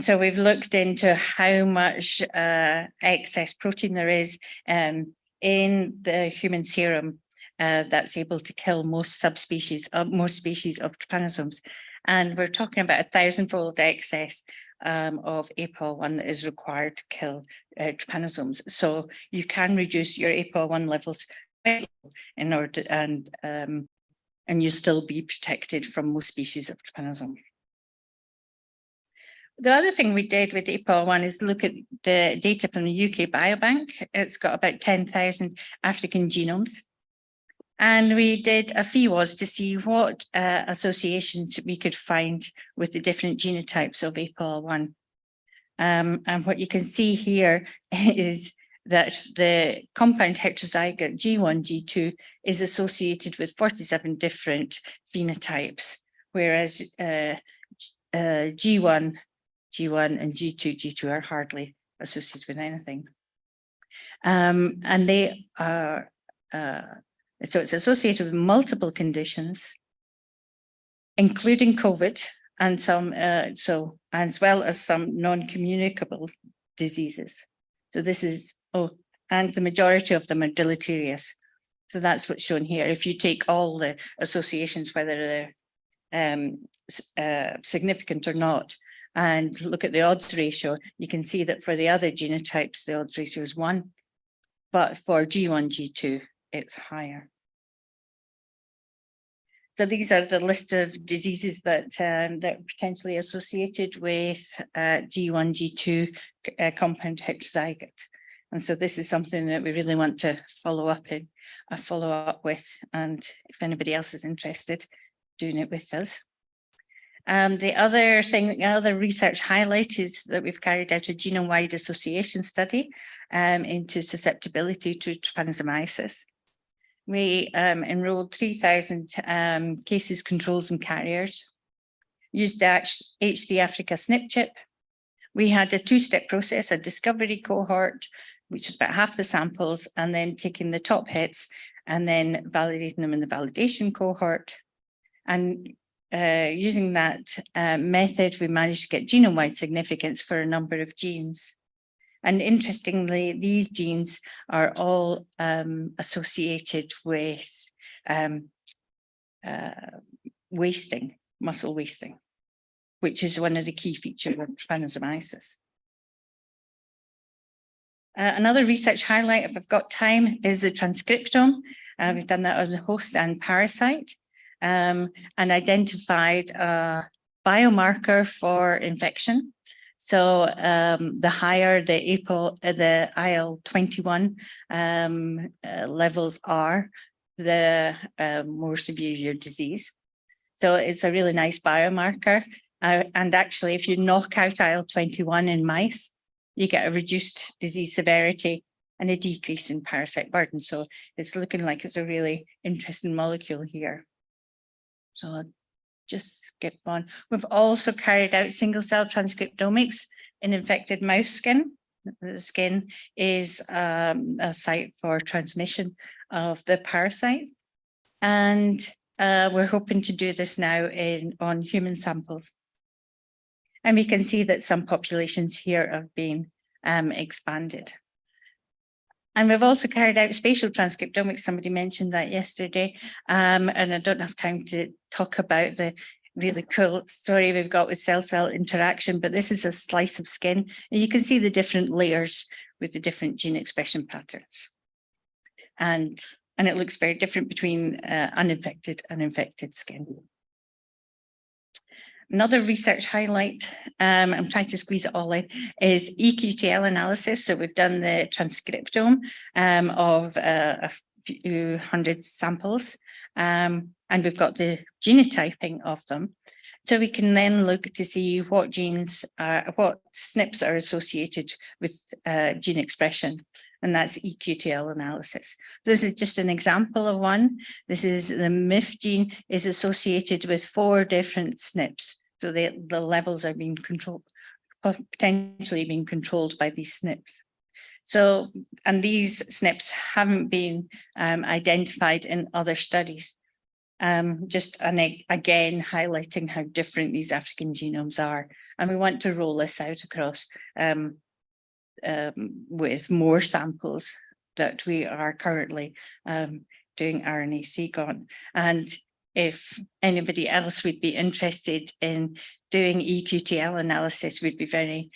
so we've looked into how much excess protein there is in the human serum that's able to kill most subspecies, most species of trypanosomes. And we're talking about 1,000-fold excess of APOL1 that is required to kill trypanosomes. So you can reduce your APOL1 levels in order to, and you still be protected from most species of trypanosome. The other thing we did with APOL1 is look at the data from the UK Biobank. It's got about 10,000 African genomes. And we did a fee was to see what associations we could find with the different genotypes of APOL1. And what you can see here is that the compound heterozygote G1, G2 is associated with 47 different phenotypes, whereas G1 and G2 are hardly associated with anything. And they are, so it's associated with multiple conditions, including COVID, and some, as well as some non-communicable diseases. So this is, and the majority of them are deleterious. So that's what's shown here. If you take all the associations, whether they're significant or not, and look at the odds ratio, you can see that for the other genotypes, the odds ratio is 1, but for G1, G2, it's higher. So these are the list of diseases that that are potentially associated with G1, G2 compound heterozygote. And so this is something that we really want to follow up with, and if anybody else is interested, doing it with us. The other research highlight is that we've carried out a genome-wide association study into susceptibility to trypanosomiasis. We enrolled 3,000 cases, controls, and carriers, used the H3Africa SNP chip. We had a 2-step process, a discovery cohort, which was about half the samples, and then taking the top hits and then validating them in the validation cohort. And using that method, we managed to get genome-wide significance for a number of genes. And interestingly, these genes are all associated with wasting, muscle wasting, which is one of the key features of trypanosomiasis. Another research highlight, if I've got time, is the transcriptome. We've done that on the host and parasite, and identified a biomarker for infection. So the higher the IL-21 levels are, the more severe your disease. So it's a really nice biomarker. And actually, if you knock out IL-21 in mice, you get a reduced disease severity and a decrease in parasite burden. So it's looking like it's a really interesting molecule here. So I'll just skip on. We've also carried out single-cell transcriptomics in infected mouse skin. The skin is a site for transmission of the parasite. And we're hoping to do this now on human samples. And we can see that some populations here have been expanded. And we've also carried out spatial transcriptomics. Somebody mentioned that yesterday. And I don't have time to talk about the really cool story we've got with cell-cell interaction, but this is a slice of skin. And you can see the different layers with the different gene expression patterns. And it looks very different between uninfected and infected skin. Another research highlight, I'm trying to squeeze it all in, is EQTL analysis. So we've done the transcriptome of a few hundred samples, and we've got the genotyping of them. So we can then look to see what genes, what SNPs are associated with gene expression, and that's EQTL analysis. This is just an example of one. This is the MIF gene is associated with 4 different SNPs. So the levels are being controlled, potentially being controlled by these SNPs. So, and these SNPs haven't been identified in other studies. Just again, highlighting how different these African genomes are. And we want to roll this out across with more samples that we are currently doing RNA-seq on. And if anybody else would be interested in doing EQTL analysis, we'd be very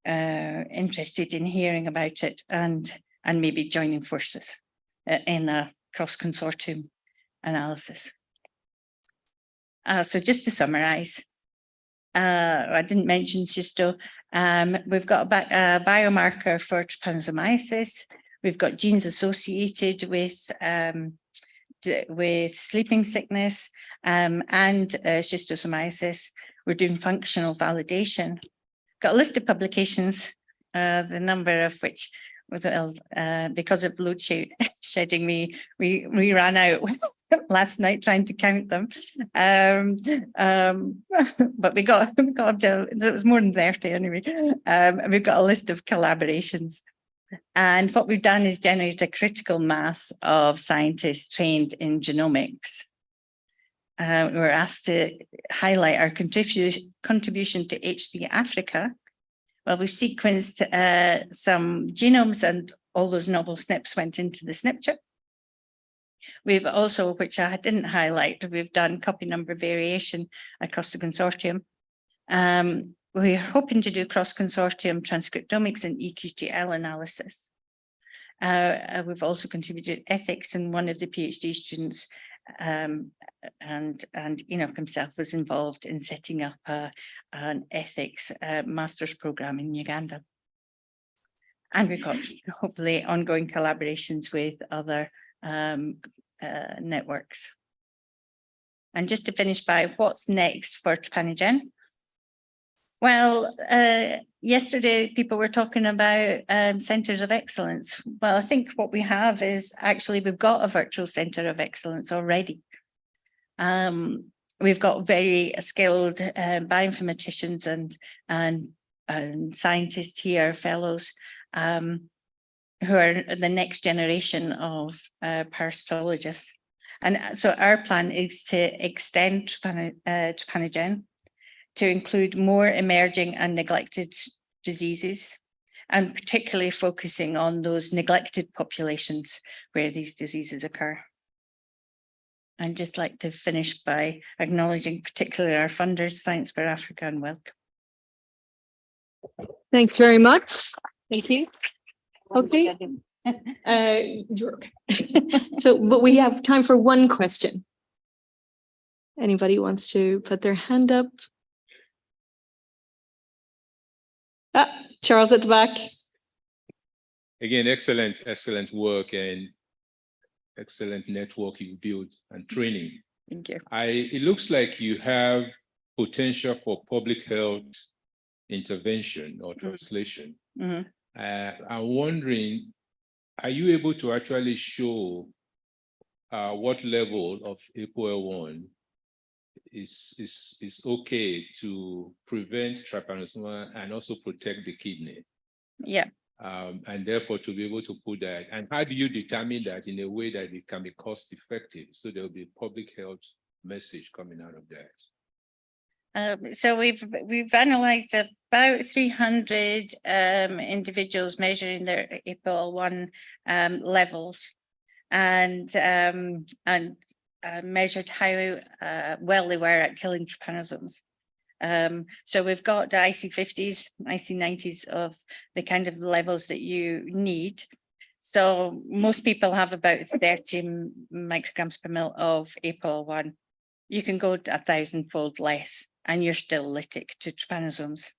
interested in hearing about it and maybe joining forces in a cross-consortium analysis. So just to summarize, I didn't mention cysto. We've got a biomarker for trypanosomiasis. We've got genes associated with with sleeping sickness and schistosomiasis. We're doing functional validation. Got a list of publications, the number of which was because of load shedding, we ran out last night trying to count them. But we got up to, it was more than 30 anyway. We've got a list of collaborations. And what we've done is generate a critical mass of scientists trained in genomics. We were asked to highlight our contribution to H3Africa. Well, we've sequenced some genomes, and all those novel SNPs went into the SNP chip. We've also, which I didn't highlight, we've done copy number variation across the consortium. We're hoping to do cross-consortium transcriptomics and EQTL analysis. We've also contributed ethics, and one of the PhD students and Enoch himself was involved in setting up an ethics master's program in Uganda. And we've got hopefully ongoing collaborations with other networks. And just to finish by what's next for Trypanogen. Well, yesterday people were talking about centers of excellence. Well, I think what we have is actually we've got a virtual center of excellence already. We've got very skilled bioinformaticians and scientists here, fellows, who are the next generation of parasitologists. And so our plan is to extend Trypanogen to include more emerging and neglected diseases, and particularly focusing on those neglected populations where these diseases occur. I'd just like to finish by acknowledging particularly our funders, Science for Africa and WELC. Thanks very much. Thank you. Okay. You're okay. So, but we have time for one question. Anybody wants to put their hand up? Charles at the back. Again, excellent work and excellent network you built and training. Thank you. It looks like you have potential for public health intervention or translation. Mm-hmm. I'm wondering, are you able to actually show what level of APOL1 is okay to prevent trypanosoma and also protect the kidney? Yeah. And therefore to be able to put that, and how do you determine that in a way that it can be cost effective, so there will be public health message coming out of that? So we've analysed about 300 individuals measuring their APOL1 levels, and measured how well they were at killing trypanosomes. So we've got the IC50s, IC90s of the kind of levels that you need. So most people have about 30 micrograms per mil of APOL1. You can go to 1,000-fold less, and you're still lytic to trypanosomes.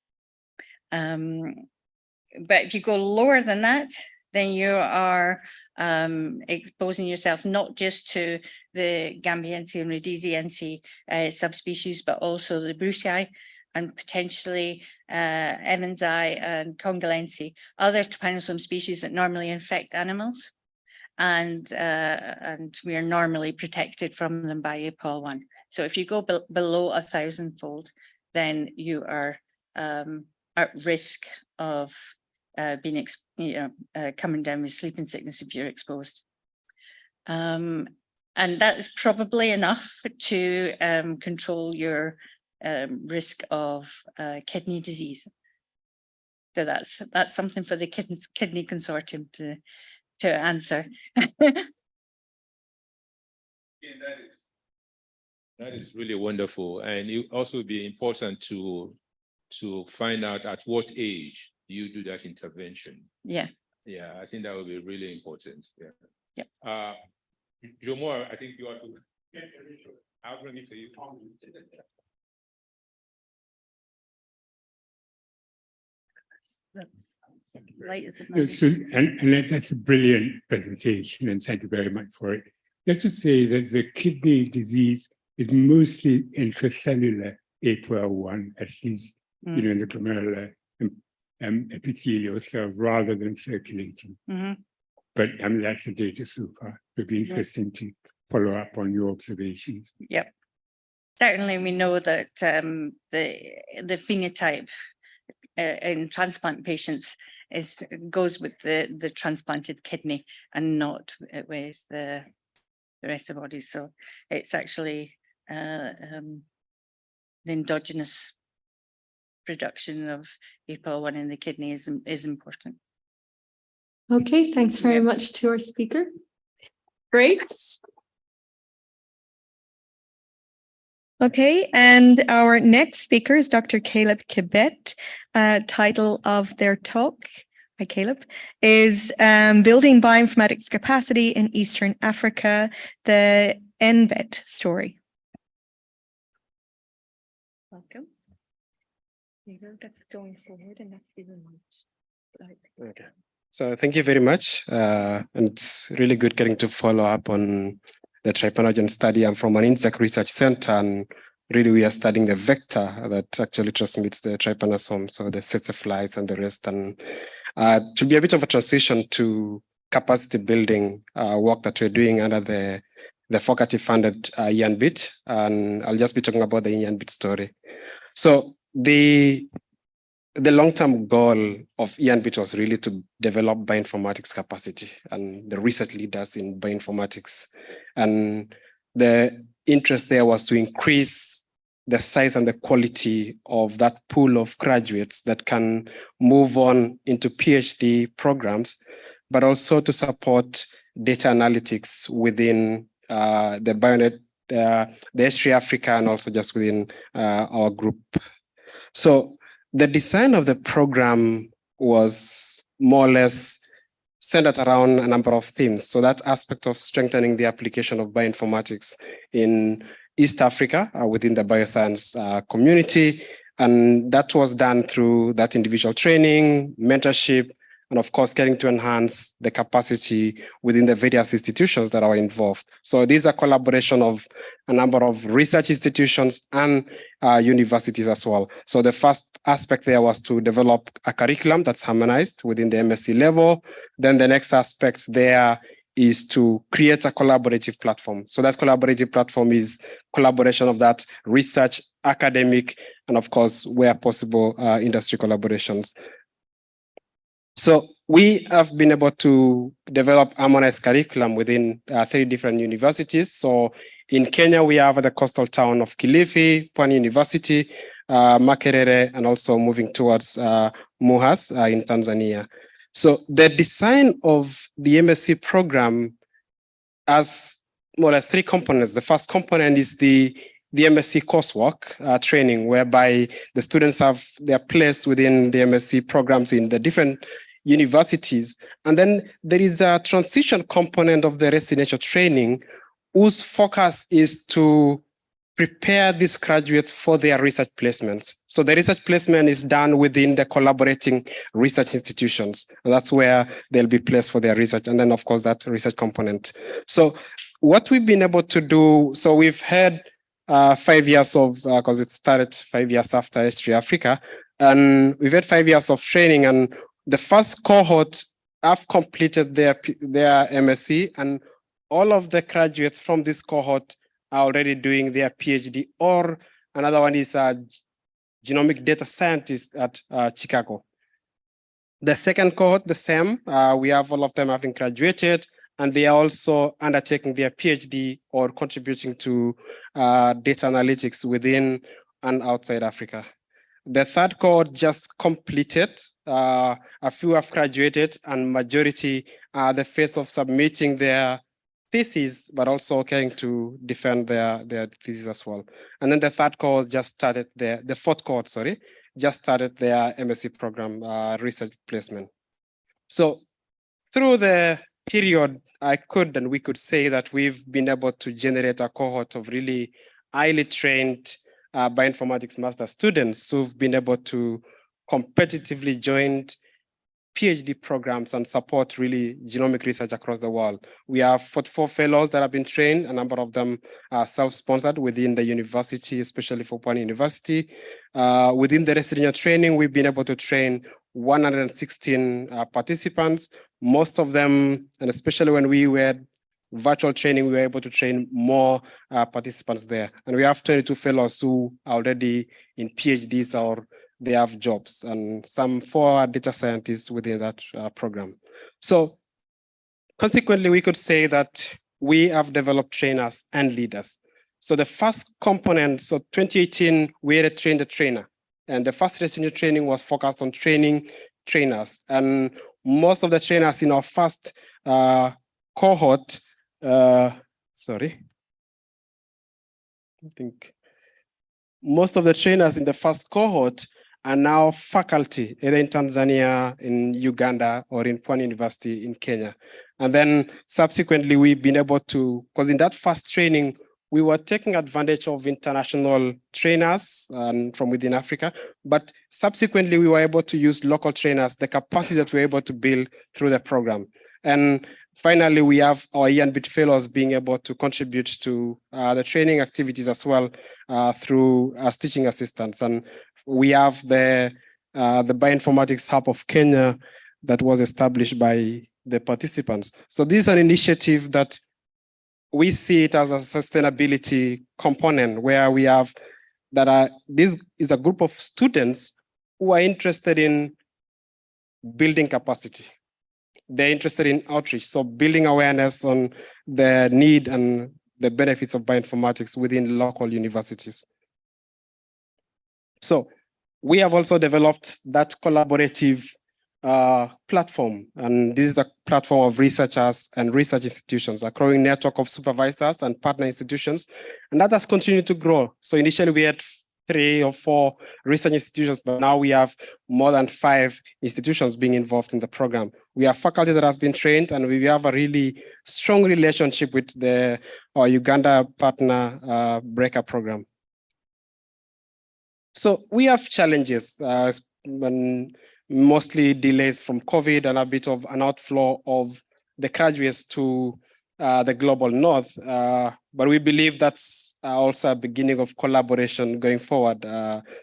But if you go lower than that, then you are exposing yourself not just to the Gambiense and Rhodesiense subspecies, but also the Brucei and potentially Evansii and Congolense, other trypanosome species that normally infect animals. And we are normally protected from them by APOL1. So if you go below 1,000-fold, then you are at risk of being coming down with sleeping sickness if you're exposed. And that is probably enough to control your risk of kidney disease. So that's something for the kidney consortium to answer. That is really wonderful, and it also be important to find out at what age you do that intervention. Yeah. Yeah, I think that would be really important. Yeah. Yeah. Jomo, I think you are to. I'll bring it to you. Yes, and that's a brilliant presentation, and thank you very much for it. Just to say that the kidney disease is mostly intracellular APOL1, at least, you know, in the glomerular epithelial cells rather than circulating. But I mean, that's the data so far. It'd be interesting to follow up on your observations. Yep. Certainly, we know that the phenotype in transplant patients goes with the transplanted kidney and not with the rest of the body. So it's actually the endogenous production of APOL1 in the kidney is important. Okay, thanks very much to our speaker. Great. Okay, and our next speaker is Dr. Caleb Kibet. Title of their talk, hi Caleb, is Building Bioinformatics Capacity in Eastern Africa, the NBET story. Welcome. That's going forward and that's the remote. Okay. So thank you very much. And it's really good getting to follow up on the trypanogen study. I'm from an insect research center, and really we are studying the vector that actually transmits the trypanosome, so the tsetse flies and the rest. And to be a bit of a transition to capacity building work that we're doing under the faculty funded ENBIT, and I'll just be talking about the ENBIT story. So the long-term goal of ENBIT was really to develop bioinformatics capacity and the research leaders in bioinformatics. And the interest there was to increase the size and the quality of that pool of graduates that can move on into PhD programs, but also to support data analytics within the H3Africa and also just within our group. So the design of the program was more or less centered around a number of themes. So that aspect of strengthening the application of bioinformatics in East Africa within the bioscience community. And that was done through that individual training, mentorship, and of course, getting to enhance the capacity within the various institutions that are involved. So these are collaboration of a number of research institutions and universities as well. So the first aspect there was to develop a curriculum that's harmonized within the MSc level. Then the next aspect there is to create a collaborative platform. So that collaborative platform is collaboration of that research, academic, and of course, where possible, industry collaborations. So we have been able to develop harmonized curriculum within 3 different universities. So in Kenya, we have the coastal town of Kilifi, Pwani University, Makerere, and also moving towards Muhas in Tanzania. So the design of the MSc program has more or less 3 components. The first component is the MSc coursework training, whereby the students they're placed within the MSc programs in the different universities. And then there is a transition component of the residential training whose focus is to prepare these graduates for their research placements. So the research placement is done within the collaborating research institutions. And that's where they'll be placed for their research. And then of course that research component. So what we've been able to do, so we've had 5 years of, because it started 5 years after H3Africa, and we've had 5 years of training, and the first cohort have completed their MSc, and all of the graduates from this cohort are already doing their PhD, or another one is a genomic data scientist at Chicago. The second cohort, the same, we have all of them having graduated, and they are also undertaking their PhD or contributing to data analytics within and outside Africa. The third cohort just completed. A few have graduated, and majority are the phase of submitting their thesis, but also going to defend their thesis as well. And then the third cohort just started the fourth cohort, sorry, just started their MSc program research placement. So through the period, we could say that we've been able to generate a cohort of really highly trained bioinformatics master students who've been able to competitively join PhD programs and support really genomic research across the world. We have 44 fellows that have been trained. A number of them are self-sponsored within the university, especially for Plenary University. Within the resident training, we've been able to train 116 participants. Most of them, and especially when we were virtual training, we were able to train more participants there. And we have 22 fellows who are already in PhDs or they have jobs, and some 4 data scientists within that program. So consequently, we could say that we have developed trainers and leaders. So the first component, so 2018, we had trained a trainer. And the first resident training was focused on training trainers. And most of the trainers in our first cohort, most of the trainers in the first cohort are now faculty, either in Tanzania, in Uganda, or in Pwani University in Kenya. And then subsequently, we've been able to, because in that first training, we were taking advantage of international trainers from within Africa, but subsequently, we were able to use local trainers, the capacity that we were able to build through the program. And finally, we have our ENBIT fellows being able to contribute to the training activities as well through as teaching assistants. And we have the Bioinformatics Hub of Kenya that was established by the participants. So this is an initiative that we see it as a sustainability component where we have this is a group of students who are interested in building capacity. They're interested in outreach, so building awareness on the need and the benefits of bioinformatics within local universities. So we have also developed that collaborative platform, and this is a platform of researchers and research institutions, a growing network of supervisors and partner institutions, and that has continued to grow. So initially we had 3 or 4 research institutions, but now we have more than 5 institutions being involved in the program. We have faculty that has been trained, and we have a really strong relationship with our Uganda partner Breaker program. So we have challenges, mostly delays from COVID and a bit of an outflow of the graduates to the global north. But we believe that's also a beginning of collaboration going forward.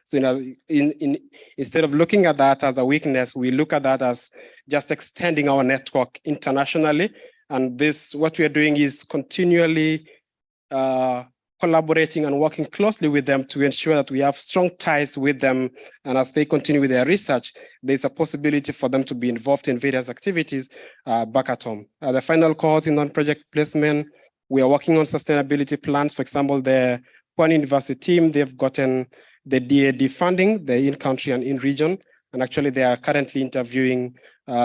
So instead of looking at that as a weakness, we look at that as just extending our network internationally. And what we are doing is continually collaborating and working closely with them to ensure that we have strong ties with them. And as they continue with their research, there's a possibility for them to be involved in various activities back at home. The final cohort in non-project placement, we are working on sustainability plans. For example, the Pwani University team, they've gotten the DAD funding, the in-country and in-region, and actually they are currently interviewing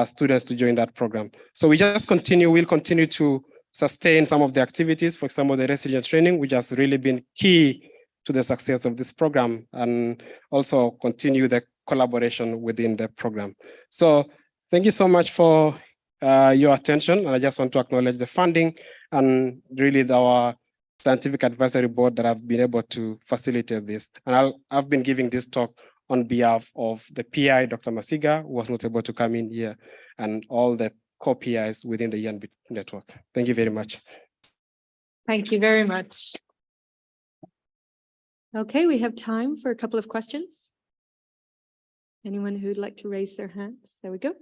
students to join that program. So we'll continue to sustain some of the activities, for example, the resident training, which has really been key to the success of this program, and also continue the collaboration within the program. So thank you so much for your attention. And I just want to acknowledge the funding and really our scientific advisory board that have been able to facilitate this. And I've been giving this talk on behalf of the PI, Dr. Masiga, who was not able to come in here, and all the co-PIs within the ENBIT network. Thank you very much. Thank you very much. Okay, we have time for a couple of questions. Anyone who'd like to raise their hands? There we go.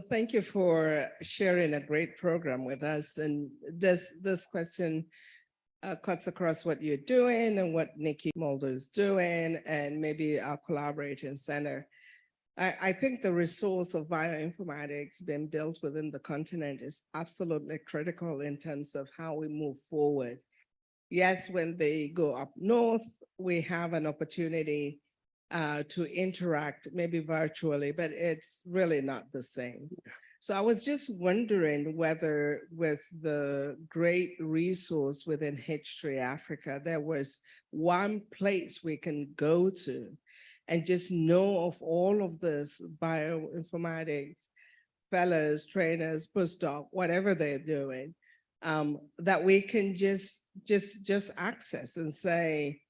Thank you for sharing a great program with us. And this question cuts across what you're doing and what Nikki Mulder is doing, and maybe our collaborating center. I think the resource of bioinformatics being built within the continent is absolutely critical in terms of how we move forward. Yes, when they go up north, we have an opportunity to interact maybe virtually, but it's really not the same. So I was just wondering whether with the great resource within H3Africa, there was one place we can go to and just know of all of this bioinformatics, fellows, trainers, postdoc, whatever they're doing, that we can just just access and say,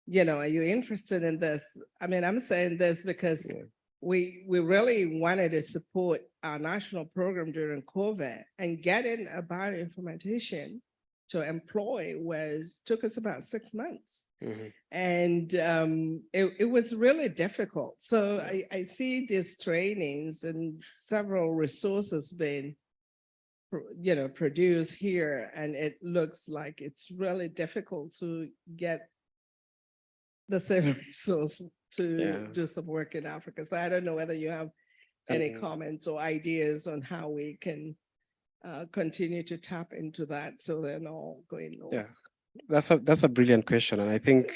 you know, are you interested in this? I mean, I'm saying this because we really wanted to support our national program during COVID, and getting a bioinformatician to employ took us about 6 months. And it was really difficult. So I see these trainings and several resources being produced here, and it looks like it's really difficult to get the same resource to do some work in Africa. So I don't know whether you have any comments or ideas on how we can continue to tap into that so they're not going north. Yeah, that's a brilliant question. And I think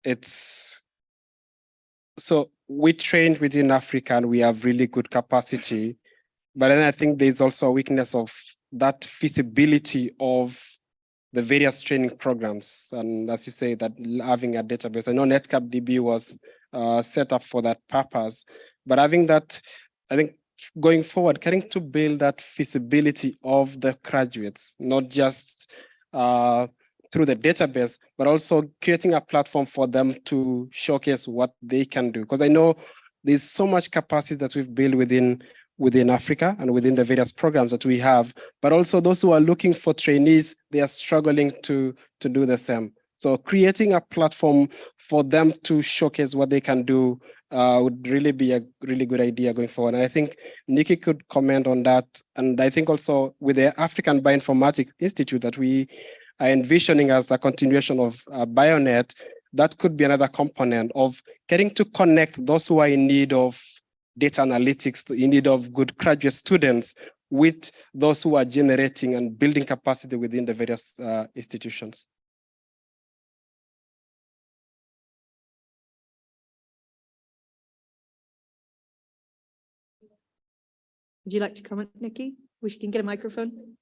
it's, so we trained within Africa and we have really good capacity, but then I think there's also a weakness of that feasibility of the various training programs. And as you say, that having a database, I know NetCapDB was set up for that purpose, but having that, I think going forward, getting to build that feasibility of the graduates, not just through the database, but also creating a platform for them to showcase what they can do. Because I know there's so much capacity that we've built within Africa and within the various programs that we have, but also those who are looking for trainees, they are struggling to do the same. So creating a platform for them to showcase what they can do would really be a really good idea going forward. And I think Nikki could comment on that. And I think also with the African Bioinformatics Institute that we are envisioning as a continuation of BioNet, that could be another component of getting to connect those who are in need of data analytics, in need of good graduate students, with those who are generating and building capacity within the various institutions. Would you like to comment, Nikki? We can get a microphone.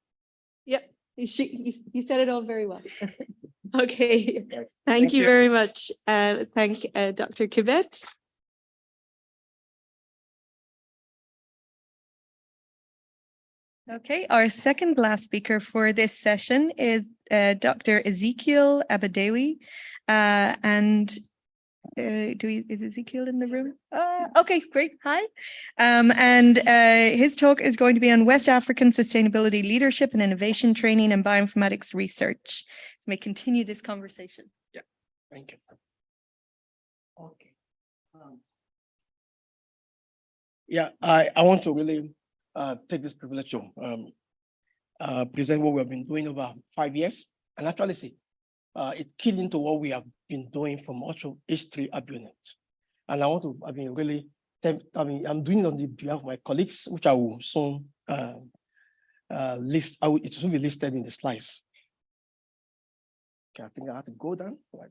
Yep, you said it all very well. Okay, thank you very much. Thank Dr. Kibet. Okay, our second last speaker for this session is Dr. Ezekiel Abadewi. Is Ezekiel in the room? Okay, great. Hi. And his talk is going to be on West African sustainability leadership and innovation training and bioinformatics research. We may continue this conversation. Yeah, thank you. Okay. Yeah, I want to really take this privilege to present what we have been doing over 5 years, and actually see it keyed into what we have been doing from also H3Africa. And I want to, really, I'm doing it on the behalf of my colleagues, which I will soon list. It will be listed in the slides. Okay, I think I have to go down. Right.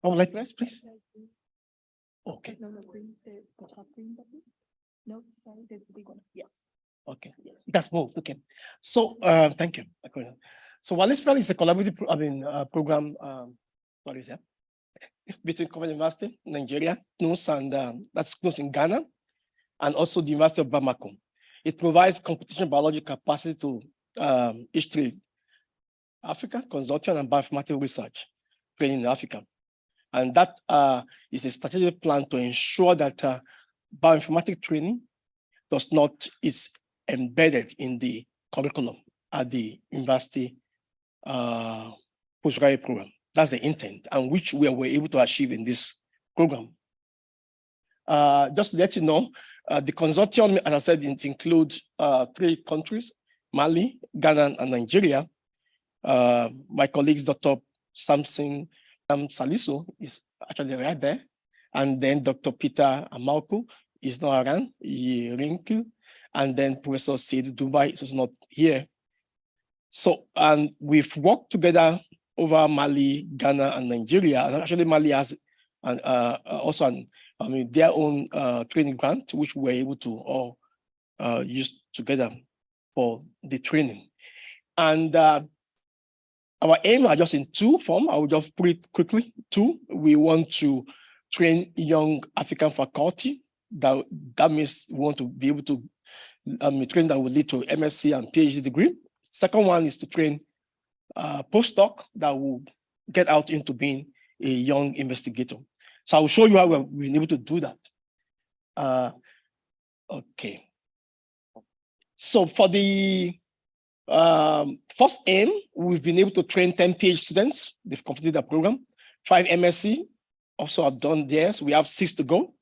Oh, like this, please. Okay. No, the top green button. No, sorry, there's the big one. Yes. Okay, that's moved. Okay. So thank you. So Wallace Plan is a collaborative program. What is that? Between Common University, Nigeria, CNUS, and that's CNUS in Ghana, and also the University of Bamako. It provides computational biology capacity to H3 Africa, Consortium, and bioinformatics research training in Africa. And that is a strategic plan to ensure that bioinformatics training is embedded in the curriculum at the university postgraduate program. That's the intent, and which we were able to achieve in this program. Just to let you know, the consortium, as I said, it includes 3 countries: Mali, Ghana, and Nigeria. My colleagues, Dr. Samson Salisu, is actually right there. And then Dr. Peter Amalku is not around, Rinku. And then Professor Sid Dubai is not here. So, and we've worked together over Mali, Ghana, and Nigeria. And actually Mali has their own training grant, which we were able to all use together for the training. And our aim are just in 2 forms. I will just put it quickly. 2, we want to train young African faculty that means we want to be able to train that will lead to MSc and PhD degree. Second one is to train postdoc that will get out into being a young investigator. So I will show you how we've been able to do that. Okay. So for the first aim, we've been able to train 10 PhD students. They've completed the program. 5 MSc also have done theirs. We have 6 to go.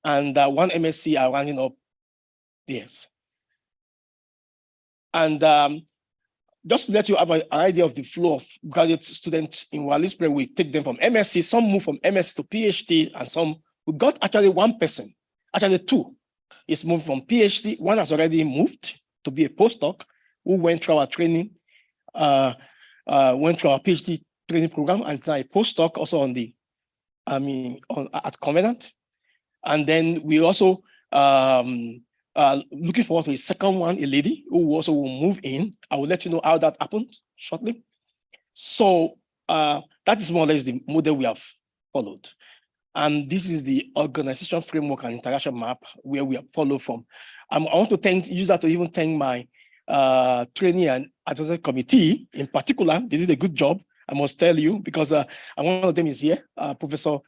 And 1 MSc are running up theirs. And just to let you have an idea of the flow of graduate students in Walisbre, we take them from MSc, some move from MS to PhD, and some, we got actually 1 person, actually 2, is moved from PhD. 1 has already moved to be a postdoc, who went through our training, went through our PhD training program, and now a postdoc also on the, at Covenant. And then we also looking forward to a second one, a lady who also will move in. I will let you know how that happened shortly. So that is more or less the model we have followed. And this is the organization framework and interaction map where we have followed from. I want to use that to even thank my training and advisory committee in particular. They did a good job, I must tell you, because one of them is here, Professor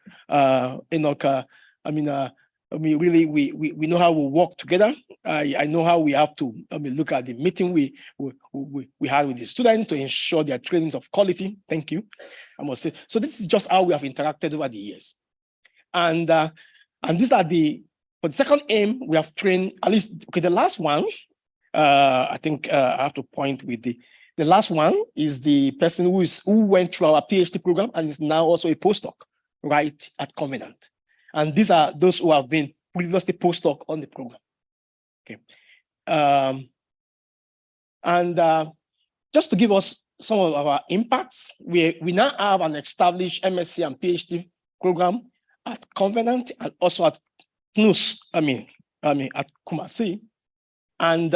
Enoch. We know how we work together. I know how we have to look at the meeting we had with the students to ensure their trainings of quality. Thank you, I must say. So this is just how we have interacted over the years. And these are for the second aim, we have trained at least, okay, the last one, I think I have to point with the last one is the person who went through our PhD program and is now also a postdoc, right, at Covenant. And these are those who have been previously postdoc on the program. Okay. Just to give us some of our impacts, we now have an established MSc and PhD program at Covenant and also at FNUS, at Kumasi. And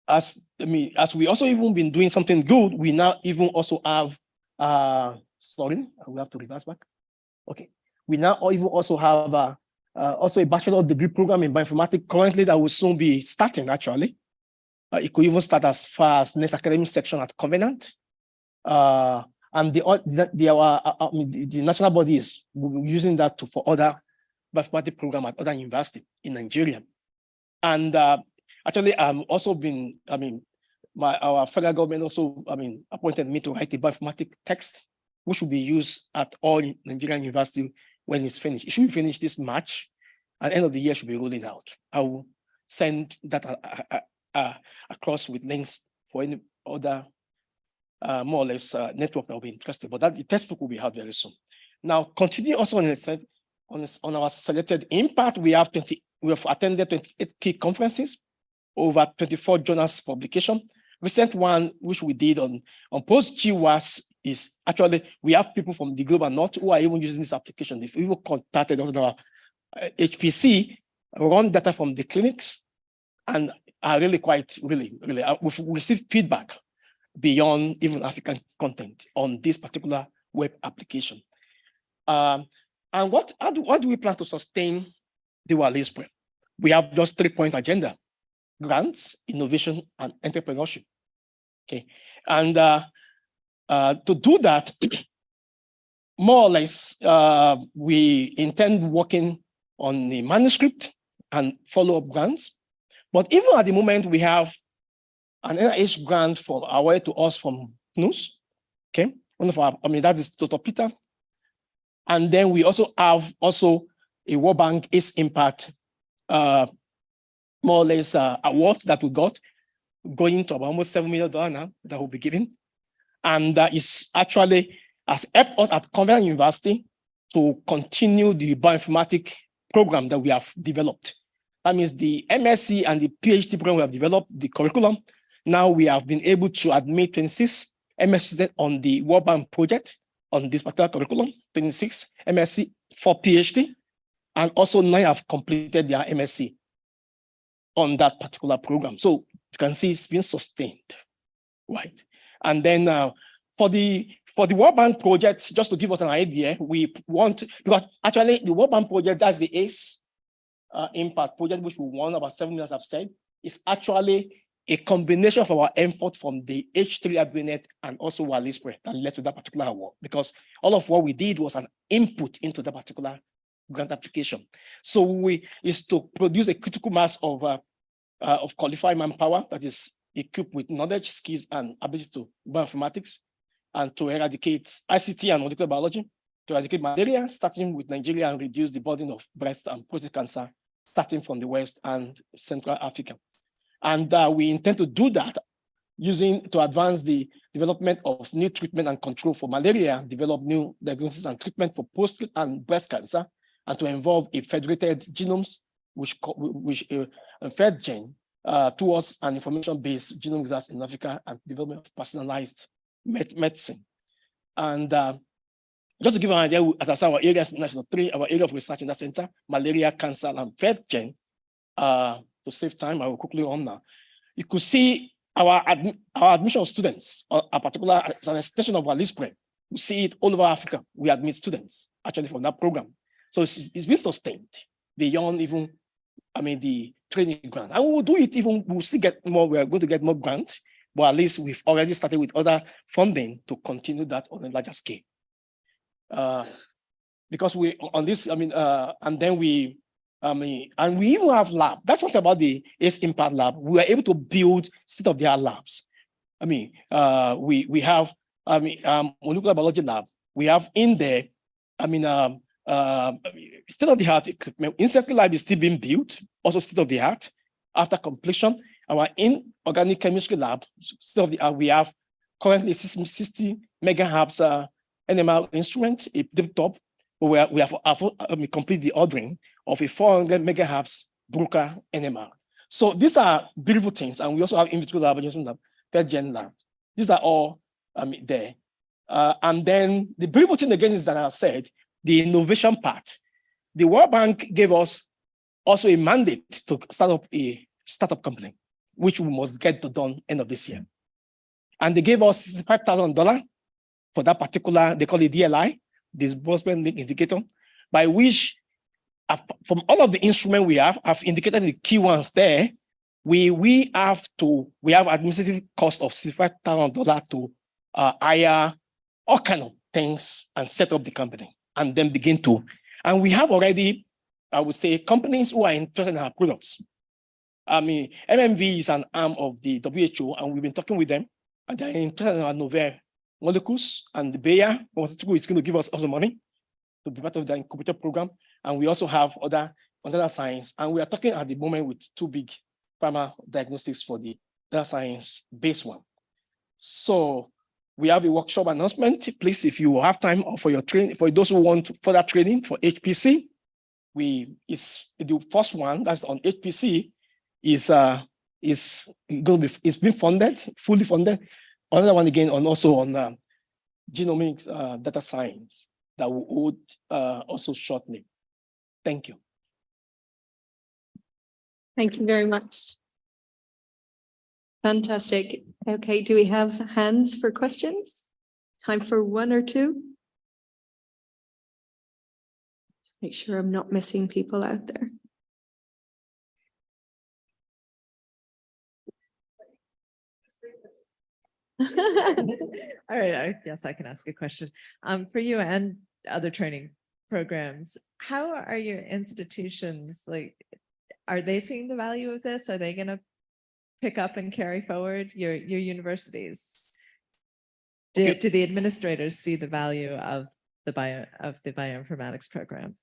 as we also even been doing something good, we now even also have, sorry, I will have to reverse back. Okay. We now even also have also a bachelor degree program in bioinformatics currently that will soon be starting, actually. It could even start as far as next academic section at Covenant. And the national body is using that for other bioinformatics program at other universities in Nigeria. And actually, also been, our federal government also, appointed me to write a bioinformatics text, which will be used at all Nigerian universities when it's finished. It should be finished this March, and end of the year should be rolling out. I will send that across with links for any other more or less network that will be interested. But the textbook will be out very soon. Now, continue also on our selected impact. We have attended 28 key conferences, over 24 journals publication. Recent one, which we did on post-GWAS, is actually, we have people from the global north who are even using this application. If we even contacted us on our HPC, run data from the clinics, and are really we've received feedback beyond even African content on this particular web application. And what do we plan to sustain the Walisbre? We have just 3-point agenda: grants, innovation, and entrepreneurship. Okay, and to do that, more or less, we intend working on the manuscript and follow-up grants. But even at the moment, we have an NIH grant awarded to us from FNUS. Okay, one of our, that is Dr. Peter. And then we also have a World Bank ACE Impact, more or less award that we got, going to about almost $7 million now that will be given. And that is actually has helped us at Covenant University to continue the bioinformatics program that we have developed. That means the MSc and the PhD program we have developed, the curriculum. Now we have been able to admit 26 MSc students on the World Bank project on this particular curriculum, 26 MSc for PhD, and also 9 have completed their MSc on that particular program. So you can see it's been sustained, right? And then for the For the World Bank project, just to give us an idea, we want, because actually the World Bank project, that's the ACE impact project, which we won about 7 years, I've said, is actually a combination of our effort from the H3 agreement and also Walispre that led to that particular award, because all of what we did was an input into that particular grant application. So is to produce a critical mass of qualified manpower that is equipped with knowledge, skills, and ability to bioinformatics, and to eradicate ICT and molecular biology, to eradicate malaria, starting with Nigeria, and reduce the burden of breast and prostate cancer, starting from the West and Central Africa. And we intend to do that to advance the development of new treatment and control for malaria, develop new diagnosis and treatment for prostate and breast cancer, and to involve a federated genomes, which FedGen, towards an information-based genome research in Africa and development of personalized medicine. And just to give an idea, as I said, our areas, national 3, our area of research in that center, malaria, cancer, and FedGen. To save time, I will quickly on now. You could see our admission of students, a particular, as an extension of our Walispre. We see it all over Africa. We admit students actually from that program. So it's been sustained beyond even, the training grant. And we will do it even, we'll still get more, we're going to get more grants, but at least we've already started with other funding to continue that on a larger scale. Because we, on this, and then we, and we even have lab. That's what about the ACE Impact Lab. We are able to build state-of-the-art labs. We have, molecular biology lab. We have in there, state-of-the-art equipment. Insect lab is still being built, also state-of-the-art. After completion, our inorganic chemistry lab, state-of-the-art, we have currently 60 megahertz NMR instrument, a deep top. We have complete the ordering of a 400 megahertz Bruker NMR. So these are beautiful things, and we also have in vitro lab, FedGen lab. These are all there. And then the beautiful thing again is that I said, the innovation part. The World Bank gave us also a mandate to start up a startup company, which we must get done end of this year. And they gave us $65,000 for that particular, they call it DLI, disbursement link indicator, by which from all of the instruments we have, I've indicated the key ones there. We have administrative cost of $65,000 to hire all kind of things and set up the company, and then begin to. And we have already, I would say, companies who are interested in our products. MMV is an arm of the WHO, and we've been talking with them, and they're interested in our novel molecules, and the Bayer is going to give us also money to be part of the incubator program. And we also have other data science, and we are talking at the moment with 2 big pharma diagnostics for the data science based one. So we have a workshop announcement. Please, if you have time for your training, for those who want further training for HPC, it's the first one that's on HPC is going to be, it's been funded, fully funded. Another one again also on genomics data science that will hold also shortly. Thank you. Thank you very much. Fantastic. Okay, do we have hands for questions? Time for 1 or 2? Just make sure I'm not missing people out there. All right, yes, I can ask a question. For you and other training programs, how are your institutions, like, are they seeing the value of this? Are they going to pick up and carry forward your universities? Do the administrators see the value of the bioinformatics programs?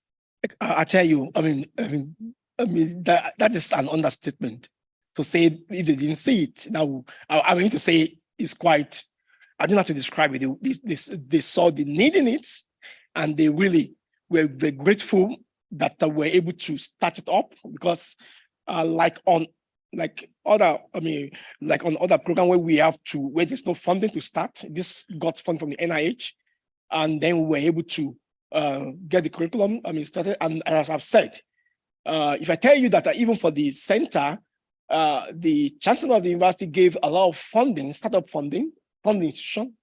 I tell you, that is an understatement to say if they didn't see it. Now, I mean to say it's quite, I don't have to describe it. They saw the need in it, and they really were very grateful that we're able to start it up, because like on other program where there's no funding to start, this got funding from the NIH, and then we were able to get the curriculum started. And as I've said, if I tell you that even for the center, the chancellor of the university gave a lot of funding, startup funding institution,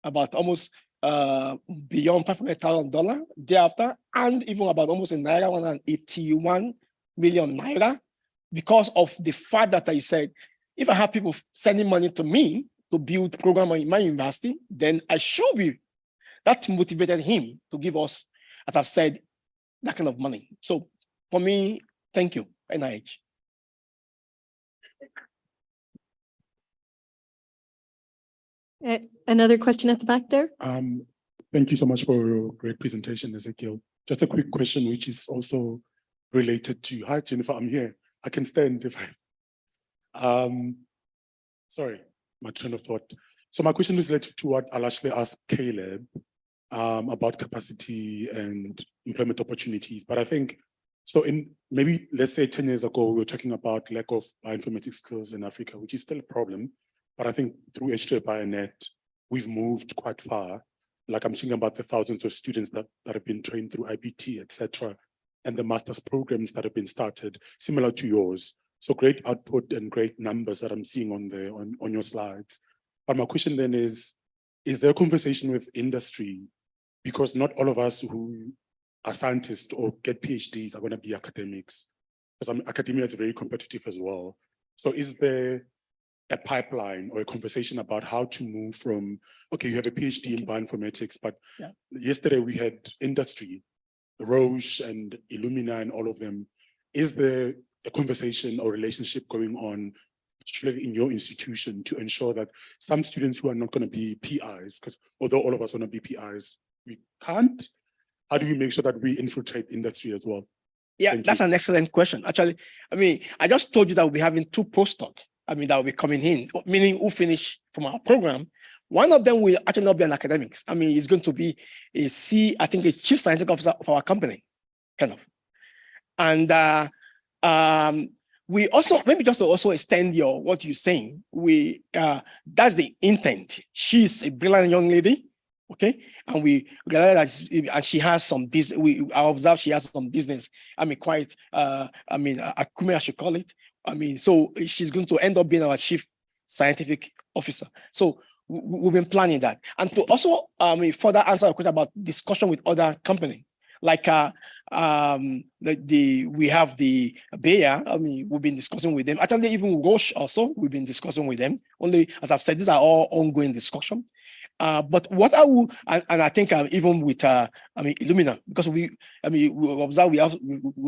about almost beyond $500,000 thereafter, and even about almost in Naira 181 million Naira, because of the fact that I said, if I have people sending money to me to build program in my university, then I should be. That motivated him to give us, as I've said, that kind of money. So for me, thank you, NIH. Another question at the back there? Thank you so much for your great presentation, Ezekiel. Just a quick question, which is also related to, hi, Jennifer, I'm here. I can stand if I, sorry, my train of thought. So my question is related to what I'll actually ask Caleb about capacity and employment opportunities. But I think, so in maybe, let's say 10 years ago, we were talking about lack of bioinformatics skills in Africa, which is still a problem. But I think through H3Bionet, we've moved quite far. Like I'm thinking about the thousands of students that have been trained through IBT, etc., and the master's programs that have been started, similar to yours. So great output and great numbers that I'm seeing on your slides. But my question then is there a conversation with industry? Because not all of us who are scientists or get PhDs are going to be academics. Because academia is very competitive as well. So is there a pipeline or a conversation about how to move from, okay, you have a PhD in bioinformatics, but yesterday we had industry, Roche and Illumina and all of them. Is there a conversation or relationship going on, particularly in your institution, to ensure that some students who are not going to be PIs, because although all of us want to be PIs, we can't, how do we make sure that we infiltrate industry as well? Yeah, that's an excellent question. Actually, I mean, I just told you that we'll be having 2 postdocs. I mean, that will be coming in, meaning who finish from our program. One of them will actually not be an academic. I mean, he's going to be a chief scientific officer of our company, kind of. And we also, maybe just to also extend what you're saying, that's the intent. She's a brilliant young lady, okay? And we realize that and she has some business. I observe she has some business. I mean, quite, Akume, I should call it. I mean, so she's going to end up being our chief scientific officer. So we've been planning that. And to also further answer a question about discussion with other companies, like we have the Bayer, I mean, we've been discussing with them. Actually, even Roche also, we've been discussing with them. Only, as I've said, these are all ongoing discussion. But what I will, and I think even with Illumina, because we observe we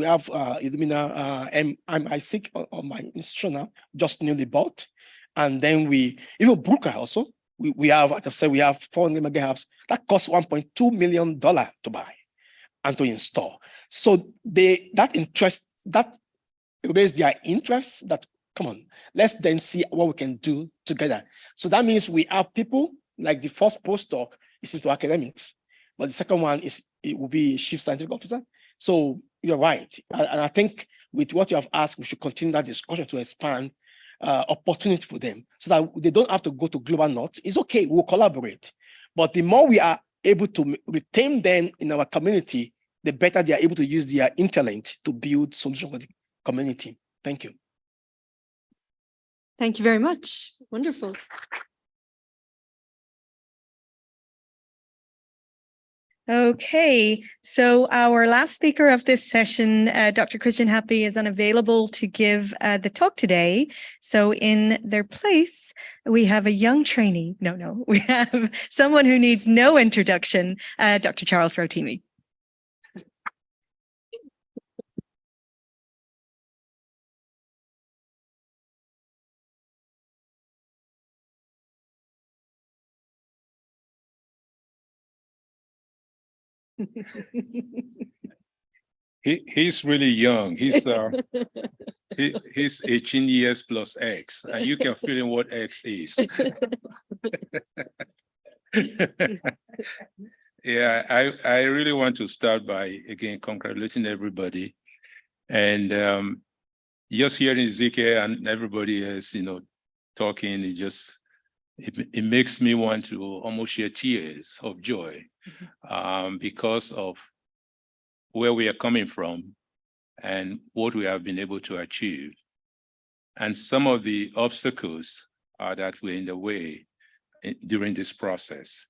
have Illumina MI6 on my institution now, just newly bought, and then even Bruker also we have, as I said, we have 400 megahertz that costs $1.2 million to buy and to install. So that raised their interest. That come on, let's then see what we can do together. So that means we have people. Like the first postdoc is into academics, but the second one will be chief scientific officer. So you're right. And I think with what you have asked, we should continue that discussion to expand opportunity for them so that they don't have to go to Global North. It's okay, we'll collaborate. But the more we are able to retain them in our community, the better they are able to use their intellect to build solutions for the community. Thank you. Thank you very much. Wonderful. Okay, so our last speaker of this session, Dr. Christian Happy, is unavailable to give the talk today. So in their place, we have a young trainee. No, we have someone who needs no introduction, Dr. Charles Rotimi. He's really young. He's 18 years plus X, and you can feel in what X is. Yeah, I really want to start by again congratulating everybody, and just hearing Ezekiel and everybody else, talking. It makes me want to almost shed tears of joy, because of where we are coming from and what we have been able to achieve. And some of the obstacles that were in the way during this process.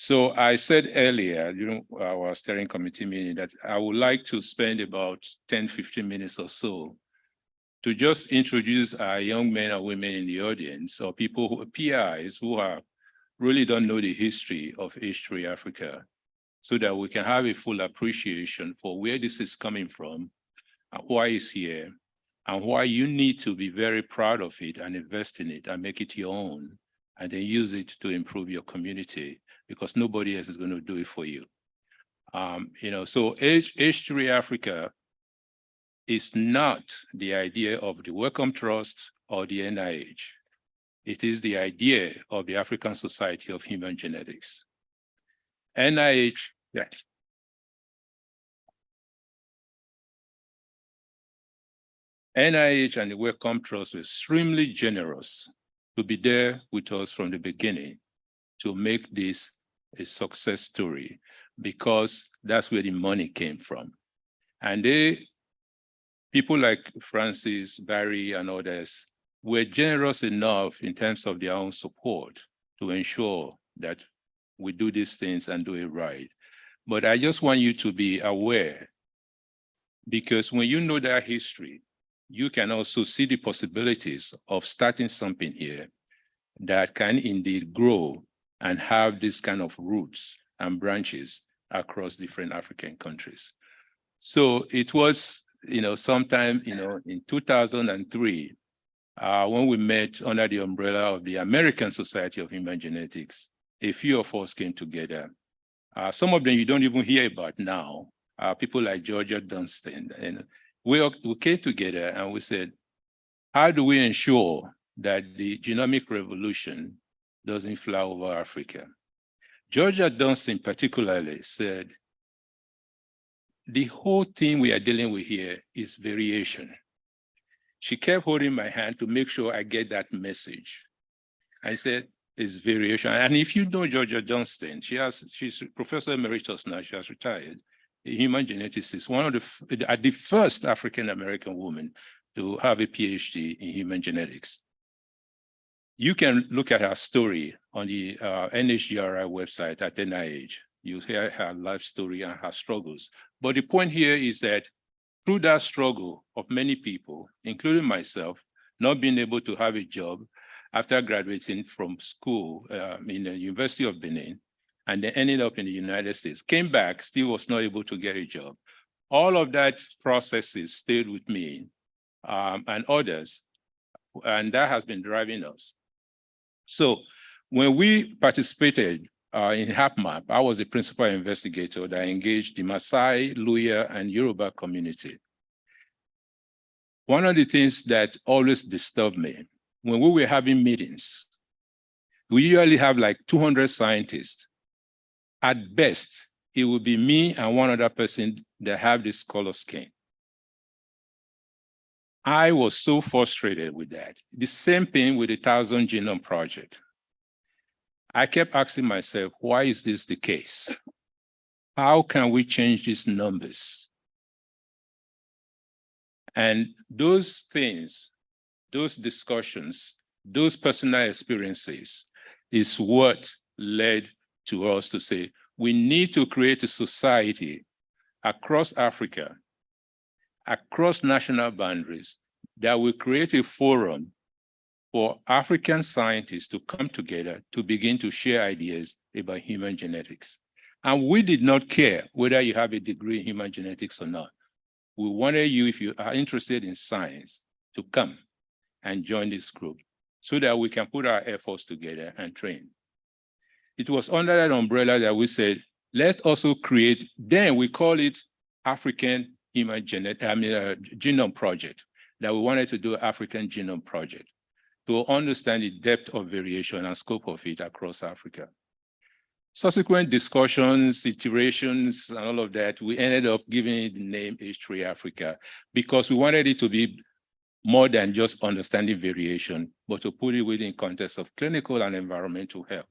So I said earlier, during our steering committee meeting, that I would like to spend about 10, 15 minutes or so to just introduce our young men and women in the audience, or people who PIs who really don't know the history of H3Africa, so that we can have a full appreciation for where this is coming from, and why it's here, and why you need to be very proud of it and invest in it and make it your own, and then use it to improve your community, because nobody else is going to do it for you. So H3Africa is not the idea of the Wellcome Trust or the NIH. It is the idea of the African Society of Human Genetics. NIH, yeah. NIH and the Wellcome Trust were extremely generous to be there with us from the beginning to make this a success story, because that's where the money came from. And people like Francis, Barry, and others were generous enough in terms of their own support to ensure that we do these things and do it right. But I just want you to be aware, because when you know that history, you can also see the possibilities of starting something here that can indeed grow and have this kind of roots and branches across different African countries. So it was, sometime, in 2003, when we met under the umbrella of the American Society of Human Genetics, a few of us came together. Some of them you don't even hear about now, people like Georgia Dunstan. And we came together and we said, how do we ensure that the genomic revolution doesn't fly over Africa? Georgia Dunstan particularly said, the whole thing we are dealing with here is variation. She kept holding my hand to make sure I get that message. I said, it's variation. And if you know Georgia Dunstan, she's Professor Emeritus now, she has retired. A human geneticist, one of the first African-American woman to have a PhD in human genetics. You can look at her story on the NHGRI website at NIH. You hear her life story and her struggles. But the point here is that through that struggle of many people, including myself, not being able to have a job after graduating from school in the University of Benin, and then ended up in the United States, came back, still was not able to get a job. All of that processes stayed with me and others, and that has been driving us. So when we participated in HapMap, I was the principal investigator that engaged the Maasai, Luya, and Yoruba community. One of the things that always disturbed me, when we were having meetings, we usually have like 200 scientists. At best, it would be me and one other person that have this color skin. I was so frustrated with that. The same thing with the 1,000 Genome Project. I kept asking myself, why is this the case? How can we change these numbers? And those things, those discussions, those personal experiences is what led to us to say, we need to create a society across Africa, across national boundaries, that will create a forum for African scientists to come together to begin to share ideas about human genetics. And we did not care whether you have a degree in human genetics or not. We wanted you, if you are interested in science, to come and join this group so that we can put our efforts together and train. It was under that umbrella that we said, let's also create, then we call it African Human Genome Project, that we wanted to do African Genome Project to understand the depth of variation and scope of it across Africa. Subsequent discussions, iterations, and all of that, we ended up giving it the name H3Africa because we wanted it to be more than just understanding variation, but to put it within context of clinical and environmental health.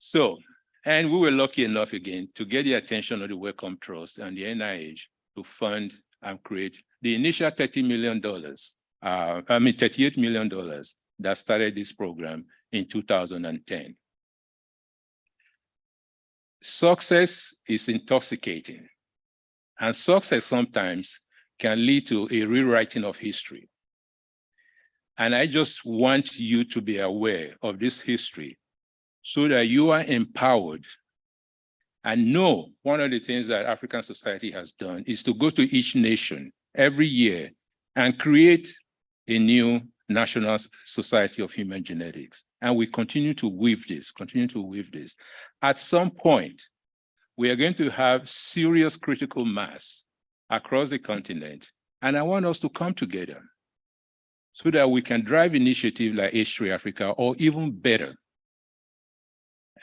So, and we were lucky enough again to get the attention of the Wellcome Trust and the NIH to fund and create the initial $38 million that started this program in 2010. success is intoxicating, and success sometimes can lead to a rewriting of history. And I just want you to be aware of this history so that you are empowered and know one of the things that African society has done is to go to each nation every year and create a new National Society of Human Genetics. And we continue to weave this. At some point, we are going to have serious critical mass across the continent. And I want us to come together so that we can drive initiatives like H3Africa or even better.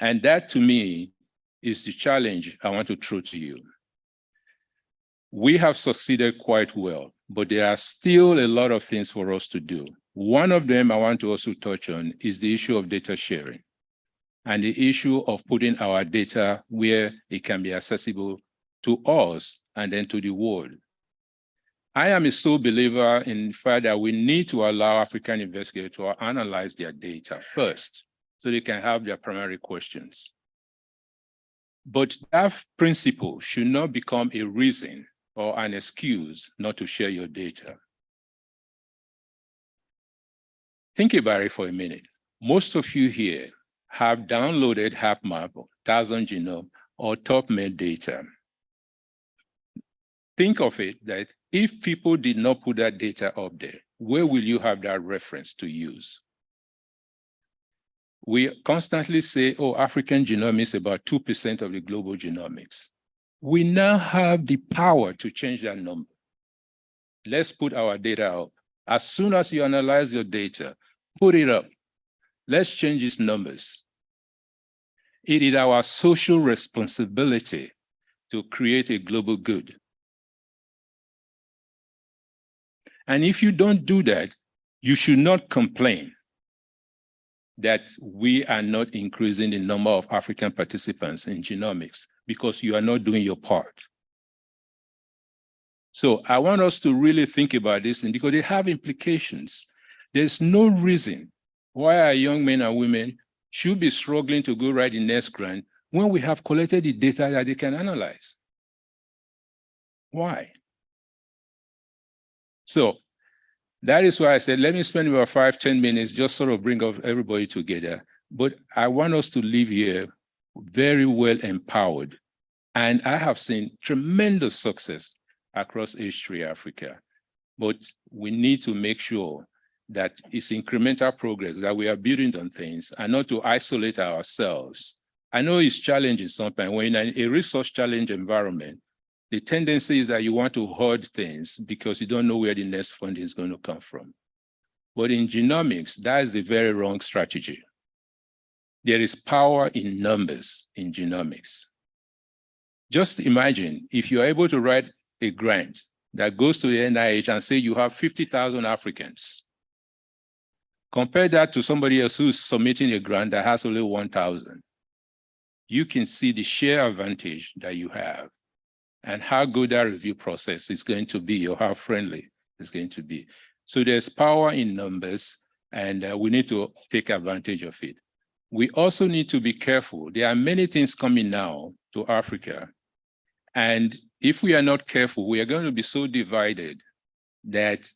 And that, to me, is the challenge I want to throw to you. We have succeeded quite well, but there are still a lot of things for us to do. One of them I want to also touch on is the issue of data sharing and the issue of putting our data where it can be accessible to us and then to the world. I am a sole believer in the fact that we need to allow African investigators to analyze their data first so they can have their primary questions. But that principle should not become a reason or an excuse not to share your data. Think about it for a minute. Most of you here have downloaded HapMap, 1000 Genome, or TopMed data. Think of it that if people did not put that data up there, where will you have that reference to use? We constantly say, oh, African genome is about 2% of the global genomics. We now have the power to change that number. Let's put our data up. As soon as you analyze your data, put it up. Let's change these numbers. It is our social responsibility to create a global good. And if you don't do that, you should not complain that we are not increasing the number of African participants in genomics because you are not doing your part. So I want us to really think about this and because they have implications. There's no reason why our young men and women should be struggling to go write the next grant when we have collected the data that they can analyze. Why? So that is why I said, let me spend about 5-10 minutes, just sort of bring everybody together. But I want us to leave here very well empowered. And I have seen tremendous success across H3Africa. But we need to make sure that it's incremental progress, that we are building on things and not to isolate ourselves. I know it's challenging sometimes when in a resource challenge environment, the tendency is that you want to hoard things because you don't know where the next funding is going to come from. But in genomics, that is a very wrong strategy. There is power in numbers in genomics. Just imagine if you're able to write a grant that goes to the NIH and say you have 50,000 Africans. Compare that to somebody else who's submitting a grant that has only 1,000. You can see the sheer advantage that you have and how good that review process is going to be or how friendly it's going to be. So there's power in numbers and we need to take advantage of it. We also need to be careful. There are many things coming now to Africa. And if we are not careful, we are going to be so divided that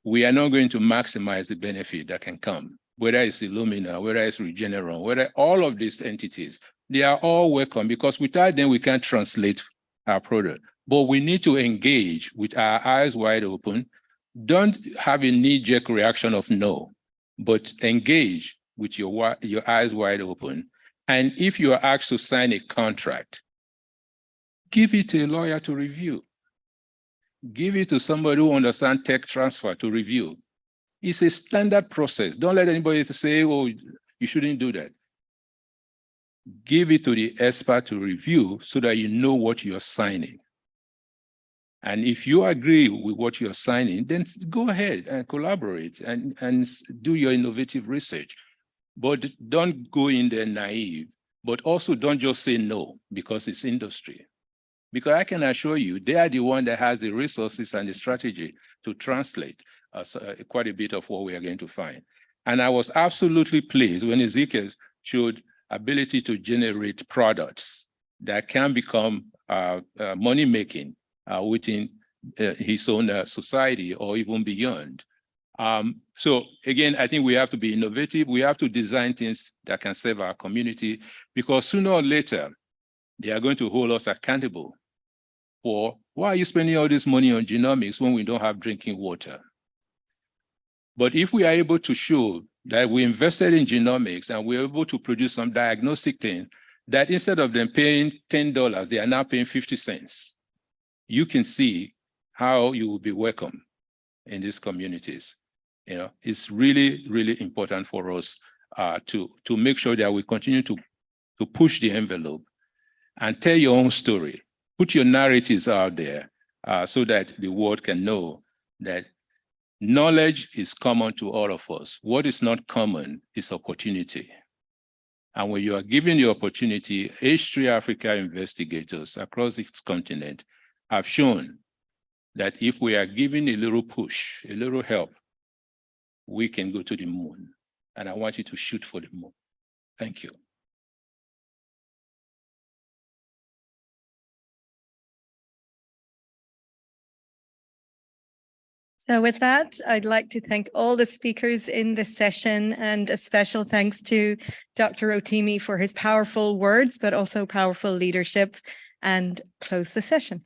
we are not going to maximize the benefit that can come, whether it's Illumina, whether it's Regeneron, whether all of these entities, they are all welcome because without them, we can't translate our product. But we need to engage with our eyes wide open. Don't have a knee-jerk reaction of no, but engage with your eyes wide open. And if you are asked to sign a contract, give it to a lawyer to review. Give it to somebody who understands tech transfer to review. It's a standard process. Don't let anybody say, oh, you shouldn't do that. Give it to the expert to review so that you know what you're signing. And if you agree with what you're signing, then go ahead and collaborate and do your innovative research. But don't go in there naive, but also don't just say no because it's industry. Because I can assure you, they are the one that has the resources and the strategy to translate quite a bit of what we are going to find. And I was absolutely pleased when Ezekiel showed ability to generate products that can become money making within his own society or even beyond. So again, I think we have to be innovative. We have to design things that can serve our community, because sooner or later, they are going to hold us accountable for why are you spending all this money on genomics when we don't have drinking water? But if we are able to show that we invested in genomics and we're able to produce some diagnostic thing, that instead of them paying $10, they are now paying 50 cents. You can see how you will be welcome in these communities. You know, it's really, really important for us to make sure that we continue to push the envelope and tell your own story. Put your narratives out there so that the world can know that knowledge is common to all of us. What is not common is opportunity. And when you are given the opportunity, H3Africa investigators across this continent have shown that if we are given a little push, a little help, we can go to the moon. And I want you to shoot for the moon. Thank you. So with that, I'd like to thank all the speakers in this session, and a special thanks to Dr. Rotimi for his powerful words, but also powerful leadership, and close the session.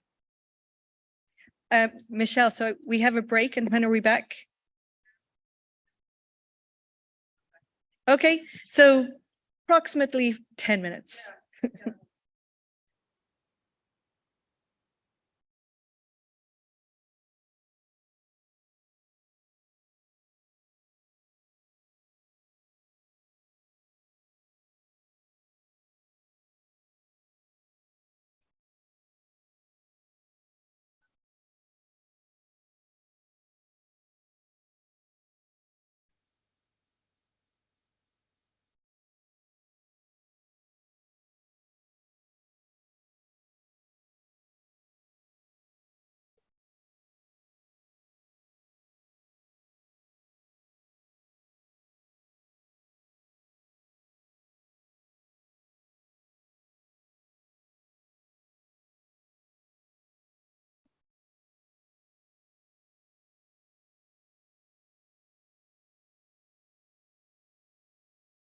Michelle, so we have a break, and when are we back? Okay, so approximately 10 minutes.